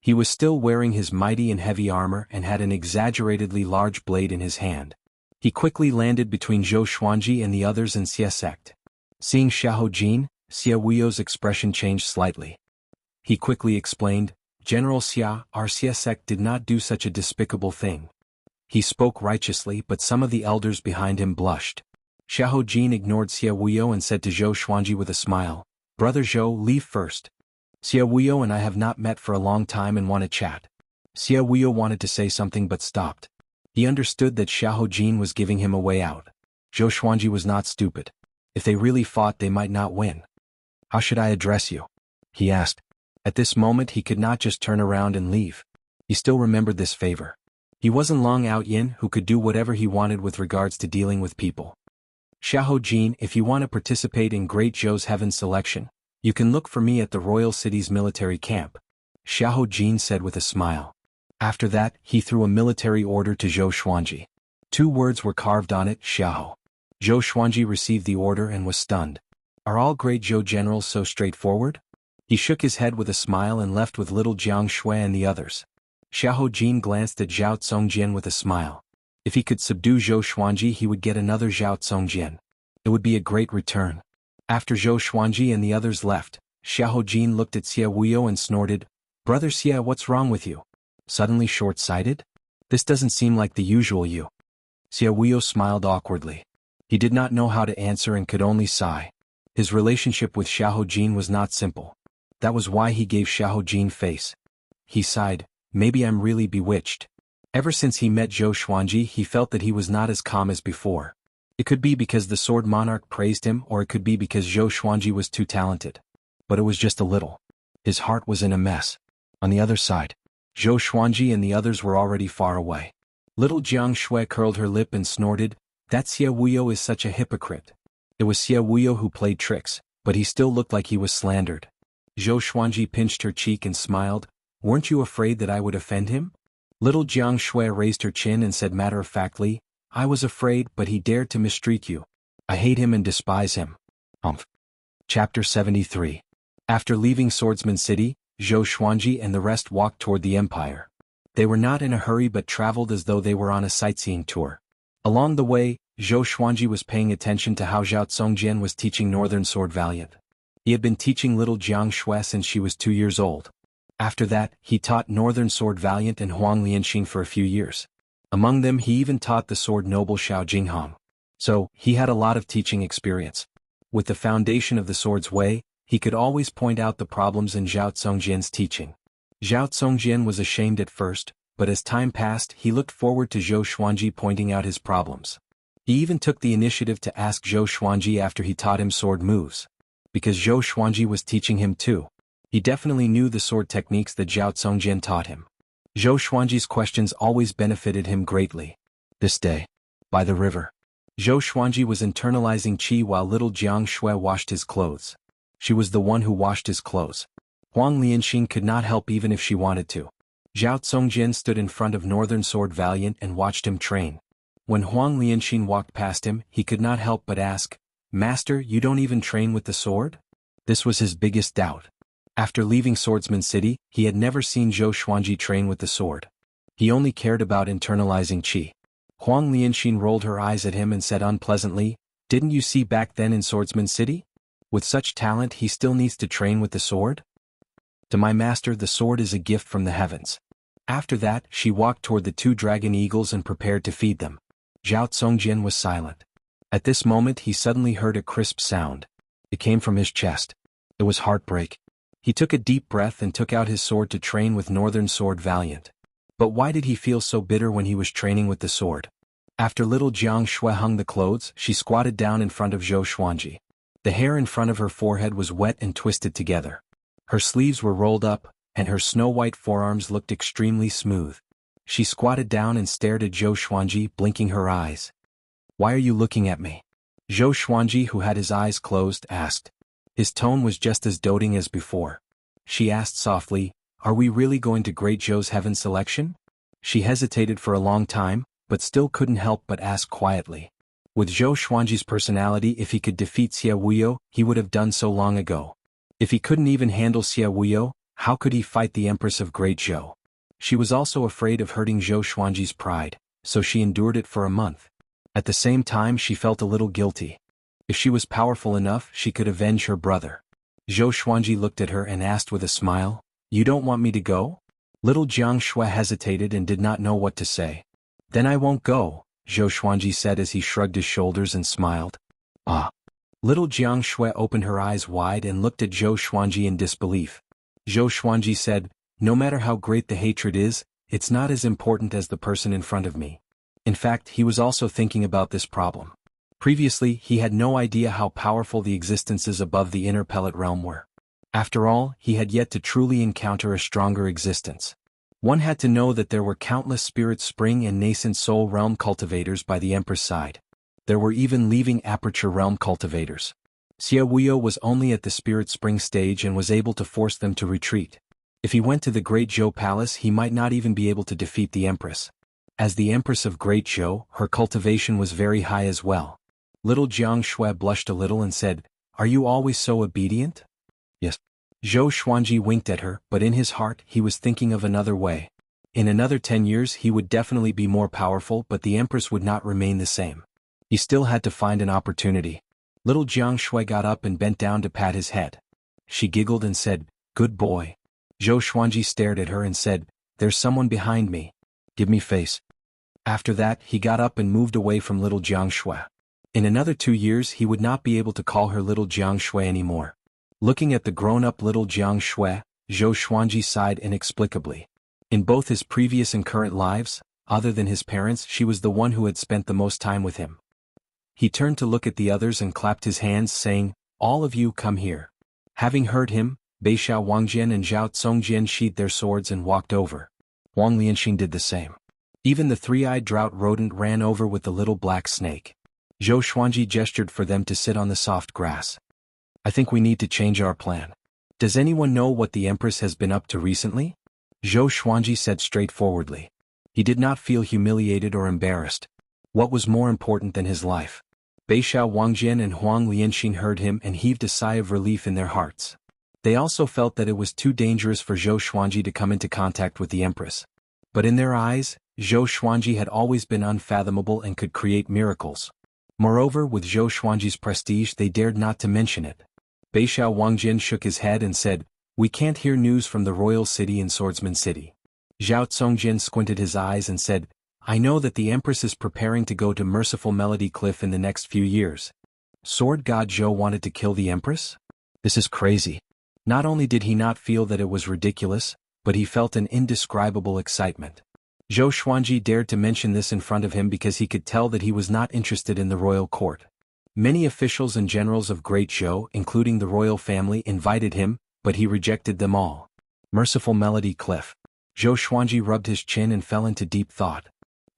He was still wearing his mighty and heavy armor and had an exaggeratedly large blade in his hand. He quickly landed between Zhou Xuanji and the others in Xia sect. Seeing Xiahou Jin, Xia Wuyo's expression changed slightly. He quickly explained, "General Xia, our Xia sect did not do such a despicable thing." He spoke righteously, but some of the elders behind him blushed. Xiahou Jin ignored Xia Wuyo and said to Zhou Xuanji with a smile, "Brother Zhou, leave first. Xia Wuyo and I have not met for a long time and want to chat." Xia Wuyo wanted to say something but stopped. He understood that Xiahou Jin was giving him a way out. Zhou Xuanji was not stupid. If they really fought, they might not win. "How should I address you?" he asked. At this moment he could not just turn around and leave. He still remembered this favor. He wasn't Long Out Yin who could do whatever he wanted with regards to dealing with people. Xiahou Jin, if you want to participate in Great Zhou's Heaven selection, you can look for me at the Royal City's military camp, Xiahou Jin said with a smile. After that, he threw a military order to Zhou Xuanji. 2 words were carved on it, Xiahou. Zhou Xuanji received the order and was stunned. Are all Great Zhou generals so straightforward? He shook his head with a smile and left with little Jiang Shui and the others. Xiahou Jin glanced at Zhao Congjian with a smile. If he could subdue Zhou Xuanji, he would get another Zhao Congjian. It would be a great return. After Zhou Xuanji and the others left, Xiahou Jin looked at Xia Wuyo and snorted, "Brother Xia, what's wrong with you? Suddenly short-sighted? This doesn't seem like the usual you." Xia Wuyo smiled awkwardly. He did not know how to answer and could only sigh. His relationship with Xiahou Jin was not simple. That was why he gave Xiahou Jin face. He sighed, "Maybe I'm really bewitched." Ever since he met Zhou Xuanji, he felt that he was not as calm as before. It could be because the Sword Monarch praised him, or it could be because Zhou Xuanji was too talented. But it was just a little. His heart was in a mess. On the other side, Zhou Xuanji and the others were already far away. Little Jiang Shui curled her lip and snorted, "That Xia Wuyo is such a hypocrite." It was Xia Wuyo who played tricks, but he still looked like he was slandered. Zhou Xuanji pinched her cheek and smiled, "Weren't you afraid that I would offend him?" Little Jiang Shui raised her chin and said matter-of-factly, "I was afraid, but he dared to mistreat you. I hate him and despise him." Chapter 73. After leaving Swordsman City, Zhou Xuanji and the rest walked toward the Empire. They were not in a hurry but traveled as though they were on a sightseeing tour. Along the way, Zhou Xuanji was paying attention to how Zhao Congjian was teaching Northern Sword Valiant. He had been teaching little Jiang Shui since she was 2 years old. After that, he taught Northern Sword Valiant and Huang Lianxing for a few years. Among them he even taught the sword noble Xiao Jinghong. So, he had a lot of teaching experience. With the foundation of the sword's way, he could always point out the problems in Zhao Congjian's teaching. Zhao Congjian was ashamed at first, but as time passed he looked forward to Zhou Xuanji pointing out his problems. He even took the initiative to ask Zhou Xuanji after he taught him sword moves. Because Zhou Xuanji was teaching him too. He definitely knew the sword techniques that Zhao Congjian taught him. Zhou Xuanji's questions always benefited him greatly. This day, by the river, Zhou Xuanji was internalizing qi while little Jiang Shui washed his clothes. She was the one who washed his clothes. Huang Lianxing could not help even if she wanted to. Zhao Congjian stood in front of Northern Sword Valiant and watched him train. When Huang Lianxing walked past him, he could not help but ask, "Master, you don't even train with the sword?" This was his biggest doubt. After leaving Swordsman City, he had never seen Zhou Xuanji train with the sword. He only cared about internalizing qi. Huang Lianxing rolled her eyes at him and said unpleasantly, "Didn't you see back then in Swordsman City? With such talent he still needs to train with the sword? To my master the sword is a gift from the heavens." After that, she walked toward the 2 dragon eagles and prepared to feed them. Zhao Congjian was silent. At this moment he suddenly heard a crisp sound. It came from his chest. It was heartbreak. He took a deep breath and took out his sword to train with Northern Sword Valiant. But why did he feel so bitter when he was training with the sword? After little Jiang Shui hung the clothes, she squatted down in front of Zhou Xuanji. The hair in front of her forehead was wet and twisted together. Her sleeves were rolled up, and her snow-white forearms looked extremely smooth. She squatted down and stared at Zhou Xuanji, blinking her eyes. "Why are you looking at me?" Zhou Xuanji, who had his eyes closed, asked. His tone was just as doting as before. She asked softly, "Are we really going to Great Zhou's Heaven selection?" She hesitated for a long time, but still couldn't help but ask quietly. With Zhou Xuanji's personality, if he could defeat Xia Wuyo, he would have done so long ago. If he couldn't even handle Xia Wuyo, how could he fight the Empress of Great Zhou? She was also afraid of hurting Zhou Xuanji's pride, so she endured it for a month. At the same time she felt a little guilty. If she was powerful enough, she could avenge her brother. Zhou Xuanji looked at her and asked with a smile, "You don't want me to go?" Little Jiang Shui hesitated and did not know what to say. "Then I won't go," Zhou Xuanji said as he shrugged his shoulders and smiled. "Ah." Little Jiang Shui opened her eyes wide and looked at Zhou Xuanji in disbelief. Zhou Xuanji said, "No matter how great the hatred is, it's not as important as the person in front of me." In fact, he was also thinking about this problem. Previously, he had no idea how powerful the existences above the inner pellet realm were. After all, he had yet to truly encounter a stronger existence. One had to know that there were countless spirit spring and nascent soul realm cultivators by the Empress side. There were even leaving aperture realm cultivators. Xie Wuyo was only at the spirit spring stage and was able to force them to retreat. If he went to the Great Zhou Palace, he might not even be able to defeat the Empress. As the Empress of Great Zhou, her cultivation was very high as well. Little Jiang Shui blushed a little and said, "Are you always so obedient?" "Yes." Zhou Xuanji winked at her, but in his heart he was thinking of another way. In another 10 years he would definitely be more powerful, but the Empress would not remain the same. He still had to find an opportunity. Little Jiang Shui got up and bent down to pat his head. She giggled and said, "Good boy." Zhou Xuanji stared at her and said, "There's someone behind me. Give me face." After that he got up and moved away from little Jiang Shui. In another 2 years he would not be able to call her little Jiang Shui anymore. Looking at the grown-up little Jiang Shui, Zhou Xuanji sighed inexplicably. In both his previous and current lives, other than his parents, she was the one who had spent the most time with him. He turned to look at the others and clapped his hands, saying, "All of you come here." Having heard him, Beixiao Wangjian and Zhao Congjian sheathed their swords and walked over. Wang Lianxing did the same. Even the three-eyed drought rodent ran over with the little black snake. Zhou Xuanji gestured for them to sit on the soft grass. "I think we need to change our plan. Does anyone know what the Empress has been up to recently?" Zhou Xuanji said straightforwardly. He did not feel humiliated or embarrassed. What was more important than his life? Beixiao Wangjian and Huang Lianxing heard him and heaved a sigh of relief in their hearts. They also felt that it was too dangerous for Zhou Xuanji to come into contact with the Empress. But in their eyes, Zhou Xuanji had always been unfathomable and could create miracles. Moreover, with Zhou Xuanji's prestige they dared not to mention it. Beixiao Wangjian shook his head and said, "We can't hear news from the royal city in Swordsman City." Zhao Congjian squinted his eyes and said, "I know that the Empress is preparing to go to Merciful Melody Cliff in the next few years." Sword God Zhou wanted to kill the Empress? This is crazy. Not only did he not feel that it was ridiculous, but he felt an indescribable excitement. Zhou Xuanji dared to mention this in front of him because he could tell that he was not interested in the royal court. Many officials and generals of Great Zhou, including the royal family, invited him, but he rejected them all. Merciful Melody Cliff. Zhou Xuanji rubbed his chin and fell into deep thought.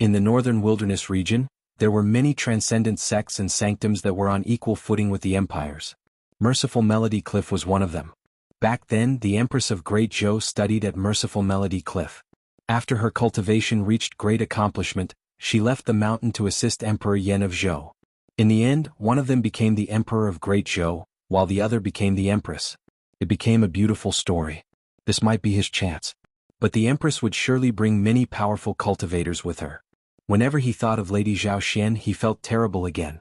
In the northern wilderness region, there were many transcendent sects and sanctums that were on equal footing with the empires. Merciful Melody Cliff was one of them. Back then, the Empress of Great Zhou studied at Merciful Melody Cliff. After her cultivation reached great accomplishment, she left the mountain to assist Emperor Yan of Zhou. In the end, one of them became the Emperor of Great Zhou, while the other became the Empress. It became a beautiful story. This might be his chance. But the Empress would surely bring many powerful cultivators with her. Whenever he thought of Lady Zhao Xian, he felt terrible again.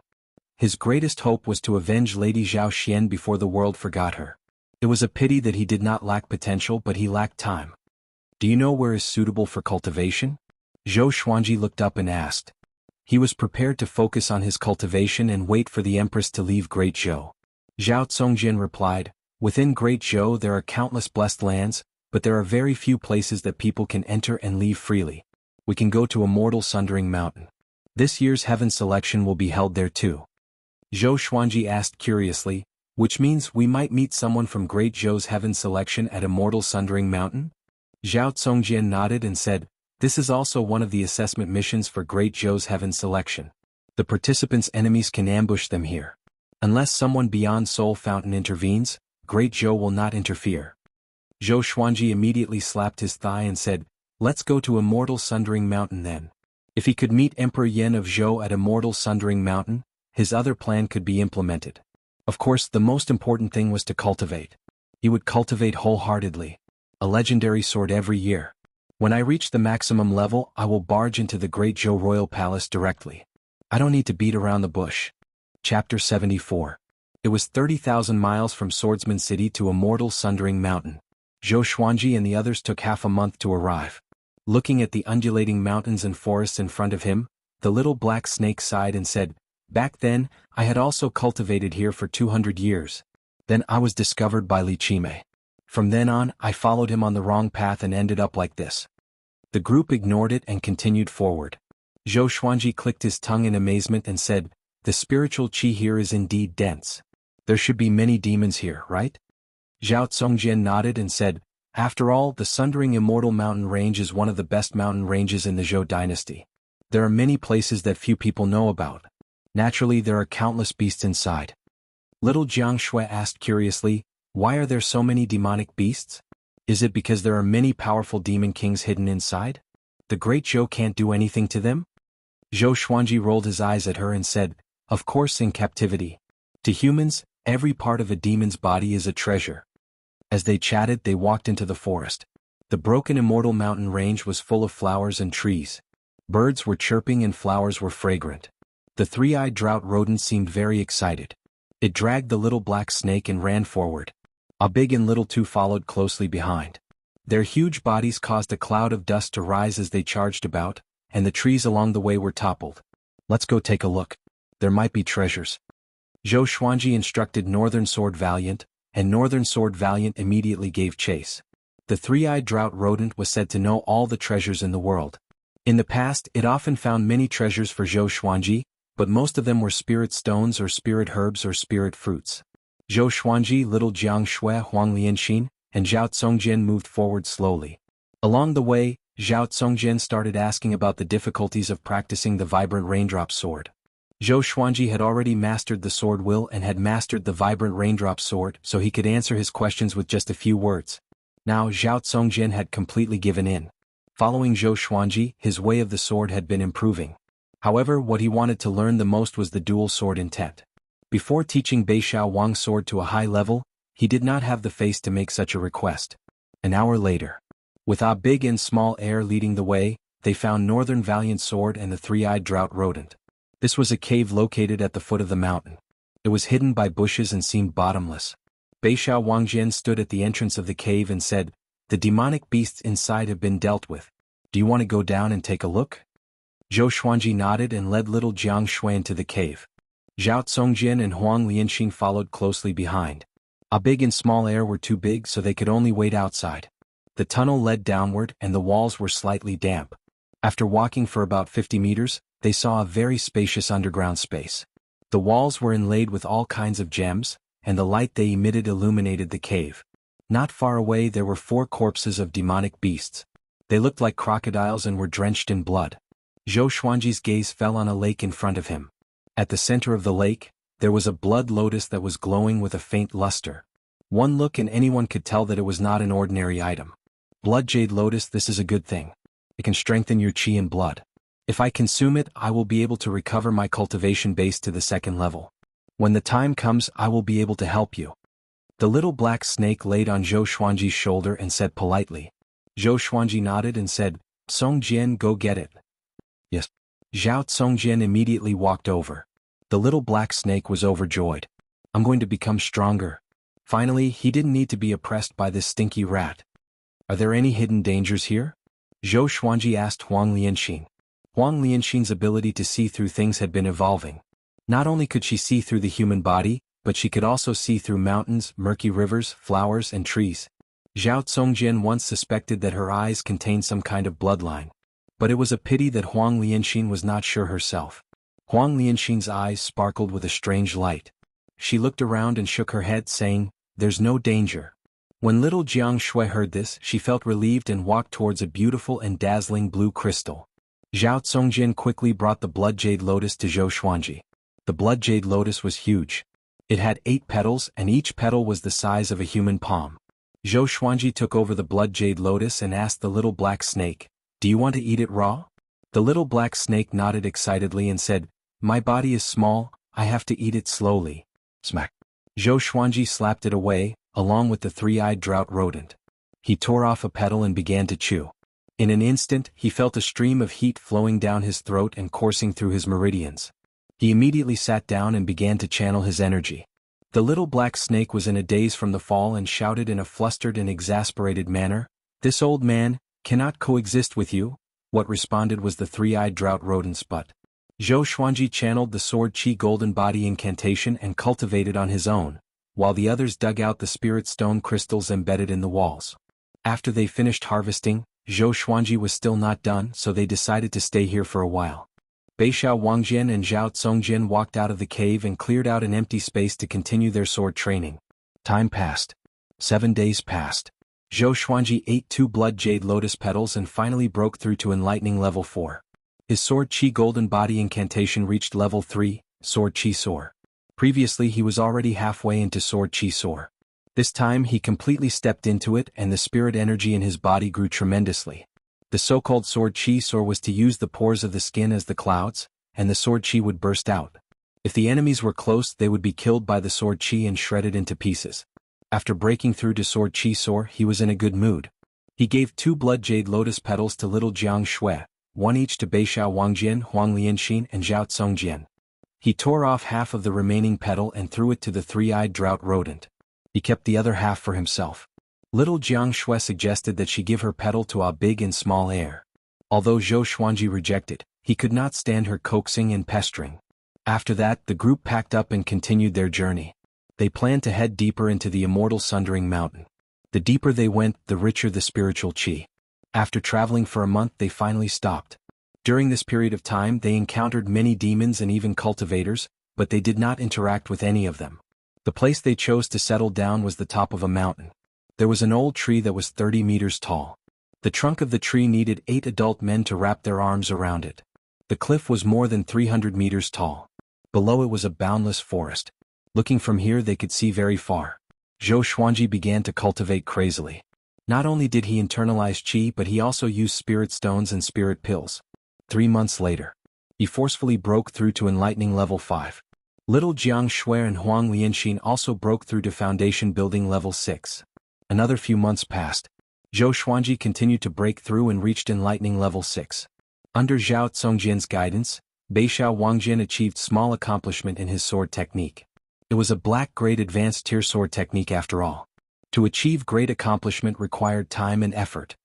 His greatest hope was to avenge Lady Zhao Xian before the world forgot her. It was a pity that he did not lack potential, but he lacked time. "Do you know where is suitable for cultivation?" Zhou Xuanji looked up and asked. He was prepared to focus on his cultivation and wait for the Empress to leave Great Zhou. Zhao Congjian replied, "Within Great Zhou there are countless blessed lands, but there are very few places that people can enter and leave freely. We can go to Immortal Sundering Mountain. This year's heaven selection will be held there too." Zhou Xuanji asked curiously, "Which means we might meet someone from Great Zhou's heaven selection at Immortal Sundering Mountain?" Zhao Congjian nodded and said, "This is also one of the assessment missions for Great Zhou's heaven selection. The participants' enemies can ambush them here. Unless someone beyond Soul Fountain intervenes, Great Zhou will not interfere." Zhou Xuanji immediately slapped his thigh and said, "Let's go to Immortal Sundering Mountain then." If he could meet Emperor Yan of Zhou at Immortal Sundering Mountain, his other plan could be implemented. Of course, the most important thing was to cultivate. He would cultivate wholeheartedly. A legendary sword every year. When I reach the maximum level, I will barge into the Great Zhou Royal Palace directly. I don't need to beat around the bush. Chapter 74. It was 30,000 miles from Swordsman City to Immortal Sundering Mountain. Zhou Xuanji and the others took half a month to arrive. Looking at the undulating mountains and forests in front of him, the little black snake sighed and said, "Back then, I had also cultivated here for 200 years. Then I was discovered by Li Qimei. From then on, I followed him on the wrong path and ended up like this." The group ignored it and continued forward. Zhou Xuanji clicked his tongue in amazement and said, "The spiritual qi here is indeed dense. There should be many demons here, right?" Zhao Tsongjian nodded and said, "After all, the Sundering Immortal Mountain Range is one of the best mountain ranges in the Zhou dynasty. There are many places that few people know about. Naturally, there are countless beasts inside." Little Jiang Shui asked curiously, "Why are there so many demonic beasts? Is it because there are many powerful demon kings hidden inside? The great Zhou can't do anything to them?" Zhou Xuanji rolled his eyes at her and said, "Of course, in captivity. To humans, every part of a demon's body is a treasure." As they chatted, they walked into the forest. The broken Immortal Mountain Range was full of flowers and trees. Birds were chirping and flowers were fragrant. The three-eyed drought rodent seemed very excited. It dragged the little black snake and ran forward. A big and little two followed closely behind. Their huge bodies caused a cloud of dust to rise as they charged about, and the trees along the way were toppled. "Let's go take a look. There might be treasures." Zhou Xuanji instructed Northern Sword Valiant, and Northern Sword Valiant immediately gave chase. The three-eyed drought rodent was said to know all the treasures in the world. In the past, it often found many treasures for Zhou Xuanji, but most of them were spirit stones or spirit herbs or spirit fruits. Zhou Xuanji, Little Jiang Shui, Huang Lianxin, and Zhao Tsongjian moved forward slowly. Along the way, Zhao Tsongjian started asking about the difficulties of practicing the vibrant raindrop sword. Zhou Xuanji had already mastered the sword will and had mastered the vibrant raindrop sword, so he could answer his questions with just a few words. Now Zhao Tsongjian had completely given in. Following Zhou Xuanji, his way of the sword had been improving. However, what he wanted to learn the most was the dual sword intent. Before teaching Beixiao Wang's sword to a high level, he did not have the face to make such a request. An hour later, with Ah Big and Small Air leading the way, they found Northern Valiant Sword and the three-eyed drought rodent. This was a cave located at the foot of the mountain. It was hidden by bushes and seemed bottomless. Beixiao Wangjian stood at the entrance of the cave and said, "The demonic beasts inside have been dealt with. Do you want to go down and take a look?" Zhou Xuanji nodded and led Little Jiang Shui into the cave. Zhao Tsongjian and Huang Lianxin followed closely behind. Ah Big and Small Air were too big so they could only wait outside. The tunnel led downward and the walls were slightly damp. After walking for about 50 meters, they saw a very spacious underground space. The walls were inlaid with all kinds of gems, and the light they emitted illuminated the cave. Not far away there were 4 corpses of demonic beasts. They looked like crocodiles and were drenched in blood. Zhou Xuanji's gaze fell on a lake in front of him. At the center of the lake, there was a blood lotus that was glowing with a faint luster. One look and anyone could tell that it was not an ordinary item. "Blood jade lotus, this is a good thing. It can strengthen your chi and blood. If I consume it, I will be able to recover my cultivation base to the 2nd level. When the time comes, I will be able to help you." The little black snake laid on Zhou Xuanji's shoulder and said politely. Zhou Xuanji nodded and said, "Tsongjian, go get it." "Yes." Zhao Tsongjian immediately walked over. The little black snake was overjoyed. "I'm going to become stronger." Finally, he didn't need to be oppressed by this stinky rat. "Are there any hidden dangers here?" Zhou Xuanji asked Huang Lianxin. Huang Lianxin's ability to see through things had been evolving. Not only could she see through the human body, but she could also see through mountains, murky rivers, flowers, and trees. Zhao Tsongjian once suspected that her eyes contained some kind of bloodline. But it was a pity that Huang Lianxin was not sure herself. Huang Lianxin's eyes sparkled with a strange light. She looked around and shook her head, saying, "There's no danger." When little Jiang Shui heard this, she felt relieved and walked towards a beautiful and dazzling blue crystal. Zhao Tsongjian quickly brought the blood jade lotus to Zhou Xuanji. The blood jade lotus was huge. It had 8 petals and each petal was the size of a human palm. Zhou Xuanji took over the blood jade lotus and asked the little black snake, "Do you want to eat it raw?" The little black snake nodded excitedly and said, "My body is small, I have to eat it slowly." Smack. Zhou Xuanji slapped it away, along with the three-eyed drought rodent. He tore off a petal and began to chew. In an instant, he felt a stream of heat flowing down his throat and coursing through his meridians. He immediately sat down and began to channel his energy. The little black snake was in a daze from the fall and shouted in a flustered and exasperated manner, "This old man cannot coexist with you." What responded was the three-eyed drought rodent's butt. Zhou Xuanji channeled the sword chi golden body incantation and cultivated on his own, while the others dug out the spirit stone crystals embedded in the walls. After they finished harvesting, Zhou Xuanji was still not done, so they decided to stay here for a while. Beixiao Wangjian and Zhao Tsongjian walked out of the cave and cleared out an empty space to continue their sword training. Time passed. 7 days passed. Zhou Xuanji ate 2 blood jade lotus petals and finally broke through to enlightening level 4. His sword Qi golden body incantation reached level 3, sword Qi soar. Previously he was already halfway into sword Qi soar. This time he completely stepped into it and the spirit energy in his body grew tremendously. The so-called sword Qi soar was to use the pores of the skin as the clouds, and the sword Qi would burst out. If the enemies were close they would be killed by the sword Qi and shredded into pieces. After breaking through to sword Qi soar he was in a good mood. He gave 2 blood jade lotus petals to little Jiang Shui, 1 each to Beixiao Wangjian, Huang Lianxin and Zhao Tsongjian. He tore off half of the remaining petal and threw it to the 3-eyed drought rodent. He kept the other half for himself. Little Jiang Shui suggested that she give her petal to a big and small heir. Although Zhou Xuanji rejected, he could not stand her coaxing and pestering. After that the group packed up and continued their journey. They planned to head deeper into the immortal Sundering Mountain. The deeper they went, the richer the spiritual qi. After traveling for a month they finally stopped. During this period of time they encountered many demons and even cultivators, but they did not interact with any of them. The place they chose to settle down was the top of a mountain. There was an old tree that was 30 meters tall. The trunk of the tree needed 8 adult men to wrap their arms around it. The cliff was more than 300 meters tall. Below it was a boundless forest. Looking from here they could see very far. Zhou Xuanji began to cultivate crazily. Not only did he internalize qi but he also used spirit stones and spirit pills. 3 months later, he forcefully broke through to enlightening level 5. Little Jiang Shui and Huang Lianxin also broke through to foundation building level 6. Another few months passed. Zhou Xuanji continued to break through and reached enlightening level 6. Under Zhao Tsongjian's guidance, Beixiao Wangjian achieved small accomplishment in his sword technique. It was a black-grade advanced tier sword technique after all. To achieve great accomplishment required time and effort.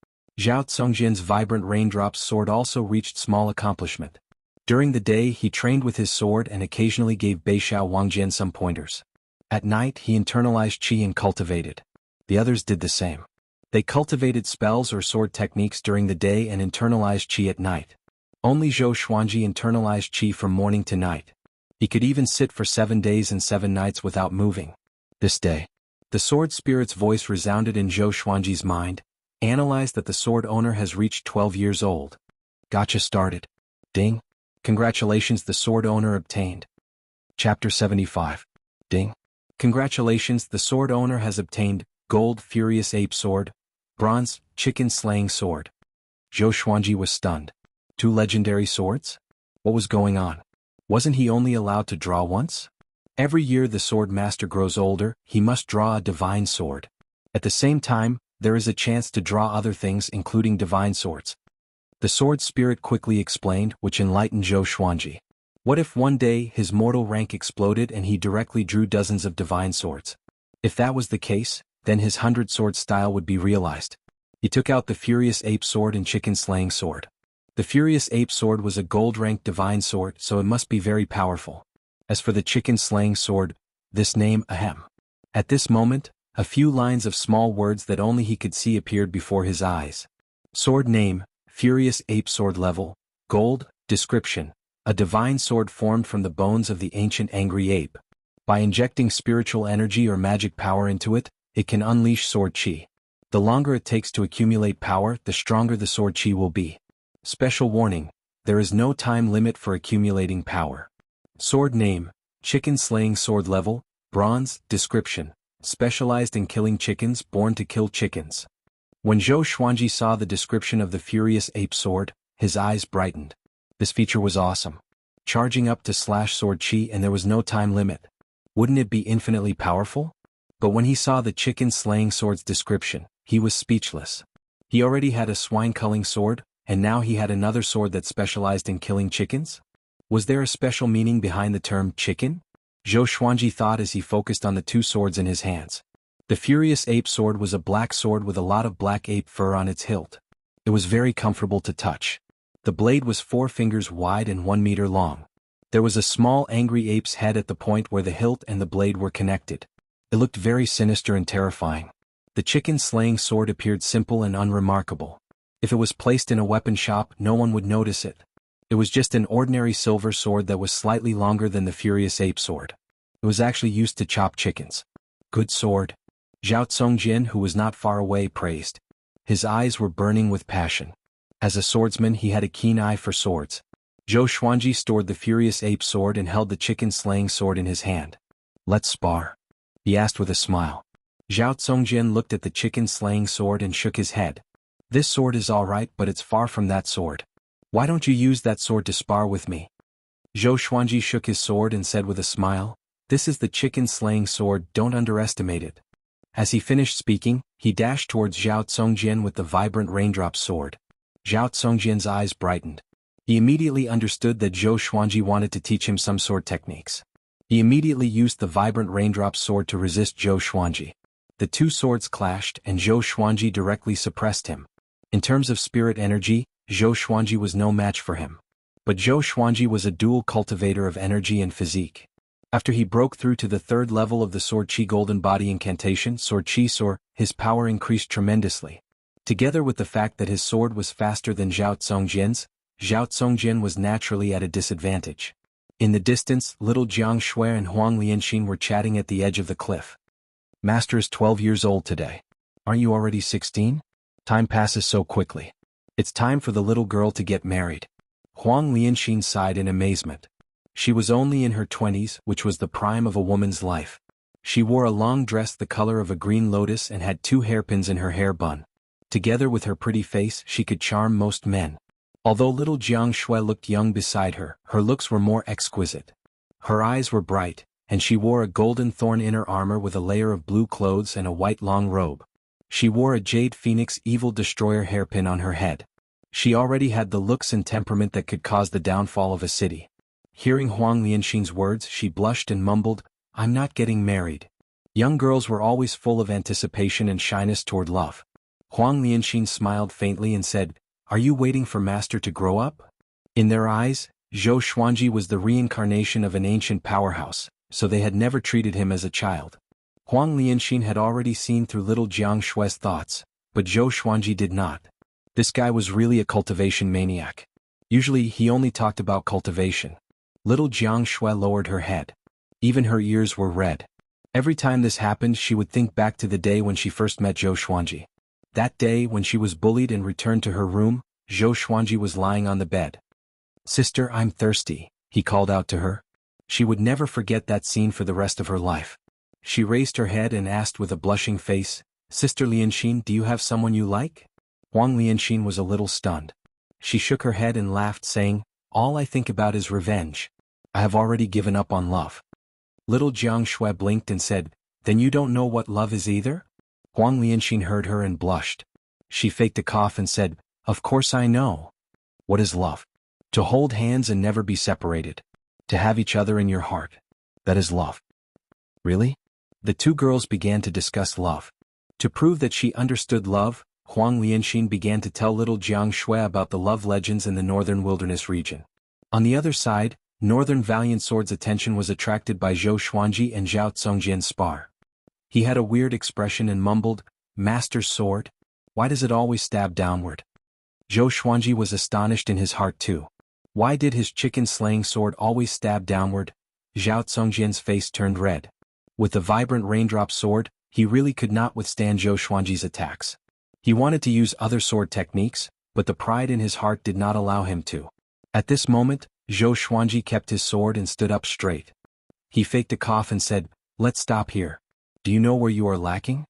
Zhao Tsongjian's vibrant raindrops sword also reached small accomplishment. During the day he trained with his sword and occasionally gave Beixiao Wangjian some pointers. At night he internalized qi and cultivated. The others did the same. They cultivated spells or sword techniques during the day and internalized qi at night. Only Zhou Xuanji internalized qi from morning to night. He could even sit for 7 days and 7 nights without moving. This day, the sword spirit's voice resounded in Zhou Xuanji's mind. Analyze that the sword owner has reached 12 years old. Gotcha started. Ding. Congratulations, the sword owner obtained. Chapter 75. Ding. Congratulations, the sword owner has obtained gold furious ape sword, bronze chicken slaying sword. Zhou Xuanji was stunned. 2 legendary swords? What was going on? Wasn't he only allowed to draw once? Every year the sword master grows older, he must draw a divine sword. At the same time, there is a chance to draw other things including divine swords. The sword spirit quickly explained, which enlightened Zhou Xuanji. What if one day his mortal rank exploded and he directly drew dozens of divine swords? If that was the case, then his 100-sword style would be realized. He took out the furious ape sword and chicken slaying sword. The furious ape sword was a gold-ranked divine sword, so it must be very powerful. As for the chicken slaying sword, this name ahem. At this moment, a few lines of small words that only he could see appeared before his eyes. Sword name, furious ape sword level, gold, description, a divine sword formed from the bones of the ancient angry ape. By injecting spiritual energy or magic power into it, it can unleash sword qi. The longer it takes to accumulate power, the stronger the sword qi will be. Special warning, there is no time limit for accumulating power. Sword name, chicken slaying sword level, bronze, description, specialized in killing chickens, born to kill chickens. When Zhou Xuanji saw the description of the furious ape sword, his eyes brightened. This feature was awesome. Charging up to slash sword qi and there was no time limit. Wouldn't it be infinitely powerful? But when he saw the chicken slaying sword's description, he was speechless. He already had a swine culling sword, and now he had another sword that specialized in killing chickens? Was there a special meaning behind the term chicken? Zhou Xuanji thought as he focused on the 2 swords in his hands. The furious ape sword was a black sword with a lot of black ape fur on its hilt. It was very comfortable to touch. The blade was 4 fingers wide and 1 meter long. There was a small angry ape's head at the point where the hilt and the blade were connected. It looked very sinister and terrifying. The chicken slaying sword appeared simple and unremarkable. If it was placed in a weapon shop, no one would notice it. It was just an ordinary silver sword that was slightly longer than the furious ape sword. It was actually used to chop chickens. Good sword. Zhao Songjin, who was not far away, praised. His eyes were burning with passion. As a swordsman he had a keen eye for swords. Zhou Xuanji stored the furious ape sword and held the chicken-slaying sword in his hand. "Let's spar?" he asked with a smile. Zhao Songjin looked at the chicken-slaying sword and shook his head. "This sword is all right, but it's far from that sword. Why don't you use that sword to spar with me?" Zhou Xuanji shook his sword and said with a smile, "This is the chicken-slaying sword, don't underestimate it." As he finished speaking, he dashed towards Zhao Songjin with the vibrant raindrop sword. Zhao Songjin's eyes brightened. He immediately understood that Zhou Xuanji wanted to teach him some sword techniques. He immediately used the vibrant raindrop sword to resist Zhou Xuanji. The two swords clashed and Zhou Xuanji directly suppressed him. In terms of spirit energy, Zhou Xuanji was no match for him. But Zhou Xuanji was a dual cultivator of energy and physique. After he broke through to the third level of the Sword Qi Golden Body Incantation, Sword Qi Sword, his power increased tremendously. Together with the fact that his sword was faster than Zhao Songjin was naturally at a disadvantage. In the distance, little Jiang Shui and Huang Lianxin were chatting at the edge of the cliff. "Master is 12 years old today. Aren't you already 16? Time passes so quickly. It's time for the little girl to get married." Huang Lianxin sighed in amazement. She was only in her 20s, which was the prime of a woman's life. She wore a long dress the color of a green lotus and had 2 hairpins in her hair bun. Together with her pretty face, she could charm most men. Although little Jiang Shui looked young beside her, her looks were more exquisite. Her eyes were bright, and she wore a golden thorn inner armor with a layer of blue clothes and a white long robe. She wore a jade phoenix evil destroyer hairpin on her head. She already had the looks and temperament that could cause the downfall of a city. Hearing Huang Lianxin's words, she blushed and mumbled, "I'm not getting married." Young girls were always full of anticipation and shyness toward love. Huang Lianxin smiled faintly and said, "Are you waiting for Master to grow up?" In their eyes, Zhou Xuanji was the reincarnation of an ancient powerhouse, so they had never treated him as a child. Huang Lianxin had already seen through little Jiang Shui's thoughts, but Zhou Xuanji did not. This guy was really a cultivation maniac. Usually he only talked about cultivation. Little Jiang Shui lowered her head. Even her ears were red. Every time this happened she would think back to the day when she first met Zhou Xuanji. That day when she was bullied and returned to her room, Zhou Xuanji was lying on the bed. "Sister, I'm thirsty," he called out to her. She would never forget that scene for the rest of her life. She raised her head and asked with a blushing face, "Sister Lianxin, do you have someone you like?" Huang Lianxin was a little stunned. She shook her head and laughed, saying, "All I think about is revenge. I have already given up on love." Little Jiang Shui blinked and said, "Then you don't know what love is either?" Huang Lianxin heard her and blushed. She faked a cough and said, "Of course I know. What is love? To hold hands and never be separated. To have each other in your heart. That is love." "Really?" The two girls began to discuss love. To prove that she understood love, Huang Lianxin began to tell little Jiang Shui about the love legends in the northern wilderness region. On the other side, Northern Valiant Sword's attention was attracted by Zhou Xuanji and Zhao Songjin's spar. He had a weird expression and mumbled, "Master's sword? Why does it always stab downward?" Zhou Xuanji was astonished in his heart too. Why did his chicken-slaying sword always stab downward? Zhao Songjin's face turned red. With the vibrant raindrop sword, he really could not withstand Zhou Xuanji's attacks. He wanted to use other sword techniques, but the pride in his heart did not allow him to. At this moment, Zhou Xuanji kept his sword and stood up straight. He faked a cough and said, "Let's stop here. Do you know where you are lacking?"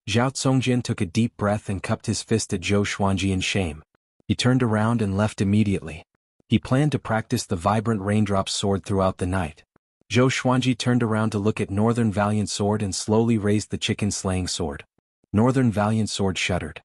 Zhao Songjin took a deep breath and cupped his fist at Zhou Xuanji in shame. He turned around and left immediately. He planned to practice the vibrant raindrop sword throughout the night. Zhou Xuanji turned around to look at Northern Valiant Sword and slowly raised the chicken-slaying sword. Northern Valiant Sword shuddered.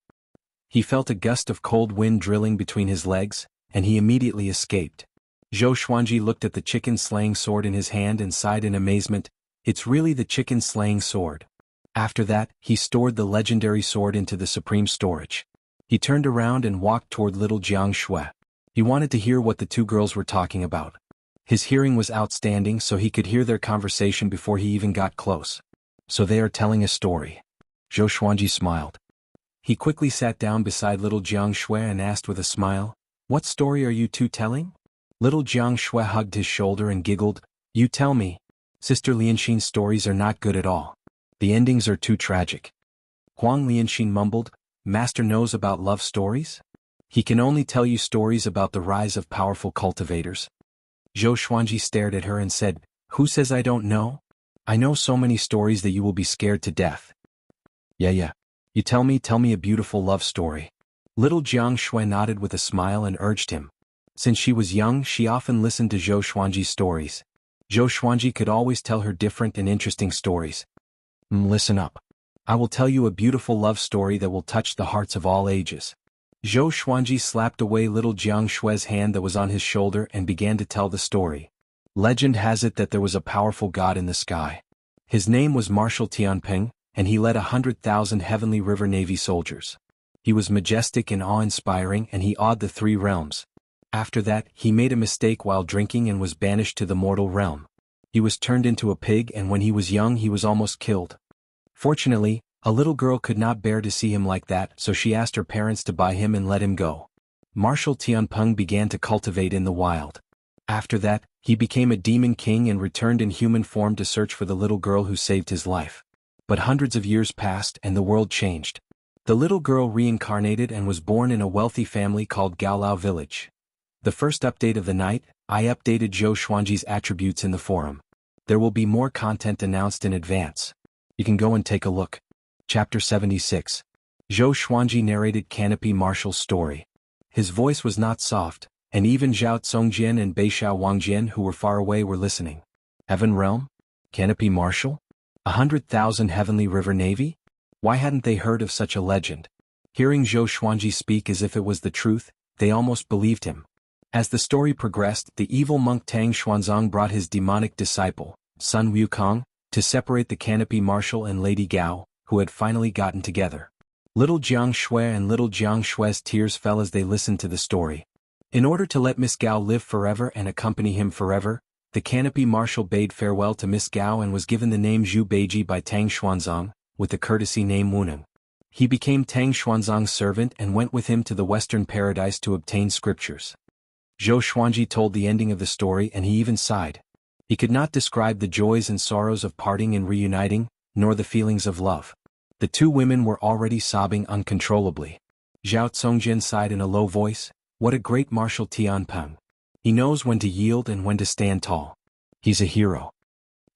He felt a gust of cold wind drilling between his legs, and he immediately escaped. Zhou Xuanji looked at the chicken-slaying sword in his hand and sighed in amazement. "It's really the chicken-slaying sword." After that, he stored the legendary sword into the supreme storage. He turned around and walked toward little Jiang Shui. He wanted to hear what the two girls were talking about. His hearing was outstanding, so he could hear their conversation before he even got close. "So they are telling a story." Zhou Xuanji smiled. He quickly sat down beside little Jiang Shui and asked with a smile, "What story are you two telling?" Little Jiang Shui hugged his shoulder and giggled, "You tell me. Sister Lianxin's stories are not good at all. The endings are too tragic. Huang Lianxin mumbled, Master knows about love stories? He can only tell you stories about the rise of powerful cultivators. Zhou Xuanji stared at her and said, Who says I don't know? I know so many stories that you will be scared to death. Yeah. You tell me a beautiful love story. Little Jiang Shui nodded with a smile and urged him. Since she was young, she often listened to Zhou Xuanji's stories. Zhou Xuanji could always tell her different and interesting stories. Listen up. I will tell you a beautiful love story that will touch the hearts of all ages. Zhou Xuanji slapped away little Jiang Shui's hand that was on his shoulder and began to tell the story. Legend has it that there was a powerful god in the sky. His name was Marshal Tianping, and he led 100,000 heavenly river navy soldiers. He was majestic and awe-inspiring, and he awed the three realms. After that, he made a mistake while drinking and was banished to the mortal realm. He was turned into a pig, and when he was young he was almost killed. Fortunately, a little girl could not bear to see him like that, so she asked her parents to buy him and let him go. Marshal Tianpeng began to cultivate in the wild. After that, he became a demon king and returned in human form to search for the little girl who saved his life. But hundreds of years passed and the world changed. The little girl reincarnated and was born in a wealthy family called Gaolao Village. The first update of the night, I updated Zhou Xuanji's attributes in the forum. There will be more content announced in advance. You can go and take a look. Chapter 76. Zhou Xuanji narrated Canopy Marshal's story. His voice was not soft, and even Zhao Congjian and Beixiao Wangjian who were far away were listening. Heaven Realm? Canopy Marshal? 100,000 Heavenly River Navy? Why hadn't they heard of such a legend? Hearing Zhou Xuanji speak as if it was the truth, they almost believed him. As the story progressed, the evil monk Tang Xuanzang brought his demonic disciple, Sun Wukong, to separate the Canopy Marshal and Lady Gao, who had finally gotten together. Little Jiang Shui and little Jiang Shui's tears fell as they listened to the story. In order to let Miss Gao live forever and accompany him forever, the Canopy Marshal bade farewell to Miss Gao and was given the name Zhu Beiji by Tang Xuanzang, with the courtesy name Wuneng. He became Tang Xuanzang's servant and went with him to the Western Paradise to obtain scriptures. Zhou Xuanji told the ending of the story and he even sighed. He could not describe the joys and sorrows of parting and reuniting, nor the feelings of love. The two women were already sobbing uncontrollably. Zhao Congjian sighed in a low voice, What a great Marshal Tianpeng. He knows when to yield and when to stand tall. He's a hero.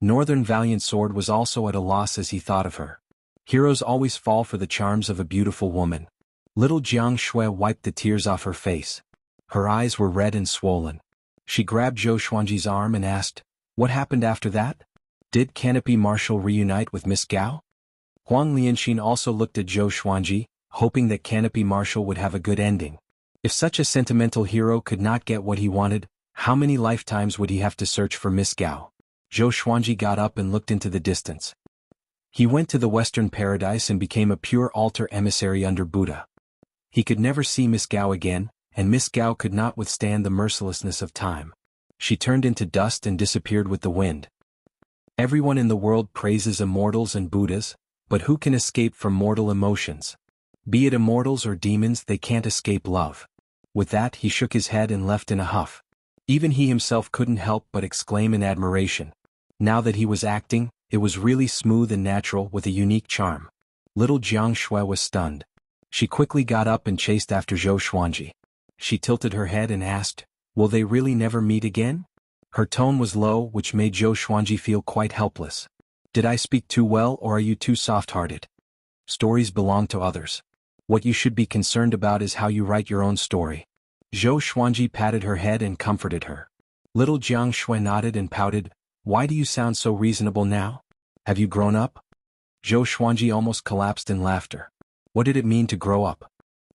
Northern Valiant Sword was also at a loss as he thought of her. Heroes always fall for the charms of a beautiful woman. Little Jiang Shui wiped the tears off her face. Her eyes were red and swollen. She grabbed Zhou Xuanji's arm and asked, What happened after that? Did Canopy Marshal reunite with Miss Gao? Huang Lianxin also looked at Zhou Xuanji, hoping that Canopy Marshal would have a good ending. If such a sentimental hero could not get what he wanted, how many lifetimes would he have to search for Miss Gao? Zhou Xuanji got up and looked into the distance. He went to the Western Paradise and became a pure altar emissary under Buddha. He could never see Miss Gao again, and Miss Gao could not withstand the mercilessness of time. She turned into dust and disappeared with the wind. Everyone in the world praises immortals and Buddhas, but who can escape from mortal emotions? Be it immortals or demons, they can't escape love. With that, he shook his head and left in a huff. Even he himself couldn't help but exclaim in admiration. Now that he was acting, it was really smooth and natural with a unique charm. Little Jiang Shui was stunned. She quickly got up and chased after Zhou Xuanji. She tilted her head and asked, Will they really never meet again? Her tone was low, which made Zhou Xuanji feel quite helpless. Did I speak too well or are you too soft-hearted? Stories belong to others. What you should be concerned about is how you write your own story. Zhou Xuanji patted her head and comforted her. Little Jiang Shui nodded and pouted, Why do you sound so reasonable now? Have you grown up? Zhou Xuanji almost collapsed in laughter. What did it mean to grow up?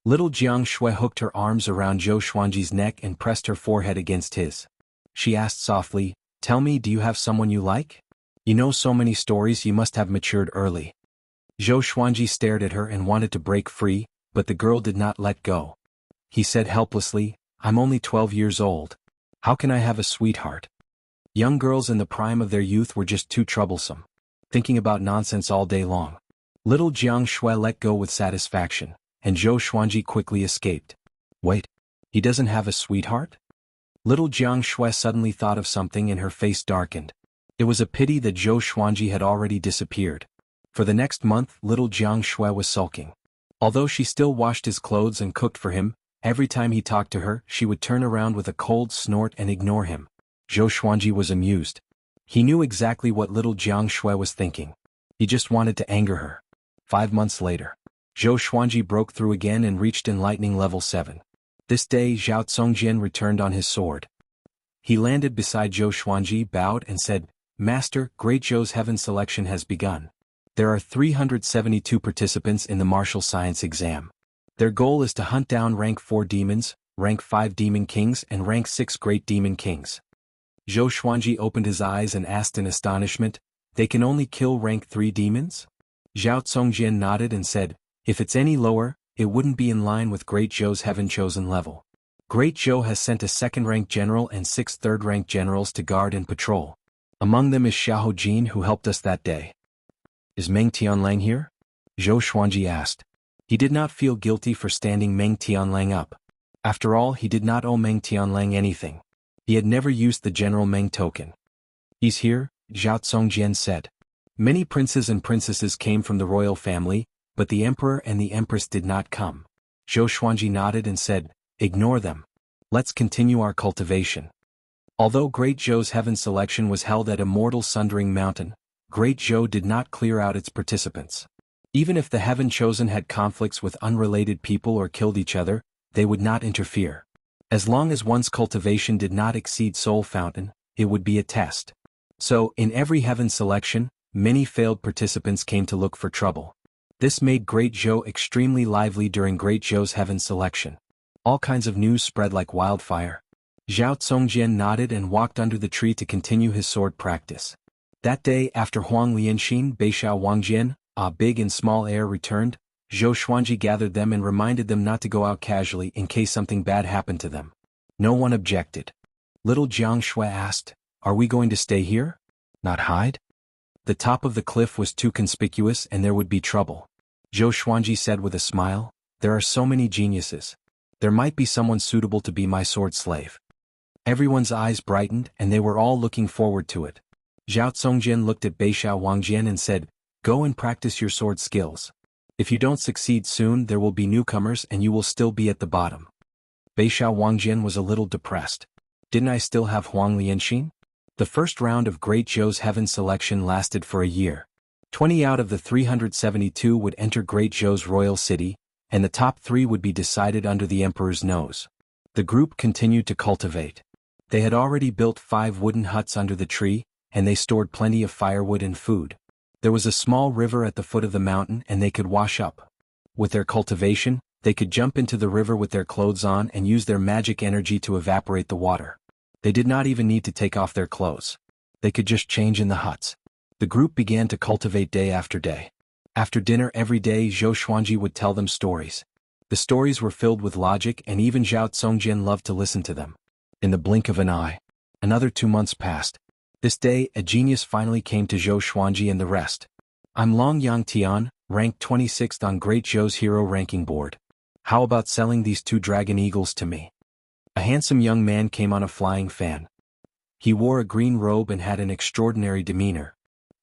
Little Jiang Shui hooked her arms around Zhou Xuanji's neck and pressed her forehead against his. She asked softly, Tell me, do you have someone you like? You know so many stories, you must have matured early. Zhou Xuanji stared at her and wanted to break free, but the girl did not let go. He said helplessly, I'm only 12 years old. How can I have a sweetheart? Young girls in the prime of their youth were just too troublesome. Thinking about nonsense all day long. Little Jiang Shui let go with satisfaction, and Zhou Xuanji quickly escaped. Wait, he doesn't have a sweetheart? Little Jiang Shui suddenly thought of something and her face darkened. It was a pity that Zhou Xuanji had already disappeared. For the next month, little Jianghu was sulking. Although she still washed his clothes and cooked for him, every time he talked to her, she would turn around with a cold snort and ignore him. Zhou Xuanji was amused. He knew exactly what little Jianghu was thinking. He just wanted to anger her. 5 months later, Zhou Xuanji broke through again and reached enlightening level 7. This day Zhao Congjian returned on his sword. He landed beside Zhou Xuanji, bowed and said, "Master, Great Zhou's heaven selection has begun. There are 372 participants in the martial science exam. Their goal is to hunt down rank 4 demons, rank 5 demon kings and rank 6 great demon kings." Zhou Xuanji opened his eyes and asked in astonishment, "They can only kill rank 3 demons?" Zhao Congjian nodded and said, "If it's any lower, it wouldn't be in line with Great Zhou's heaven-chosen level. Great Zhou has sent a 2nd-rank general and 6 3rd-rank generals to guard and patrol. Among them is Xiahou Jin, who helped us that day." "Is Meng Tianlang here?" Zhou Xuanji asked. He did not feel guilty for standing Meng Tianlang up. After all, he did not owe Meng Tianlang anything. He had never used the General Meng token. "He's here," Zhao Congjian said. Many princes and princesses came from the royal family, but the emperor and the empress did not come. Zhou Xuanji nodded and said, "Ignore them. Let's continue our cultivation." Although Great Zhou's heaven selection was held at Immortal Sundering Mountain, Great Zhou did not clear out its participants. Even if the heaven chosen had conflicts with unrelated people or killed each other, they would not interfere. As long as one's cultivation did not exceed Soul Fountain, it would be a test. So, in every heaven selection, many failed participants came to look for trouble. This made Great Zhou extremely lively during Great Zhou's heaven selection. All kinds of news spread like wildfire. Zhao Congjian nodded and walked under the tree to continue his sword practice. That day, after Huang Lianxin, Beishao Wangjian, Big and Small Air returned, Zhou Xuanji gathered them and reminded them not to go out casually in case something bad happened to them. No one objected. Little Jianghu asked, "Are we going to stay here? Not hide?" The top of the cliff was too conspicuous and there would be trouble. Zhou Xuanji said with a smile, "There are so many geniuses. There might be someone suitable to be my sword slave." Everyone's eyes brightened and they were all looking forward to it. Zhao Congjian looked at Beishao Wangjian and said, "Go and practice your sword skills. If you don't succeed soon, there will be newcomers and you will still be at the bottom." Beishao Wangjian was a little depressed. "Didn't I still have Huang Lianxin?" The first round of Great Zhou's heaven selection lasted for a year. 20 out of the 372 would enter Great Zhou's royal city, and the top 3 would be decided under the emperor's nose. The group continued to cultivate. They had already built 5 wooden huts under the tree, and they stored plenty of firewood and food. There was a small river at the foot of the mountain and they could wash up. With their cultivation, they could jump into the river with their clothes on and use their magic energy to evaporate the water. They did not even need to take off their clothes. They could just change in the huts. The group began to cultivate day after day. After dinner every day, Zhou Xuanji would tell them stories. The stories were filled with logic and even Zhao Congjian loved to listen to them. In the blink of an eye, another 2 months passed. This day, a genius finally came to Zhou Xuanji and the rest. "I'm Long Yang Tian, ranked 26th on Great Zhou's hero ranking board. How about selling these 2 dragon eagles to me?" A handsome young man came on a flying fan. He wore a green robe and had an extraordinary demeanor.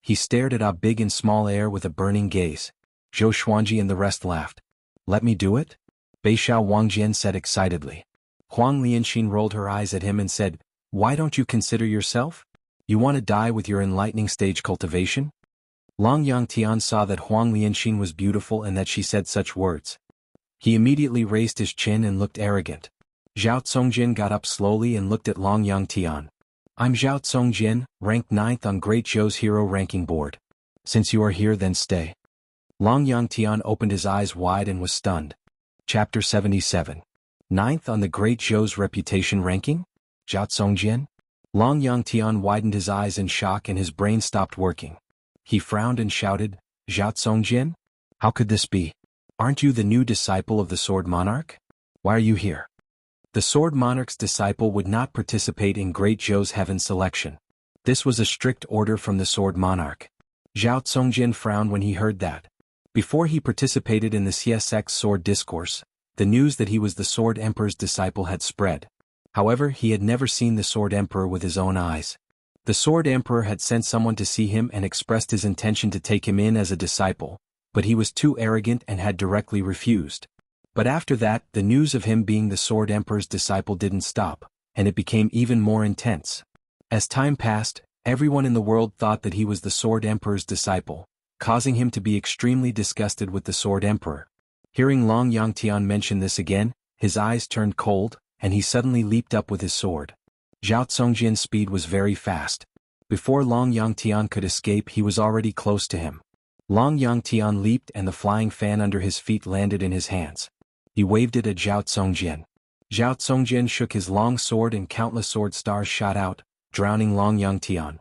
He stared at Big and Small Air with a burning gaze. Zhou Xuanji and the rest laughed. "Let me do it?" Beishao Wangjian said excitedly. Huang Lianxin rolled her eyes at him and said, "Why don't you consider yourself? You want to die with your enlightening stage cultivation?" Long Yang Tian saw that Huang Lianxin was beautiful and that she said such words. He immediately raised his chin and looked arrogant. Zhao Congjian got up slowly and looked at Long Yang Tian. "I'm Zhao Congjian, ranked 9th on Great Zhou's hero ranking board. Since you are here, then stay." Long Yang Tian opened his eyes wide and was stunned. Chapter 77. 9th on the Great Zhou's reputation ranking? Zhao Congjian? Long Yang Tian widened his eyes in shock and his brain stopped working. He frowned and shouted, "Zhao Congjian? How could this be? Aren't you the new disciple of the Sword Monarch? Why are you here?" The Sword Monarch's disciple would not participate in Great Zhou's heaven selection. This was a strict order from the Sword Monarch. Zhao Congjian frowned when he heard that. Before he participated in the CSX Sword Discourse, the news that he was the Sword Emperor's disciple had spread. However, he had never seen the Sword Emperor with his own eyes. The The Sword Emperor had sent someone to see him and expressed his intention to take him in as a disciple, but he was too arrogant and had directly refused. But after that, the news of him being the Sword Emperor's disciple didn't stop, and it became even more intense. As time passed, everyone in the world thought that he was the Sword Emperor's disciple, causing him to be extremely disgusted with the Sword Emperor. Hearing Long Yangtian mention this again, his eyes turned cold, and he suddenly leaped up with his sword. Zhao Congjian's speed was very fast. Before Long Yangtian could escape, he was already close to him. Long Yangtian leaped and the flying fan under his feet landed in his hands. He waved it at Zhao Congjian. Zhao Congjian shook his long sword and countless sword stars shot out, drowning Long Yangtian.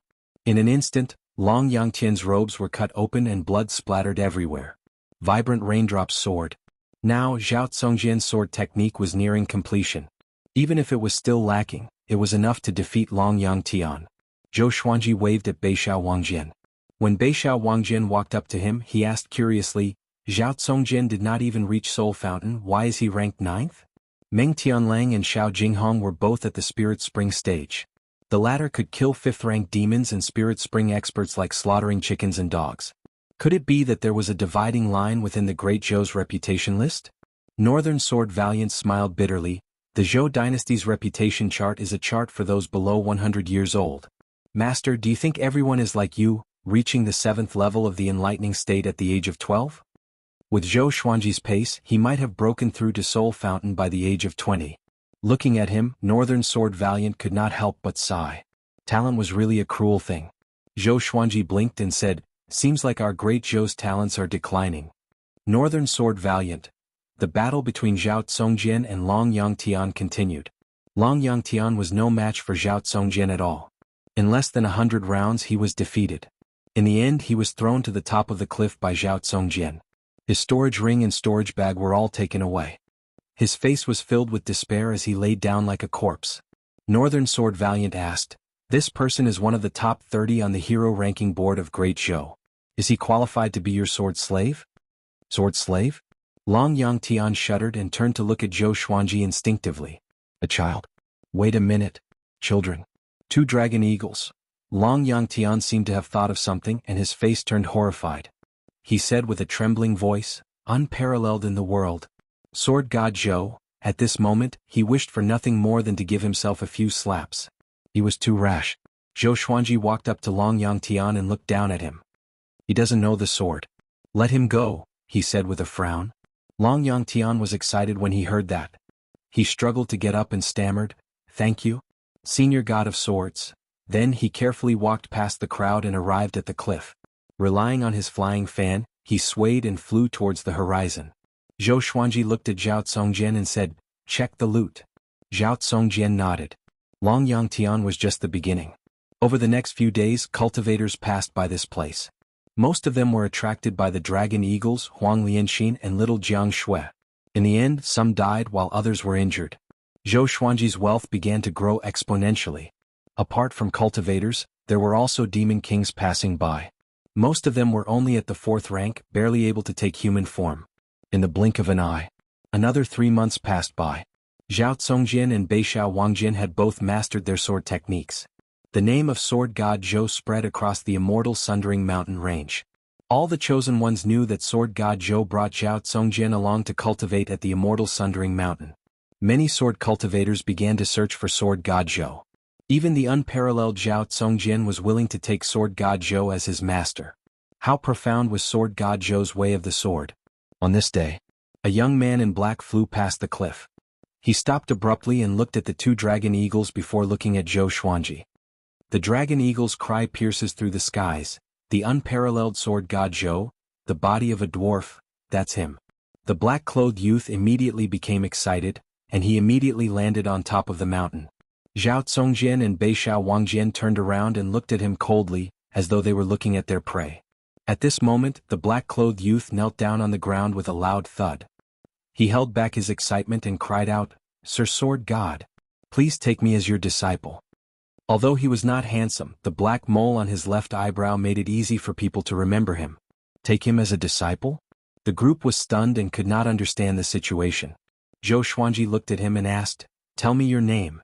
In an instant, Long Yangtian's robes were cut open and blood splattered everywhere. Vibrant raindrops soared. Now Zhao Congjian's sword technique was nearing completion. Even if it was still lacking, it was enough to defeat Long Yangtian. Zhou Xuanji waved at Beixiao Wangjian. When Beixiao Wangjian walked up to him, he asked curiously, Zhao Congjian did not even reach Soul Fountain, why is he ranked 9th? Meng Tianlang and Xiao Jinghong were both at the Spirit Spring stage. The latter could kill 5th-rank demons and Spirit Spring experts like slaughtering chickens and dogs. Could it be that there was a dividing line within the Great Zhou's reputation list? Northern Sword Valiant smiled bitterly. The Zhou dynasty's reputation chart is a chart for those below 100 years old. Master, do you think everyone is like you, reaching the 7th level of the enlightening state at the age of 12? With Zhou Xuanji's pace, he might have broken through to Soul Fountain by the age of 20. Looking at him, Northern Sword Valiant could not help but sigh. Talent was really a cruel thing. Zhou Xuanji blinked and said, seems like our great Zhou's talents are declining. Northern Sword Valiant. The battle between Zhao Congjian and Long Yangtian continued. Long Yangtian was no match for Zhao Congjian at all. In less than 100 rounds he was defeated. In the end he was thrown to the top of the cliff by Zhao Congjian. His storage ring and storage bag were all taken away. His face was filled with despair as he laid down like a corpse. Northern Sword Valiant asked, this person is one of the top 30 on the hero ranking board of Great Zhou. Is he qualified to be your sword slave? Sword slave? Long Yangtian shuddered and turned to look at Zhou Xuanji instinctively. A child. Wait a minute. Children. 2 dragon eagles. Long Yangtian seemed to have thought of something and his face turned horrified. He said with a trembling voice, unparalleled in the world. Sword God Zhou, at this moment, he wished for nothing more than to give himself a few slaps. He was too rash. Zhou Xuanji walked up to Long Yangtian and looked down at him. He doesn't know the sword. Let him go, he said with a frown. Long Yangtian was excited when he heard that. He struggled to get up and stammered, thank you, Senior God of Swords. Then he carefully walked past the crowd and arrived at the cliff. Relying on his flying fan, he swayed and flew towards the horizon. Zhou Xuanji looked at Zhao Congjian and said, check the loot. Zhao Congjian nodded. Long Yangtian was just the beginning. Over the next few days, cultivators passed by this place. Most of them were attracted by the dragon eagles, Huang Lianxin and little Jiang Shui. In the end, some died while others were injured. Zhou Xuanji's wealth began to grow exponentially. Apart from cultivators, there were also demon kings passing by. Most of them were only at the 4th rank, barely able to take human form. In the blink of an eye, another 3 months passed by. Zhao Congjian and Beixiao Wangjian had both mastered their sword techniques. The name of Sword God Zhou spread across the immortal Sundering Mountain range. All the chosen ones knew that Sword God Zhou brought Zhao Congjian along to cultivate at the immortal Sundering Mountain. Many sword cultivators began to search for Sword God Zhou. Even the unparalleled Zhao Congjian was willing to take Sword God Zhou as his master. How profound was Sword God Zhou's way of the sword? On this day, a young man in black flew past the cliff. He stopped abruptly and looked at the 2 dragon eagles before looking at Zhou Xuanji. The dragon eagle's cry pierces through the skies. The unparalleled Sword God Zhou, the body of a dwarf, that's him. The black-clothed youth immediately became excited, and he immediately landed on top of the mountain. Zhao Congjian and Beixiao Wangjian turned around and looked at him coldly, as though they were looking at their prey. At this moment, the black-clothed youth knelt down on the ground with a loud thud. He held back his excitement and cried out, Sir Sword God, please take me as your disciple. Although he was not handsome, the black mole on his left eyebrow made it easy for people to remember him. Take him as a disciple? The group was stunned and could not understand the situation. Zhou Xuanji looked at him and asked, tell me your name.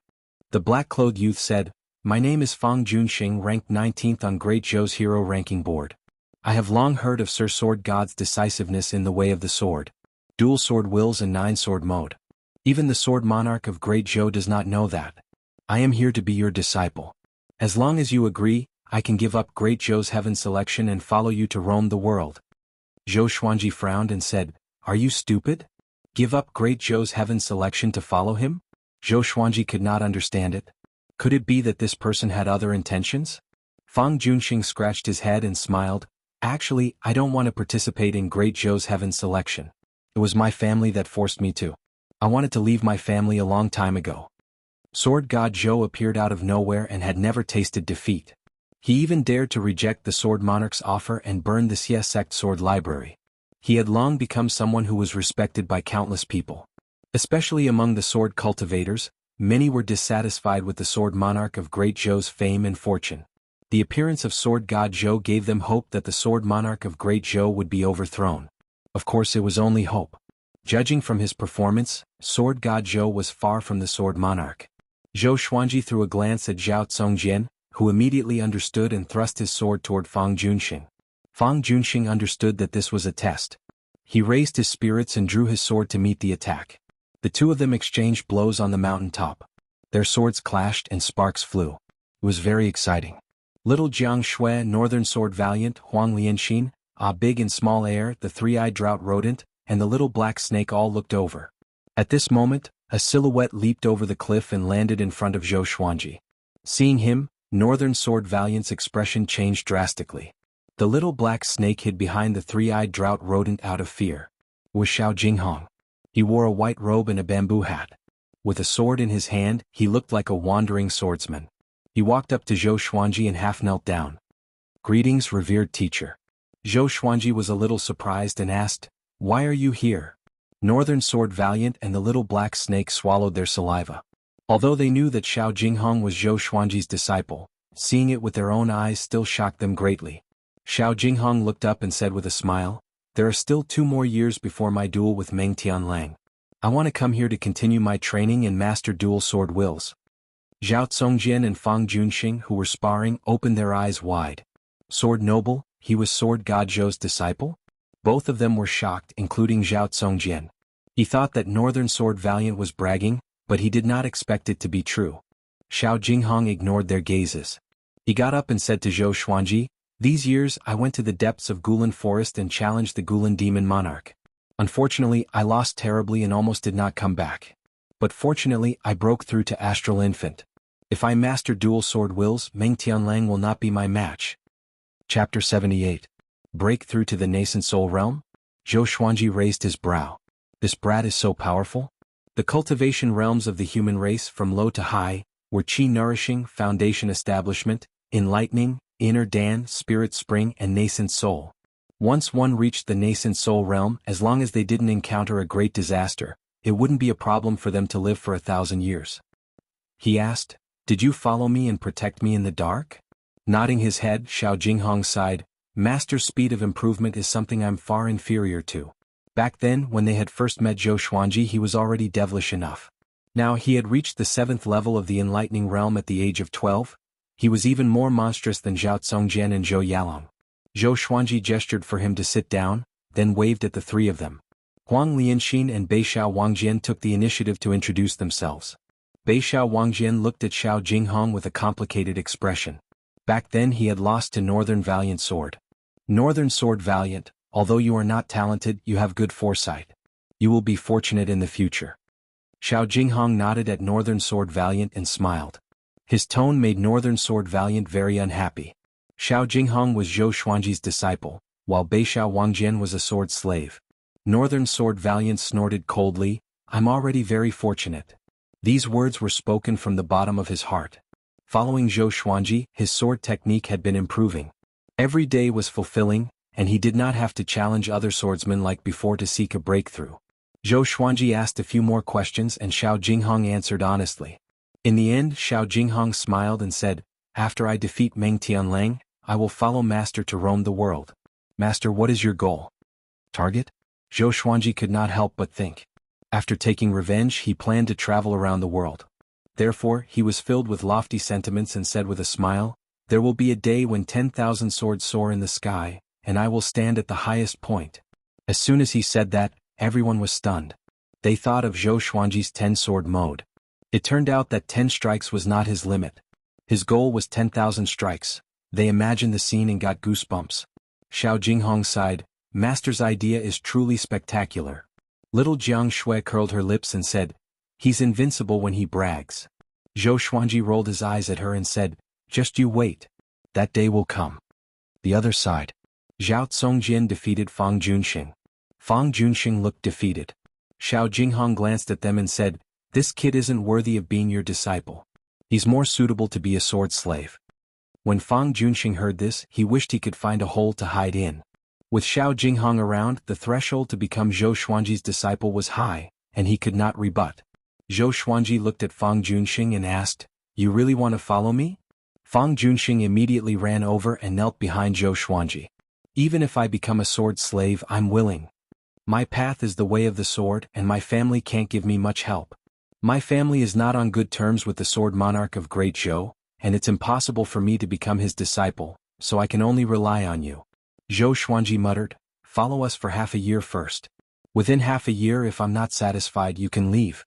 The black-clothed youth said, My name is Fang Junxing, ranked 19th on Great Zhou's hero ranking board. I have long heard of Sir Sword God's decisiveness in the way of the sword, dual sword wills and 9-sword mode. Even the sword monarch of Great Zhou does not know that. I am here to be your disciple. As long as you agree, I can give up Great Zhou's heaven selection and follow you to roam the world. Zhou Xuanji frowned and said, Are you stupid? Give up Great Zhou's heaven selection to follow him? Zhou Xuanji could not understand it. Could it be that this person had other intentions? Fang Junxing scratched his head and smiled. Actually, I don't want to participate in Great Zhou's heaven selection. It was my family that forced me to. I wanted to leave my family a long time ago. Sword God Zhou appeared out of nowhere and had never tasted defeat. He even dared to reject the Sword Monarch's offer and burn the Xie sect sword library. He had long become someone who was respected by countless people. Especially among the sword cultivators, many were dissatisfied with the Sword Monarch of Great Zhou's fame and fortune. The appearance of Sword God Zhou gave them hope that the Sword Monarch of Great Zhou would be overthrown. Of course, it was only hope. Judging from his performance, Sword God Zhou was far from the Sword Monarch. Zhou Xuanji threw a glance at Zhao Congjian, who immediately understood and thrust his sword toward Fang Junxing. Fang Junxing understood that this was a test. He raised his spirits and drew his sword to meet the attack. The two of them exchanged blows on the mountain top. Their swords clashed and sparks flew. It was very exciting. Little Jiang Shui, Northern Sword Valiant, Huang Lianxin, Big and Small Air, the three-eyed drought rodent, and the little black snake all looked over. At this moment, a silhouette leaped over the cliff and landed in front of Zhou Xuanji. Seeing him, Northern Sword Valiant's expression changed drastically. The little black snake hid behind the three-eyed drought rodent out of fear. It was Xiao Jinghong. He wore a white robe and a bamboo hat. With a sword in his hand, he looked like a wandering swordsman. He walked up to Zhou Xuanji and half knelt down. Greetings, revered teacher. Zhou Xuanji was a little surprised and asked, Why are you here? Northern Sword Valiant and the little black snake swallowed their saliva. Although they knew that Xiao Jinghong was Zhou Xuanji's disciple, seeing it with their own eyes still shocked them greatly. Xiao Jinghong looked up and said with a smile, There are still 2 more years before my duel with Meng Tianlang. I want to come here to continue my training and master dual sword wills. Zhao Congjian and Fang Junxing, who were sparring, opened their eyes wide. Sword Noble, he was Sword God Zhou's disciple? Both of them were shocked, including Zhao Congjian. He thought that Northern Sword Valiant was bragging, but he did not expect it to be true. Xiao Jinghong ignored their gazes. He got up and said to Zhou Xuanji, These years I went to the depths of Gulan Forest and challenged the Gulan Demon Monarch. Unfortunately, I lost terribly and almost did not come back. But fortunately, I broke through to Astral Infant. If I master dual sword wills, Meng Tianlang will not be my match. Chapter 78. Breakthrough to the Nascent Soul Realm? Zhou Xuanji raised his brow. This brat is so powerful? The cultivation realms of the human race from low to high were Qi Nourishing, Foundation Establishment, Enlightening, Inner Dan, Spirit Spring and Nascent Soul. Once one reached the Nascent Soul realm, as long as they didn't encounter a great disaster, it wouldn't be a problem for them to live for 1,000 years. He asked, Did you follow me and protect me in the dark? Nodding his head, Xiao Jinghong sighed, Master speed of improvement is something I'm far inferior to. Back then, when they had first met Zhou Xuanji, he was already devilish enough. Now he had reached the 7th level of the Enlightening Realm at the age of 12. He was even more monstrous than Zhao Congjian and Zhou Yalong. Zhou Xuanji gestured for him to sit down, then waved at the 3 of them. Huang Lianxin and Beixiao Wangjian took the initiative to introduce themselves. Beixiao Wangjian looked at Xiao Jinghong with a complicated expression. Back then he had lost to Northern Valiant Sword. Northern Sword Valiant, although you are not talented, you have good foresight. You will be fortunate in the future. Xiao Jinghong nodded at Northern Sword Valiant and smiled. His tone made Northern Sword Valiant very unhappy. Xiao Jinghong was Zhou Xuanji's disciple, while Beixiao Wangjian was a sword slave. Northern Sword Valiant snorted coldly, I'm already very fortunate. These words were spoken from the bottom of his heart. Following Zhou Xuanji, his sword technique had been improving. Every day was fulfilling, and he did not have to challenge other swordsmen like before to seek a breakthrough. Zhou Xuanji asked a few more questions and Xiao Jinghong answered honestly. In the end, Xiao Jinghong smiled and said, After I defeat Meng Tianlang, I will follow Master to roam the world. Master, what is your goal? Target? Zhou Xuanji could not help but think. After taking revenge, he planned to travel around the world. Therefore he was filled with lofty sentiments and said with a smile, "There will be a day when 10,000 swords soar in the sky, and I will stand at the highest point." As soon as he said that, everyone was stunned. They thought of Zhou Xuanji's 10-sword mode. It turned out that 10 strikes was not his limit. His goal was 10,000 strikes. They imagined the scene and got goosebumps. Xiao Jinghong sighed, "Master's idea is truly spectacular." Little Jiang Shui curled her lips and said, "He's invincible when he brags." Zhou Xuanji rolled his eyes at her and said, "Just you wait. That day will come." The other side. Zhao Tsongjin defeated Fang Junxing. Fang Junxing looked defeated. Xiao Jinghong glanced at them and said, "This kid isn't worthy of being your disciple. He's more suitable to be a sword slave." When Fang Junxing heard this, he wished he could find a hole to hide in. With Xiao Jinghong around, the threshold to become Zhou Xuanji's disciple was high, and he could not rebut. Zhou Xuanji looked at Fang Junxing and asked, "You really want to follow me?" Fang Junxing immediately ran over and knelt behind Zhou Xuanji. "Even if I become a sword slave, I'm willing. My path is the way of the sword, and my family can't give me much help. My family is not on good terms with the sword monarch of Great Zhou, and it's impossible for me to become his disciple, so I can only rely on you." Zhou Xuanji muttered, "Follow us for half a year first. Within half a year, if I'm not satisfied, you can leave."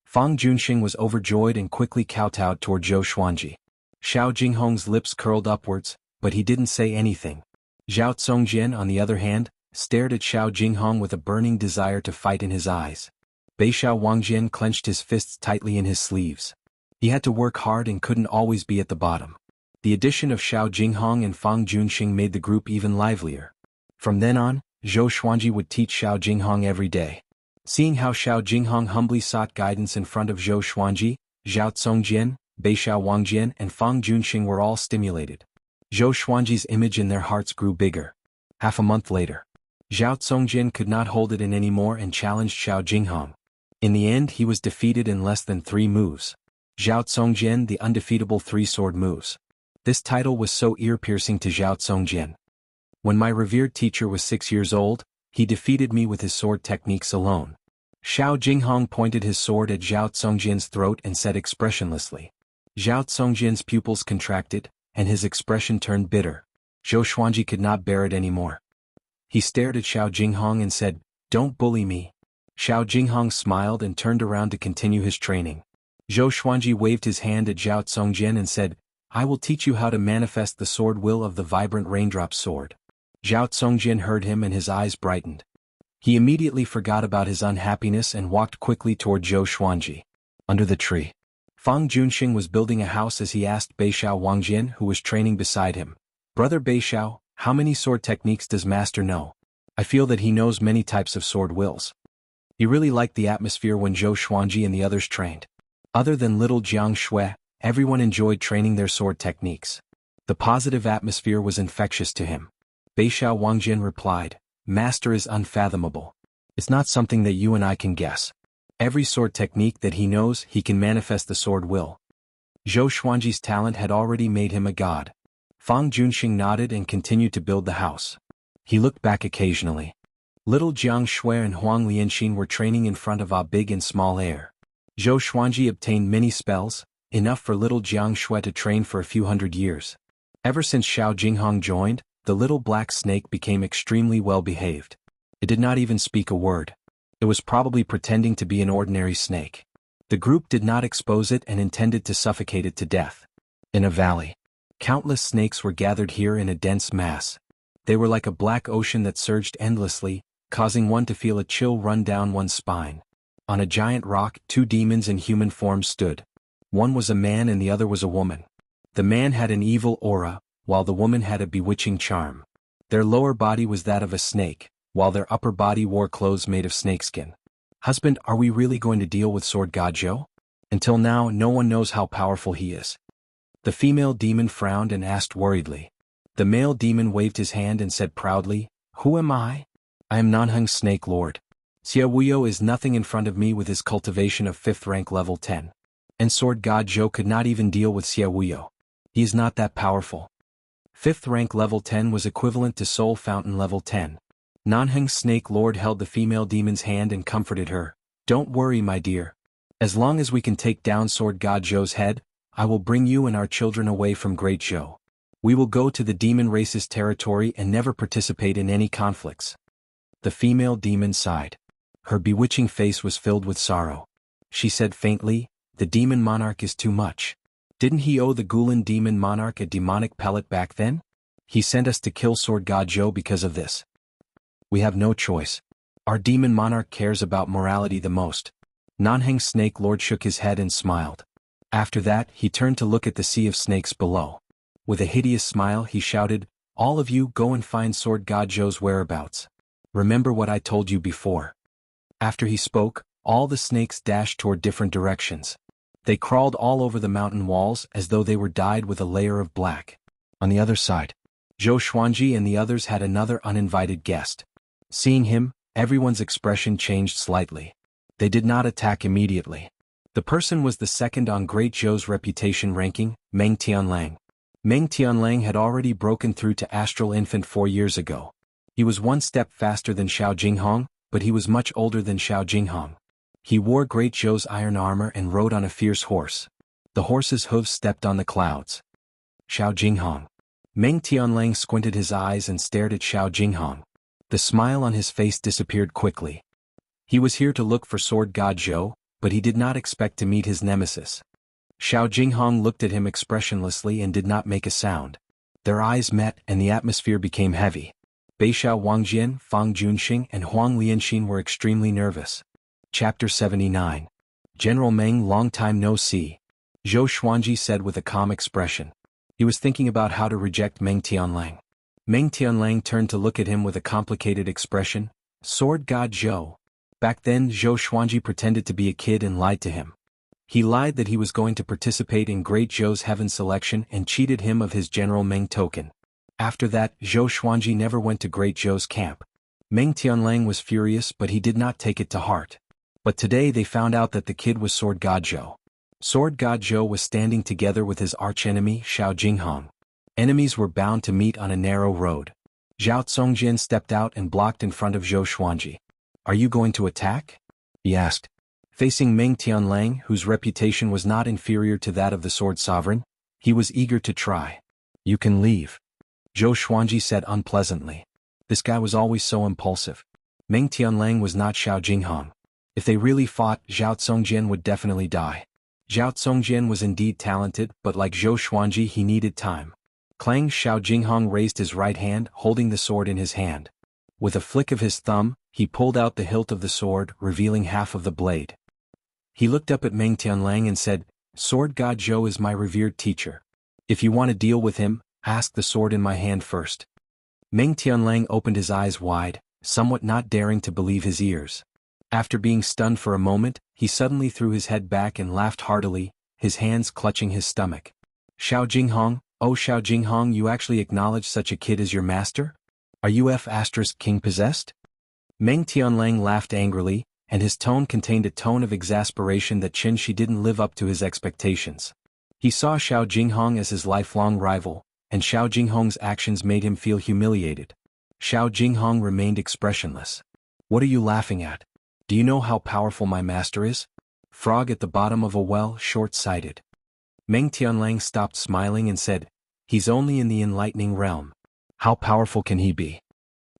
Fang Junxing was overjoyed and quickly kowtowed toward Zhou Xuanji. Xiao Jinghong's lips curled upwards, but he didn't say anything. Zhao Tsongjian, on the other hand, stared at Xiao Jinghong with a burning desire to fight in his eyes. Beixiao Wangjian clenched his fists tightly in his sleeves. He had to work hard and couldn't always be at the bottom. The addition of Xiao Jinghong and Fang Junxing made the group even livelier. From then on, Zhou Xuanji would teach Xiao Jinghong every day. Seeing how Xiao Jinghong humbly sought guidance in front of Zhou Xuanji, Zhao Tsongjian, Beixiao Wangjian and Fang Junxing were all stimulated. Zhou Xuanji's image in their hearts grew bigger. Half a month later, Zhao Tsongjian could not hold it in anymore and challenged Xiao Jinghong. In the end, he was defeated in less than 3 moves. Zhao Tsongjian, the undefeatable 3-sword moves. This title was so ear-piercing to Zhao Tsongjian. When my revered teacher was 6 years old, he defeated me with his sword techniques alone. Xiao Jinghong pointed his sword at Zhao Tsongjian's throat and said expressionlessly. Zhao Tsongjian's pupils contracted, and his expression turned bitter. Zhou Xuanji could not bear it anymore. He stared at Xiao Jinghong and said, "Don't bully me." Xiao Jinghong smiled and turned around to continue his training. Zhou Xuanji waved his hand at Zhao Tsongjian and said, "I will teach you how to manifest the sword will of the vibrant raindrop sword." Zhao Tsongjian heard him and his eyes brightened. He immediately forgot about his unhappiness and walked quickly toward Zhou Xuanji. Under the tree, Fang Junxing was building a house as he asked Beixiao Wangjian, who was training beside him, "Brother Beixiao, how many sword techniques does Master know? I feel that he knows many types of sword wills." He really liked the atmosphere when Zhou Xuanji and the others trained. Other than little Jiang Shui, everyone enjoyed training their sword techniques. The positive atmosphere was infectious to him. Beixiao Wangjian replied, "Master is unfathomable. It's not something that you and I can guess. Every sword technique that he knows, he can manifest the sword will." Zhou Xuanji's talent had already made him a god. Fang Junxing nodded and continued to build the house. He looked back occasionally. Little Jiang Shui and Huang Lianxin were training in front of a big and small air. Zhou Xuanji obtained many spells, enough for little Jiang Shui to train for a few hundred years. Ever since Xiao Jinghong joined, the little black snake became extremely well-behaved. It did not even speak a word. It was probably pretending to be an ordinary snake. The group did not expose it and intended to suffocate it to death. In a valley, countless snakes were gathered here in a dense mass. They were like a black ocean that surged endlessly, causing one to feel a chill run down one's spine. On a giant rock, 2 demons in human form stood. One was a man and the other was a woman. The man had an evil aura, while the woman had a bewitching charm. Their lower body was that of a snake, while their upper body wore clothes made of snakeskin. "Husband, are we really going to deal with Sword God Zhou? Until now, no one knows how powerful he is." The female demon frowned and asked worriedly. The male demon waved his hand and said proudly, "Who am I? I am Nanheng's Snake Lord. Xie Wuyo is nothing in front of me with his cultivation of 5th rank level 10. And Sword God Zhou could not even deal with Xie Wuyo. He is not that powerful." 5th rank level 10 was equivalent to Soul Fountain level 10. Nanheng's Snake Lord held the female demon's hand and comforted her. "Don't worry, my dear. As long as we can take down Sword God Zhou's head, I will bring you and our children away from Great Zhou. We will go to the demon race's territory and never participate in any conflicts. The female demon sighed. Her bewitching face was filled with sorrow. She said faintly, the demon monarch is too much. Didn't he owe the Gulan demon monarch a demonic pellet back then? He sent us to kill Sword God Zhou because of this. We have no choice. Our demon monarch cares about morality the most. Nanheng Snake Lord shook his head and smiled. After that, he turned to look at the sea of snakes below. With a hideous smile he shouted, all of you go and find Sword God Zhou's whereabouts. Remember what I told you before. After he spoke, all the snakes dashed toward different directions. They crawled all over the mountain walls as though they were dyed with a layer of black. On the other side, Zhou Xuanji and the others had another uninvited guest. Seeing him, everyone's expression changed slightly. They did not attack immediately. The person was the second on Great Zhou's reputation ranking, Meng Tianlang. Meng Tianlang had already broken through to Astral Infant 4 years ago. He was one step faster than Xiao Jinghong, but he was much older than Xiao Jinghong. He wore Great Zhou's iron armor and rode on a fierce horse. The horse's hooves stepped on the clouds. Xiao Jinghong. Meng Tianlang squinted his eyes and stared at Xiao Jinghong. The smile on his face disappeared quickly. He was here to look for Sword God Zhou, but he did not expect to meet his nemesis. Xiao Jinghong looked at him expressionlessly and did not make a sound. Their eyes met and the atmosphere became heavy. Beixiao Wangjian, Fang Junxing and Huang Lianxin were extremely nervous. Chapter 79. General Meng, long time no see. Zhou Xuanji said with a calm expression. He was thinking about how to reject Meng Tianlang. Meng Tianlang turned to look at him with a complicated expression. Sword God Zhou. Back then Zhou Xuanji pretended to be a kid and lied to him. He lied that he was going to participate in Great Zhou's heaven selection and cheated him of his General Meng token. After that, Zhou Xuanji never went to Great Zhou's camp. Meng Tianlang was furious but he did not take it to heart. But today they found out that the kid was Sword God Zhou. Sword God Zhou was standing together with his archenemy Xiao Jinghong. Enemies were bound to meet on a narrow road. Zhao Tsongjian stepped out and blocked in front of Zhou Xuanji. Are you going to attack? He asked. Facing Meng Tianlang, whose reputation was not inferior to that of the Sword Sovereign, he was eager to try. You can leave. Zhou Xuanji said unpleasantly. This guy was always so impulsive. Meng Tianlang was not Xiao Jinghong. If they really fought, Zhao Tsongjian would definitely die. Zhao Tsongjian was indeed talented, but like Zhou Xuanji he needed time. Clang. Xiao Jinghong raised his right hand, holding the sword in his hand. With a flick of his thumb, he pulled out the hilt of the sword, revealing half of the blade. He looked up at Meng Tianlang and said, Sword God Zhou is my revered teacher. If you want to deal with him, ask the sword in my hand first. Meng Tianlang opened his eyes wide, somewhat not daring to believe his ears. After being stunned for a moment, he suddenly threw his head back and laughed heartily, his hands clutching his stomach. Xiao Jinghong, oh Xiao Jinghong, you actually acknowledge such a kid as your master? Are you *king possessed? Meng Tianlang laughed angrily, and his tone contained a tone of exasperation that Qin Shi didn't live up to his expectations. He saw Xiao Jinghong as his lifelong rival, and Xiao Jinghong's actions made him feel humiliated. Xiao Jinghong remained expressionless. What are you laughing at? Do you know how powerful my master is? Frog at the bottom of a well, short-sighted. Meng Tianlang stopped smiling and said, he's only in the enlightening realm. How powerful can he be?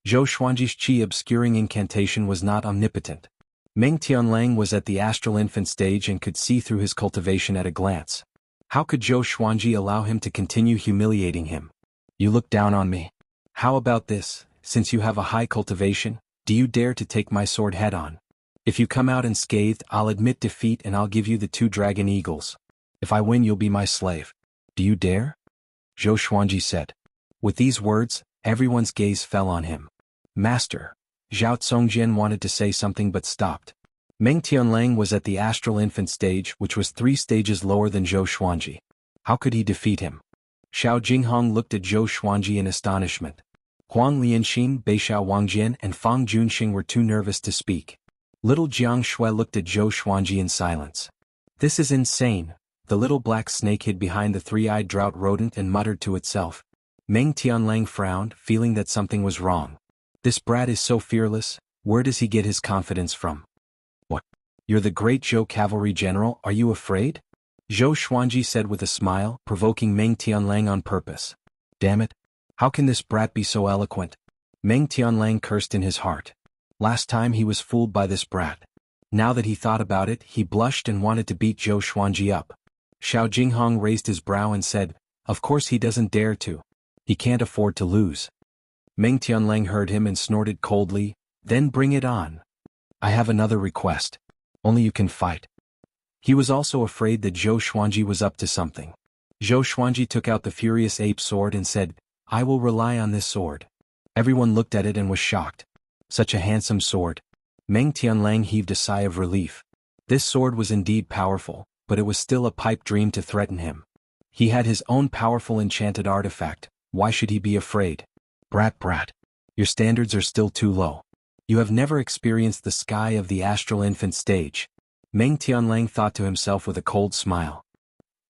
Zhou Xuanji's qi obscuring incantation was not omnipotent. Meng Tianlang was at the astral infant stage and could see through his cultivation at a glance. How could Zhou Xuanji allow him to continue humiliating him? You look down on me. How about this, since you have a high cultivation, do you dare to take my sword head-on? If you come out unscathed, I'll admit defeat and I'll give you the 2 dragon eagles. If I win, you'll be my slave. Do you dare? Zhou Xuanji said. With these words, everyone's gaze fell on him. Master. Zhao Tsongjian wanted to say something but stopped. Meng Tianlang was at the astral infant stage, which was 3 stages lower than Zhou Xuanji. How could he defeat him? Xiao Jinghong looked at Zhou Xuanji in astonishment. Huang Lianxin, Beixiao Wangjian and Fang Junxing were too nervous to speak. Little Jiang Shui looked at Zhou Xuanji in silence. This is insane. The little black snake hid behind the 3-eyed drought rodent and muttered to itself. Meng Tianlang frowned, feeling that something was wrong. This brat is so fearless, where does he get his confidence from? What? You're the great Zhou cavalry general, are you afraid? Zhou Xuanji said with a smile, provoking Meng Tianlang on purpose. Damn it! How can this brat be so eloquent? Meng Tianlang cursed in his heart. Last time he was fooled by this brat. Now that he thought about it, he blushed and wanted to beat Zhou Xuanji up. Xiao Jinghong raised his brow and said, of course he doesn't dare to. He can't afford to lose. Meng Tianlang heard him and snorted coldly, then bring it on. I have another request. Only you can fight. He was also afraid that Zhou Xuanji was up to something. Zhou Xuanji took out the furious ape sword and said, I will rely on this sword. Everyone looked at it and was shocked. Such a handsome sword. Meng Tianlang heaved a sigh of relief. This sword was indeed powerful, but it was still a pipe dream to threaten him. He had his own powerful enchanted artifact, why should he be afraid? Brat. Your standards are still too low. You have never experienced the sky of the astral infant stage. Meng Tianlang thought to himself with a cold smile.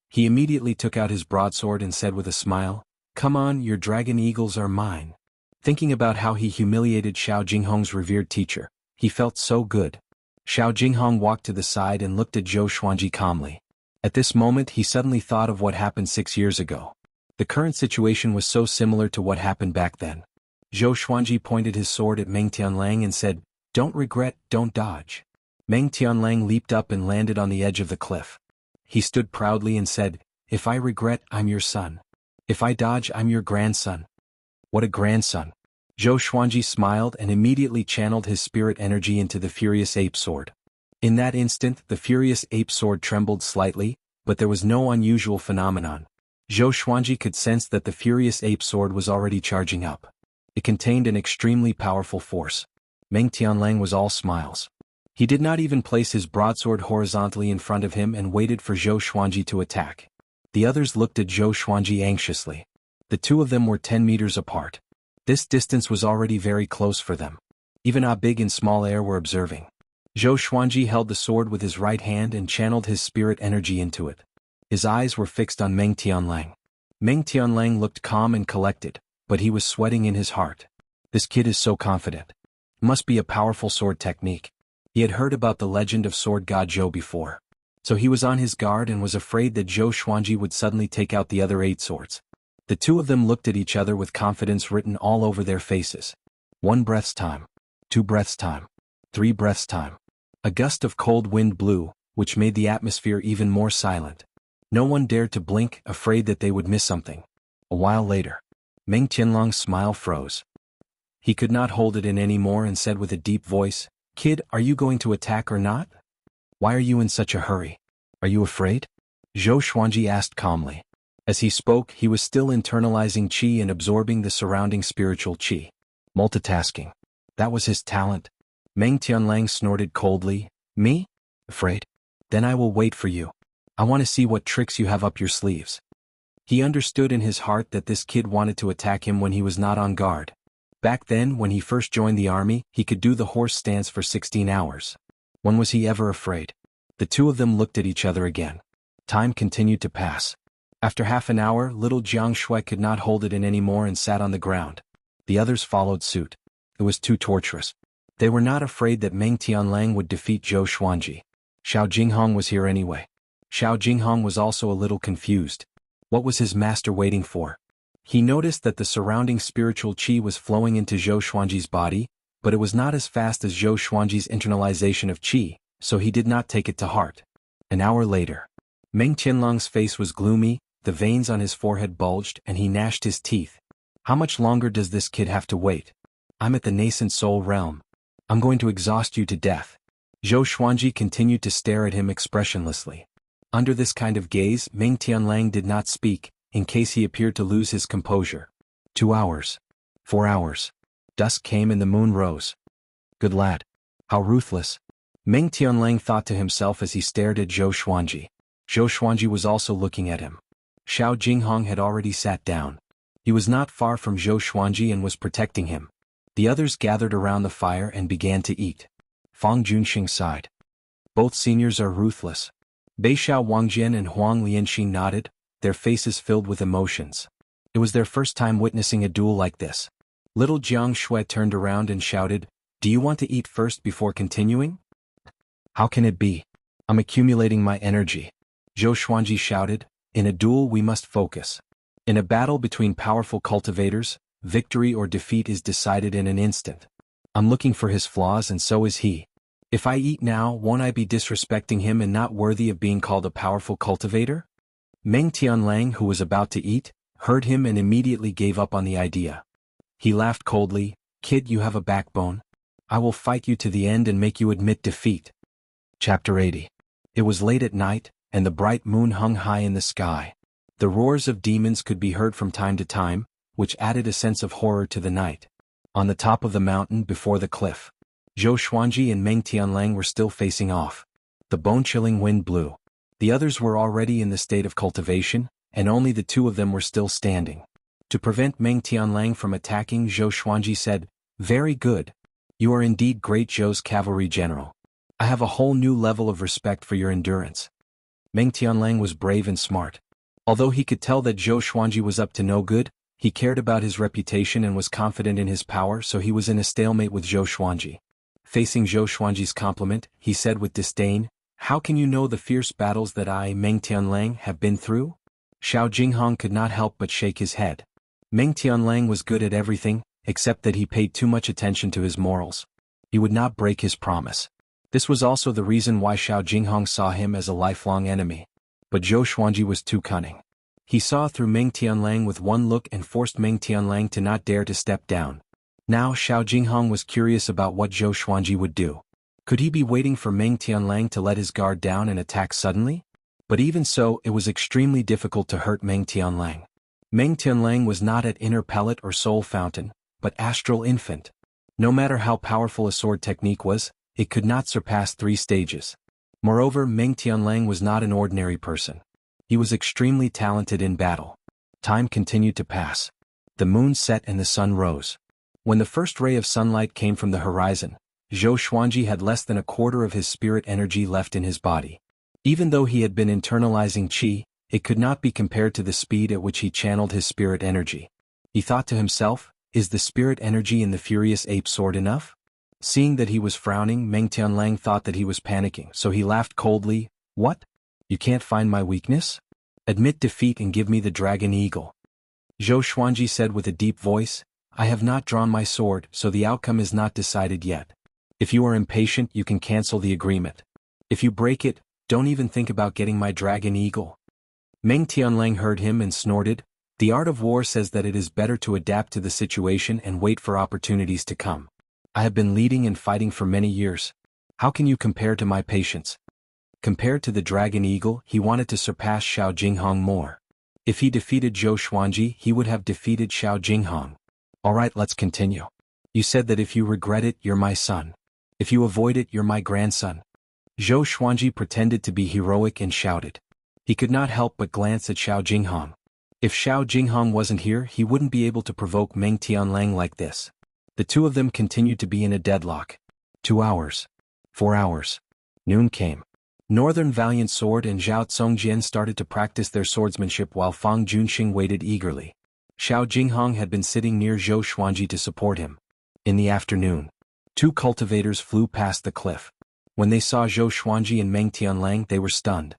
He immediately took out his broadsword and said with a smile, come on, your dragon eagles are mine. Thinking about how he humiliated Xiao Jinghong's revered teacher, he felt so good. Xiao Jinghong walked to the side and looked at Zhou Xuanji calmly. At this moment he suddenly thought of what happened 6 years ago. The current situation was so similar to what happened back then. Zhou Xuanji pointed his sword at Meng Tianlang and said, don't regret, don't dodge. Meng Tianlang leaped up and landed on the edge of the cliff. He stood proudly and said, if I regret, I'm your son. If I dodge, I'm your grandson. What a grandson. Zhou Xuanji smiled and immediately channeled his spirit energy into the furious ape sword. In that instant, the furious ape sword trembled slightly, but there was no unusual phenomenon. Zhou Xuanji could sense that the furious ape sword was already charging up. It contained an extremely powerful force. Meng Tianlang was all smiles. He did not even place his broadsword horizontally in front of him and waited for Zhou Xuanji to attack. The others looked at Zhou Xuanji anxiously. The two of them were 10 meters apart. This distance was already very close for them. Even big and small air were observing. Zhou Xuanji held the sword with his right hand and channeled his spirit energy into it. His eyes were fixed on Meng Tianlang. Meng Tianlang looked calm and collected, but he was sweating in his heart. This kid is so confident. Must be a powerful sword technique. He had heard about the legend of sword god Zhou before. So he was on his guard and was afraid that Zhou Xuanji would suddenly take out the other 8 swords. The two of them looked at each other with confidence written all over their faces. 1 breath's time. 2 breaths' time. 3 breaths' time. A gust of cold wind blew, which made the atmosphere even more silent. No one dared to blink, afraid that they would miss something. A while later, Meng Tianlang's smile froze. He could not hold it in anymore and said with a deep voice, Kid, are you going to attack or not? Why are you in such a hurry? Are you afraid? Zhou Xuanji asked calmly. As he spoke, he was still internalizing qi and absorbing the surrounding spiritual qi. Multitasking. That was his talent. Meng Tianlang snorted coldly. Me? Afraid? Then I will wait for you. I want to see what tricks you have up your sleeves. He understood in his heart that this kid wanted to attack him when he was not on guard. Back then, when he first joined the army, he could do the horse stance for 16 hours. When was he ever afraid? The two of them looked at each other again. Time continued to pass. After half an hour, little Jianghu could not hold it in anymore and sat on the ground. The others followed suit. It was too torturous. They were not afraid that Meng Tianlang would defeat Zhou Xuanji. Xiao Jinghong was here anyway. Xiao Jinghong was also a little confused. What was his master waiting for? He noticed that the surrounding spiritual qi was flowing into Zhou Xuanji's body, but it was not as fast as Zhou Xuanji's internalization of qi, so he did not take it to heart. An hour later, Meng Tianlang's face was gloomy, the veins on his forehead bulged and he gnashed his teeth. How much longer does this kid have to wait? I'm at the nascent soul realm. I'm going to exhaust you to death. Zhou Xuanji continued to stare at him expressionlessly. Under this kind of gaze, Meng Tianlang did not speak, in case he appeared to lose his composure. 2 hours. 4 hours. Dusk came and the moon rose. Good lad. How ruthless. Meng Tianlang thought to himself as he stared at Zhou Xuanji. Zhou Xuanji was also looking at him. Xiao Jinghong had already sat down. He was not far from Zhou Xuanji and was protecting him. The others gathered around the fire and began to eat. Fang Junxing sighed. Both seniors are ruthless. Beixiao Wangjian and Huang Lianxing nodded, their faces filled with emotions. It was their first time witnessing a duel like this. Little Jiang Shui turned around and shouted, Do you want to eat first before continuing? How can it be? I'm accumulating my energy. Zhou Xuanji shouted. In a duel we must focus. In a battle between powerful cultivators, victory or defeat is decided in an instant. I'm looking for his flaws and so is he. If I eat now, won't I be disrespecting him and not worthy of being called a powerful cultivator? Meng Tianlang, who was about to eat, heard him and immediately gave up on the idea. He laughed coldly. Kid, you have a backbone. I will fight you to the end and make you admit defeat. Chapter 80. It was late at night, and the bright moon hung high in the sky. The roars of demons could be heard from time to time, which added a sense of horror to the night. On the top of the mountain before the cliff, Zhou Xuanji and Meng Tianlang were still facing off. The bone-chilling wind blew. The others were already in the state of cultivation, and only the two of them were still standing. To prevent Meng Tianlang from attacking, Zhou Xuanji said, "Very good. You are indeed great, Zhou's cavalry general. I have a whole new level of respect for your endurance." Meng Tianlang was brave and smart. Although he could tell that Zhou Xuanji was up to no good, he cared about his reputation and was confident in his power, so he was in a stalemate with Zhou Xuanji. Facing Zhou Xuanji's compliment, he said with disdain, "How can you know the fierce battles that I, Meng Tianlang, have been through?" Xiao Jinghong could not help but shake his head. Meng Tianlang was good at everything, except that he paid too much attention to his morals. He would not break his promise. This was also the reason why Xiao Jinghong saw him as a lifelong enemy. But Zhou Xuanji was too cunning. He saw through Meng Tianlang with one look and forced Meng Tianlang to not dare to step down. Now Xiao Jinghong was curious about what Zhou Xuanji would do. Could he be waiting for Meng Tianlang to let his guard down and attack suddenly? But even so, it was extremely difficult to hurt Meng Tianlang. Meng Tianlang was not at inner pellet or soul fountain, but astral infant. No matter how powerful a sword technique was, it could not surpass 3 stages. Moreover, Meng Tianlang was not an ordinary person. He was extremely talented in battle. Time continued to pass. The moon set and the sun rose. When the first ray of sunlight came from the horizon, Zhou Xuanji had less than a quarter of his spirit energy left in his body. Even though he had been internalizing qi, it could not be compared to the speed at which he channeled his spirit energy. He thought to himself, is the spirit energy in the furious ape sword enough? Seeing that he was frowning, Meng Tianlang thought that he was panicking, so he laughed coldly. What? You can't find my weakness? Admit defeat and give me the dragon eagle. Zhou Xuanji said with a deep voice, I have not drawn my sword, so the outcome is not decided yet. If you are impatient, you can cancel the agreement. If you break it, don't even think about getting my dragon eagle. Meng Tianlang heard him and snorted. The art of war says that it is better to adapt to the situation and wait for opportunities to come. I have been leading and fighting for many years. How can you compare to my patience? Compared to the dragon eagle, he wanted to surpass Xiao Jinghong more. If he defeated Zhou Xuanji, he would have defeated Xiao Jinghong. Alright, let's continue. You said that if you regret it, you're my son. If you avoid it, you're my grandson. Zhou Xuanji pretended to be heroic and shouted. He could not help but glance at Xiao Jinghong. If Xiao Jinghong wasn't here, he wouldn't be able to provoke Meng Tianlang like this. The two of them continued to be in a deadlock. 2 hours. 4 hours. Noon came. Northern Valiant Sword and Zhao Tsongjian started to practice their swordsmanship while Fang Junxing waited eagerly. Xiao Jinghong had been sitting near Zhou Xuanji to support him. In the afternoon, 2 cultivators flew past the cliff. When they saw Zhou Xuanji and Meng Tianlang, they were stunned.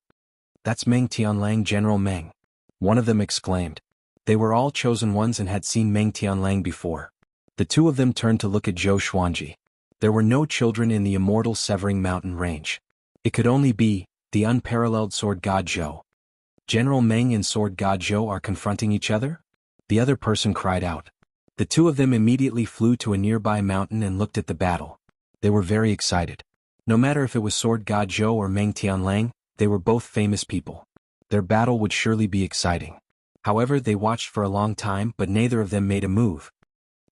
That's Meng Tianlang, General Meng. One of them exclaimed. They were all chosen ones and had seen Meng Tianlang before. The two of them turned to look at Zhou Xuanji. There were no children in the immortal Severing Mountain range. It could only be the unparalleled Sword God Zhou. General Meng and Sword God Zhou are confronting each other? The other person cried out. The two of them immediately flew to a nearby mountain and looked at the battle. They were very excited. No matter if it was Sword God Zhou or Meng Tianlang, they were both famous people. Their battle would surely be exciting. However, they watched for a long time, but neither of them made a move.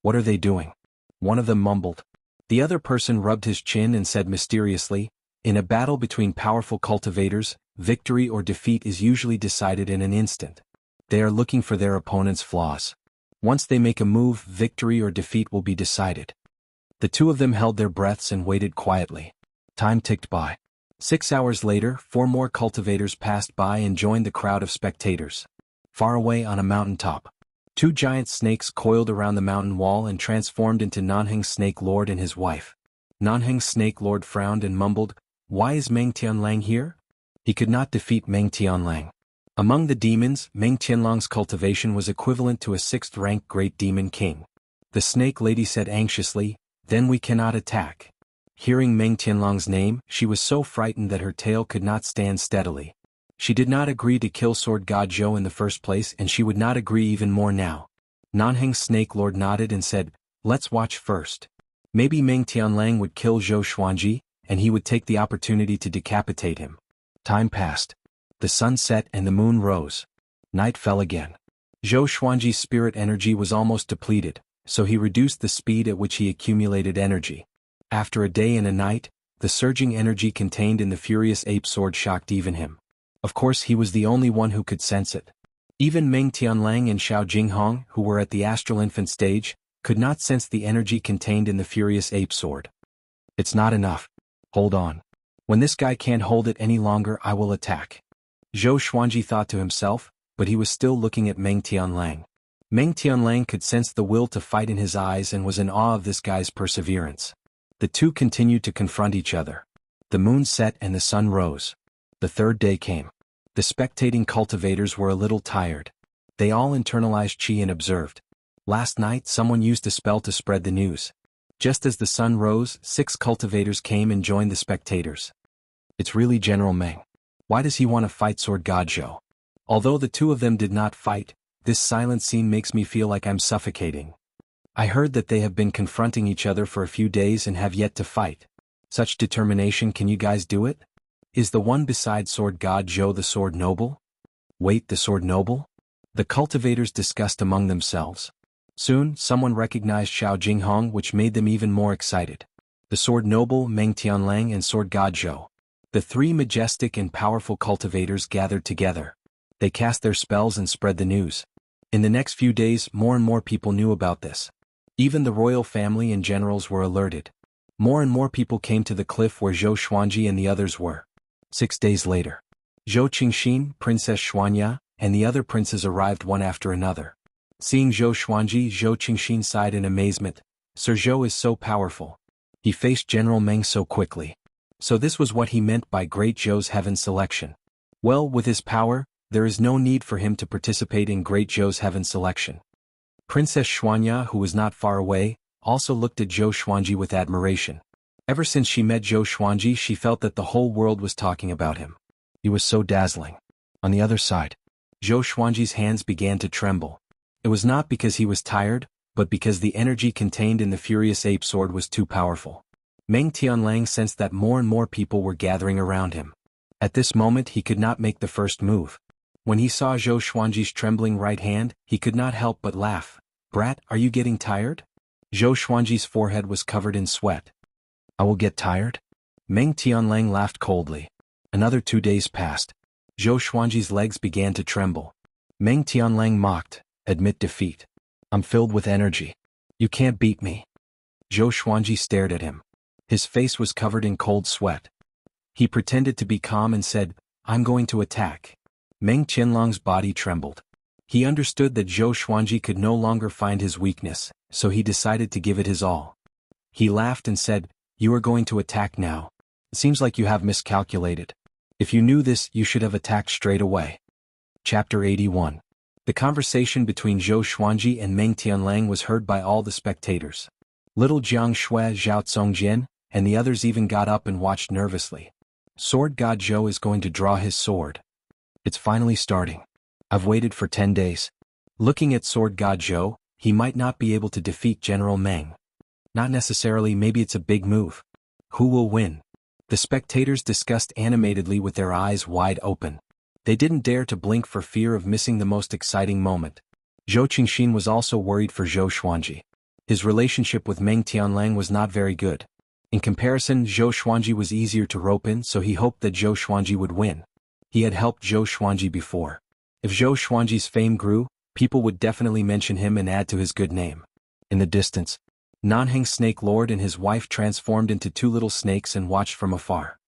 What are they doing? One of them mumbled. The other person rubbed his chin and said mysteriously, in a battle between powerful cultivators, victory or defeat is usually decided in an instant. They are looking for their opponent's flaws. Once they make a move, victory or defeat will be decided. The two of them held their breaths and waited quietly. Time ticked by. 6 hours later, 4 more cultivators passed by and joined the crowd of spectators. Far away on a mountaintop, 2 giant snakes coiled around the mountain wall and transformed into Nanheng Snake Lord and his wife. Nanheng Snake Lord frowned and mumbled, Why is Meng Tianlang here? He could not defeat Meng Tianlang. Among the demons, Meng Tianlang's cultivation was equivalent to a 6th-rank great demon king. The snake lady said anxiously, "Then we cannot attack." Hearing Meng Tianlang's name, she was so frightened that her tail could not stand steadily. She did not agree to kill Sword God Zhou in the first place, and she would not agree even more now. Nanheng's snake lord nodded and said, "Let's watch first. Maybe Meng Tianlang would kill Zhou Xuanji, and he would take the opportunity to decapitate him." Time passed. The sun set and the moon rose. Night fell again. Zhou Xuanji's spirit energy was almost depleted, so he reduced the speed at which he accumulated energy. After a day and a night, the surging energy contained in the furious ape sword shocked even him. Of course he was the only one who could sense it. Even Meng Tianlang and Xiao Jinghong, who were at the astral infant stage, could not sense the energy contained in the furious ape sword. "It's not enough. Hold on. When this guy can't hold it any longer, I will attack." Zhou Xuanji thought to himself, but he was still looking at Meng Tianlang. Meng Tianlang could sense the will to fight in his eyes and was in awe of this guy's perseverance. The two continued to confront each other. The moon set and the sun rose. The third day came. The spectating cultivators were a little tired. They all internalized qi and observed. Last night someone used a spell to spread the news. Just as the sun rose, 6 cultivators came and joined the spectators. "It's really General Meng. Why does he want to fight Sword God Zhou?" Although the two of them did not fight, this silent scene makes me feel like I'm suffocating. I heard that they have been confronting each other for a few days and have yet to fight. Such determination, can you guys do it? Is the one beside Sword God Zhou the Sword Noble? Wait, the Sword Noble? The cultivators discussed among themselves. Soon, someone recognized Xiao Jinghong, which made them even more excited. The Sword Noble, Meng Tianlang and Sword God Zhou. The 3 majestic and powerful cultivators gathered together. They cast their spells and spread the news. In the next few days, more and more people knew about this. Even the royal family and generals were alerted. More and more people came to the cliff where Zhou Xuanji and the others were. 6 days later, Zhou Qingxin, Princess Xuanya, and the other princes arrived one after another. Seeing Zhou Xuanji, Zhou Qingxin sighed in amazement. "Sir Zhou is so powerful. He faced General Meng so quickly." So this was what he meant by Great Zhou's heaven selection. Well, with his power, there is no need for him to participate in Great Zhou's heaven selection. Princess Xuanya, who was not far away, also looked at Zhou Xuanji with admiration. Ever since she met Zhou Xuanji, she felt that the whole world was talking about him. He was so dazzling. On the other side, Zhou Xuanji's hands began to tremble. It was not because he was tired, but because the energy contained in the furious ape sword was too powerful. Meng Tianlang sensed that more and more people were gathering around him. At this moment he could not make the first move. When he saw Zhou Xuanji's trembling right hand, he could not help but laugh. "Brat, are you getting tired?" Zhou Xuanji's forehead was covered in sweat. "I will get tired?" Meng Tianlang laughed coldly. Another 2 days passed. Zhou Xuanji's legs began to tremble. Meng Tianlang mocked, "Admit defeat. I'm filled with energy. You can't beat me." Zhou Xuanji stared at him. His face was covered in cold sweat. He pretended to be calm and said, "I'm going to attack." Meng Tianlang's body trembled. He understood that Zhou Xuanji could no longer find his weakness, so he decided to give it his all. He laughed and said, "You are going to attack now. It seems like you have miscalculated. If you knew this, you should have attacked straight away." Chapter 81. The conversation between Zhou Xuanji and Meng Tianlang was heard by all the spectators. Little Jiang Shui, Zhao Tsongjian, and the others even got up and watched nervously. Sword God Zhou is going to draw his sword. It's finally starting. I've waited for 10 days. Looking at Sword God Zhou, he might not be able to defeat General Meng. Not necessarily, maybe it's a big move. Who will win? The spectators discussed animatedly with their eyes wide open. They didn't dare to blink for fear of missing the most exciting moment. Zhou Qingxin was also worried for Zhou Xuanji. His relationship with Meng Tianlang was not very good. In comparison, Zhou Xuanji was easier to rope in, so he hoped that Zhou Xuanji would win. He had helped Zhou Xuanji before. If Zhou Xuanji's fame grew, people would definitely mention him and add to his good name. In the distance, Nanheng's snake lord and his wife transformed into 2 little snakes and watched from afar.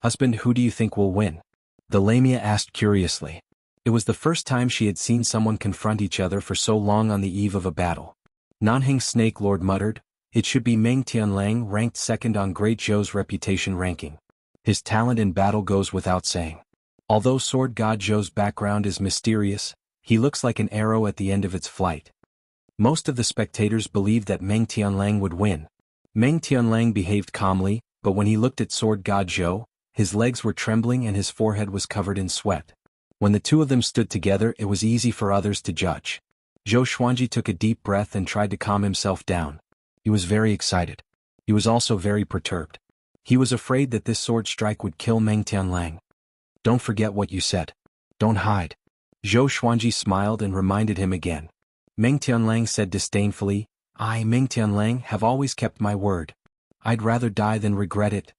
"Husband, who do you think will win?" the Lamia asked curiously. It was the first time she had seen someone confront each other for so long on the eve of a battle. Nanheng's snake lord muttered, "It should be Meng Tianlang, ranked 2nd on Great Zhou's reputation ranking." His talent in battle goes without saying. Although Sword God Zhou's background is mysterious, he looks like an arrow at the end of its flight. Most of the spectators believed that Meng Tianlang would win. Meng Tianlang behaved calmly, but when he looked at Sword God Zhou, his legs were trembling and his forehead was covered in sweat. When the two of them stood together, it was easy for others to judge. Zhou Xuanji took a deep breath and tried to calm himself down. He was very excited. He was also very perturbed. He was afraid that this sword strike would kill Meng Tianlang. Don't forget what you said. Don't hide. Zhou Xuanji smiled and reminded him again. Meng Tianlang said disdainfully, I, Meng Tianlang, have always kept my word. I'd rather die than regret it.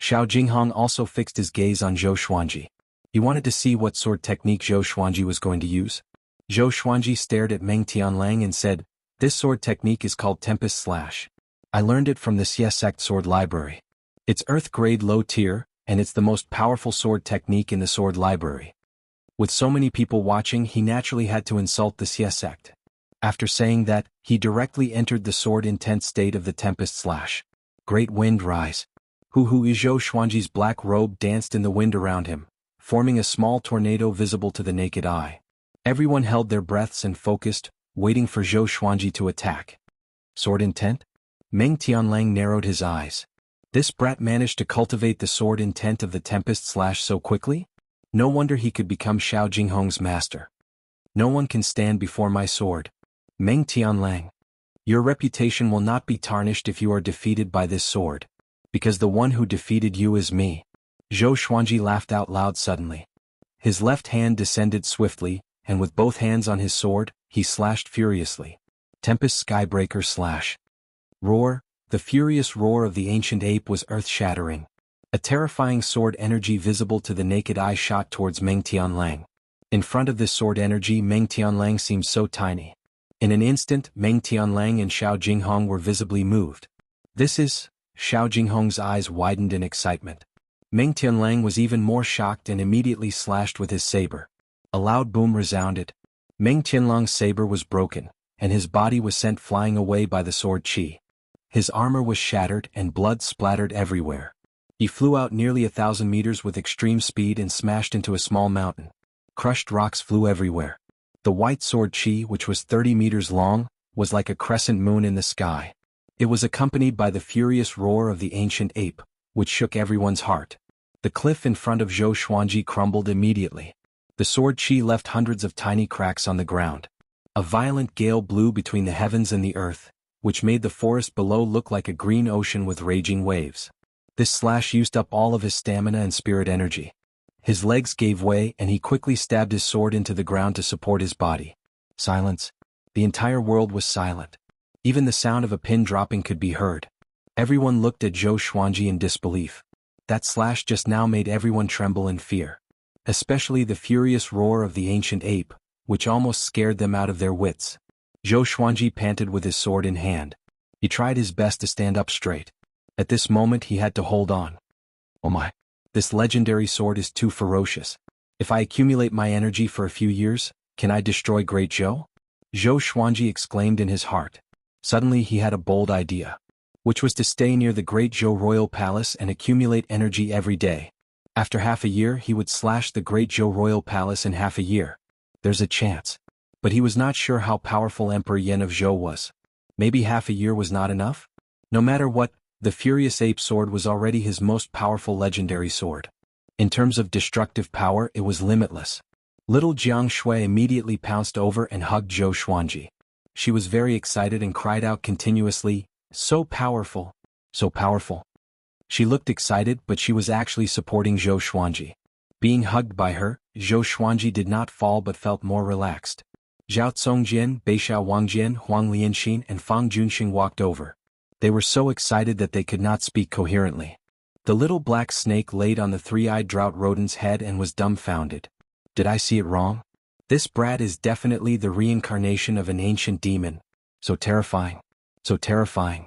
Xiao Jinghong also fixed his gaze on Zhou Xuanji. He wanted to see what sword technique Zhou Xuanji was going to use. Zhou Xuanji stared at Meng Tianlang and said, This sword technique is called Tempest Slash. I learned it from the Xie Sect Sword Library. It's Earth grade low tier, and it's the most powerful sword technique in the sword library. With so many people watching, he naturally had to insult the Xie Sect. After saying that, he directly entered the sword-intense state of the Tempest Slash. Great wind rise. Zhou Xuanji's black robe danced in the wind around him, forming a small tornado visible to the naked eye. Everyone held their breaths and focused, waiting for Zhou Xuanji to attack. Sword intent? Meng Tianlang narrowed his eyes. This brat managed to cultivate the sword intent of the Tempest Slash so quickly? No wonder he could become Xiao Jinghong's master. No one can stand before my sword. Meng Tianlang. Your reputation will not be tarnished if you are defeated by this sword. Because the one who defeated you is me. Zhou Xuanji laughed out loud suddenly. His left hand descended swiftly, and with both hands on his sword, he slashed furiously. Tempest Skybreaker Slash. Roar, the furious roar of the ancient ape was earth-shattering. A terrifying sword energy visible to the naked eye shot towards Meng Tianlang. In front of this sword energy, Meng Tianlang seemed so tiny. In an instant, Meng Tianlang and Xiao Jinghong were visibly moved. This is... Xiao Jinghong's eyes widened in excitement. Meng Tianlang was even more shocked and immediately slashed with his saber. A loud boom resounded. Meng Tianlang's saber was broken, and his body was sent flying away by the sword qi. His armor was shattered and blood splattered everywhere. He flew out nearly 1,000 meters with extreme speed and smashed into a small mountain. Crushed rocks flew everywhere. The white sword qi, which was 30 meters long, was like a crescent moon in the sky. It was accompanied by the furious roar of the ancient ape, which shook everyone's heart. The cliff in front of Zhou Xuanji crumbled immediately. The sword qi left hundreds of tiny cracks on the ground. A violent gale blew between the heavens and the earth, which made the forest below look like a green ocean with raging waves. This slash used up all of his stamina and spirit energy. His legs gave way and he quickly stabbed his sword into the ground to support his body. Silence. The entire world was silent. Even the sound of a pin dropping could be heard. Everyone looked at Zhou Xuanji in disbelief. That slash just now made everyone tremble in fear. Especially the furious roar of the ancient ape, which almost scared them out of their wits. Zhou Xuanji panted with his sword in hand. He tried his best to stand up straight. At this moment he had to hold on. Oh my! This legendary sword is too ferocious. If I accumulate my energy for a few years, can I destroy Great Zhou? Zhou Xuanji exclaimed in his heart. Suddenly he had a bold idea, which was to stay near the Great Zhou Royal Palace and accumulate energy every day. After half a year he would slash the Great Zhou Royal Palace in half a year. There's a chance. But he was not sure how powerful Emperor Yan of Zhou was. Maybe half a year was not enough? No matter what, the Furious Ape Sword was already his most powerful legendary sword. In terms of destructive power, it was limitless. Little Jiang Shui immediately pounced over and hugged Zhou Xuanji. She was very excited and cried out continuously, so powerful, so powerful. She looked excited, but she was actually supporting Zhou Xuanji. Being hugged by her, Zhou Xuanji did not fall but felt more relaxed. Zhao Congjian, Beixiao Wangjian, Huang Lianxin and Fang Junxing walked over. They were so excited that they could not speak coherently. The little black snake laid on the three-eyed drought rodent's head and was dumbfounded. Did I see it wrong? This brat is definitely the reincarnation of an ancient demon. So terrifying. So terrifying.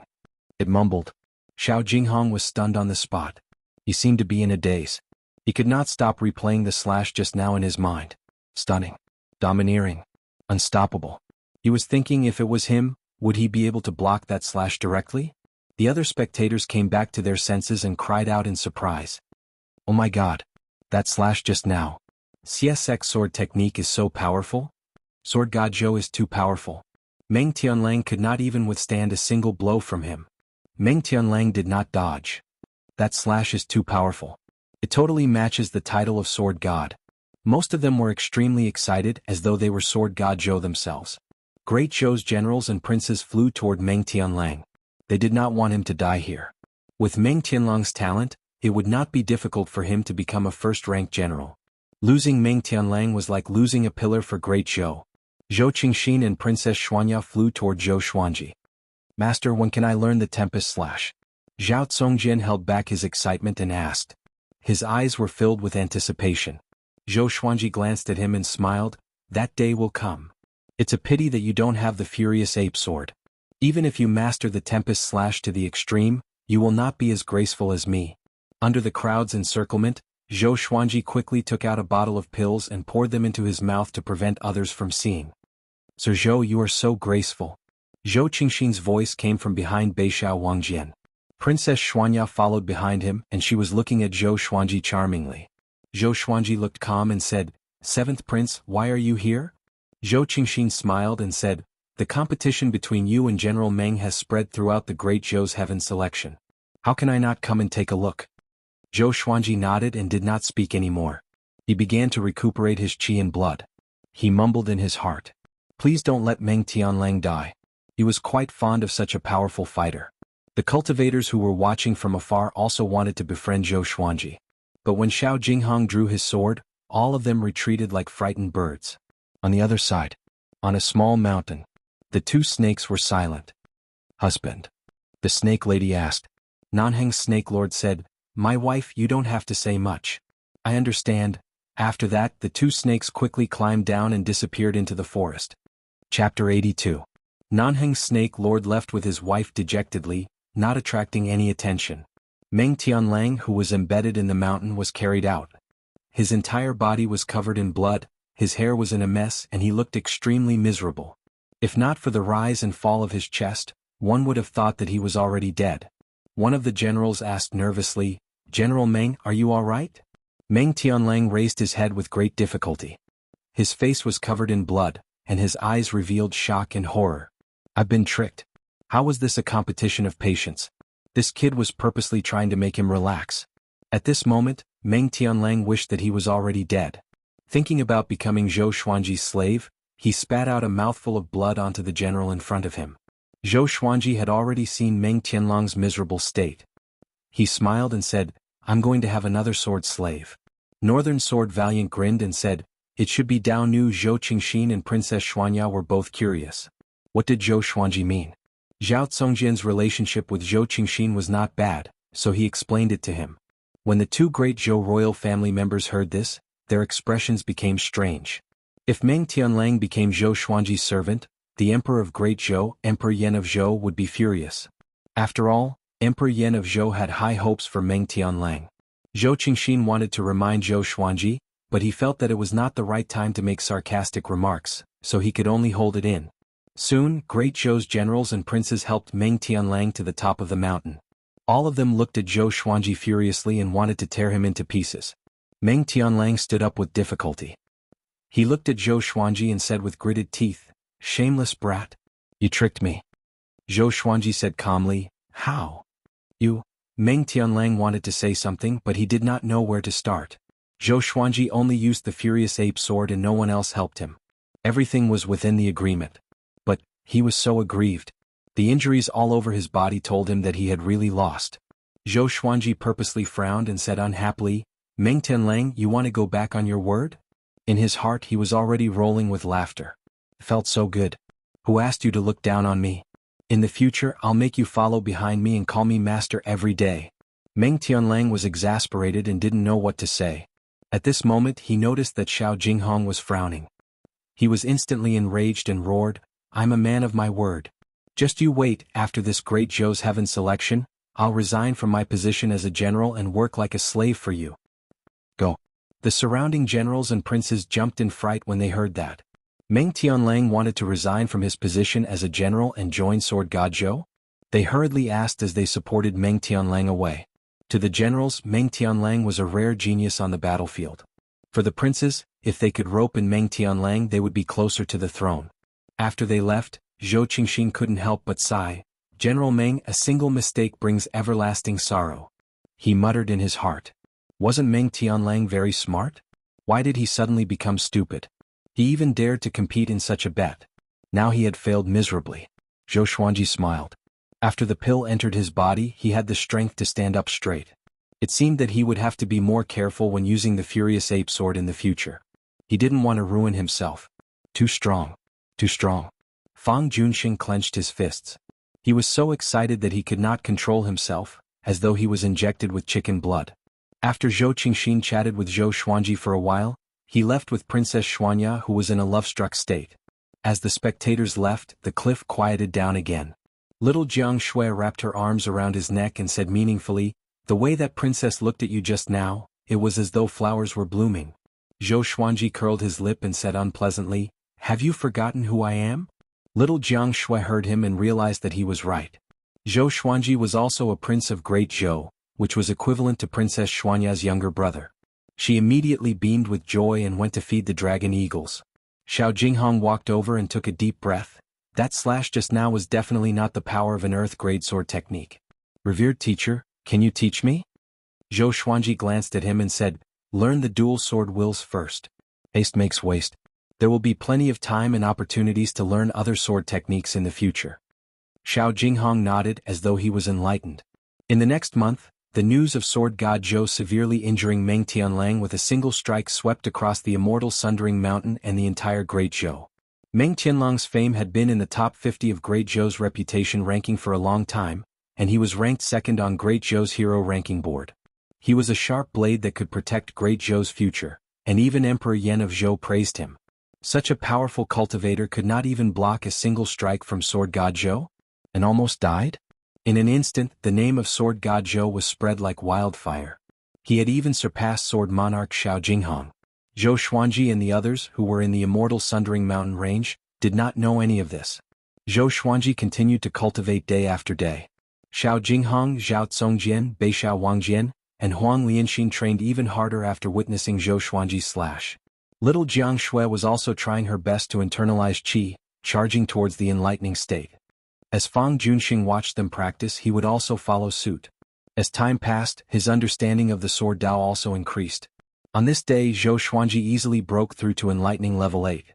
It mumbled. Xiao Jinghong was stunned on the spot. He seemed to be in a daze. He could not stop replaying the slash just now in his mind. Stunning. Domineering. Unstoppable. He was thinking if it was him, would he be able to block that slash directly? The other spectators came back to their senses and cried out in surprise. Oh my god. That slash just now. CSX sword technique is so powerful? Sword God Zhou is too powerful. Meng Tianlang could not even withstand a single blow from him. Meng Tianlang did not dodge. That slash is too powerful. It totally matches the title of Sword God. Most of them were extremely excited as though they were Sword God Zhou themselves. Great Zhou's generals and princes flew toward Meng Tianlang. They did not want him to die here. With Meng Tianlang's talent, it would not be difficult for him to become a first-rank general. Losing Meng Tianlang was like losing a pillar for Great Zhou. Zhou Qingxin and Princess Xuanya flew toward Zhou Xuanji. Master, when can I learn the Tempest Slash? Zhao Tsongjin held back his excitement and asked. His eyes were filled with anticipation. Zhou Xuanji glanced at him and smiled. That day will come. It's a pity that you don't have the Furious Ape Sword. Even if you master the Tempest Slash to the extreme, you will not be as graceful as me. Under the crowd's encirclement, Zhou Xuanji quickly took out a bottle of pills and poured them into his mouth to prevent others from seeing. Sir Zhou, you are so graceful. Zhou Qingxin's voice came from behind Beixiao Wangjian. Princess Xuanya followed behind him and she was looking at Zhou Xuanji charmingly. Zhou Xuanji looked calm and said, "Seventh Prince, why are you here?" Zhou Qingxin smiled and said, "The competition between you and General Meng has spread throughout the Great Zhou's heaven selection. How can I not come and take a look?" Zhou Xuanji nodded and did not speak anymore. He began to recuperate his qi and blood. He mumbled in his heart. Please don't let Meng Tianlang die. He was quite fond of such a powerful fighter. The cultivators who were watching from afar also wanted to befriend Zhou Xuanji. But when Xiao Jinghong drew his sword, all of them retreated like frightened birds. On the other side, on a small mountain, the two snakes were silent. Husband, the snake lady asked. Nanheng's snake lord said, "My wife, you don't have to say much. I understand." After that, the two snakes quickly climbed down and disappeared into the forest. Chapter 82. Nanheng's snake lord left with his wife dejectedly, not attracting any attention. Meng Tianlang, who was embedded in the mountain, was carried out. His entire body was covered in blood, his hair was in a mess and he looked extremely miserable. If not for the rise and fall of his chest, one would have thought that he was already dead. One of the generals asked nervously, "General Meng, are you all right?" Meng Tianlang raised his head with great difficulty. His face was covered in blood, and his eyes revealed shock and horror. "I've been tricked. How was this a competition of patience? This kid was purposely trying to make him relax." At this moment, Meng Tianlang wished that he was already dead. Thinking about becoming Zhou Xuanji's slave, he spat out a mouthful of blood onto the general in front of him. Zhou Xuanji had already seen Meng Tianlang's miserable state. He smiled and said, "I'm going to have another sword slave." Northern Sword Valiant grinned and said, "It should be Dao Nu." Zhou Qingxin and Princess Xuanya were both curious. What did Zhou Xuanji mean? Zhao Tsongjian's relationship with Zhou Qingxin was not bad, so he explained it to him. When the two great Zhou royal family members heard this, their expressions became strange. If Meng Tianlang became Zhou Xuanji's servant, the Emperor of Great Zhou, Emperor Yan of Zhou, would be furious. After all, Emperor Yan of Zhou had high hopes for Meng Tianlang. Zhou Qingxin wanted to remind Zhou Xuanji, but he felt that it was not the right time to make sarcastic remarks, so he could only hold it in. Soon, Great Zhou's generals and princes helped Meng Tianlang to the top of the mountain. All of them looked at Zhou Xuanji furiously and wanted to tear him into pieces. Meng Tianlang stood up with difficulty. He looked at Zhou Xuanji and said with gritted teeth, "Shameless brat. You tricked me." Zhou Xuanji said calmly, "How?" "You." Meng Tianlang wanted to say something but he did not know where to start. Zhou Xuanji only used the Furious Ape Sword and no one else helped him. Everything was within the agreement. But, he was so aggrieved. The injuries all over his body told him that he had really lost. Zhou Xuanji purposely frowned and said unhappily, "Meng Tianlang, you want to go back on your word?" In his heart he was already rolling with laughter. Felt so good. "Who asked you to look down on me? In the future I'll make you follow behind me and call me master every day." Meng Tianlang was exasperated and didn't know what to say. At this moment he noticed that Xiao Jinghong was frowning. He was instantly enraged and roared, "I'm a man of my word. Just you wait, after this Great Zhou's heaven selection, I'll resign from my position as a general and work like a slave for you. Go." The surrounding generals and princes jumped in fright when they heard that. Meng Tianlang wanted to resign from his position as a general and join Sword God Zhou? They hurriedly asked as they supported Meng Tianlang away. To the generals, Meng Tianlang was a rare genius on the battlefield. For the princes, if they could rope in Meng Tianlang they would be closer to the throne. After they left, Zhou Qingxin couldn't help but sigh. General Meng, a single mistake brings everlasting sorrow. He muttered in his heart. Wasn't Meng Tianlang very smart? Why did he suddenly become stupid? He even dared to compete in such a bet. Now he had failed miserably. Zhou Xuanji smiled. After the pill entered his body, he had the strength to stand up straight. It seemed that he would have to be more careful when using the Furious Ape Sword in the future. He didn't want to ruin himself. Too strong. Too strong. Fang Junxing clenched his fists. He was so excited that he could not control himself, as though he was injected with chicken blood. After Zhou Qingxin chatted with Zhou Xuanji for a while, he left with Princess Xuanya, who was in a love-struck state. As the spectators left, the cliff quieted down again. Little Jiang Shui wrapped her arms around his neck and said meaningfully, "The way that princess looked at you just now, it was as though flowers were blooming." Zhou Xuanji curled his lip and said unpleasantly, "Have you forgotten who I am?" Little Jiang Shui heard him and realized that he was right. Zhou Xuanji was also a prince of Great Zhou, which was equivalent to Princess Xuanya's younger brother. She immediately beamed with joy and went to feed the dragon eagles. Xiao Jinghong walked over and took a deep breath. That slash just now was definitely not the power of an earth-grade sword technique. "Revered teacher, can you teach me?" Zhou Xuanji glanced at him and said, "Learn the dual sword wills first. Haste makes waste. There will be plenty of time and opportunities to learn other sword techniques in the future." Xiao Jinghong nodded as though he was enlightened. In the next month, the news of Sword God Zhou severely injuring Meng Tianlang with a single strike swept across the immortal Sundering Mountain and the entire Great Zhou. Meng Tianlang's fame had been in the top 50 of Great Zhou's reputation ranking for a long time, and he was ranked second on Great Zhou's hero ranking board. He was a sharp blade that could protect Great Zhou's future, and even Emperor Yan of Zhou praised him. Such a powerful cultivator could not even block a single strike from Sword God Zhou? And almost died? In an instant, the name of Sword God Zhou was spread like wildfire. He had even surpassed Sword Monarch Xiao Jinghong. Zhou Xuanji and the others, who were in the immortal Sundering Mountain range, did not know any of this. Zhou Xuanji continued to cultivate day after day. Xiao Jinghong, Zhao Tsongjian, Beixiao Wangjian, and Huang Lianxin trained even harder after witnessing Zhou Xuanji's slash. Little Jiang Shui was also trying her best to internalize qi, charging towards the enlightening state. As Fang Junxing watched them practice, he would also follow suit. As time passed, his understanding of the sword Dao also increased. On this day, Zhou Xuanji easily broke through to enlightening level 8.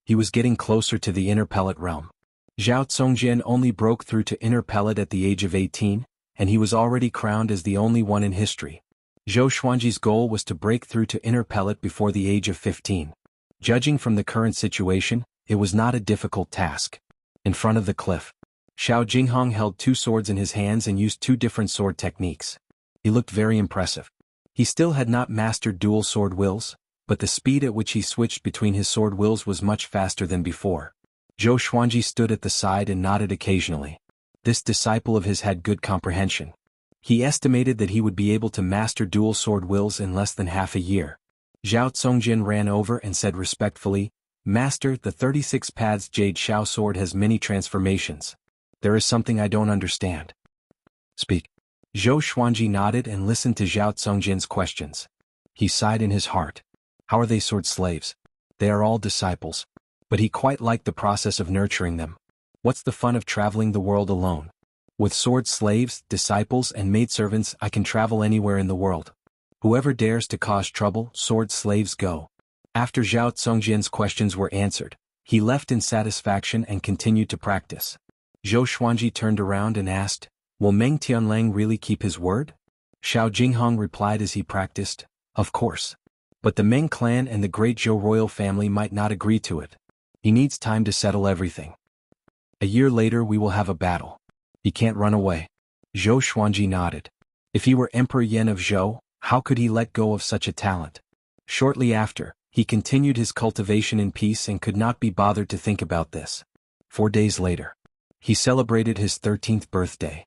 He was getting closer to the inner pellet realm. Zhao Tsongjian only broke through to inner pellet at the age of 18, and he was already crowned as the only one in history. Zhou Xuanji's goal was to break through to inner pellet before the age of 15. Judging from the current situation, it was not a difficult task. In front of the cliff, Xiao Jinghong held two swords in his hands and used two different sword techniques. He looked very impressive. He still had not mastered dual sword wills, but the speed at which he switched between his sword wills was much faster than before. Zhou Xuanji stood at the side and nodded occasionally. This disciple of his had good comprehension. He estimated that he would be able to master dual sword wills in less than half a year. Zhao Tsongjian ran over and said respectfully, "Master, the 36 paths Jade Xiao sword has many transformations. There is something I don't understand." "Speak." Zhou Xuanji nodded and listened to Zhao Tsongjian's questions. He sighed in his heart. How are they sword slaves? They are all disciples. But he quite liked the process of nurturing them. What's the fun of traveling the world alone? With sword slaves, disciples, and maidservants, I can travel anywhere in the world. Whoever dares to cause trouble, sword slaves go. After Zhao Tsongjian's questions were answered, he left in satisfaction and continued to practice. Zhou Xuanji turned around and asked, "Will Meng Tianlang really keep his word?" Xiao Jinghong replied as he practiced, "Of course. But the Meng clan and the Great Zhou royal family might not agree to it. He needs time to settle everything. A year later we will have a battle. He can't run away." Zhou Xuanji nodded. If he were Emperor Yan of Zhou, how could he let go of such a talent? Shortly after, he continued his cultivation in peace and could not be bothered to think about this. 4 days later, he celebrated his 13th birthday.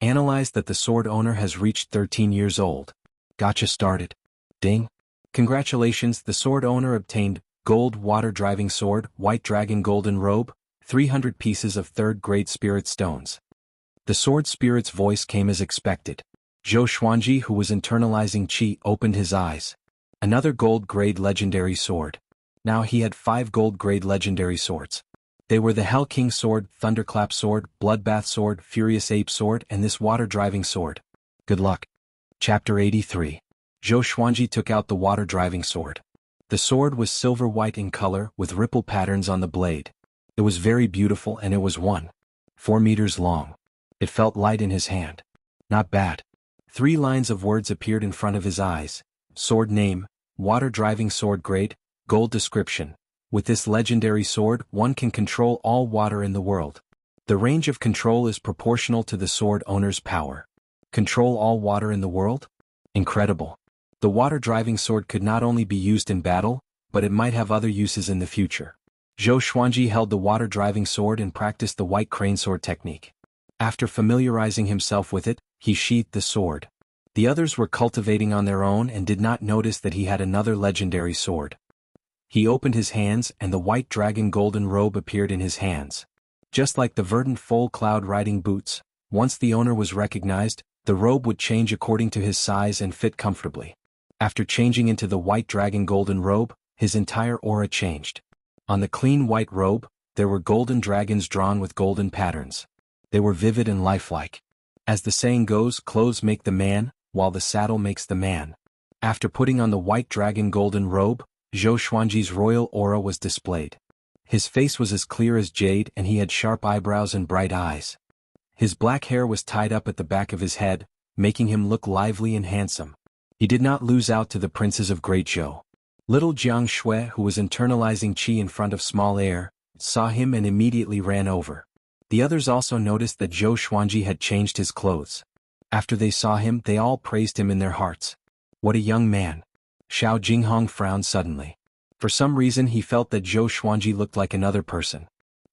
Analyzed that the sword owner has reached 13 years old. Gotcha started. Ding. Congratulations, the sword owner obtained gold water driving sword, white dragon golden robe, 300 pieces of 3rd grade spirit stones. The sword spirit's voice came as expected. Zhou Xuanji, who was internalizing qi, opened his eyes. Another gold-grade legendary sword. Now he had 5 gold-grade legendary swords. They were the Hell King Sword, Thunderclap Sword, Bloodbath Sword, Furious Ape Sword, and this water-driving sword. Good luck. Chapter 83. Zhou Xuanji took out the water-driving sword. The sword was silver-white in color with ripple patterns on the blade. It was very beautiful and it was 1.4 meters long. It felt light in his hand. Not bad. 3 lines of words appeared in front of his eyes. Sword name, water-driving sword grade, gold description. With this legendary sword, one can control all water in the world. The range of control is proportional to the sword owner's power. Control all water in the world? Incredible. The water-driving sword could not only be used in battle, but it might have other uses in the future. Zhou Xuanji held the water-driving sword and practiced the white crane sword technique. After familiarizing himself with it, he sheathed the sword. The others were cultivating on their own and did not notice that he had another legendary sword. He opened his hands and the white dragon golden robe appeared in his hands. Just like the verdant full cloud riding boots, once the owner was recognized, the robe would change according to his size and fit comfortably. After changing into the white dragon golden robe, his entire aura changed. On the clean white robe, there were golden dragons drawn with golden patterns. They were vivid and lifelike. As the saying goes, clothes make the man, while the saddle makes the man. After putting on the white dragon golden robe, Zhou Xuanji's royal aura was displayed. His face was as clear as jade and he had sharp eyebrows and bright eyes. His black hair was tied up at the back of his head, making him look lively and handsome. He did not lose out to the princes of Great Zhou. Little Jianghu, who was internalizing qi in front of small air, saw him and immediately ran over. The others also noticed that Zhou Xuanji had changed his clothes. After they saw him, they all praised him in their hearts. What a young man. Xiao Jinghong frowned suddenly. For some reason he felt that Zhou Xuanji looked like another person.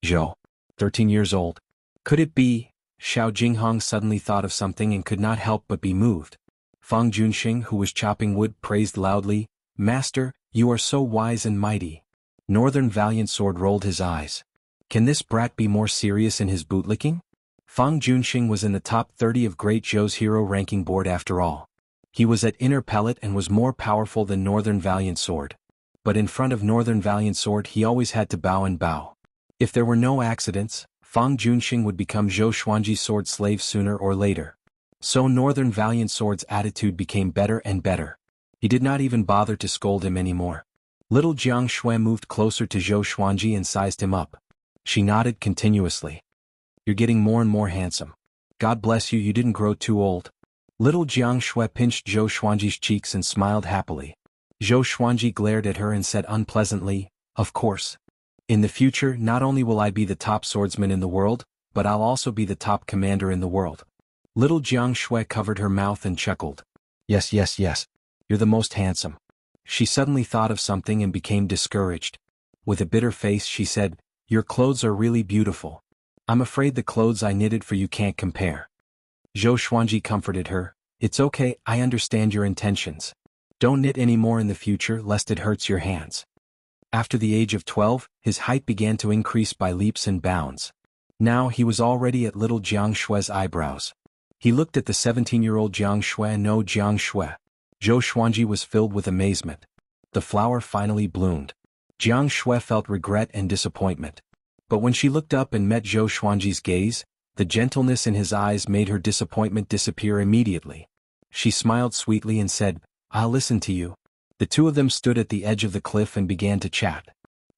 Zhou. 13 years old. Could it be? Xiao Jinghong suddenly thought of something and could not help but be moved. Fang Junxing, who was chopping wood, praised loudly, "Master, you are so wise and mighty." Northern Valiant Sword rolled his eyes. Can this brat be more serious in his bootlicking? Fang Junxing was in the top 30 of Great Zhou's hero ranking board after all. He was at Inner Pellet and was more powerful than Northern Valiant Sword. But in front of Northern Valiant Sword he always had to bow and bow. If there were no accidents, Fang Junxing would become Zhou Xuanji's sword slave sooner or later. So Northern Valiant Sword's attitude became better and better. He did not even bother to scold him anymore. Little Jianghu moved closer to Zhou Xuanji and sized him up. She nodded continuously. You're getting more and more handsome. God bless you, you didn't grow too old. Little Jianghu pinched Zhou Xuanji's cheeks and smiled happily. Zhou Xuanji glared at her and said unpleasantly, "Of course. In the future not only will I be the top swordsman in the world, but I'll also be the top commander in the world." Little Jianghu covered her mouth and chuckled. Yes, yes, yes. You're the most handsome. She suddenly thought of something and became discouraged. With a bitter face she said, "Your clothes are really beautiful. I'm afraid the clothes I knitted for you can't compare." Zhou Xuanji comforted her, "It's okay, I understand your intentions. Don't knit any more in the future lest it hurts your hands." After the age of 12, his height began to increase by leaps and bounds. Now he was already at little Jianghu's eyebrows. He looked at the 17-year-old Jianghu and no Jianghu. Zhou Xuanji was filled with amazement. The flower finally bloomed. Jianghu felt regret and disappointment. But when she looked up and met Zhou Xuanji's gaze, the gentleness in his eyes made her disappointment disappear immediately. She smiled sweetly and said, "I'll listen to you." The two of them stood at the edge of the cliff and began to chat.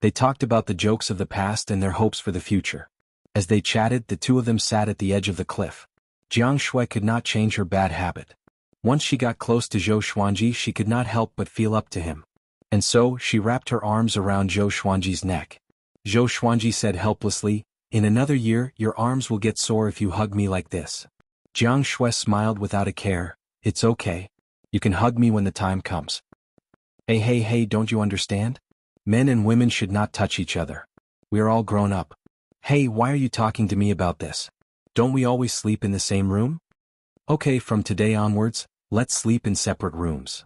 They talked about the jokes of the past and their hopes for the future. As they chatted, the two of them sat at the edge of the cliff. Jianghu could not change her bad habit. Once she got close to Zhou Xuanji, she could not help but feel up to him. And so, she wrapped her arms around Zhou Xuanji's neck. Zhou Xuanji said helplessly, "In another year, your arms will get sore if you hug me like this." Jianghu smiled without a care, "It's okay. You can hug me when the time comes." Hey, don't you understand? Men and women should not touch each other. We are all grown up. Hey, why are you talking to me about this? Don't we always sleep in the same room? Okay, from today onwards, let's sleep in separate rooms.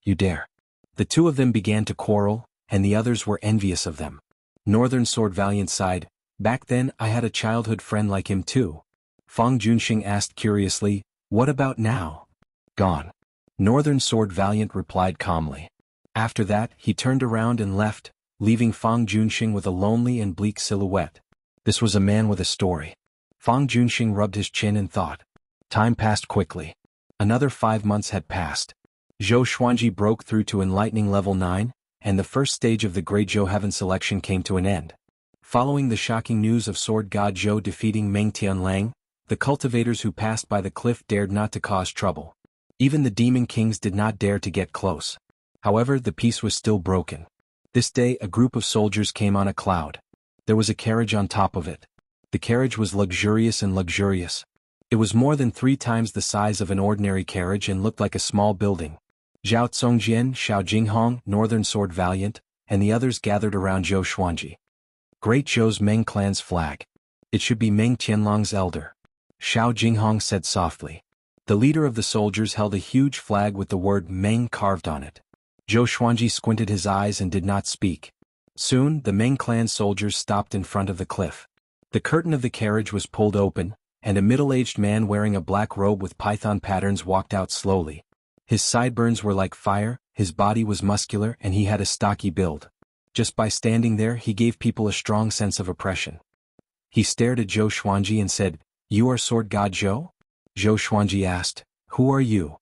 You dare. The two of them began to quarrel, and the others were envious of them. Northern Sword Valiant sighed, "Back then I had a childhood friend like him too." Fang Junxing asked curiously, "What about now?" Gone. Northern Sword Valiant replied calmly. After that, he turned around and left, leaving Fang Junxing with a lonely and bleak silhouette. This was a man with a story. Fang Junxing rubbed his chin and thought. Time passed quickly. Another 5 months had passed. Zhou Xuanji broke through to enlightening level 9, and the first stage of the Great Zhou Heaven selection came to an end. Following the shocking news of Sword God Zhou defeating Meng Tianlang, the cultivators who passed by the cliff dared not to cause trouble. Even the demon kings did not dare to get close. However, the peace was still broken. This day a group of soldiers came on a cloud. There was a carriage on top of it. The carriage was luxurious and luxurious. It was more than 3 times the size of an ordinary carriage and looked like a small building. Zhao Congjian, Xiao Jinghong, Northern Sword Valiant, and the others gathered around Zhou Xuanji. Great Zhou's Meng clan's flag. It should be Meng Tianlong's elder. Xiao Jinghong said softly. The leader of the soldiers held a huge flag with the word Meng carved on it. Zhou Xuanji squinted his eyes and did not speak. Soon, the Meng clan soldiers stopped in front of the cliff. The curtain of the carriage was pulled open, and a middle-aged man wearing a black robe with python patterns walked out slowly. His sideburns were like fire, his body was muscular, and he had a stocky build. Just by standing there, he gave people a strong sense of oppression. He stared at Zhou Xuanji and said, "You are Sword God Zhou?" Zhou Xuanji asked, "Who are you?"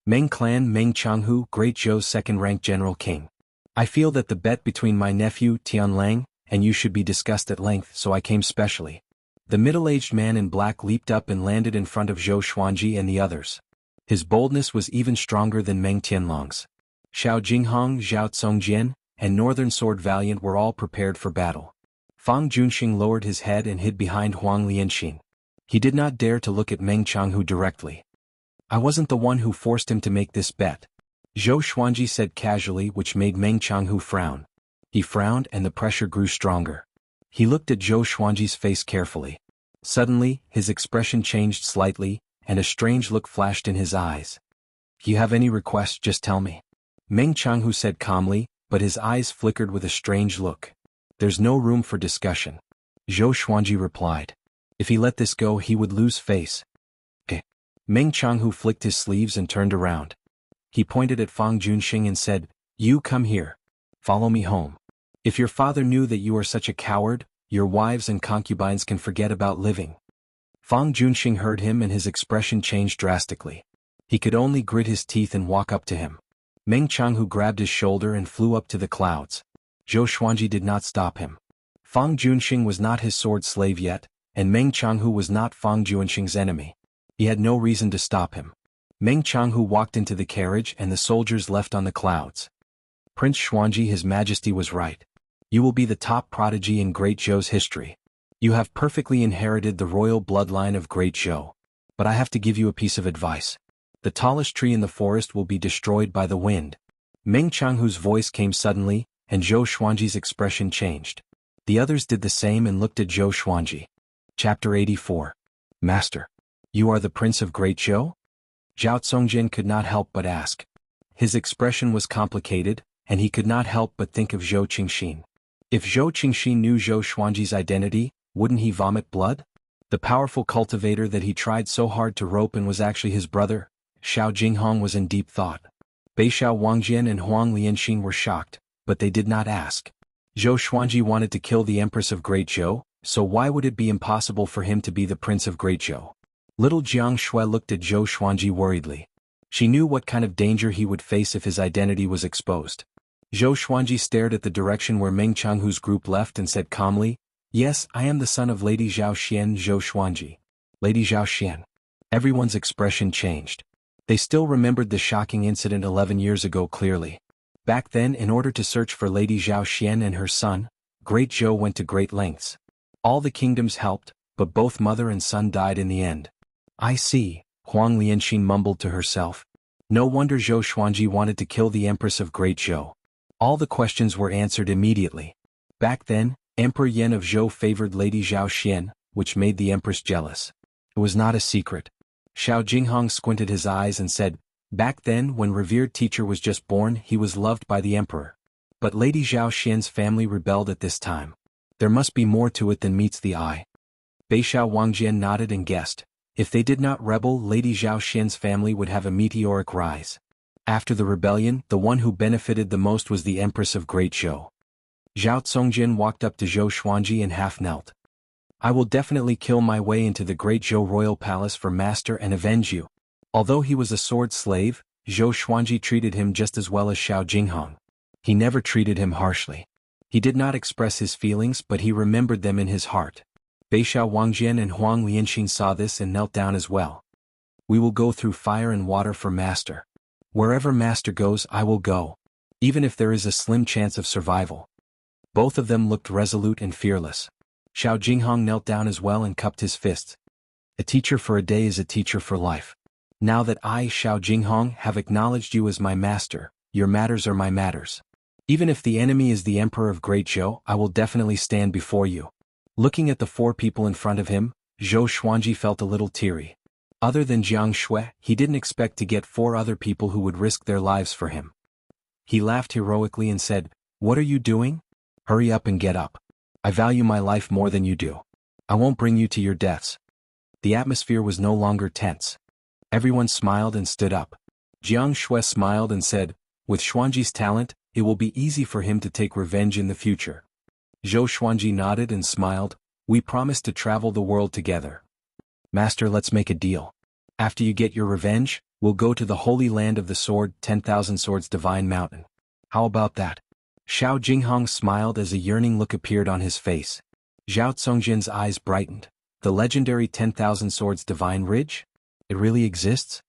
Meng Clan Meng Jianghu, Great Zhou's second-ranked general king. I feel that the bet between my nephew Tianlang and you should be discussed at length, so I came specially. The middle-aged man in black leaped up and landed in front of Zhou Xuanji and the others. His boldness was even stronger than Meng Tianlong's. Xiao Jinghong, Zhao Congjian, and Northern Sword Valiant were all prepared for battle. Fang Junxing lowered his head and hid behind Huang Lianxin. He did not dare to look at Meng Jianghu directly. I wasn't the one who forced him to make this bet. Zhou Xuanji said casually, which made Meng Jianghu frown. He frowned and the pressure grew stronger. He looked at Zhou Xuanji's face carefully. Suddenly, his expression changed slightly, and a strange look flashed in his eyes. If you have any requests, just tell me. Meng Jianghu said calmly, but his eyes flickered with a strange look. There's no room for discussion. Zhou Xuanji replied. If he let this go, he would lose face. Meng Jianghu flicked his sleeves and turned around. He pointed at Fang Junxing and said, "You come here. Follow me home. If your father knew that you are such a coward, your wives and concubines can forget about living." Fang Junxing heard him and his expression changed drastically. He could only grit his teeth and walk up to him. Meng Jianghu grabbed his shoulder and flew up to the clouds. Zhou Xuanji did not stop him. Fang Junxing was not his sword slave yet, and Meng Jianghu was not Fang Junxing's enemy. He had no reason to stop him. Meng Jianghu walked into the carriage and the soldiers left on the clouds. Prince Xuanji, His Majesty was right. You will be the top prodigy in Great Zhou's history. You have perfectly inherited the royal bloodline of Great Zhou. But I have to give you a piece of advice. The tallest tree in the forest will be destroyed by the wind. Meng Jianghu's voice came suddenly, and Zhou Xuanji's expression changed. The others did the same and looked at Zhou Xuanji. Chapter 84. Master. You are the Prince of Great Zhou? Zhao Congjian could not help but ask. His expression was complicated, and he could not help but think of Zhou Qingxin. If Zhou Qingxin knew Zhou Xuanji's identity, wouldn't he vomit blood? The powerful cultivator that he tried so hard to rope and was actually his brother, Xiao Jinghong, was in deep thought. Beixiao Wangjian and Huang Lianxin were shocked, but they did not ask. Zhou Xuanji wanted to kill the Empress of Great Zhou, so why would it be impossible for him to be the Prince of Great Zhou? Little Jiang Shui looked at Zhou Xuanji worriedly. She knew what kind of danger he would face if his identity was exposed. Zhou Xuanji stared at the direction where Meng Jianghu's group left and said calmly, "Yes, I am the son of Lady Zhao Xian, Zhou Xuanji." Lady Zhao Xian. Everyone's expression changed. They still remembered the shocking incident 11 years ago clearly. Back then, in order to search for Lady Zhao Xian and her son, Great Zhou went to great lengths. All the kingdoms helped, but both mother and son died in the end. I see, Huang Lianxin mumbled to herself. No wonder Zhou Xuanji wanted to kill the Empress of Great Zhou. All the questions were answered immediately. Back then, Emperor Yan of Zhou favored Lady Zhao Xian, which made the Empress jealous. It was not a secret. Xiao Jinghong squinted his eyes and said, back then when revered teacher was just born, he was loved by the emperor. But Lady Zhao Xian's family rebelled at this time. There must be more to it than meets the eye. Beixiao Wangjian nodded and guessed. If they did not rebel, Lady Zhao Xian's family would have a meteoric rise. After the rebellion, the one who benefited the most was the Empress of Great Zhou. Zhao Zongjin walked up to Zhou Xuanji and half knelt. I will definitely kill my way into the Great Zhou royal palace for master and avenge you. Although he was a sword slave, Zhou Xuanji treated him just as well as Xiao Jinghong. He never treated him harshly. He did not express his feelings, but he remembered them in his heart. Beixiao Wangjian and Huang Lianxin saw this and knelt down as well. We will go through fire and water for master. Wherever master goes, I will go. Even if there is a slim chance of survival. Both of them looked resolute and fearless. Xiao Jinghong knelt down as well and cupped his fists. A teacher for a day is a teacher for life. Now that I, Xiao Jinghong, have acknowledged you as my master, your matters are my matters. Even if the enemy is the Emperor of Great Zhou, I will definitely stand before you. Looking at the 4 people in front of him, Zhou Xuanji felt a little teary. Other than Jiang Shui, he didn't expect to get 4 other people who would risk their lives for him. He laughed heroically and said, "What are you doing? Hurry up and get up. I value my life more than you do. I won't bring you to your deaths." The atmosphere was no longer tense. Everyone smiled and stood up. Jiang Shui smiled and said, "With Xuanji's talent, it will be easy for him to take revenge in the future." Zhou Xuanji nodded and smiled. "We promise to travel the world together. Master, let's make a deal. After you get your revenge, we'll go to the Holy Land of the Sword, 10,000 Swords Divine Mountain. How about that?" Xiao Jinghong smiled as a yearning look appeared on his face. Zhao Zongjin's eyes brightened. The legendary 10,000 Swords Divine Ridge? It really exists?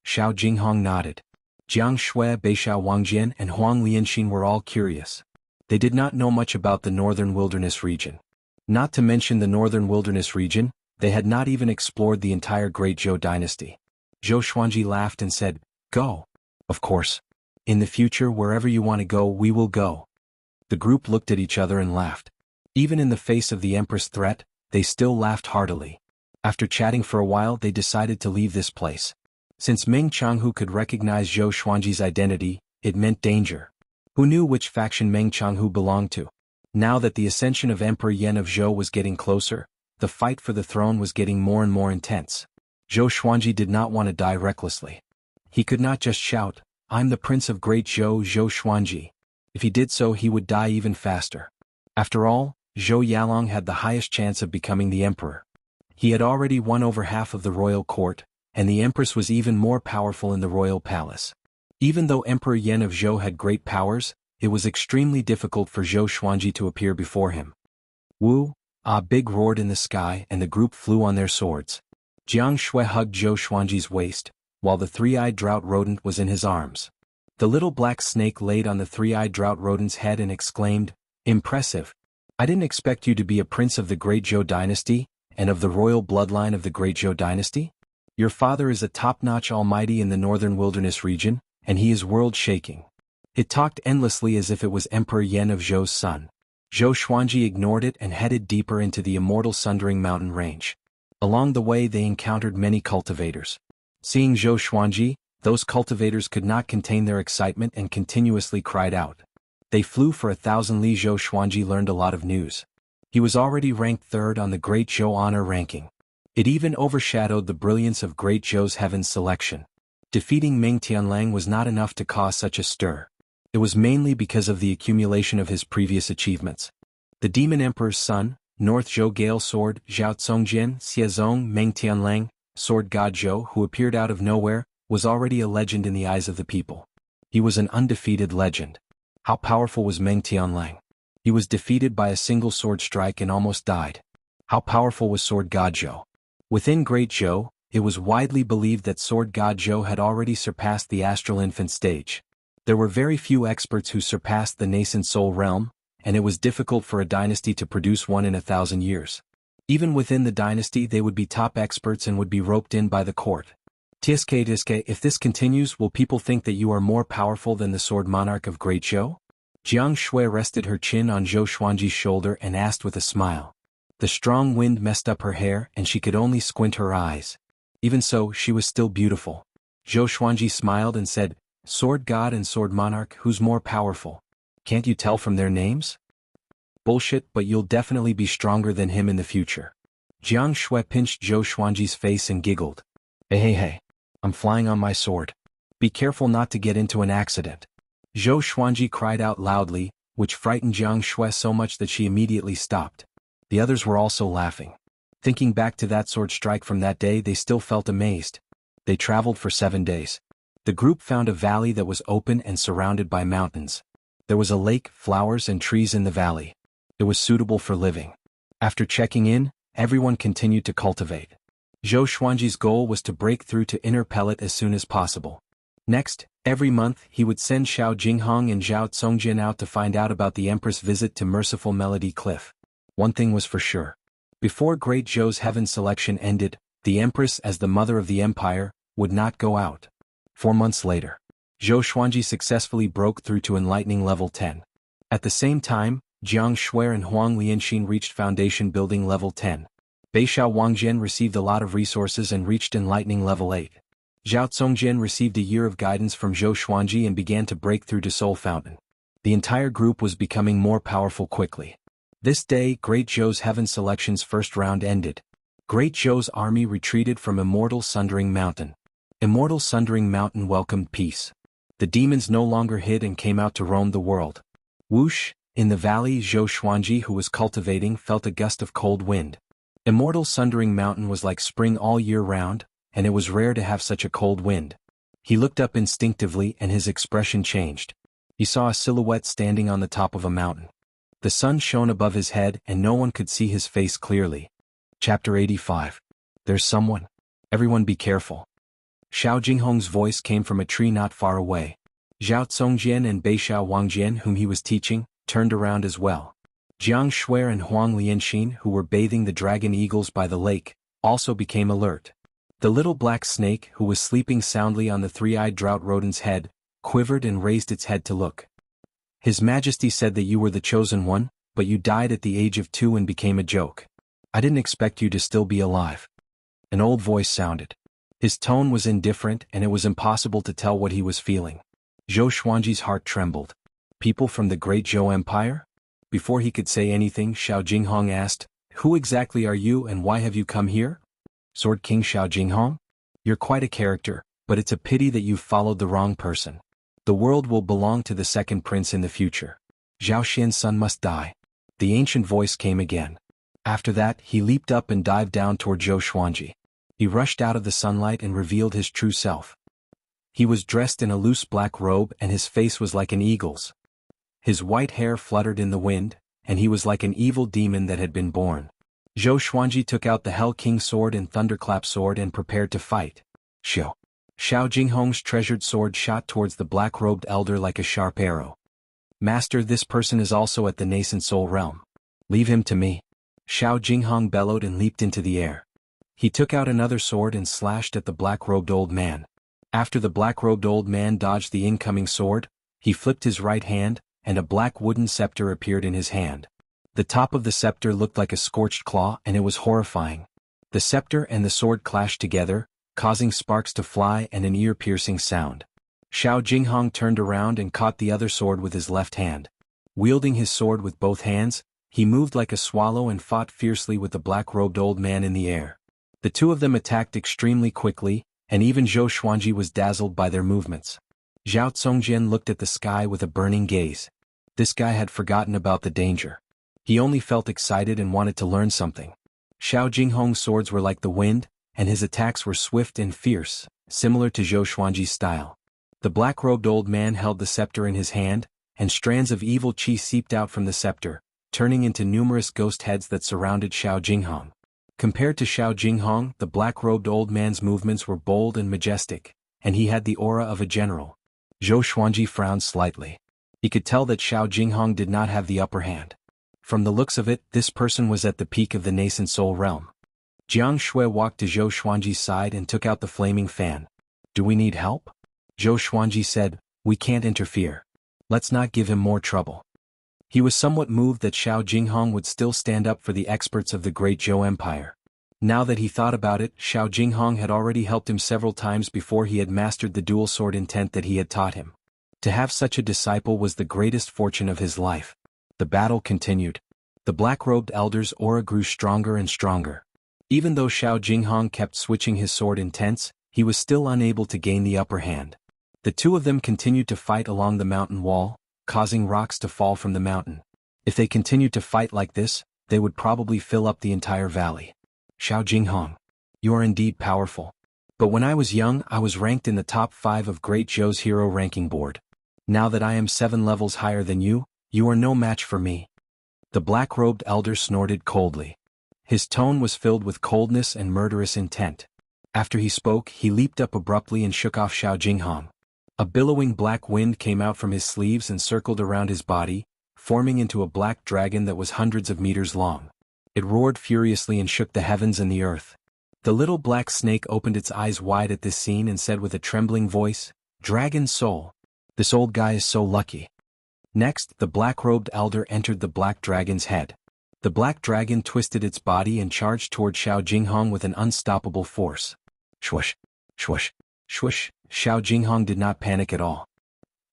Xiao Jinghong nodded. Jiang Shui, Beixiao Wangjian, and Huang Lianxin were all curious. They did not know much about the Northern Wilderness region. Not to mention the Northern Wilderness region, they had not even explored the entire Great Zhou dynasty. Zhou Xuanji laughed and said, "Go. Of course. In the future, wherever you want to go, we will go." The group looked at each other and laughed. Even in the face of the Empress' threat, they still laughed heartily. After chatting for a while, they decided to leave this place. Since Meng Jianghu could recognize Zhou Xuanji's identity, it meant danger. Who knew which faction Meng Jianghu belonged to? Now that the ascension of Emperor Yan of Zhou was getting closer, the fight for the throne was getting more and more intense. Zhou Xuanji did not want to die recklessly. He could not just shout, "I'm the Prince of Great Zhou, Zhou Xuanji." If he did so, he would die even faster. After all, Zhou Yalong had the highest chance of becoming the emperor. He had already won over half of the royal court, and the empress was even more powerful in the royal palace. Even though Emperor Yan of Zhou had great powers, it was extremely difficult for Zhou Xuanji to appear before him. "Wu!" A big roared in the sky, and the group flew on their swords. Jiang Shui hugged Zhou Xuanji's waist, while the 3-eyed drought rodent was in his arms. The little black snake laid on the 3-eyed drought rodent's head and exclaimed, "Impressive. I didn't expect you to be a prince of the Great Zhou dynasty, and of the royal bloodline of the Great Zhou dynasty. Your father is a top-notch almighty in the Northern Wilderness region, and he is world-shaking." It talked endlessly as if it was Emperor Yan of Zhou's son. Zhou Xuanji ignored it and headed deeper into the immortal Sundering Mountain range. Along the way they encountered many cultivators. Seeing Zhou Xuanji, those cultivators could not contain their excitement and continuously cried out. They flew for 1,000 li. Zhou Xuanji learned a lot of news. He was already ranked 3rd on the Great Zhou honor ranking. It even overshadowed the brilliance of Great Zhou's Heaven's selection. Defeating Meng Tianlang was not enough to cause such a stir. It was mainly because of the accumulation of his previous achievements. The Demon Emperor's son, North Zhou Gale Sword, Zhao Zongjian, Xiezong, Meng Tianlang, Sword God Zhou, who appeared out of nowhere, was already a legend in the eyes of the people. He was an undefeated legend. How powerful was Meng Tianlang? He was defeated by a single sword strike and almost died. How powerful was Sword God Zhou? Within Great Zhou, it was widely believed that Sword God Zhou had already surpassed the astral infant stage. There were very few experts who surpassed the nascent soul realm, and it was difficult for a dynasty to produce one in 1,000 years. Even within the dynasty they would be top experts and would be roped in by the court. Tiske, if this continues, will people think that you are more powerful than the Sword Monarch of Great Zhou? Jiang Shui rested her chin on Zhou Xuanji's shoulder and asked with a smile. The strong wind messed up her hair and she could only squint her eyes. Even so, she was still beautiful. Zhou Xuanji smiled and said, "Sword God and Sword Monarch, who's more powerful? Can't you tell from their names?" "Bullshit, but you'll definitely be stronger than him in the future." Jiang Shui pinched Zhou Xuanji's face and giggled. Hey, I'm flying on my sword. Be careful not to get into an accident. Zhou Xuanji cried out loudly, which frightened Jiang Shui so much that she immediately stopped. The others were also laughing. Thinking back to that sword strike from that day, they still felt amazed. They traveled for 7 days. The group found a valley that was open and surrounded by mountains. There was a lake, flowers and trees in the valley. It was suitable for living. After checking in, everyone continued to cultivate. Zhou Xuanji's goal was to break through to inner pellet as soon as possible. Next, every month he would send Xiao Jinghong and Zhao Congjian out to find out about the Empress' visit to Merciful Melody Cliff. One thing was for sure. Before Great Zhou's heaven selection ended, the Empress, as the mother of the empire, would not go out. 4 months later, Zhou Xuanji successfully broke through to enlightening level 10. At the same time, Jiang Shui and Huang Lianxin reached foundation building level 10. Beixiao Wangjian received a lot of resources and reached enlightening level 8. Zhao Congjian received a year of guidance from Zhou Xuanji and began to break through to Soul Fountain. The entire group was becoming more powerful quickly. This day, Great Zhou's heaven selection's first round ended. Great Zhou's army retreated from Immortal Sundering Mountain. Immortal Sundering Mountain welcomed peace. The demons no longer hid and came out to roam the world. Whoosh! In the valley, Zhou Xuanji, who was cultivating, felt a gust of cold wind. Immortal Sundering Mountain was like spring all year round, and it was rare to have such a cold wind. He looked up instinctively and his expression changed. He saw a silhouette standing on the top of a mountain. The sun shone above his head and no one could see his face clearly. Chapter 85. There's someone. Everyone be careful. Xiao Jinghong's voice came from a tree not far away. Zhao Congjian and Beixiao Wangjian, whom he was teaching, turned around as well. Jiang Shui and Huang Lianxin, who were bathing the dragon eagles by the lake, also became alert. The little black snake, who was sleeping soundly on the three-eyed drought rodent's head, quivered and raised its head to look. His Majesty said that you were the chosen one, but you died at the age of 2 and became a joke. I didn't expect you to still be alive. An old voice sounded. His tone was indifferent and it was impossible to tell what he was feeling. Zhou Xuanji's heart trembled. People from the Great Zhou Empire? Before he could say anything, Xiao Jinghong asked, Who exactly are you and why have you come here? Sword King Xiao Jinghong? You're quite a character, but it's a pity that you've followed the wrong person. The world will belong to the second prince in the future. Zhao Xian's son must die. The ancient voice came again. After that, he leaped up and dived down toward Zhou Xuanji. He rushed out of the sunlight and revealed his true self. He was dressed in a loose black robe and his face was like an eagle's. His white hair fluttered in the wind, and he was like an evil demon that had been born. Zhou Xuanji took out the Hell King sword and Thunderclap sword and prepared to fight. Xiao Jinghong's treasured sword shot towards the black-robed elder like a sharp arrow. Master, this person is also at the nascent soul realm. Leave him to me. Xiao Jinghong bellowed and leaped into the air. He took out another sword and slashed at the black-robed old man. After the black-robed old man dodged the incoming sword, he flipped his right hand, and a black wooden scepter appeared in his hand. The top of the scepter looked like a scorched claw and it was horrifying. The scepter and the sword clashed together, causing sparks to fly and an ear-piercing sound. Xiao Jinghong turned around and caught the other sword with his left hand. Wielding his sword with both hands, he moved like a swallow and fought fiercely with the black-robed old man in the air. The two of them attacked extremely quickly, and even Zhou Xuanji was dazzled by their movements. Zhao Congjian looked at the sky with a burning gaze. This guy had forgotten about the danger. He only felt excited and wanted to learn something. Xiao Jinghong's swords were like the wind, and his attacks were swift and fierce, similar to Zhou Xuanji's style. The black-robed old man held the scepter in his hand, and strands of evil qi seeped out from the scepter, turning into numerous ghost heads that surrounded Xiao Jinghong. Compared to Xiao Jinghong, the black-robed old man's movements were bold and majestic, and he had the aura of a general. Zhou Xuanji frowned slightly. He could tell that Xiao Jinghong did not have the upper hand. From the looks of it, this person was at the peak of the nascent soul realm. Jiang Shui walked to Zhou Xuanji's side and took out the flaming fan. Do we need help? Zhou Xuanji said, We can't interfere. Let's not give him more trouble. He was somewhat moved that Xiao Jinghong would still stand up for the experts of the Great Zhou Empire. Now that he thought about it, Xiao Jinghong had already helped him several times before he had mastered the dual sword intent that he had taught him. To have such a disciple was the greatest fortune of his life. The battle continued. The black-robed elder's aura grew stronger and stronger. Even though Xiao Jinghong kept switching his sword intense, he was still unable to gain the upper hand. The two of them continued to fight along the mountain wall, causing rocks to fall from the mountain. If they continued to fight like this, they would probably fill up the entire valley. Xiao Jinghong, you are indeed powerful. But when I was young, I was ranked in the top 5 of Great Zhou's hero ranking board. Now that I am 7 levels higher than you are no match for me. The black-robed elder snorted coldly. His tone was filled with coldness and murderous intent. After he spoke, he leaped up abruptly and shook off Xiao Jinghong. A billowing black wind came out from his sleeves and circled around his body, forming into a black dragon that was hundreds of meters long. It roared furiously and shook the heavens and the earth. The little black snake opened its eyes wide at this scene and said with a trembling voice, "Dragon soul. This old guy is so lucky." Next, the black-robed elder entered the black dragon's head. The black dragon twisted its body and charged toward Xiao Jinghong with an unstoppable force. Swoosh, swoosh, swoosh. Xiao Jinghong did not panic at all.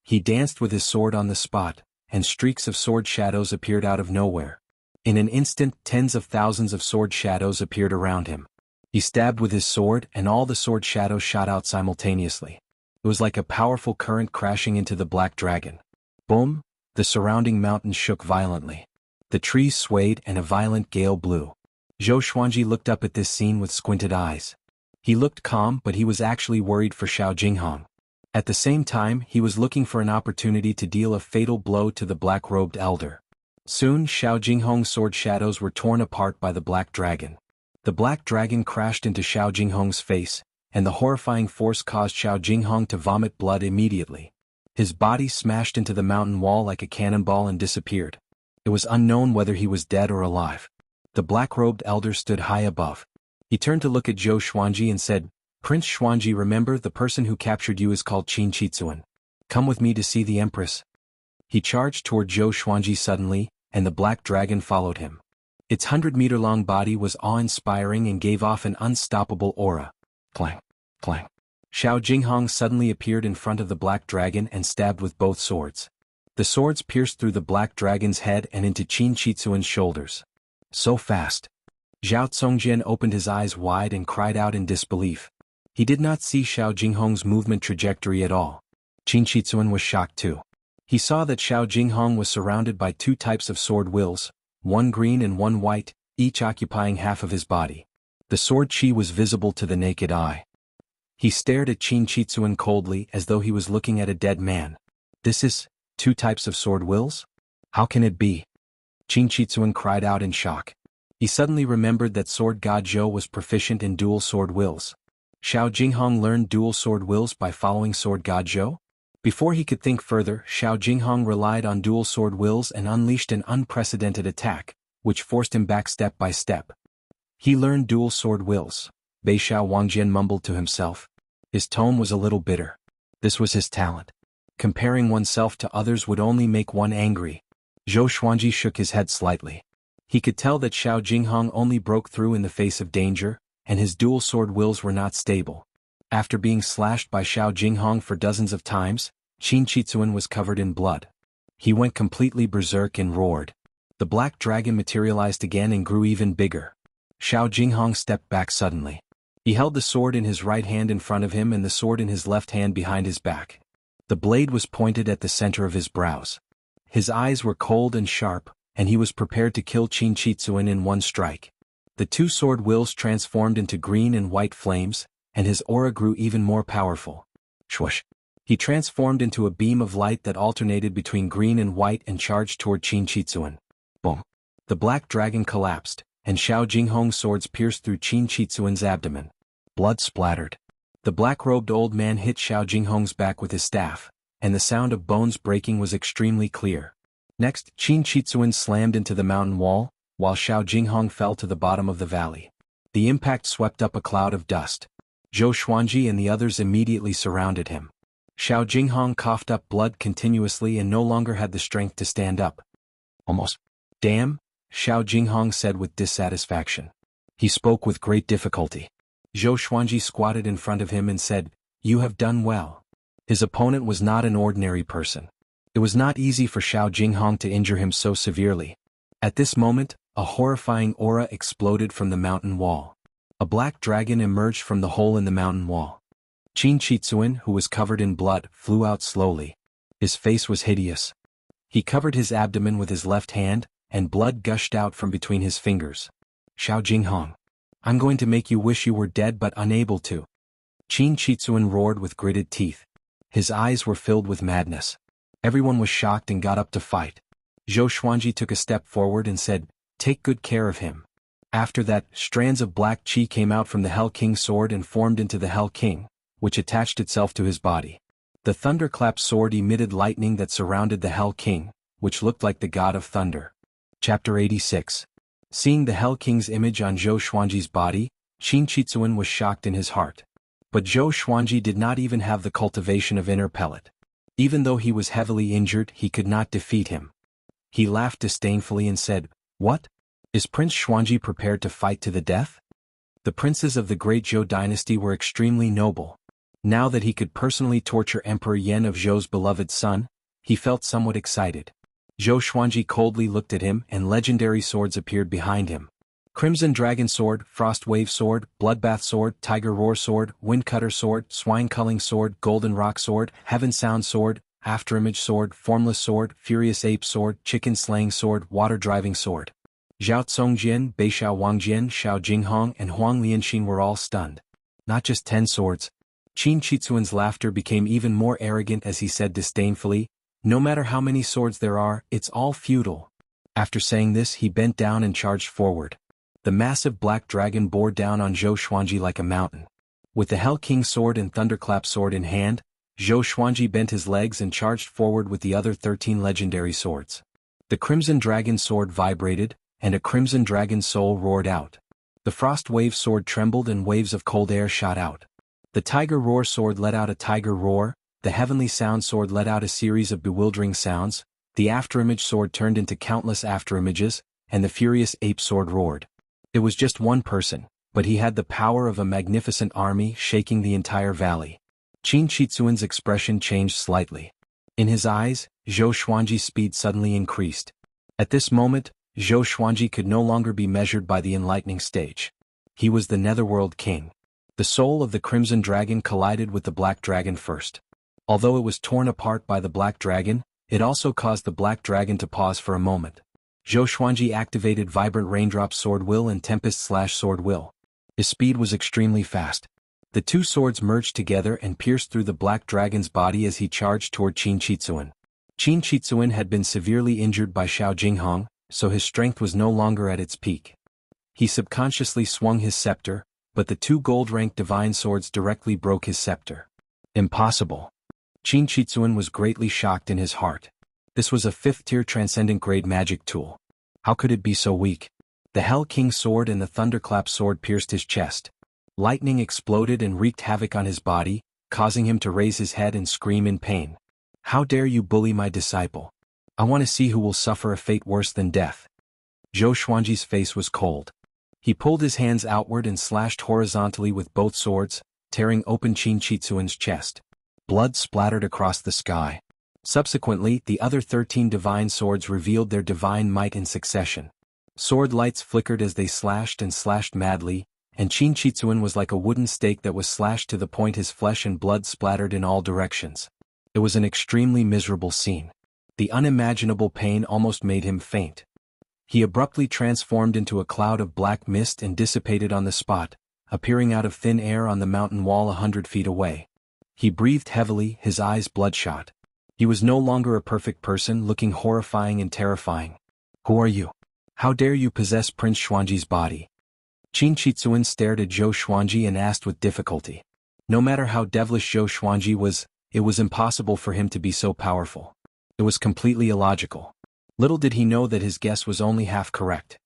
He danced with his sword on the spot, and streaks of sword shadows appeared out of nowhere. In an instant, tens of thousands of sword shadows appeared around him. He stabbed with his sword, and all the sword shadows shot out simultaneously. It was like a powerful current crashing into the black dragon. Boom! The surrounding mountains shook violently. The trees swayed and a violent gale blew. Zhou Xuanji looked up at this scene with squinted eyes. He looked calm, but he was actually worried for Xiao Jinghong. At the same time, he was looking for an opportunity to deal a fatal blow to the black-robed elder. Soon, Xiao Jinghong's sword shadows were torn apart by the black dragon. The black dragon crashed into Xiao Jinghong's face, and the horrifying force caused Xiao Jinghong to vomit blood immediately. His body smashed into the mountain wall like a cannonball and disappeared. It was unknown whether he was dead or alive. The black-robed elder stood high above. He turned to look at Zhou Xuanji and said, "Prince Xuanji, remember the person who captured you is called Qin Chitsuan. Come with me to see the empress." He charged toward Zhou Xuanji suddenly, and the black dragon followed him. Its 100-meter-long body was awe-inspiring and gave off an unstoppable aura. Clang, clang. Xiao Jinghong suddenly appeared in front of the black dragon and stabbed with both swords. The swords pierced through the black dragon's head and into Qin Chitsuan's shoulders. So fast. Zhao Congjian opened his eyes wide and cried out in disbelief. He did not see Xiao Jinghong's movement trajectory at all. Qin Chitsuan was shocked too. He saw that Xiao Jinghong was surrounded by 2 types of sword wills, one green and one white, each occupying half of his body. The sword chi was visible to the naked eye. He stared at Qin Chitsuan coldly as though he was looking at a dead man. "This is 2 types of sword wills? How can it be?" Qin Chitsuan cried out in shock. He suddenly remembered that Sword God Zhou was proficient in dual sword wills. Xiao Jinghong learned dual sword wills by following Sword God Zhou? Before he could think further, Xiao Jinghong relied on dual sword wills and unleashed an unprecedented attack, which forced him back step by step. He learned dual sword wills. Bei Xiao Wangjian mumbled to himself. His tone was a little bitter. This was his talent. Comparing oneself to others would only make one angry. Zhou Xuanji shook his head slightly. He could tell that Xiao Jinghong only broke through in the face of danger, and his dual sword wills were not stable. After being slashed by Xiao Jinghong for dozens of times, Qin Chitsuan was covered in blood. He went completely berserk and roared. The black dragon materialized again and grew even bigger. Xiao Jinghong stepped back suddenly. He held the sword in his right hand in front of him and the sword in his left hand behind his back. The blade was pointed at the center of his brows. His eyes were cold and sharp, and he was prepared to kill Qin Chitsuan in one strike. The 2 sword wills transformed into green and white flames, and his aura grew even more powerful. Swoosh! He transformed into a beam of light that alternated between green and white and charged toward Qin Chitsuan. Boom! The black dragon collapsed, and Xiao Jinghong's swords pierced through Qin Chitsuan's abdomen. Blood splattered. The black-robed old man hit Xiao Jinghong's back with his staff, and the sound of bones breaking was extremely clear. Next, Qin Chitsuan slammed into the mountain wall, while Xiao Jinghong fell to the bottom of the valley. The impact swept up a cloud of dust. Zhou Xuanji and the others immediately surrounded him. Xiao Jinghong coughed up blood continuously and no longer had the strength to stand up. "Almost. Damn," Xiao Jinghong said with dissatisfaction. He spoke with great difficulty. Zhou Xuanji squatted in front of him and said, "You have done well." His opponent was not an ordinary person. It was not easy for Xiao Jinghong to injure him so severely. At this moment, a horrifying aura exploded from the mountain wall. A black dragon emerged from the hole in the mountain wall. Qin Chitsuan, who was covered in blood, flew out slowly. His face was hideous. He covered his abdomen with his left hand, and blood gushed out from between his fingers. Xiao Jinghong. I'm going to make you wish you were dead but unable to. Qin Chitsuan roared with gritted teeth. His eyes were filled with madness. Everyone was shocked and got up to fight. Zhou Xuanji took a step forward and said, "Take good care of him." After that, strands of black qi came out from the Hell King's sword and formed into the Hell King, which attached itself to his body. The thunderclap sword emitted lightning that surrounded the Hell King, which looked like the god of thunder. Chapter 86. Seeing the Hell King's image on Zhou Xuanji's body, Qin Chitsuan was shocked in his heart. But Zhou Xuanji did not even have the cultivation of inner pellet. Even though he was heavily injured, he could not defeat him. He laughed disdainfully and said, "What? Is Prince Xuanji prepared to fight to the death?" The princes of the great Zhou dynasty were extremely noble. Now that he could personally torture Emperor Yan of Zhou's beloved son, he felt somewhat excited. Zhou Xuanji coldly looked at him and legendary swords appeared behind him. Crimson Dragon Sword, Frost Wave Sword, Bloodbath Sword, Tiger Roar Sword, Windcutter Sword, Swine Culling Sword, Golden Rock Sword, Heaven Sound Sword, Afterimage Sword, Formless Sword, Furious Ape Sword, Chicken Slaying Sword, Water Driving Sword. Zhao Congjian, Beixiao Wangjian, Xiao Jinghong and Huang Lianxin were all stunned. Not just 10 swords. Qin Chitsuan's laughter became even more arrogant as he said disdainfully, "No matter how many swords there are, it's all futile." After saying this, he bent down and charged forward. The massive black dragon bore down on Zhou Xuanji like a mountain. With the Hell King sword and Thunderclap sword in hand, Zhou Xuanji bent his legs and charged forward with the other 13 legendary swords. The Crimson Dragon sword vibrated, and a Crimson Dragon soul roared out. The Frost Wave sword trembled and waves of cold air shot out. The Tiger Roar sword let out a tiger roar, the Heavenly Sound sword let out a series of bewildering sounds, the Afterimage sword turned into countless afterimages, and the Furious Ape sword roared. It was just one person, but he had the power of a magnificent army shaking the entire valley. Qin Chitsuan's expression changed slightly. In his eyes, Zhou Xuanji's speed suddenly increased. At this moment, Zhou Xuanji could no longer be measured by the enlightening stage. He was the Netherworld King. The soul of the Crimson Dragon collided with the Black Dragon first. Although it was torn apart by the Black Dragon, it also caused the Black Dragon to pause for a moment. Zhou Xuanji activated Vibrant Raindrop Sword Will and Tempest Slash Sword Will. His speed was extremely fast. The two swords merged together and pierced through the Black Dragon's body as he charged toward Qin Chitsuan. Qin Chitsuan had been severely injured by Xiao Jinghong, so his strength was no longer at its peak. He subconsciously swung his scepter, but the two gold-ranked divine swords directly broke his scepter. Impossible. Qin Chitsuan was greatly shocked in his heart. This was a 5th-tier transcendent-grade magic tool. How could it be so weak? The Hell King sword and the Thunderclap sword pierced his chest. Lightning exploded and wreaked havoc on his body, causing him to raise his head and scream in pain. "How dare you bully my disciple? I want to see who will suffer a fate worse than death." Zhou Xuanji's face was cold. He pulled his hands outward and slashed horizontally with both swords, tearing open Qin Chitsuan's chest. Blood splattered across the sky. Subsequently, the other 13 divine swords revealed their divine might in succession. Sword lights flickered as they slashed and slashed madly, and Qin Chitsuan was like a wooden stake that was slashed to the point his flesh and blood splattered in all directions. It was an extremely miserable scene. The unimaginable pain almost made him faint. He abruptly transformed into a cloud of black mist and dissipated on the spot, appearing out of thin air on the mountain wall 100 feet away. He breathed heavily, his eyes bloodshot. He was no longer a perfect person, looking horrifying and terrifying. "Who are you? How dare you possess Prince Xuanji's body?" Qin Chitsuan stared at Zhou Xuanji and asked with difficulty. No matter how devilish Zhou Xuanji was, it was impossible for him to be so powerful. It was completely illogical. Little did he know that his guess was only half correct.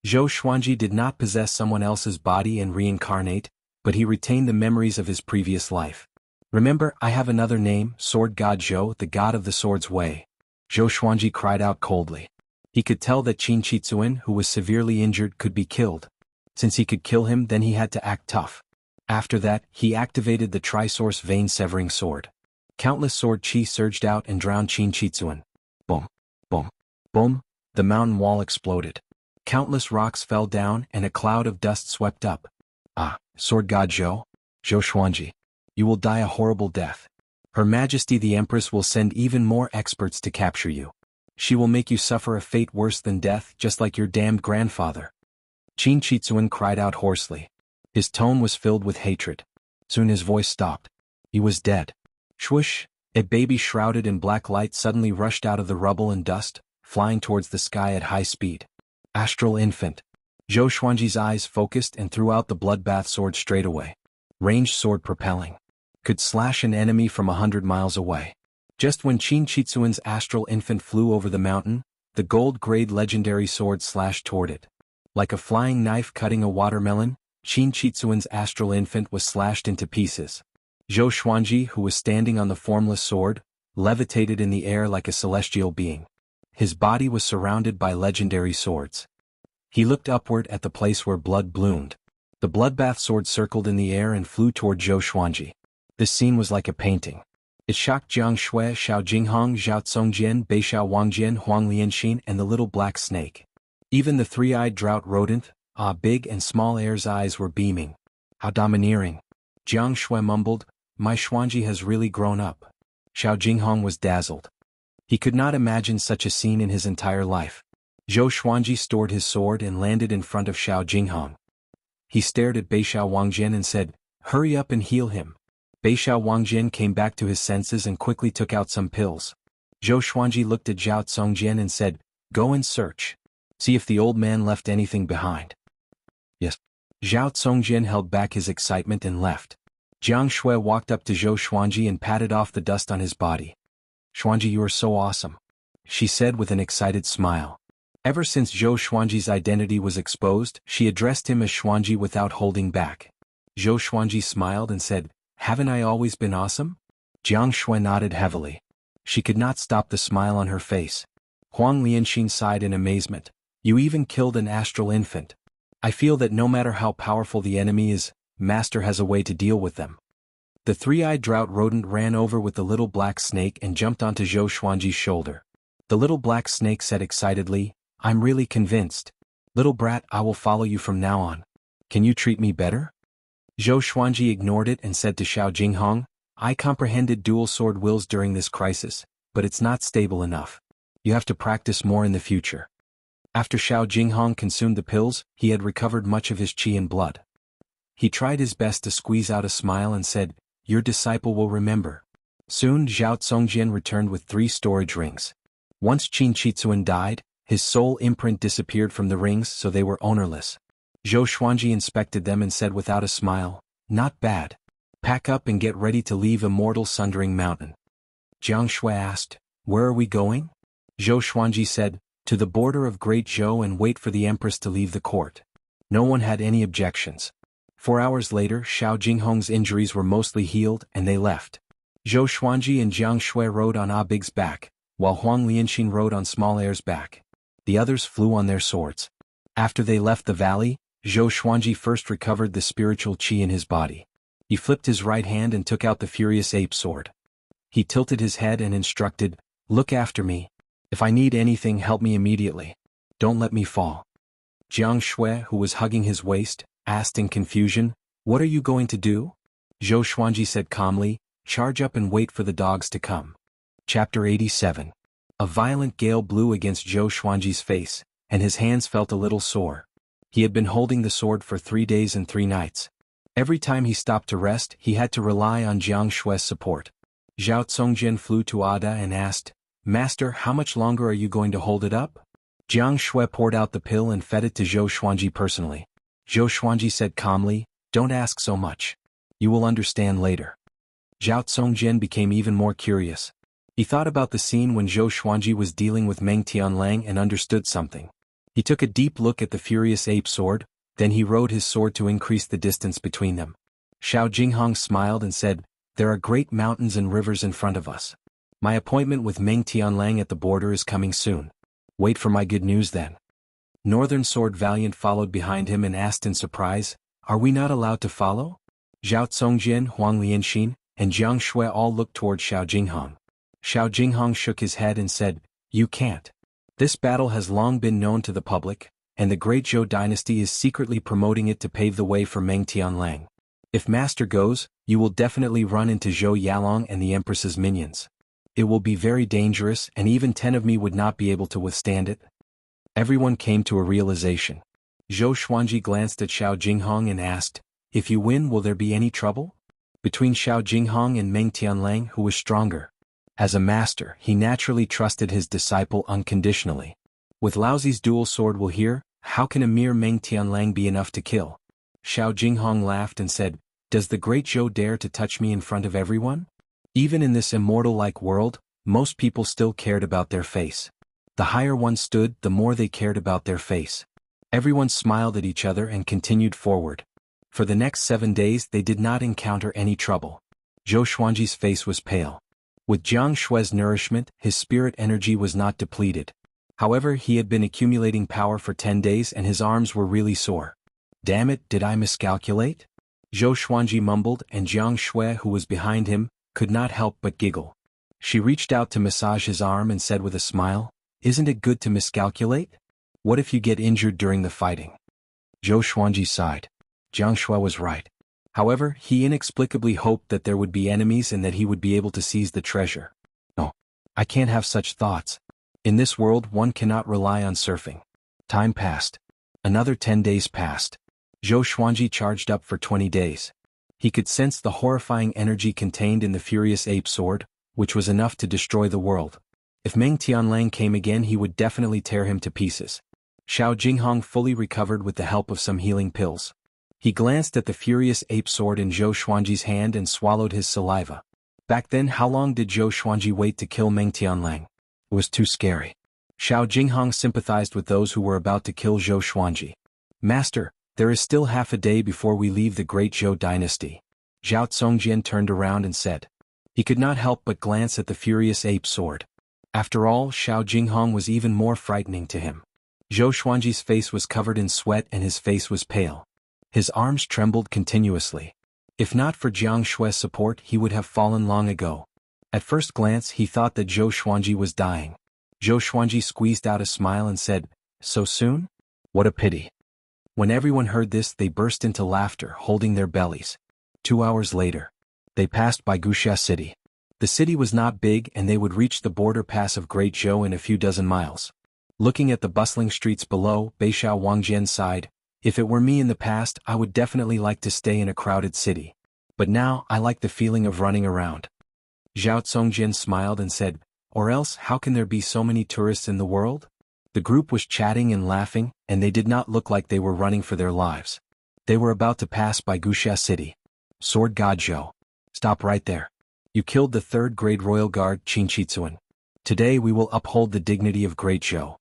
Zhou Xuanji did not possess someone else's body and reincarnate, but he retained the memories of his previous life. "Remember, I have another name, Sword God Zhou, the god of the sword's way." Zhou Xuanji cried out coldly. He could tell that Qin Chitsuan, who was severely injured, could be killed. Since he could kill him, then he had to act tough. After that, he activated the Trisource Vein-Severing Sword. Countless sword chi surged out and drowned Qin Chitsuan. Boom, boom, boom, the mountain wall exploded. Countless rocks fell down and a cloud of dust swept up. Ah, sword god Zhou Xuanji. You will die a horrible death. Her Majesty the Empress will send even more experts to capture you. She will make you suffer a fate worse than death, just like your damned grandfather. Qin Chitsuan cried out hoarsely. His tone was filled with hatred. Soon his voice stopped. He was dead. Swoosh! A baby shrouded in black light suddenly rushed out of the rubble and dust, flying towards the sky at high speed. Astral infant. Zhou Xuanji's eyes focused and threw out the bloodbath sword straight away. Ranged sword propelling. Could slash an enemy from 100 miles away. Just when Qin Chitsuan's astral infant flew over the mountain, the gold-grade legendary sword slashed toward it. Like a flying knife cutting a watermelon, Qin Chitsuan's astral infant was slashed into pieces. Zhou Xuanji, who was standing on the formless sword, levitated in the air like a celestial being. His body was surrounded by legendary swords. He looked upward at the place where blood bloomed. The bloodbath sword circled in the air and flew toward Zhou Xuanji. This scene was like a painting. It shocked Jiang Shui, Xiao Jinghong, Zhao Tsongjian, Beishao Wangjian, Huang Lianxin, and the little black snake. Even the three-eyed drought rodent, big and small air's eyes were beaming. How domineering. Jiang Shui mumbled, my Xuanji has really grown up. Xiao Jinghong was dazzled. He could not imagine such a scene in his entire life. Zhou Xuanji stored his sword and landed in front of Xiao Jinghong. He stared at Beishao Wangjian and said, hurry up and heal him. Beishao Wangjian came back to his senses and quickly took out some pills. Zhou Xuanji looked at Zhao Tsongjian and said, go and search. See if the old man left anything behind. Yes. Zhao Tsongjian held back his excitement and left. Jiang Shui walked up to Zhou Xuanji and patted off the dust on his body. Xuanji, you are so awesome, she said with an excited smile. Ever since Zhou Xuanji's identity was exposed, she addressed him as Xuanji without holding back. Zhou Xuanji smiled and said, haven't I always been awesome? Jiang Shui nodded heavily. She could not stop the smile on her face. Huang Lianxin sighed in amazement. You even killed an astral infant. I feel that no matter how powerful the enemy is, Master has a way to deal with them. The three-eyed drought rodent ran over with the little black snake and jumped onto Zhou Xuanji's shoulder. The little black snake said excitedly, I'm really convinced. Little brat, I will follow you from now on. Can you treat me better? Zhou Xuanji ignored it and said to Xiao Jinghong, I comprehended dual sword wills during this crisis, but it's not stable enough. You have to practice more in the future. After Xiao Jinghong consumed the pills, he had recovered much of his qi and blood. He tried his best to squeeze out a smile and said, your disciple will remember. Soon Zhao Tsongjian returned with 3 storage rings. Once Qin Chitsuan died, his soul imprint disappeared from the rings so they were ownerless. Zhou Xuanji inspected them and said without a smile, not bad. Pack up and get ready to leave Immortal Sundering Mountain. Jiang Shui asked, where are we going? Zhou Xuanji said, to the border of Great Zhou and wait for the Empress to leave the court. No one had any objections. 4 hours later, Xiao Jinghong's injuries were mostly healed and they left. Zhou Xuanji and Jiang Shui rode on Big's back, while Huang Lianxin rode on Small Air's back. The others flew on their swords. After they left the valley, Zhou Xuanji first recovered the spiritual qi in his body. He flipped his right hand and took out the furious ape sword. He tilted his head and instructed, look after me. If I need anything, help me immediately. Don't let me fall. Jiang Shui, who was hugging his waist, asked in confusion, what are you going to do? Zhou Xuanji said calmly, charge up and wait for the dogs to come. Chapter 87. A violent gale blew against Zhou Xuanji's face, and his hands felt a little sore. He had been holding the sword for 3 days and 3 nights. Every time he stopped to rest, he had to rely on Jiang Shui's support. Zhao Tsongjian flew to Ada and asked, Master, how much longer are you going to hold it up? Jiang Shui poured out the pill and fed it to Zhou Xuanji personally. Zhou Xuanji said calmly, don't ask so much. You will understand later. Zhao Tsongjian became even more curious. He thought about the scene when Zhou Xuanji was dealing with Meng Tianlang and understood something. He took a deep look at the furious ape sword, then he rode his sword to increase the distance between them. Xiao Jinghong smiled and said, there are great mountains and rivers in front of us. My appointment with Meng Tianlang at the border is coming soon. Wait for my good news then. Northern Sword Valiant followed behind him and asked in surprise, are we not allowed to follow? Zhao Tsongjian, Huang Lianxin, and Jiang Shui all looked toward Xiao Jinghong. Xiao Jinghong shook his head and said, you can't. This battle has long been known to the public, and the Great Zhou dynasty is secretly promoting it to pave the way for Meng Tianlang. If Master goes, you will definitely run into Zhou Yalong and the Empress's minions. It will be very dangerous, and even 10 of me would not be able to withstand it. Everyone came to a realization. Zhou Xuanji glanced at Xiao Jinghong and asked, "If you win, will there be any trouble?" Between Xiao Jinghong and Meng Tianlang, who was stronger? As a master, he naturally trusted his disciple unconditionally. With Laozi's dual sword will here, how can a mere Meng Tianlang be enough to kill? Xiao Jinghong laughed and said, "Does the great Zhou dare to touch me in front of everyone?" Even in this immortal-like world, most people still cared about their face. The higher one stood, the more they cared about their face. Everyone smiled at each other and continued forward. For the next 7 days they did not encounter any trouble. Zhou Xuanji's face was pale. With Jiang Shui's nourishment, his spirit energy was not depleted. However, he had been accumulating power for 10 days and his arms were really sore. "Damn it, did I miscalculate?" Zhou Xuanji mumbled, and Jiang Shui, who was behind him, could not help but giggle. She reached out to massage his arm and said with a smile, "Isn't it good to miscalculate? What if you get injured during the fighting?" Zhou Xuanji sighed. Jiang Shui was right. However, he inexplicably hoped that there would be enemies and that he would be able to seize the treasure. "No, I can't have such thoughts. In this world one cannot rely on surfing." Time passed. Another 10 days passed. Zhou Xuanji charged up for 20 days. He could sense the horrifying energy contained in the furious ape sword, which was enough to destroy the world. If Meng Tianlang came again, he would definitely tear him to pieces. Xiao Jinghong fully recovered with the help of some healing pills. He glanced at the furious ape sword in Zhou Xuanji's hand and swallowed his saliva. Back then, how long did Zhou Xuanji wait to kill Meng Tianlang? It was too scary. Xiao Jinghong sympathized with those who were about to kill Zhou Xuanji. "Master, there is still half a day before we leave the Great Zhou dynasty." Zhao Congjian turned around and said. He could not help but glance at the furious ape sword. After all, Xiao Jinghong was even more frightening to him. Zhou Xuanji's face was covered in sweat and his face was pale. His arms trembled continuously. If not for Jiang Shui's support, he would have fallen long ago. At first glance, he thought that Zhou Xuanji was dying. Zhou Xuanji squeezed out a smile and said, "So soon? What a pity." When everyone heard this, they burst into laughter, holding their bellies. 2 hours later, they passed by Wuxia city. The city was not big and they would reach the border pass of Great Zhou in a few dozen miles. Looking at the bustling streets below, Beixiao Wangjian sighed, "If it were me in the past, I would definitely like to stay in a crowded city. But now, I like the feeling of running around." Zhao Congjian smiled and said, "Or else, how can there be so many tourists in the world?" The group was chatting and laughing, and they did not look like they were running for their lives. They were about to pass by Wuxia city. "Sword God Zhou. Stop right there. You killed the 3rd grade royal guard Qin Chitsuan. Today we will uphold the dignity of Great Zhou."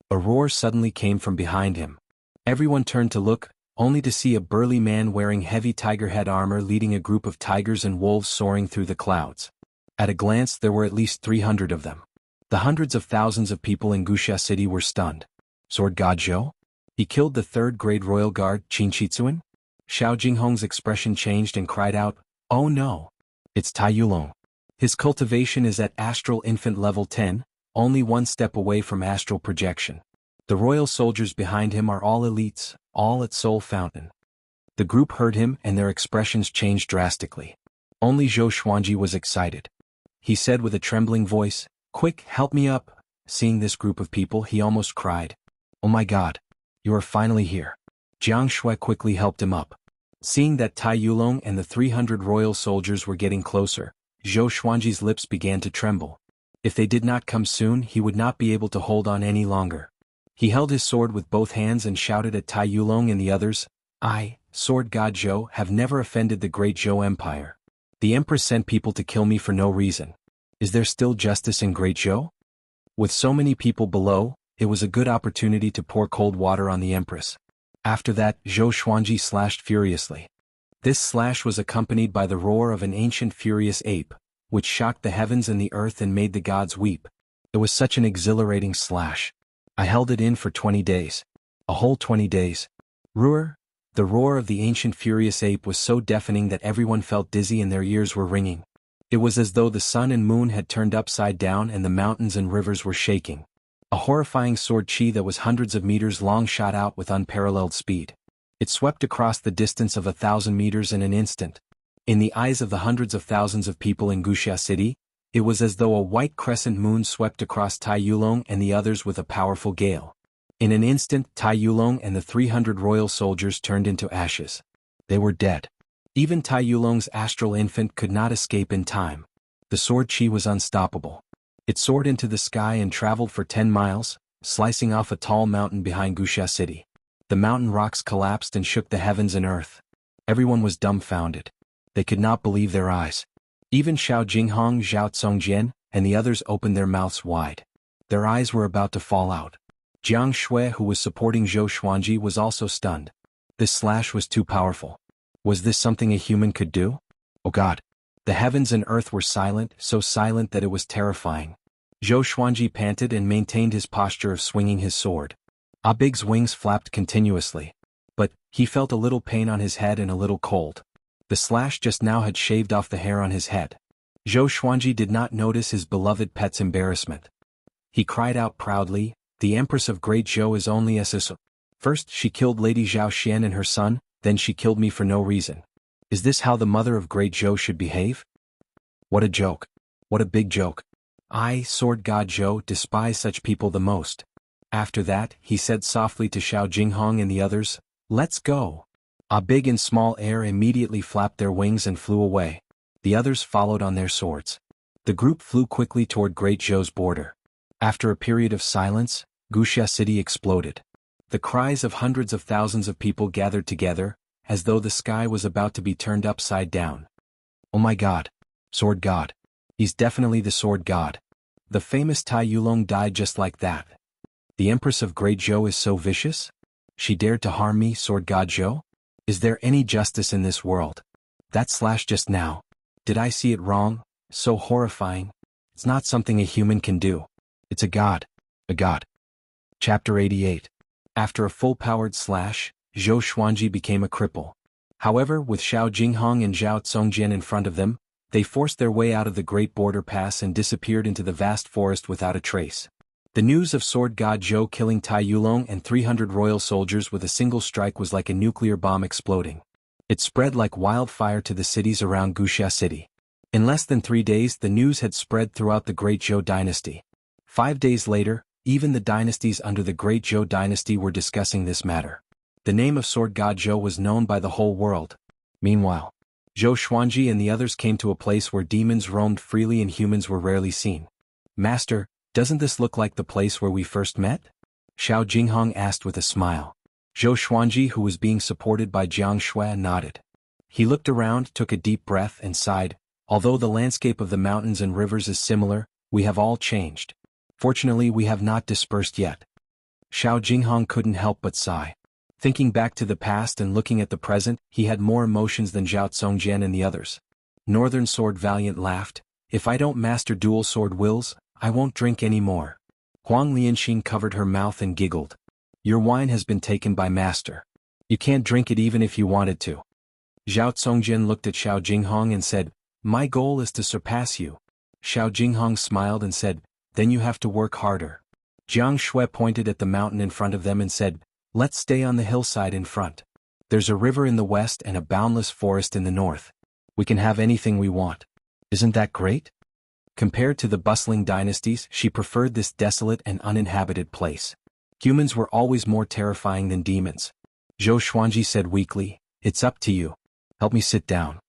A roar suddenly came from behind him. Everyone turned to look, only to see a burly man wearing heavy tiger head armor leading a group of tigers and wolves soaring through the clouds. At a glance there were at least 300 of them. The hundreds of thousands of people in Wuxia city were stunned. Sword God Zhou? He killed the 3rd grade royal guard Qin Chitsuan? Xiao Jinghong's expression changed and cried out, "Oh no! It's Tai Yulong. His cultivation is at astral infant level 10, only 1 step away from astral projection. The royal soldiers behind him are all elites, all at Soul Fountain." The group heard him and their expressions changed drastically. Only Zhou Xuanji was excited. He said with a trembling voice, "Quick, help me up." Seeing this group of people, he almost cried. "Oh my God! You are finally here." Jiang Shui quickly helped him up. Seeing that Tai Yulong and the 300 royal soldiers were getting closer, Zhou Xuanji's lips began to tremble. If they did not come soon, he would not be able to hold on any longer. He held his sword with both hands and shouted at Tai Yulong and the others, "I, Sword God Zhou, have never offended the Great Zhou Empire. The Empress sent people to kill me for no reason. Is there still justice in Great Zhou?" With so many people below, it was a good opportunity to pour cold water on the Empress. After that, Zhou Xuanji slashed furiously. This slash was accompanied by the roar of an ancient furious ape, which shocked the heavens and the earth and made the gods weep. It was such an exhilarating slash. I held it in for 20 days. A whole 20 days. Roar! The roar of the ancient furious ape was so deafening that everyone felt dizzy and their ears were ringing. It was as though the sun and moon had turned upside down and the mountains and rivers were shaking. A horrifying sword chi that was hundreds of meters long shot out with unparalleled speed. It swept across the distance of 1,000 meters in an instant. In the eyes of the hundreds of thousands of people in Wuxia City, it was as though a white crescent moon swept across Tai Yulong and the others with a powerful gale. In an instant, Tai Yulong and the 300 royal soldiers turned into ashes. They were dead. Even Tai Yulong's astral infant could not escape in time. The sword chi was unstoppable. It soared into the sky and traveled for 10 miles, slicing off a tall mountain behind Wuxia City. The mountain rocks collapsed and shook the heavens and earth. Everyone was dumbfounded. They could not believe their eyes. Even Xiao Jinghong, Zhao Tsongjian, and the others opened their mouths wide. Their eyes were about to fall out. Jiang Shui, who was supporting Zhou Xuanji, was also stunned. This slash was too powerful. Was this something a human could do? Oh God! The heavens and earth were silent, so silent that it was terrifying. Zhou Xuanji panted and maintained his posture of swinging his sword. Big's wings flapped continuously. But he felt a little pain on his head and a little cold. The slash just now had shaved off the hair on his head. Zhou Xuanji did not notice his beloved pet's embarrassment. He cried out proudly, "The Empress of Great Zhou is only a sister. First she killed Lady Zhao Xian and her son, then she killed me for no reason. Is this how the mother of Great Zhou should behave? What a joke. What a big joke. I, Sword God Zhou, despise such people the most." After that, he said softly to Xiao Jinghong and the others, "Let's go." Big and Small Air immediately flapped their wings and flew away. The others followed on their swords. The group flew quickly toward Great Zhou's border. After a period of silence, Wuxia City exploded. The cries of hundreds of thousands of people gathered together, as though the sky was about to be turned upside down. Oh my God! Sword God! He's definitely the Sword God. The famous Tai Yulong died just like that. The Empress of Great Zhou is so vicious? She dared to harm me, Sword God Zhou? Is there any justice in this world? That slash just now. Did I see it wrong? So horrifying. It's not something a human can do. It's a god. A god. Chapter 88. After a full-powered slash, Zhou Xuanji became a cripple. However, with Xiao Jinghong and Zhao Tsongjian in front of them, they forced their way out of the Great Border Pass and disappeared into the vast forest without a trace. The news of Sword God Zhou killing Tai Yulong and 300 royal soldiers with a single strike was like a nuclear bomb exploding. It spread like wildfire to the cities around Wuxia City. In less than 3 days, the news had spread throughout the Great Zhou dynasty. 5 days later, even the dynasties under the Great Zhou dynasty were discussing this matter. The name of Sword God Zhou was known by the whole world. Meanwhile, Zhou Xuanji and the others came to a place where demons roamed freely and humans were rarely seen. "Master, doesn't this look like the place where we first met?" Xiao Jinghong asked with a smile. Zhou Xuanji, who was being supported by Jiang Shui, nodded. He looked around, took a deep breath and sighed. "Although the landscape of the mountains and rivers is similar, we have all changed. Fortunately, we have not dispersed yet." Xiao Jinghong couldn't help but sigh. Thinking back to the past and looking at the present, he had more emotions than Zhao Tsongjian and the others. Northern Sword Valiant laughed. "If I don't master dual sword wills, I won't drink any more." Huang Lianxin covered her mouth and giggled. "Your wine has been taken by master. You can't drink it even if you wanted to." Zhao Tsongjian looked at Xiao Jinghong and said, "My goal is to surpass you." Xiao Jinghong smiled and said, "Then you have to work harder." Jiang Shui pointed at the mountain in front of them and said, "Let's stay on the hillside in front. There's a river in the west and a boundless forest in the north. We can have anything we want. Isn't that great?" Compared to the bustling dynasties, she preferred this desolate and uninhabited place. Humans were always more terrifying than demons. Zhou Xuanji said weakly, "It's up to you. Help me sit down."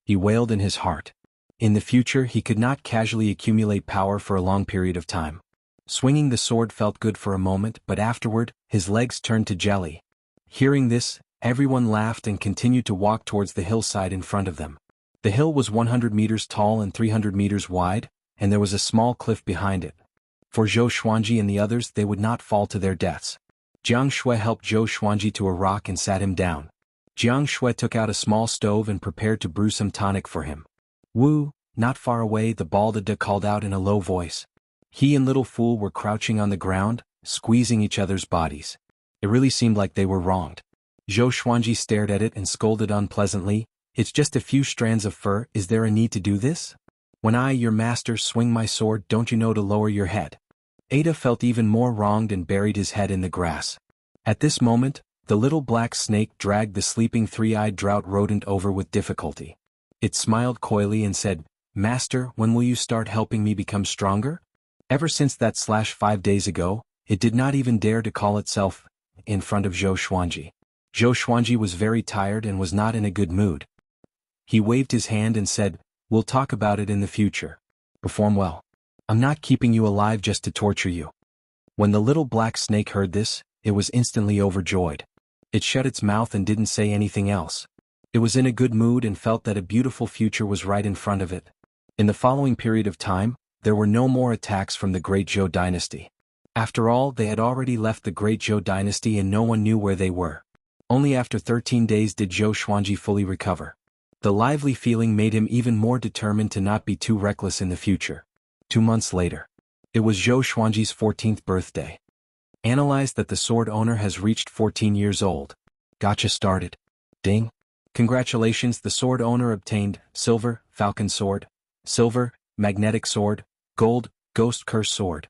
He wailed in his heart. In the future, he could not casually accumulate power for a long period of time. Swinging the sword felt good for a moment, but afterward, his legs turned to jelly. Hearing this, everyone laughed and continued to walk towards the hillside in front of them. The hill was 100 meters tall and 300 meters wide, and there was a small cliff behind it. For Zhou Xuanji and the others, they would not fall to their deaths. Jiang Shui helped Zhou Xuanji to a rock and sat him down. Jiang Shui took out a small stove and prepared to brew some tonic for him. "Wu!" Not far away, the Balda called out in a low voice. He and Little Fool were crouching on the ground, squeezing each other's bodies. It really seemed like they were wronged. Zhou Xuanji stared at it and scolded unpleasantly, "It's just a few strands of fur, is there a need to do this? When I, your master, swing my sword, don't you know to lower your head?" Ada felt even more wronged and buried his head in the grass. At this moment, the little black snake dragged the sleeping three-eyed drought rodent over with difficulty. It smiled coyly and said, "Master, when will you start helping me become stronger?" Ever since that 5 days ago, it did not even dare to call itself in front of Zhou Xuanji. Zhou Xuanji was very tired and was not in a good mood. He waved his hand and said, "We'll talk about it in the future. Perform well. I'm not keeping you alive just to torture you." When the little black snake heard this, it was instantly overjoyed. It shut its mouth and didn't say anything else. It was in a good mood and felt that a beautiful future was right in front of it. In the following period of time, there were no more attacks from the Great Zhou dynasty. After all, they had already left the Great Zhou dynasty and no one knew where they were. Only after 13 days did Zhou Xuanji fully recover. The lively feeling made him even more determined to not be too reckless in the future. 2 months later. It was Zhou Xuanji's 14th birthday. Analyze that the sword owner has reached 14 years old. Gotcha started. Ding. Congratulations, the sword owner obtained silver, falcon sword, silver, magnetic sword, gold, ghost curse sword.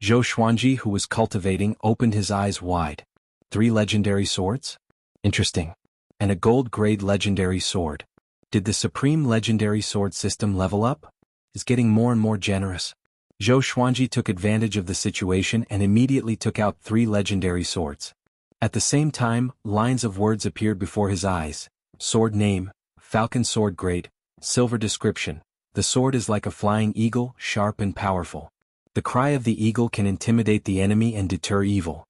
Zhou Xuanji, who was cultivating, opened his eyes wide. 3 legendary swords? Interesting. And a gold-grade legendary sword. Did the supreme legendary sword system level up? It's getting more and more generous. Zhou Xuanji took advantage of the situation and immediately took out 3 legendary swords. At the same time, lines of words appeared before his eyes. Sword name, falcon sword grade, silver description. The sword is like a flying eagle, sharp and powerful. The cry of the eagle can intimidate the enemy and deter evil.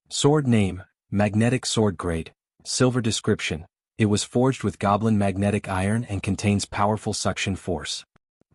Sword name, magnetic sword grade, silver description. It was forged with goblin magnetic iron and contains powerful suction force.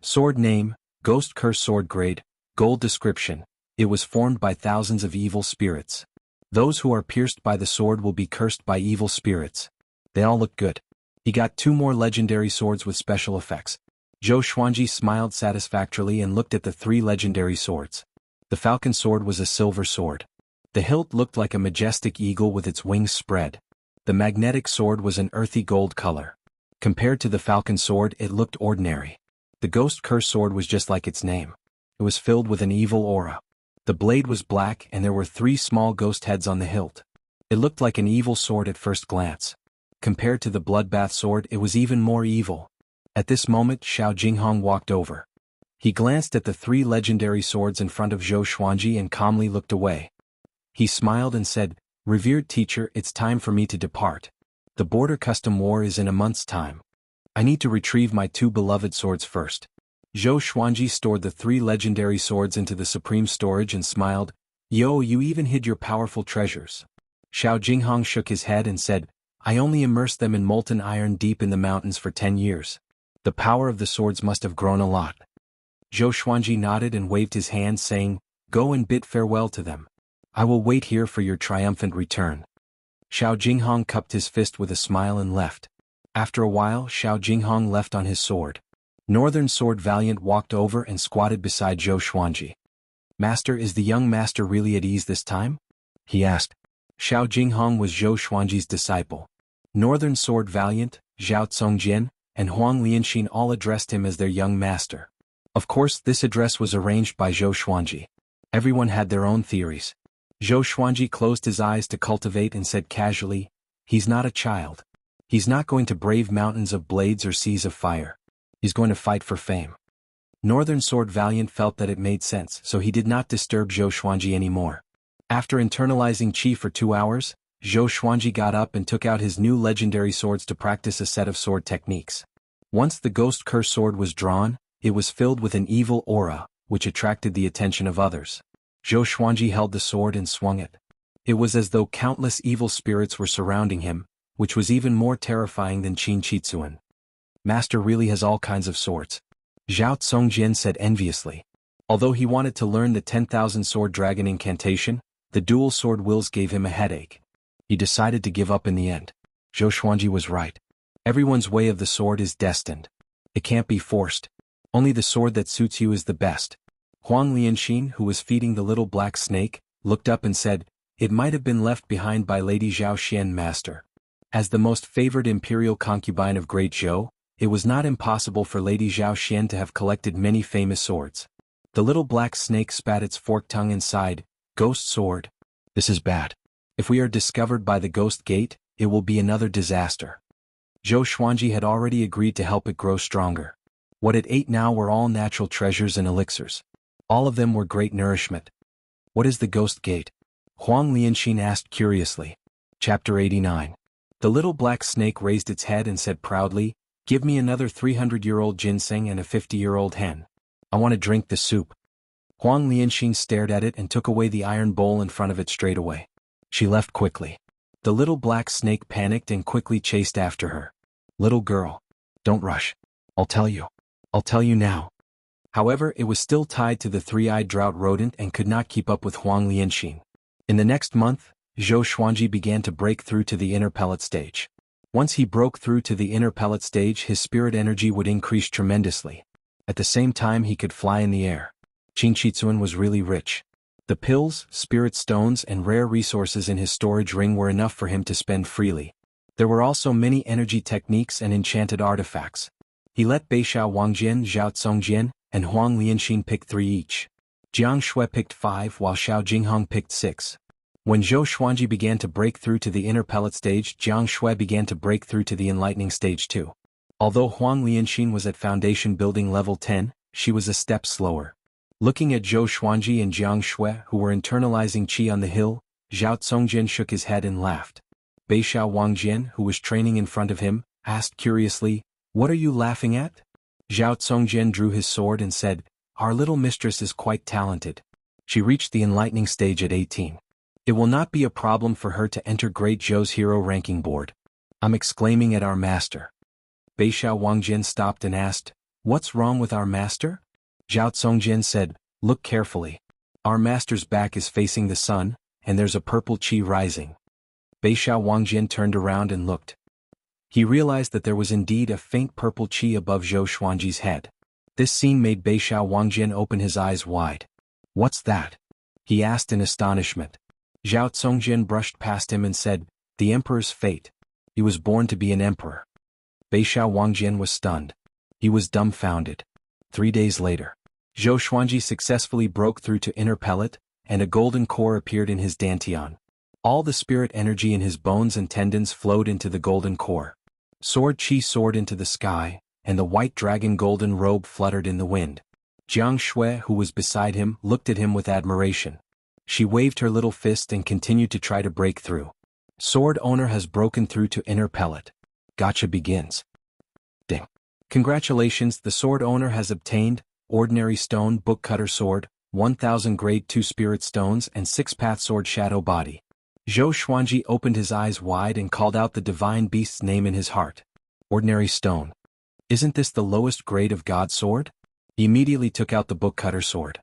Sword name, ghost curse sword grade, gold description. It was formed by thousands of evil spirits. Those who are pierced by the sword will be cursed by evil spirits. They all look good. He got 2 more legendary swords with special effects. Zhou Xuanji smiled satisfactorily and looked at the 3 legendary swords. The falcon sword was a silver sword. The hilt looked like a majestic eagle with its wings spread. The magnetic sword was an earthy gold color. Compared to the falcon sword, it looked ordinary. The ghost curse sword was just like its name. It was filled with an evil aura. The blade was black and there were 3 small ghost heads on the hilt. It looked like an evil sword at first glance. Compared to the bloodbath sword, it was even more evil. At this moment, Xiao Jinghong walked over. He glanced at the 3 legendary swords in front of Zhou Xuanji and calmly looked away. He smiled and said, "Revered teacher, it's time for me to depart. The border custom war is in a month's time. I need to retrieve my 2 beloved swords first." Zhou Xuanji stored the 3 legendary swords into the supreme storage and smiled, "Yo, you even hid your powerful treasures." Xiao Jinghong shook his head and said, "I only immersed them in molten iron deep in the mountains for 10 years. The power of the swords must have grown a lot." Zhou Xuanji nodded and waved his hand saying, "Go and bid farewell to them. I will wait here for your triumphant return." Xiao Jinghong cupped his fist with a smile and left. After a while, Xiao Jinghong left on his sword. Northern Sword Valiant walked over and squatted beside Zhou Xuanji. "Master, is the young master really at ease this time?" he asked. Xiao Jinghong was Zhou Xuanji's disciple. Northern Sword Valiant, Zhao Congjian, and Huang Lianxin all addressed him as their young master. Of course, this address was arranged by Zhou Xuanji. Everyone had their own theories. Zhou Xuanji closed his eyes to cultivate and said casually, "He's not a child. He's not going to brave mountains of blades or seas of fire. He's going to fight for fame." Northern Sword Valiant felt that it made sense, so he did not disturb Zhou Xuanji anymore. After internalizing Qi for 2 hours, Zhou Xuanji got up and took out his new legendary swords to practice a set of sword techniques. Once the ghost curse sword was drawn, it was filled with an evil aura, which attracted the attention of others. Zhou Xuanji held the sword and swung it. It was as though countless evil spirits were surrounding him, which was even more terrifying than Qin Qitsuan. "Master really has all kinds of swords," Zhao Congjian said enviously. Although he wanted to learn the 10,000 sword dragon incantation, the dual sword wills gave him a headache. He decided to give up in the end. Zhou Xuanji was right. Everyone's way of the sword is destined. It can't be forced. Only the sword that suits you is the best. Huang Lianxin, who was feeding the little black snake, looked up and said, "It might have been left behind by Lady Zhao Xian, master." As the most favored imperial concubine of Great Zhou, it was not impossible for Lady Zhao Xian to have collected many famous swords. The little black snake spat its forked tongue and sighed, "Ghost sword. This is bad. If we are discovered by the ghost gate, it will be another disaster." Zhou Xuanji had already agreed to help it grow stronger. What it ate now were all natural treasures and elixirs. All of them were great nourishment. "What is the ghost gate?" Huang Lianxin asked curiously. Chapter 89. The little black snake raised its head and said proudly, "Give me another 300-year-old ginseng and a 50-year-old hen. I want to drink the soup." Huang Lianxin stared at it and took away the iron bowl in front of it straight away. She left quickly. The little black snake panicked and quickly chased after her. "Little girl. Don't rush. I'll tell you. I'll tell you now." However, it was still tied to the three-eyed drought rodent and could not keep up with Huang Lianxin. In the next month, Zhou Xuanji began to break through to the inner pellet stage. Once he broke through to the inner pellet stage, his spirit energy would increase tremendously. At the same time, he could fly in the air. Qin Shizuan was really rich. The pills, spirit stones and rare resources in his storage ring were enough for him to spend freely. There were also many energy techniques and enchanted artifacts. He let Beishao Wangjian, Zhao Congjian, and Huang Lianxin pick 3 each. Jiang Shui picked 5 while Xiao Jinghong picked 6. When Zhou Xuanji began to break through to the inner pellet stage, Jiang Shui began to break through to the enlightening stage too. Although Huang Lianxin was at foundation building level 10, she was a step slower. Looking at Zhou Xuanji and Jiang Shui who were internalizing qi on the hill, Zhao Congjian shook his head and laughed. Beishao Wangjian, who was training in front of him, asked curiously, "What are you laughing at?" Zhao Congjian drew his sword and said, "Our little mistress is quite talented. She reached the enlightening stage at 18. It will not be a problem for her to enter Great Zhou's hero ranking board." I'm exclaiming at our master. Beishao Wangjian stopped and asked, "What's wrong with our master?" Zhao Congjian said, "Look carefully. Our master's back is facing the sun, and there's a purple qi rising." Beishao Wangjian turned around and looked. He realized that there was indeed a faint purple qi above Zhou Xuanji's head. This scene made Beishao Wangjian open his eyes wide. "What's that?" he asked in astonishment. Zhao Congjian brushed past him and said, "The emperor's fate. He was born to be an emperor." Beishao Wangjian was stunned. He was dumbfounded. 3 days later, Zhou Xuanji successfully broke through to inner pellet, and a golden core appeared in his dantian. All the spirit energy in his bones and tendons flowed into the golden core. Sword qi soared into the sky, and the white dragon golden robe fluttered in the wind. Jiang Shui, who was beside him, looked at him with admiration. She waved her little fist and continued to try to break through. Sword owner has broken through to inner pellet. Gotcha begins. Ding. Congratulations, the sword owner has obtained ordinary stone book cutter sword, 1000 grade 2 spirit stones and 6-path sword shadow body. Zhou Xuanji opened his eyes wide and called out the divine beast's name in his heart. Ordinary stone. Isn't this the lowest grade of God sword? He immediately took out the book cutter sword.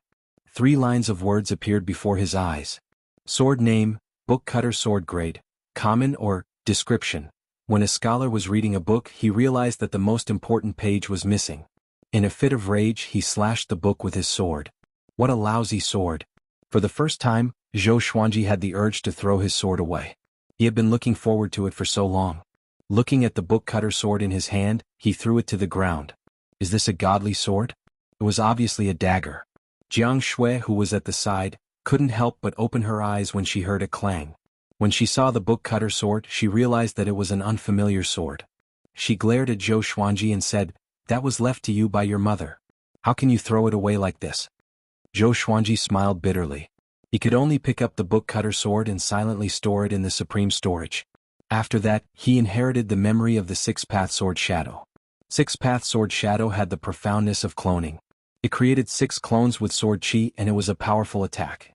3 lines of words appeared before his eyes. Sword name, book cutter sword grade, common or description. When a scholar was reading a book, he realized that the most important page was missing. In a fit of rage, he slashed the book with his sword. What a lousy sword. For the first time, Zhou Xuanji had the urge to throw his sword away. He had been looking forward to it for so long. Looking at the book cutter sword in his hand, he threw it to the ground. Is this a godly sword? It was obviously a dagger. Jiang Shui, who was at the side, couldn't help but open her eyes when she heard a clang. When she saw the book cutter sword, she realized that it was an unfamiliar sword. She glared at Zhou Xuanji and said, "That was left to you by your mother. How can you throw it away like this?" Zhou Xuanji smiled bitterly. He could only pick up the book cutter sword and silently store it in the supreme storage. After that, he inherited the memory of the 6-path sword shadow. 6-path sword shadow had the profoundness of cloning. It created 6 clones with sword qi and it was a powerful attack.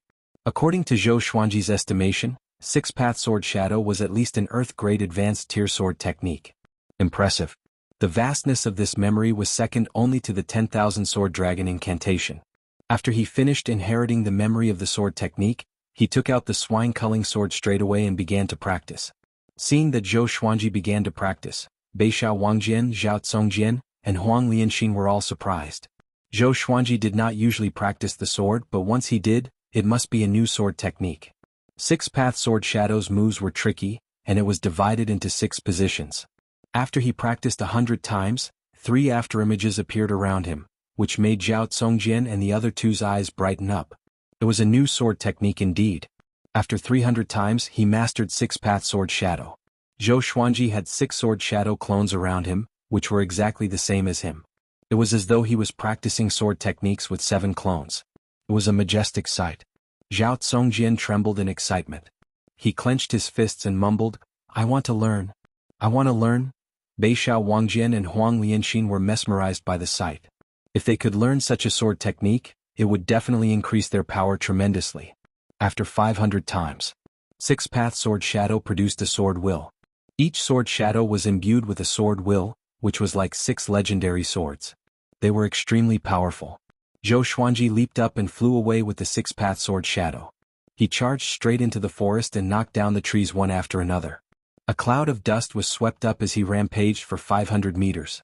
According to Zhou Xuanji's estimation, 6-path sword shadow was at least an earth-grade advanced tier sword technique. Impressive. The vastness of this memory was second only to the 10,000 sword dragon incantation. After he finished inheriting the memory of the sword technique, he took out the swine-culling sword straight away and began to practice. Seeing that Zhou Xuanji began to practice, Beishao Wangjian, Zhao Congjian, and Huang Lianxin were all surprised. Zhou Xuanji did not usually practice the sword, but once he did, it must be a new sword technique. 6-path sword shadow's moves were tricky, and it was divided into 6 positions. After he practiced 100 times, 3 afterimages appeared around him, which made Zhao Congjian and the other two's eyes brighten up. It was a new sword technique indeed. After 300 times he mastered 6-path sword shadow. Zhou Xuanji had 6 sword shadow clones around him, which were exactly the same as him. It was as though he was practicing sword techniques with 7 clones. It was a majestic sight. Zhao Congjian trembled in excitement. He clenched his fists and mumbled, "I want to learn. I want to learn." Beishao Wangjian and Huang Lianxin were mesmerized by the sight. If they could learn such a sword technique, it would definitely increase their power tremendously. After 500 times, 6-path sword shadow produced a sword will. Each sword shadow was imbued with a sword will, which was like 6 legendary swords. They were extremely powerful. Zhou Xuanji leaped up and flew away with the 6-path sword shadow. He charged straight into the forest and knocked down the trees one after another. A cloud of dust was swept up as he rampaged for 500 meters.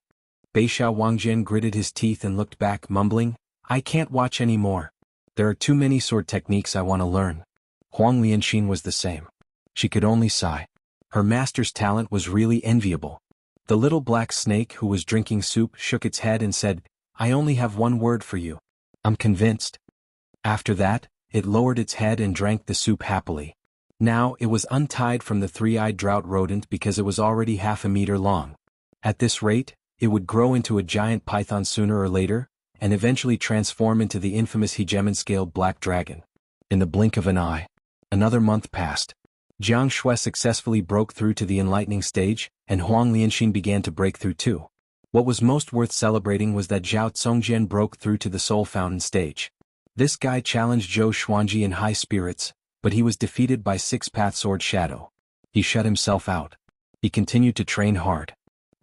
Beishao Wangjian gritted his teeth and looked back, mumbling, "I can't watch anymore. There are too many sword techniques I want to learn." Huang Lianxin was the same. She could only sigh. Her master's talent was really enviable. The little black snake who was drinking soup shook its head and said, "I only have one word for you. I'm convinced." After that, it lowered its head and drank the soup happily. Now it was untied from the 3-eyed drought rodent because it was already half a meter long. At this rate, it would grow into a giant python sooner or later, and eventually transform into the infamous hegemon-scaled black dragon. In the blink of an eye, another month passed. Jianghu successfully broke through to the enlightening stage, and Huang Lianxin began to break through too. What was most worth celebrating was that Zhao Congjian broke through to the Soul Fountain stage. This guy challenged Zhou Xuanji in high spirits, but he was defeated by 6-path sword shadow. He shut himself out. He continued to train hard.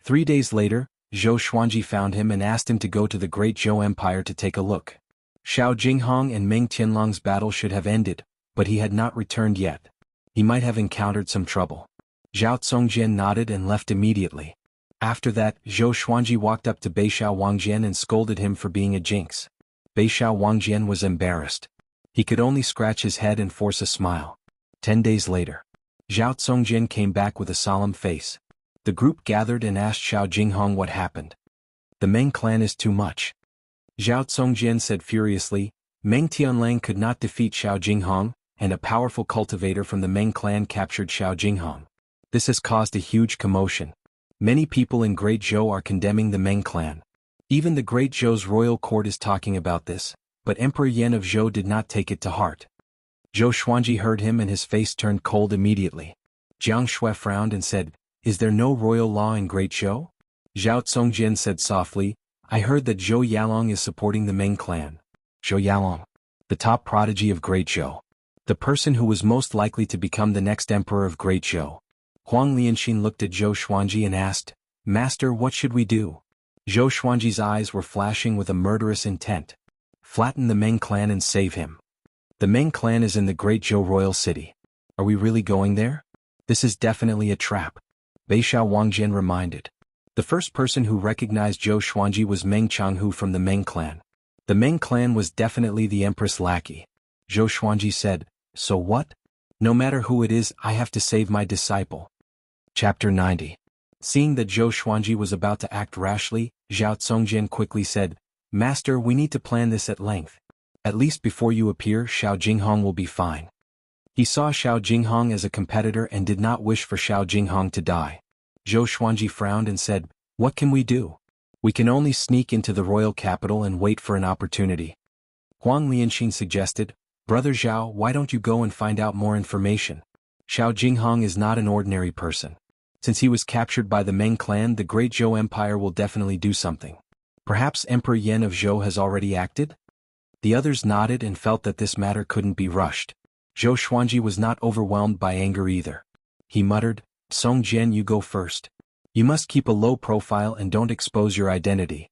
3 days later, Zhou Xuanji found him and asked him to go to the Great Zhou Empire to take a look. Xiao Jinghong and Meng Tianlong's battle should have ended, but he had not returned yet. He might have encountered some trouble. Zhao Congjian nodded and left immediately. After that, Zhou Xuanji walked up to Beishao Wangjian and scolded him for being a jinx. Beishao Wangjian was embarrassed. He could only scratch his head and force a smile. 10 days later, Zhao Congjian came back with a solemn face. The group gathered and asked Xiao Jinghong what happened. "The Meng clan is too much." Zhao Congjian said furiously, "Meng Tianlang could not defeat Xiao Jinghong, and a powerful cultivator from the Meng clan captured Xiao Jinghong. This has caused a huge commotion. Many people in Great Zhou are condemning the Meng clan. Even the Great Zhou's royal court is talking about this, but Emperor Yan of Zhou did not take it to heart." Zhou Xuanji heard him and his face turned cold immediately. Jianghu frowned and said, "Is there no royal law in Great Zhou?" Zhao Congjian said softly, "I heard that Zhou Yalong is supporting the Meng clan." Zhou Yalong, the top prodigy of Great Zhou. The person who was most likely to become the next emperor of Great Zhou. Huang Lianxin looked at Zhou Xuanji and asked, "Master, what should we do?" Zhou Xuanji's eyes were flashing with a murderous intent. "Flatten the Meng clan and save him. The Meng clan is in the Great Zhou royal city. Are we really going there? This is definitely a trap." Beishao Wangjian reminded. The first person who recognized Zhou Xuanji was Meng Jianghu from the Meng clan. The Meng clan was definitely the empress lackey. Zhou Xuanji said, "So what? No matter who it is, I have to save my disciple." Chapter 90. Seeing that Zhou Xuanji was about to act rashly, Zhao Congjian quickly said, "Master, we need to plan this at length. At least before you appear, Xiao Jinghong will be fine." He saw Xiao Jinghong as a competitor and did not wish for Xiao Jinghong to die. Zhou Xuanji frowned and said, "What can we do? We can only sneak into the royal capital and wait for an opportunity." Huang Lianxin suggested, "Brother Zhao, why don't you go and find out more information? Xiao Jinghong is not an ordinary person. Since he was captured by the Meng clan, the Great Zhou Empire will definitely do something. Perhaps Emperor Yan of Zhou has already acted?" The others nodded and felt that this matter couldn't be rushed. Zhou Xuanji was not overwhelmed by anger either. He muttered, "Song Jian, you go first. You must keep a low profile and don't expose your identity."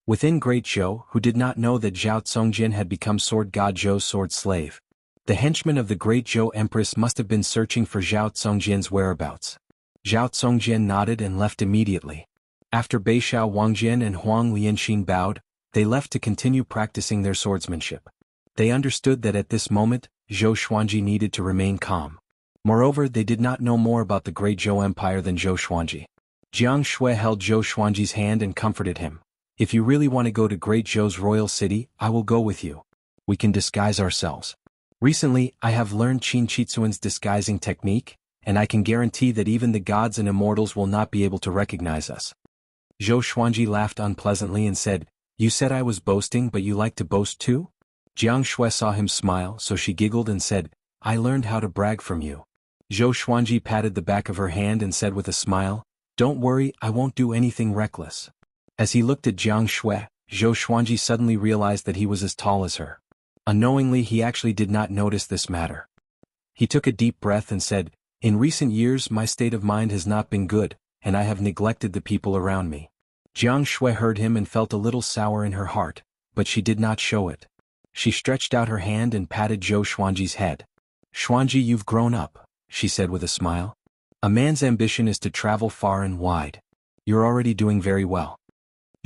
Within Great Zhou, who did not know that Zhao Congjian had become Sword God Zhou's sword slave. The henchmen of the Great Zhou Empress must have been searching for Zhao Congjian's whereabouts. Zhao Congjian nodded and left immediately. After Beishao Wangjian and Huang Lianxin bowed, they left to continue practicing their swordsmanship. They understood that at this moment, Zhou Xuanji needed to remain calm. Moreover, they did not know more about the Great Zhou Empire than Zhou Xuanji. Jianghu held Zhou Xuanji's hand and comforted him. If you really want to go to Great Zhou's royal city, I will go with you. We can disguise ourselves. Recently, I have learned Qin Chitsuan's disguising technique, and I can guarantee that even the gods and immortals will not be able to recognize us. Zhou Xuanji laughed unpleasantly and said, You said I was boasting, but you like to boast too? Jiang Shui saw him smile, so she giggled and said, I learned how to brag from you. Zhou Xuanji patted the back of her hand and said with a smile, Don't worry, I won't do anything reckless. As he looked at Jiang Shui, Zhou Xuanji suddenly realized that he was as tall as her. Unknowingly, he actually did not notice this matter. He took a deep breath and said, In recent years my state of mind has not been good, and I have neglected the people around me. Jiang Shui heard him and felt a little sour in her heart, but she did not show it. She stretched out her hand and patted Zhou Xuanji's head. Xuanji, you've grown up, she said with a smile. A man's ambition is to travel far and wide. You're already doing very well.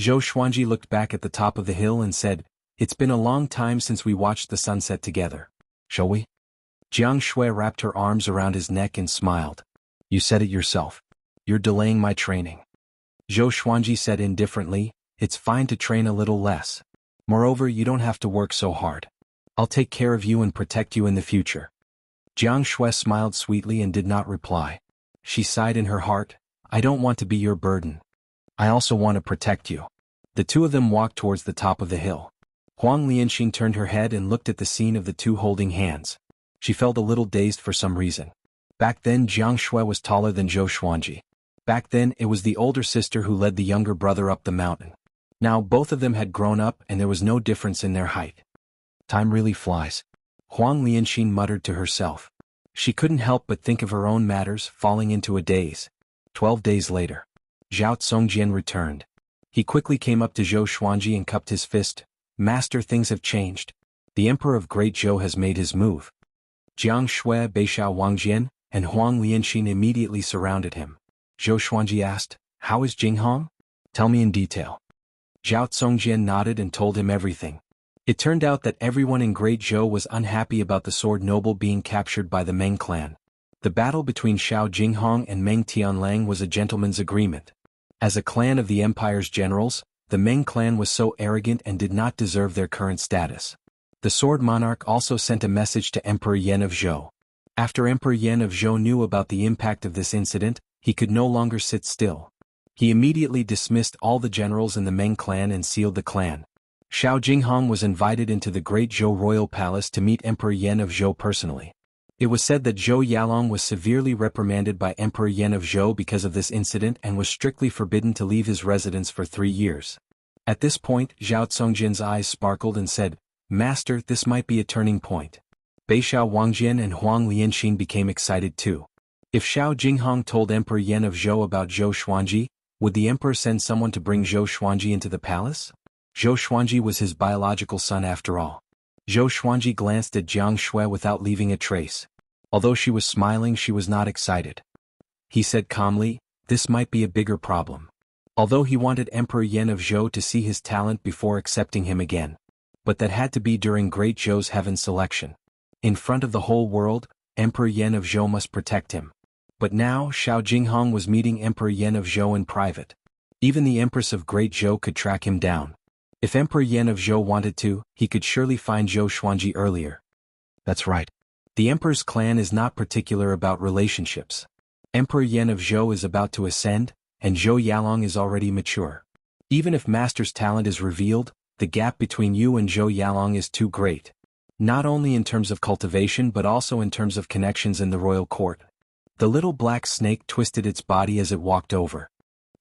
Zhou Xuanji looked back at the top of the hill and said, It's been a long time since we watched the sunset together. Shall we? Jiang Shui wrapped her arms around his neck and smiled. You said it yourself. You're delaying my training. Zhou Xuanji said indifferently, It's fine to train a little less. Moreover, you don't have to work so hard. I'll take care of you and protect you in the future. Jiang Shui smiled sweetly and did not reply. She sighed in her heart, I don't want to be your burden. I also want to protect you. The two of them walked towards the top of the hill. Huang Lianxin turned her head and looked at the scene of the two holding hands. She felt a little dazed for some reason. Back then Jiang Shui was taller than Zhou Xuanji. Back then it was the older sister who led the younger brother up the mountain. Now both of them had grown up and there was no difference in their height. Time really flies. Huang Lianxin muttered to herself. She couldn't help but think of her own matters, falling into a daze. 12 days later. Zhao Tsongjian returned. He quickly came up to Zhou Xuanji and cupped his fist. Master, things have changed. The Emperor of Great Zhou has made his move. Jiang Shui, Beishao Wangjian, and Huang Lianxin immediately surrounded him. Zhou Xuanji asked, How is Jinghong? Tell me in detail. Zhao Tsongjian nodded and told him everything. It turned out that everyone in Great Zhou was unhappy about the sword noble being captured by the Meng clan. The battle between Xiao Jinghong and Meng Tianlang was a gentleman's agreement. As a clan of the empire's generals, the Meng clan was so arrogant and did not deserve their current status. The sword monarch also sent a message to Emperor Yan of Zhou. After Emperor Yan of Zhou knew about the impact of this incident, he could no longer sit still. He immediately dismissed all the generals in the Meng clan and sealed the clan. Xiao Jinghong was invited into the Great Zhou royal palace to meet Emperor Yan of Zhou personally. It was said that Zhou Yalong was severely reprimanded by Emperor Yan of Zhou because of this incident and was strictly forbidden to leave his residence for 3 years. At this point, Zhao Tsongjian's eyes sparkled and said, Master, this might be a turning point. Beishao Wangjian and Huang Lianxin became excited too. If Xiao Jinghong told Emperor Yan of Zhou about Zhou Xuanji, would the emperor send someone to bring Zhou Xuanji into the palace? Zhou Xuanji was his biological son after all. Zhou Xuanji glanced at Jiang Shui without leaving a trace. Although she was smiling, she was not excited. He said calmly, This might be a bigger problem. Although he wanted Emperor Yan of Zhou to see his talent before accepting him again. But that had to be during Great Zhou's heaven selection. In front of the whole world, Emperor Yan of Zhou must protect him. But now Xiao Jinghong was meeting Emperor Yan of Zhou in private. Even the Empress of Great Zhou could track him down. If Emperor Yan of Zhou wanted to, he could surely find Zhou Xuanji earlier. That's right. The Emperor's clan is not particular about relationships. Emperor Yan of Zhou is about to ascend, and Zhou Yalong is already mature. Even if Master's talent is revealed, the gap between you and Zhou Yalong is too great. Not only in terms of cultivation but also in terms of connections in the royal court. The little black snake twisted its body as it walked over.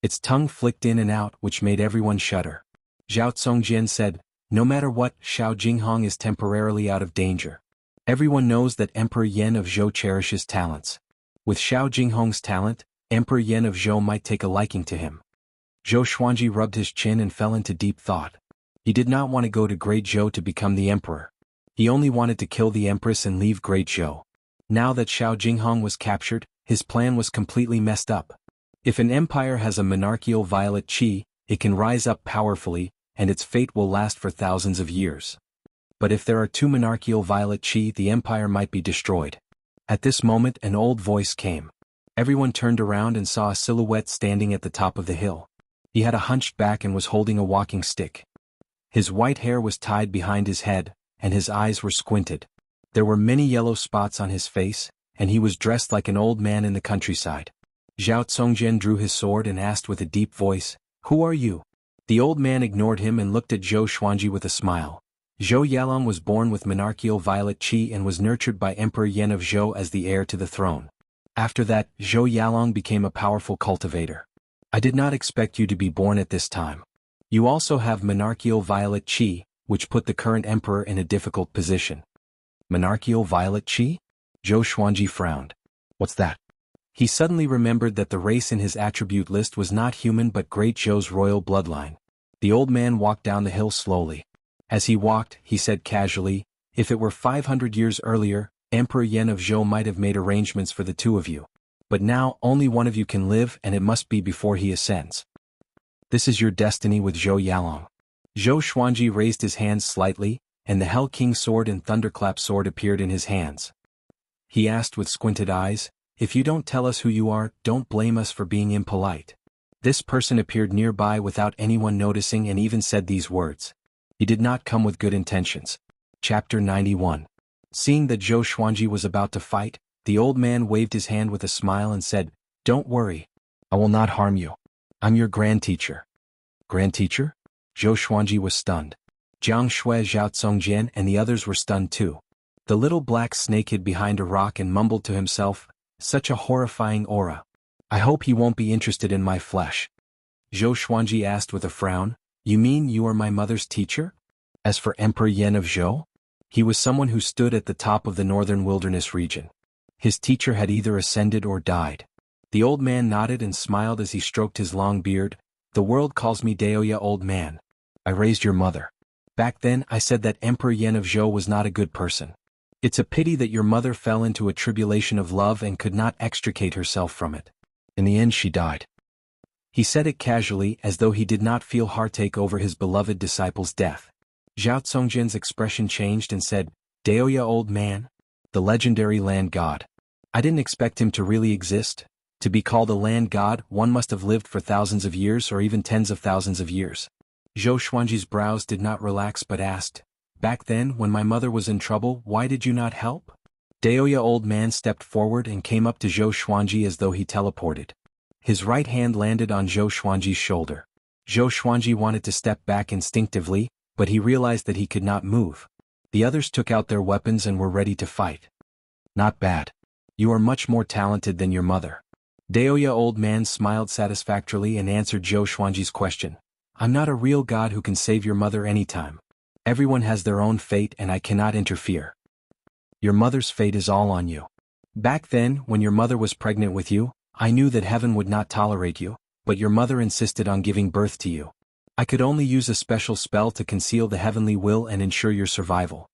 Its tongue flicked in and out, which made everyone shudder. Zhao Tsongjian said, No matter what, Xiao Jinghong is temporarily out of danger. Everyone knows that Emperor Yan of Zhou cherishes talents. With Xiao Jinghong's talent, Emperor Yan of Zhou might take a liking to him. Zhou Xuanji rubbed his chin and fell into deep thought. He did not want to go to Great Zhou to become the emperor. He only wanted to kill the empress and leave Great Zhou. Now that Xiao Jinghong was captured, his plan was completely messed up. If an empire has a monarchical violet qi, it can rise up powerfully, and its fate will last for thousands of years. But if there are 2 monarchical violet qi, the empire might be destroyed. At this moment an old voice came. Everyone turned around and saw a silhouette standing at the top of the hill. He had a hunched back and was holding a walking stick. His white hair was tied behind his head, and his eyes were squinted. There were many yellow spots on his face, and he was dressed like an old man in the countryside. Zhao Tsongjian drew his sword and asked with a deep voice, "Who are you?" The old man ignored him and looked at Zhou Xuanji with a smile. Zhou Yalong was born with monarchical violet qi and was nurtured by Emperor Yan of Zhou as the heir to the throne. After that, Zhou Yalong became a powerful cultivator. I did not expect you to be born at this time. You also have monarchical violet qi, which put the current emperor in a difficult position. Monarchical violet qi? Zhou Xuanji frowned. What's that? He suddenly remembered that the race in his attribute list was not human but Great Zhou's royal bloodline. The old man walked down the hill slowly. As he walked, he said casually, "If it were 500 years earlier, Emperor Yan of Zhou might have made arrangements for the two of you. But now, only one of you can live and it must be before he ascends. This is your destiny with Zhou Yalong." Zhou Xuanji raised his hands slightly, and the Hell King sword and Thunderclap sword appeared in his hands. He asked with squinted eyes, "If you don't tell us who you are, don't blame us for being impolite." This person appeared nearby without anyone noticing and even said these words. He did not come with good intentions. Chapter 91. Seeing that Zhou Xuanji was about to fight, the old man waved his hand with a smile and said, "Don't worry. I will not harm you. I'm your grand teacher." Grand teacher? Zhou Xuanji was stunned. Jiang Shui, Zhao Tsongjian and the others were stunned too. The little black snake hid behind a rock and mumbled to himself, "Such a horrifying aura. I hope he won't be interested in my flesh." Zhou Xuanji asked with a frown, "You mean you are my mother's teacher?" As for Emperor Yan of Zhou, he was someone who stood at the top of the northern wilderness region. His teacher had either ascended or died. The old man nodded and smiled as he stroked his long beard. "The world calls me Daoya, old man. I raised your mother. Back then I said that Emperor Yan of Zhou was not a good person. It's a pity that your mother fell into a tribulation of love and could not extricate herself from it. In the end she died." He said it casually as though he did not feel heartache over his beloved disciple's death. Zhao Tsongjian's expression changed and said, "Daoya, old man? The legendary land god. I didn't expect him to really exist. To be called a land god, one must have lived for thousands of years or even tens of thousands of years." Zhou Xuanji's brows did not relax but asked, "Back then, when my mother was in trouble, why did you not help?" Daoya, old man, stepped forward and came up to Zhou Xuanji as though he teleported. His right hand landed on Zhou Xuanji's shoulder. Zhou Xuanji wanted to step back instinctively, but he realized that he could not move. The others took out their weapons and were ready to fight. "Not bad. You are much more talented than your mother." Daoya, old man, smiled satisfactorily and answered Zhou Xuanji's question. "I'm not a real god who can save your mother anytime. Everyone has their own fate and I cannot interfere. Your mother's fate is all on you. Back then, when your mother was pregnant with you, I knew that heaven would not tolerate you, but your mother insisted on giving birth to you. I could only use a special spell to conceal the heavenly will and ensure your survival."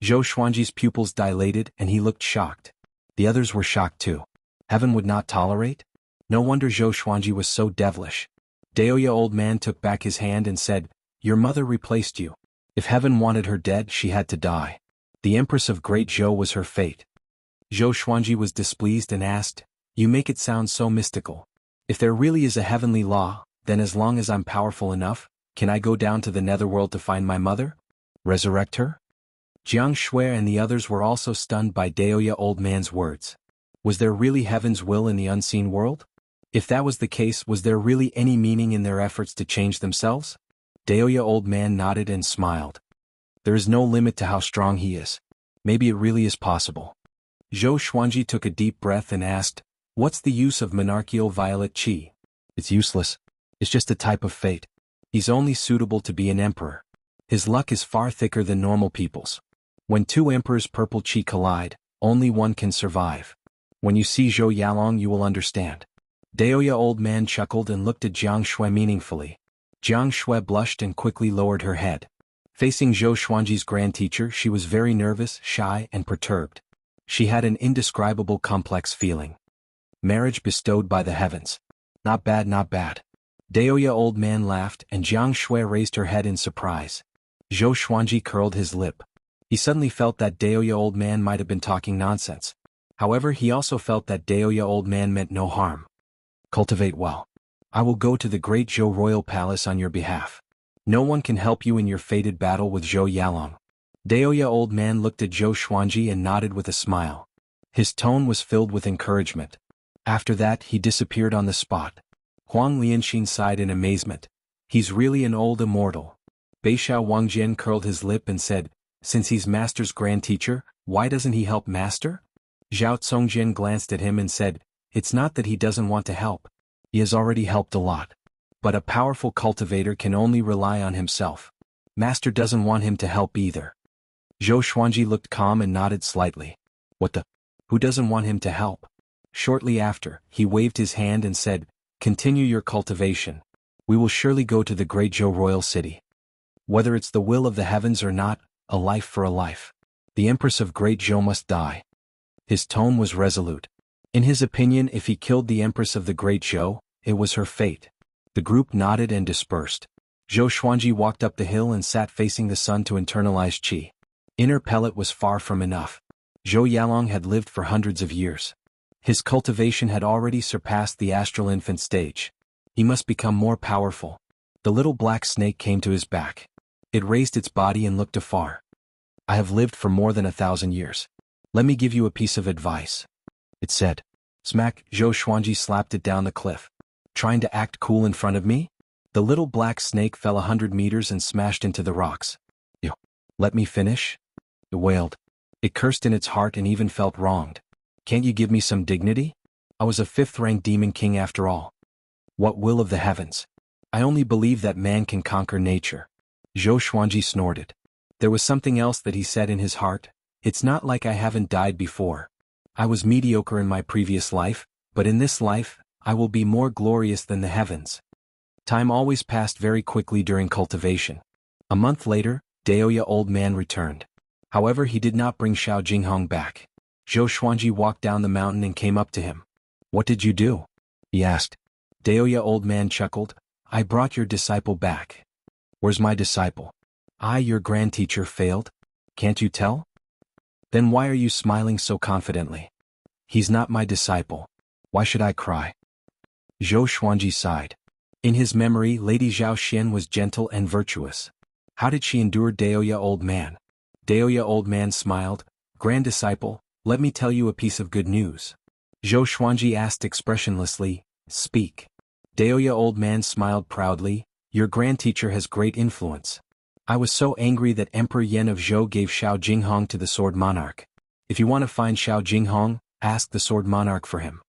Zhou Xuanji's pupils dilated and he looked shocked. The others were shocked too. Heaven would not tolerate? No wonder Zhou Xuanji was so devilish. Daoya, old man, took back his hand and said, "Your mother replaced you. If heaven wanted her dead, she had to die. The Empress of Great Zhou was her fate." Zhou Xuanji was displeased and asked, "You make it sound so mystical. If there really is a heavenly law, then as long as I'm powerful enough, can I go down to the netherworld to find my mother? Resurrect her?" Jiang Shui and the others were also stunned by Daoya, old man's words. Was there really heaven's will in the unseen world? If that was the case, was there really any meaning in their efforts to change themselves? Daoya, old man, nodded and smiled. "There is no limit to how strong he is. Maybe it really is possible." Zhou Xuanji took a deep breath and asked, "What's the use of monarchical violet qi?" "It's useless. It's just a type of fate. He's only suitable to be an emperor. His luck is far thicker than normal people's. When two emperors' purple qi collide, only one can survive. When you see Zhou Yalong you will understand." Daoya, old man, chuckled and looked at Jiang Shui meaningfully. Jiang Shui blushed and quickly lowered her head. Facing Zhou Xuanji's grand teacher, she was very nervous, shy, and perturbed. She had an indescribable complex feeling. Marriage bestowed by the heavens. Not bad, not bad. Daoya, old man, laughed and Jiang Shui raised her head in surprise. Zhou Xuanji curled his lip. He suddenly felt that Daoya, old man, might have been talking nonsense. However, he also felt that Daoya, old man, meant no harm. Cultivate well. I will go to the great Zhou royal palace on your behalf. No one can help you in your fated battle with Zhou Yalong. Daoya old man looked at Zhou Xuanji and nodded with a smile. His tone was filled with encouragement. After that he disappeared on the spot. Huang Lianxin sighed in amazement. He's really an old immortal. Beixiao Wangjian curled his lip and said, since he's Master's grand teacher, why doesn't he help Master? Zhao Congjian glanced at him and said, it's not that he doesn't want to help. He has already helped a lot. But a powerful cultivator can only rely on himself. Master doesn't want him to help either. Zhou Xuanji looked calm and nodded slightly. What the? Who doesn't want him to help? Shortly after, he waved his hand and said, continue your cultivation. We will surely go to the great Zhou royal city. Whether it's the will of the heavens or not, a life for a life. The Empress of Great Zhou must die. His tone was resolute. In his opinion, if he killed the Empress of the Great Zhou, it was her fate. The group nodded and dispersed. Zhou Xuanji walked up the hill and sat facing the sun to internalize qi. Inner pellet was far from enough. Zhou Yalong had lived for hundreds of years. His cultivation had already surpassed the astral infant stage. He must become more powerful. The little black snake came to his back. It raised its body and looked afar. I have lived for more than 1,000 years. Let me give you a piece of advice. It said. Smack, Zhou Xuanji slapped it down the cliff. Trying to act cool in front of me? The little black snake fell 100 meters and smashed into the rocks. You. Let me finish? It wailed. It cursed in its heart and even felt wronged. Can't you give me some dignity? I was a 5th-rank demon king after all. What will of the heavens? I only believe that man can conquer nature. Zhou Xuanji snorted. There was something else that he said in his heart. It's not like I haven't died before. I was mediocre in my previous life, but in this life, I will be more glorious than the heavens. Time always passed very quickly during cultivation. A month later, Daoya old man returned. However, he did not bring Xiao Jinghong back. Zhou Xuanji walked down the mountain and came up to him. What did you do? He asked. Daoya old man chuckled. I brought your disciple back. Where's my disciple? I, your grand teacher, failed? Can't you tell? Then why are you smiling so confidently? He's not my disciple. Why should I cry? Zhou Xuanji sighed. In his memory, Lady Zhao Xian was gentle and virtuous. How did she endure Daoya old man? Daoya old man smiled. Grand disciple, let me tell you a piece of good news. Zhou Xuanji asked expressionlessly, speak. Daoya old man smiled proudly. Your grand teacher has great influence. I was so angry that Emperor Yan of Zhou gave Xiao Jinghong to the Sword Monarch. If you want to find Xiao Jinghong, ask the Sword Monarch for him.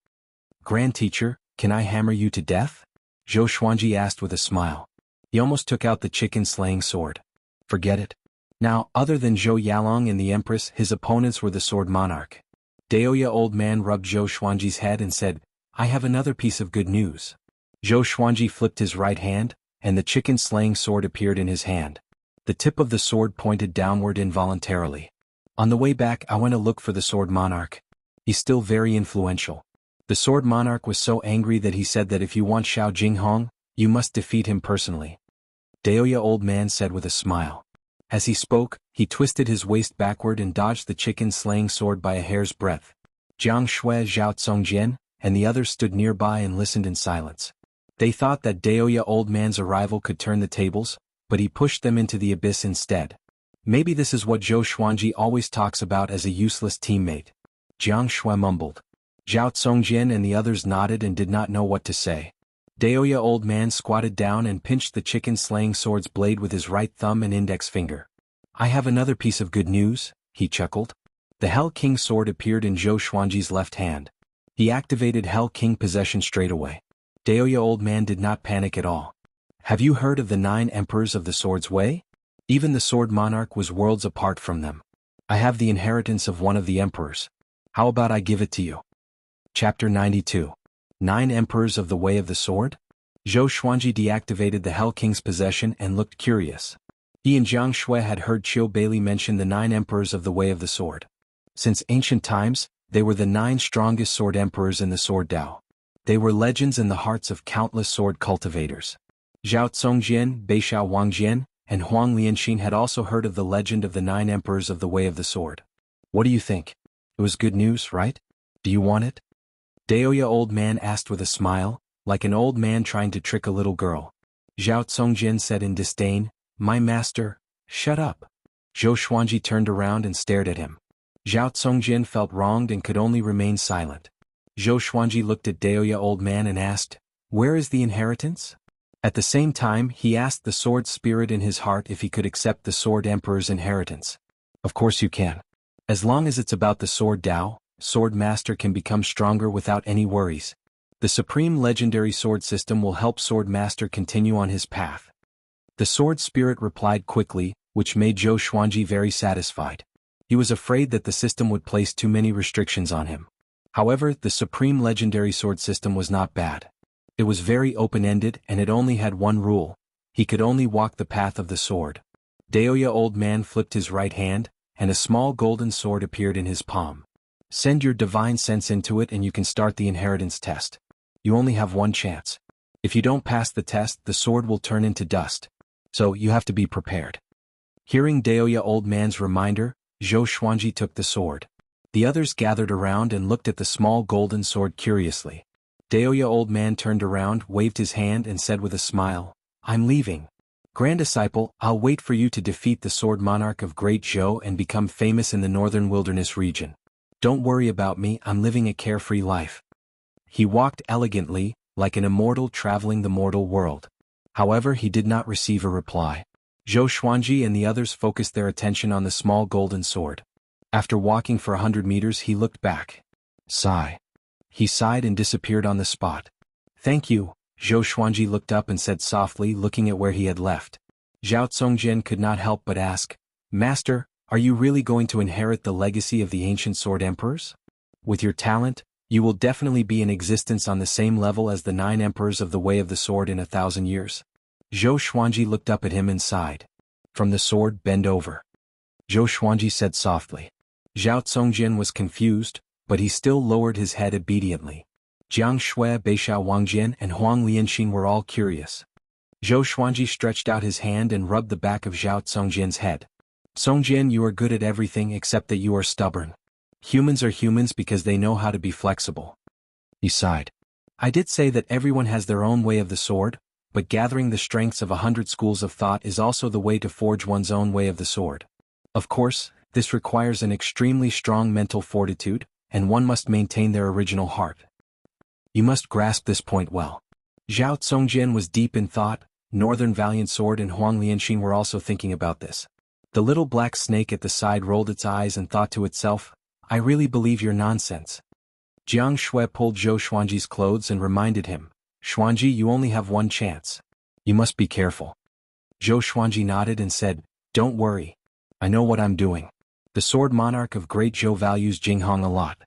Grand teacher, can I hammer you to death? Zhou Xuanji asked with a smile. He almost took out the chicken-slaying sword. Forget it. Now, other than Zhou Yalong and the Empress, his opponents were the Sword Monarch. Daoya old man rubbed Zhou Xuanji's head and said, I have another piece of good news. Zhou Xuanji flipped his right hand, and the chicken-slaying sword appeared in his hand. The tip of the sword pointed downward involuntarily. On the way back, I went to look for the Sword Monarch. He's still very influential. The Sword Monarch was so angry that he said that if you want Xiao Jinghong, you must defeat him personally. Daoya old man said with a smile. As he spoke, he twisted his waist backward and dodged the chicken-slaying sword by a hair's breadth. Jiang Shui, Zhao Congjian, and the others stood nearby and listened in silence. They thought that Daoya old man's arrival could turn the tables, but he pushed them into the abyss instead. Maybe this is what Zhou Xuanji always talks about as a useless teammate. Jiang Shui mumbled. Zhao Congjian and the others nodded and did not know what to say. Daoya old man squatted down and pinched the chicken-slaying sword's blade with his right thumb and index finger. I have another piece of good news, he chuckled. The Hell King sword appeared in Zhou Xuanji's left hand. He activated Hell King possession straight away. Daoya old man did not panic at all. Have you heard of the 9 emperors of the Sword's Way? Even the Sword Monarch was worlds apart from them. I have the inheritance of one of the emperors. How about I give it to you? Chapter 92. 9 Emperors of the Way of the Sword? Zhou Xuanji deactivated the Hell King's possession and looked curious. He and Jiang Shui had heard Qiu Bailey mention the 9 Emperors of the Way of the Sword. Since ancient times, they were the 9 strongest sword emperors in the Sword Dao. They were legends in the hearts of countless sword cultivators. Zhao Congjian, Beixiao Wangjian, and Huang Lianxin had also heard of the legend of the 9 Emperors of the Way of the Sword. What do you think? It was good news, right? Do you want it? Daoya old man asked with a smile. like an old man trying to trick a little girl. Zhao Songjin said in disdain, "My master, shut up." Zhou Xuanji turned around and stared at him. Zhao Songjin felt wronged and could only remain silent. Zhou Xuanji looked at Daoya old man and asked, "Where is the inheritance?" At the same time, he asked the sword spirit in his heart if he could accept the sword emperor's inheritance. Of course you can. As long as it's about the sword Dao, sword master can become stronger without any worries. The supreme legendary sword system will help sword master continue on his path. The sword spirit replied quickly, which made Zhou Xuanji very satisfied. He was afraid that the system would place too many restrictions on him. However, the supreme legendary sword system was not bad. It was very open-ended and it only had one rule. He could only walk the path of the sword. Daoya old man flipped his right hand, and a small golden sword appeared in his palm. Send your divine sense into it and you can start the inheritance test. You only have one chance. If you don't pass the test, the sword will turn into dust. So you have to be prepared. Hearing Daoya old man's reminder, Zhou Xuanji took the sword. The others gathered around and looked at the small golden sword curiously. Daoya old man turned around, waved his hand and said with a smile, "I'm leaving. Grand Disciple, I'll wait for you to defeat the sword monarch of Great Zhou and become famous in the northern wilderness region. Don't worry about me, I'm living a carefree life." He walked elegantly, like an immortal traveling the mortal world. However, he did not receive a reply. Zhou Xuanji and the others focused their attention on the small golden sword. After walking for 100 meters he looked back. Sigh. He sighed and disappeared on the spot. "Thank you." Zhou Xuanji looked up and said softly, looking at where he had left. Zhao Songjin could not help but ask, "Master, are you really going to inherit the legacy of the ancient sword emperors? With your talent, you will definitely be in existence on the same level as the 9 emperors of the Way of the Sword in 1,000 years. Zhou Xuanji looked up at him and sighed. "From the sword, bend over." Zhou Xuanji said softly. Zhao Songjin was confused, but he still lowered his head obediently. Jiang Shui, Beishao Wangjin and Huang Lianxing were all curious. Zhou Xuanji stretched out his hand and rubbed the back of Zhao Songjin's head. "Songjin, you are good at everything except that you are stubborn. Humans are humans because they know how to be flexible." He sighed. "I did say that everyone has their own way of the sword, but gathering the strengths of 100 schools of thought is also the way to forge one's own way of the sword. Of course, this requires an extremely strong mental fortitude, and one must maintain their original heart. You must grasp this point well." Zhao Songjin was deep in thought. Northern Valiant Sword and Huang Lianxing were also thinking about this. The little black snake at the side rolled its eyes and thought to itself, "I really believe your nonsense." Jiang Shui pulled Zhou Xuanji's clothes and reminded him, "Xuanji, you only have one chance. You must be careful." Zhou Xuanji nodded and said, "Don't worry. I know what I'm doing. The sword monarch of Great Zhou values Jinghong a lot.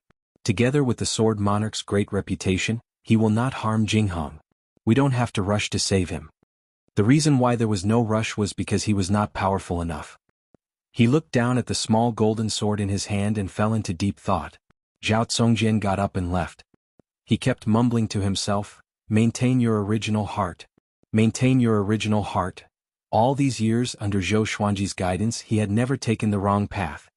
Together with the sword monarch's great reputation, he will not harm Jinghong. We don't have to rush to save him." The reason why there was no rush was because he was not powerful enough. He looked down at the small golden sword in his hand and fell into deep thought. Zhao Songjin got up and left. He kept mumbling to himself, "Maintain your original heart. Maintain your original heart." All these years under Zhou Xuanji's guidance he had never taken the wrong path.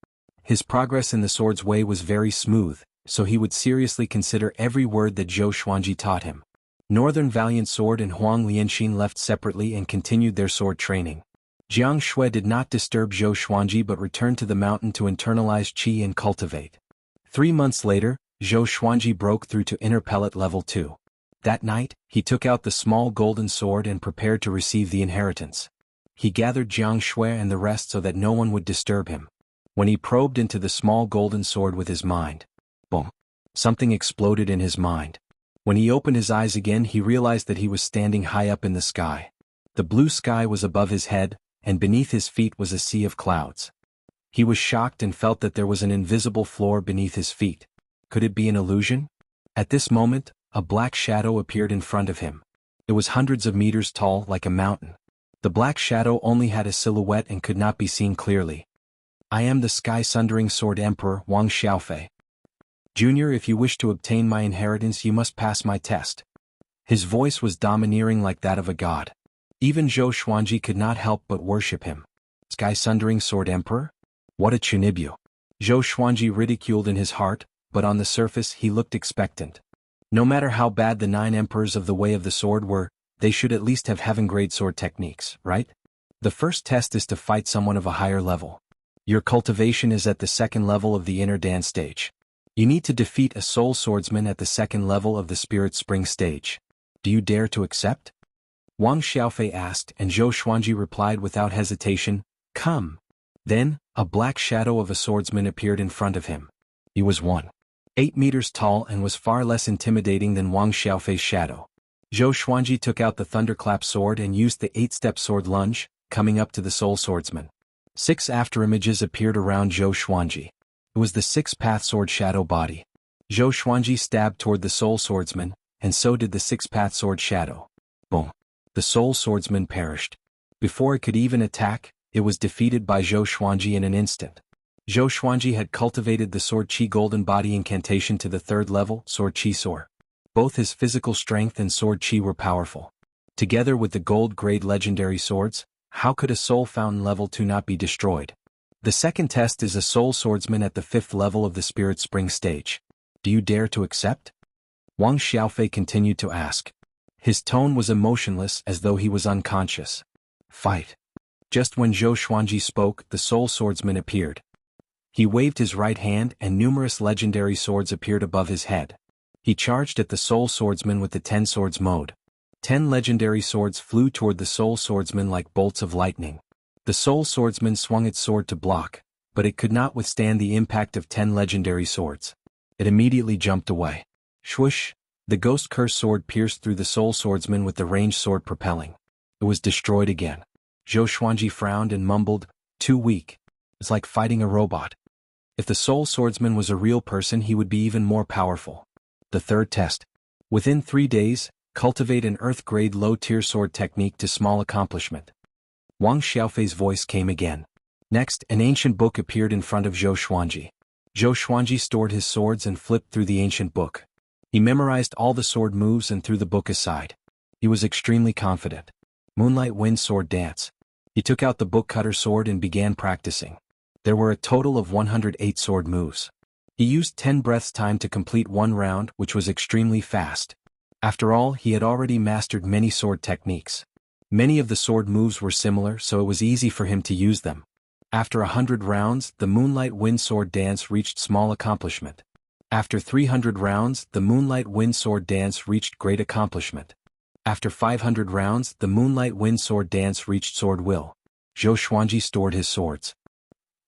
His progress in the sword's way was very smooth, so he would seriously consider every word that Zhou Xuanji taught him. Northern Valiant Sword and Huang Lianxing left separately and continued their sword training. Jiang Shui did not disturb Zhou Xuanji but returned to the mountain to internalize qi and cultivate. 3 months later, Zhou Xuanji broke through to inner pellet level 2. That night, he took out the small golden sword and prepared to receive the inheritance. He gathered Jiang Shui and the rest so that no one would disturb him. When he probed into the small golden sword with his mind, boom! Something exploded in his mind. When he opened his eyes again he realized that he was standing high up in the sky. The blue sky was above his head, and beneath his feet was a sea of clouds. He was shocked and felt that there was an invisible floor beneath his feet. Could it be an illusion? At this moment, a black shadow appeared in front of him. It was hundreds of meters tall, like a mountain. The black shadow only had a silhouette and could not be seen clearly. "I am the Sky-Sundering Sword Emperor Wang Xiaofei. Junior, if you wish to obtain my inheritance you must pass my test." His voice was domineering like that of a god. Even Zhou Xuanji could not help but worship him. Sky-Sundering Sword Emperor? What a chunibyo. Zhou Xuanji ridiculed in his heart, but on the surface he looked expectant. No matter how bad the 9 emperors of the Way of the Sword were, they should at least have heaven-grade sword techniques, right? The first test is to fight someone of a higher level. Your cultivation is at the second level of the inner dance stage. You need to defeat a soul swordsman at the second level of the spirit spring stage. Do you dare to accept? Wang Xiaofei asked, and Zhou Xuanji replied without hesitation, "Come." Then, a black shadow of a swordsman appeared in front of him. He was 1.8 meters tall and was far less intimidating than Wang Xiaofei's shadow. Zhou Xuanji took out the thunderclap sword and used the 8-step sword lunge, coming up to the soul swordsman. 6 afterimages appeared around Zhou Xuanji. It was the 6-path sword shadow body. Zhou Xuanji stabbed toward the soul swordsman, and so did the 6-path sword shadow. Boom. The soul swordsman perished. Before it could even attack, it was defeated by Zhou Xuanji in an instant. Zhou Xuanji had cultivated the Sword Qi Golden Body incantation to the 3rd level, Sword Qi Sword. Both his physical strength and Sword Qi were powerful. Together with the gold-grade legendary swords, how could a Soul Fountain level 2 not be destroyed? The second test is a Soul Swordsman at the 5th level of the Spirit Spring stage. Do you dare to accept? Wang Xiaofei continued to ask. His tone was emotionless as though he was unconscious. Fight. Just when Zhou Xuanji spoke, the Soul Swordsman appeared. He waved his right hand and numerous legendary swords appeared above his head. He charged at the Soul Swordsman with the 10 swords mode. 10 legendary swords flew toward the Soul Swordsman like bolts of lightning. The Soul Swordsman swung its sword to block, but it could not withstand the impact of 10 legendary swords. It immediately jumped away. Swoosh! The Ghost Curse sword pierced through the Soul Swordsman with the ranged sword propelling. It was destroyed again. Zhou Xuanji frowned and mumbled, "Too weak. It's like fighting a robot." If the Soul Swordsman was a real person, he would be even more powerful. The third test. Within 3 days, cultivate an Earth-grade low-tier sword technique to small accomplishment. Wang Xiaofei's voice came again. Next, an ancient book appeared in front of Zhou Xuanji. Zhou Xuanji stored his swords and flipped through the ancient book. He memorized all the sword moves and threw the book aside. He was extremely confident. Moonlight Wind Sword Dance. He took out the book cutter sword and began practicing. There were a total of 108 sword moves. He used 10 breaths time to complete 1 round, which was extremely fast. After all, he had already mastered many sword techniques. Many of the sword moves were similar, so it was easy for him to use them. After 100 rounds, the Moonlight Wind Sword Dance reached small accomplishment. After 300 rounds, the Moonlight Wind Sword Dance reached great accomplishment. After 500 rounds, the Moonlight Wind Sword Dance reached sword will. Zhou Xuanji stored his swords.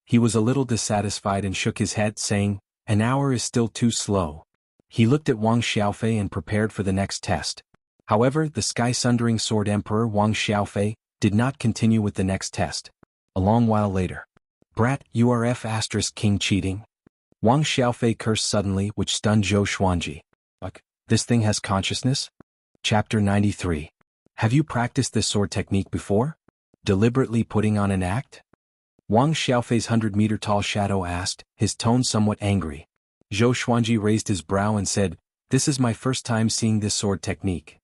He was a little dissatisfied and shook his head, saying, "An hour is still too slow." He looked at Wang Xiaofei and prepared for the next test. However, the Sky-Sundering Sword Emperor Wang Xiaofei did not continue with the next test. A long while later. "Brat, you are King cheating?" Wang Xiaofei cursed suddenly, which stunned Zhou Xuanji. This thing has consciousness? Chapter 93. Have you practiced this sword technique before? Deliberately putting on an act? Wang Xiaofei's 100-meter-tall shadow asked, his tone somewhat angry. Zhou Xuanji raised his brow and said, "This is my first time seeing this sword technique.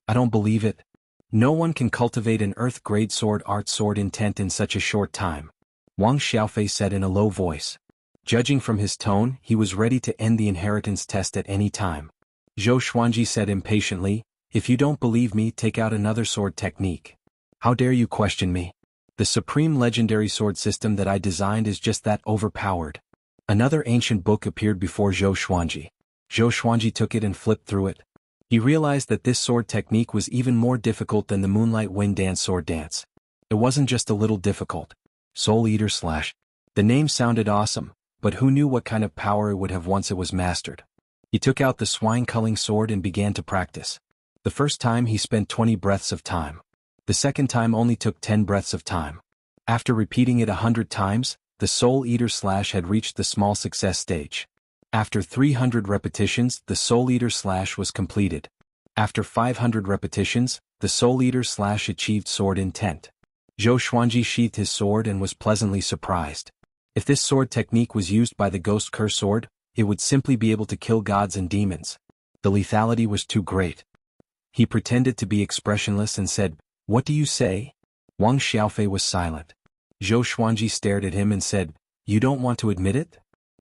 I don't believe it. No one can cultivate an Earth-grade sword art sword intent in such a short time," Wang Xiaofei said in a low voice. Judging from his tone, he was ready to end the inheritance test at any time. Zhou Xuanji said impatiently, "If you don't believe me, take out another sword technique. How dare you question me? The supreme legendary sword system that I designed is just that overpowered." Another ancient book appeared before Zhou Xuanji. Zhou Xuanji took it and flipped through it. He realized that this sword technique was even more difficult than the Moonlight Wind Dance sword dance. It wasn't just a little difficult. Soul Eater / The name sounded awesome, but who knew what kind of power it would have once it was mastered. He took out the swine culling sword and began to practice. The first time he spent 20 breaths of time. The second time only took 10 breaths of time. After repeating it 100 times, the Soul Eater / had reached the small success stage. After 300 repetitions, the Soul Eater / was completed. After 500 repetitions, the Soul Eater / achieved sword intent. Zhou Xuanji sheathed his sword and was pleasantly surprised. If this sword technique was used by the Ghost Curse sword, it would simply be able to kill gods and demons. The lethality was too great. He pretended to be expressionless and said, "What do you say?" Wang Xiaofei was silent. Zhou Xuanji stared at him and said, "You don't want to admit it?"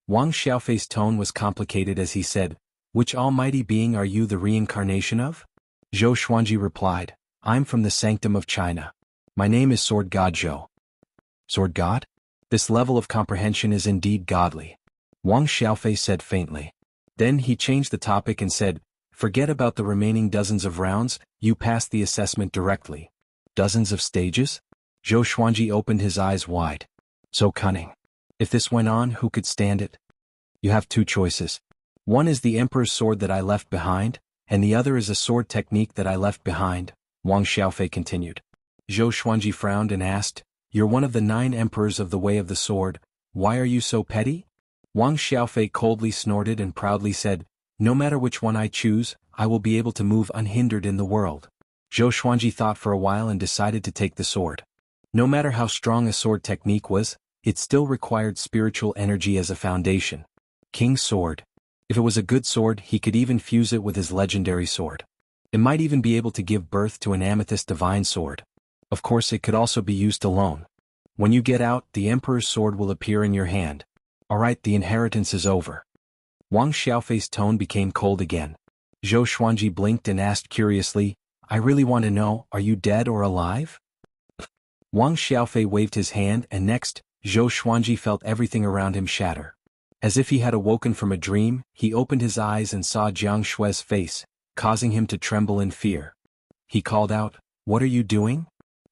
Wang Xiaofei's tone was complicated as he said, Which almighty being are you the reincarnation of? Zhou Xuanji replied, I'm from the sanctum of China. My name is Sword God Zhou. Sword God? This level of comprehension is indeed godly. Wang Xiaofei said faintly. Then he changed the topic and said, forget about the remaining dozens of rounds, you passed the assessment directly. Dozens of stages? Zhou Xuanji opened his eyes wide. So cunning. If this went on, who could stand it? You have two choices. One is the Emperor's sword that I left behind, and the other is a sword technique that I left behind, Wang Xiaofei continued. Zhou Xuanji frowned and asked, you're one of the 9 emperors of the way of the sword, why are you so petty? Wang Xiaofei coldly snorted and proudly said, no matter which one I choose, I will be able to move unhindered in the world. Zhou Xuanji thought for a while and decided to take the sword. No matter how strong a sword technique was, it still required spiritual energy as a foundation. King's sword. If it was a good sword, he could even fuse it with his legendary sword. It might even be able to give birth to an amethyst divine sword. Of course, it could also be used alone. When you get out, the Emperor's sword will appear in your hand. Alright, the inheritance is over. Wang Xiaofei's tone became cold again. Zhou Xuanji blinked and asked curiously, I really want to know, are you dead or alive? Wang Xiaofei waved his hand and next, Zhou Xuanji felt everything around him shatter. As if he had awoken from a dream, he opened his eyes and saw Jiang Shue's face, causing him to tremble in fear. He called out, what are you doing?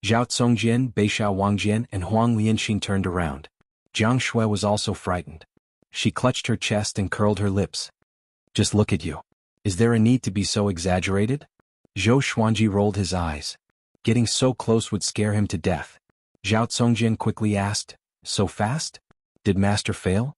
Zhao Congjian, Beishao Wangjian and Huang Lianxin turned around. Jiang Shui was also frightened. She clutched her chest and curled her lips. Just look at you. Is there a need to be so exaggerated? Zhou Xuanji rolled his eyes. Getting so close would scare him to death. Zhao Congjian quickly asked, so fast? Did master fail?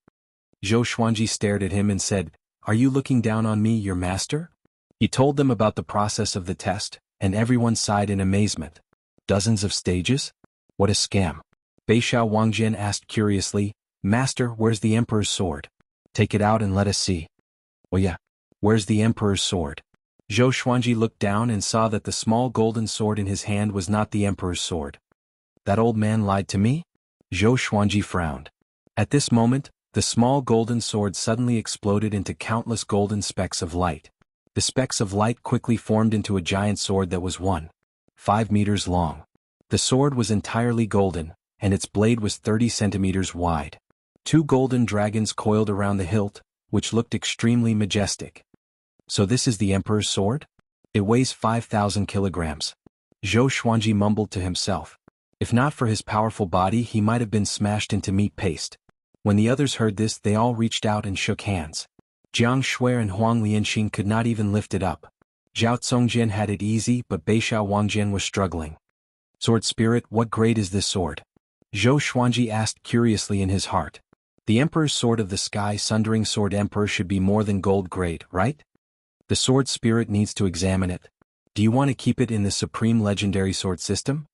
Zhou Xuanji stared at him and said, are you looking down on me, your master? He told them about the process of the test, and everyone sighed in amazement. Dozens of stages? What a scam. Beishao Wangjian asked curiously, Master, where's the Emperor's sword? Take it out and let us see. Oh yeah. Where's the Emperor's sword? Zhou Xuanji looked down and saw that the small golden sword in his hand was not the Emperor's sword. That old man lied to me? Zhou Xuanji frowned. At this moment, the small golden sword suddenly exploded into countless golden specks of light. The specks of light quickly formed into a giant sword that was 1.5 meters long. The sword was entirely golden, and its blade was 30 centimeters wide. 2 golden dragons coiled around the hilt, which looked extremely majestic. So this is the Emperor's sword? It weighs 5,000 kilograms. Zhou Xuanji mumbled to himself. If not for his powerful body, he might have been smashed into meat paste. When the others heard this, they all reached out and shook hands. Jiang Shui and Huang Lianxin could not even lift it up. Zhao Congjian had it easy, but Beishao Wangjian was struggling. Sword spirit, what grade is this sword? Zhou Xuanji asked curiously in his heart. The Emperor's sword of the sky sundering sword emperor should be more than gold grade, right? The sword spirit needs to examine it. Do you want to keep it in the supreme legendary sword system?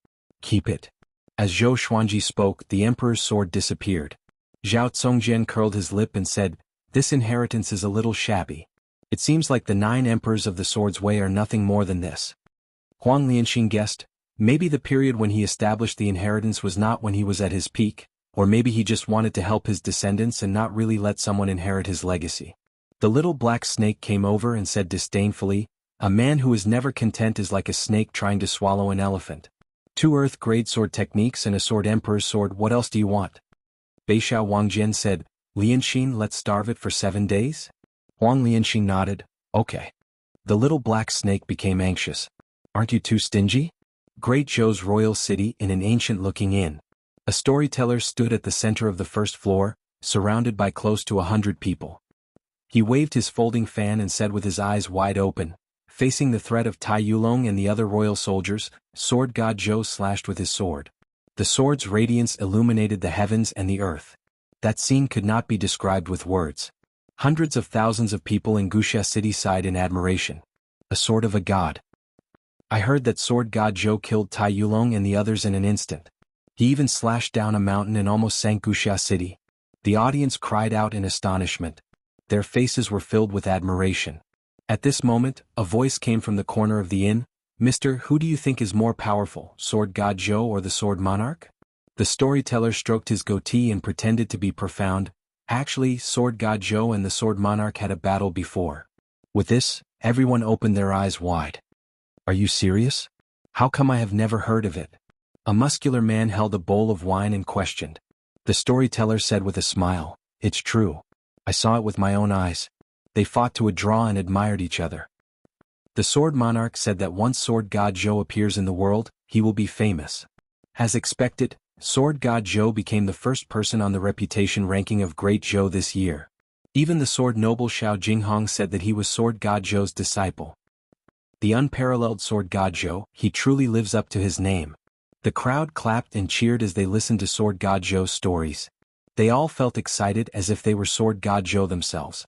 Keep it. As Zhou Xuanji spoke, the Emperor's sword disappeared. Zhao Congjian curled his lip and said, this inheritance is a little shabby. It seems like the 9 emperors of the sword's way are nothing more than this. Huang Lianxin guessed, maybe the period when he established the inheritance was not when he was at his peak, or maybe he just wanted to help his descendants and not really let someone inherit his legacy. The little black snake came over and said disdainfully, a man who is never content is like a snake trying to swallow an elephant. 2 earth-grade sword techniques and a sword emperor's sword, what else do you want? Beishao Wangjian said, Lianxin, let's starve it for 7 days? Huang Lianxin nodded, okay. The little black snake became anxious. Aren't you too stingy? Great Zhou's royal city in an ancient-looking inn. A storyteller stood at the center of the first floor, surrounded by close to 100 people. He waved his folding fan and said with his eyes wide open, facing the threat of Tai Yulong and the other royal soldiers, Sword God Zhou slashed with his sword. The sword's radiance illuminated the heavens and the earth. That scene could not be described with words. Hundreds of thousands of people in Wuxia city sighed in admiration. A sword of a god. I heard that Sword God Zhou killed Tai Yulong and the others in an instant. He even slashed down a mountain and almost sank Wuxia city. The audience cried out in astonishment. Their faces were filled with admiration. At this moment, a voice came from the corner of the inn. Mister, who do you think is more powerful, Sword God Zhou or the Sword Monarch? The storyteller stroked his goatee and pretended to be profound. Actually, Sword God Zhou and the Sword Monarch had a battle before. With this, everyone opened their eyes wide. Are you serious? How come I have never heard of it? A muscular man held a bowl of wine and questioned. The storyteller said with a smile, it's true. I saw it with my own eyes. They fought to a draw and admired each other. The Sword Monarch said that once Sword God Zhou appears in the world, he will be famous. As expected, Sword God Zhou became the first person on the reputation ranking of Great Zhou this year. Even the sword noble Xiao Jinghong said that he was Sword God Zhou's disciple. The unparalleled Sword God Zhou, he truly lives up to his name. The crowd clapped and cheered as they listened to Sword God Zhou's stories. They all felt excited as if they were Sword God Zhou themselves.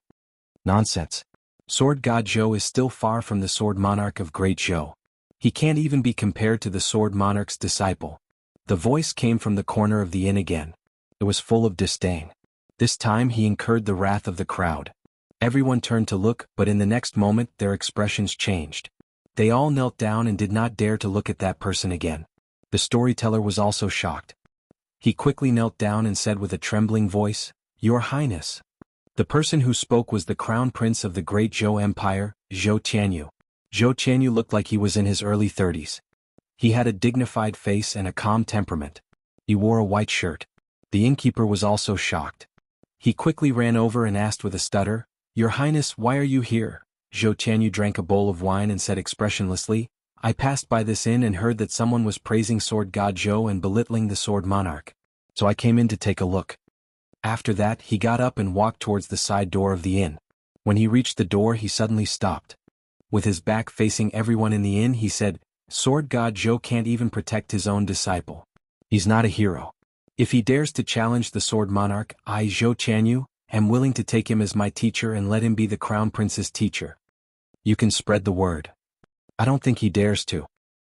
Nonsense. Sword God Zhou is still far from the Sword Monarch of Great Zhou. He can't even be compared to the Sword Monarch's disciple. The voice came from the corner of the inn again. It was full of disdain. This time he incurred the wrath of the crowd. Everyone turned to look, but in the next moment their expressions changed. They all knelt down and did not dare to look at that person again. The storyteller was also shocked. He quickly knelt down and said with a trembling voice, Your Highness. The person who spoke was the crown prince of the Great Zhou Empire, Zhou Tianyu. Zhou Tianyu looked like he was in his early 30s. He had a dignified face and a calm temperament. He wore a white shirt. The innkeeper was also shocked. He quickly ran over and asked with a stutter, Your Highness, why are you here? Zhou Tianyu drank a bowl of wine and said expressionlessly, I passed by this inn and heard that someone was praising Sword God Zhou and belittling the Sword Monarch. So I came in to take a look. After that, he got up and walked towards the side door of the inn. When he reached the door, he suddenly stopped. With his back facing everyone in the inn, he said, Sword God Zhou can't even protect his own disciple. He's not a hero. If he dares to challenge the Sword Monarch, I, Zhou Tianyu, am willing to take him as my teacher and let him be the Crown Prince's teacher. You can spread the word. I don't think he dares to.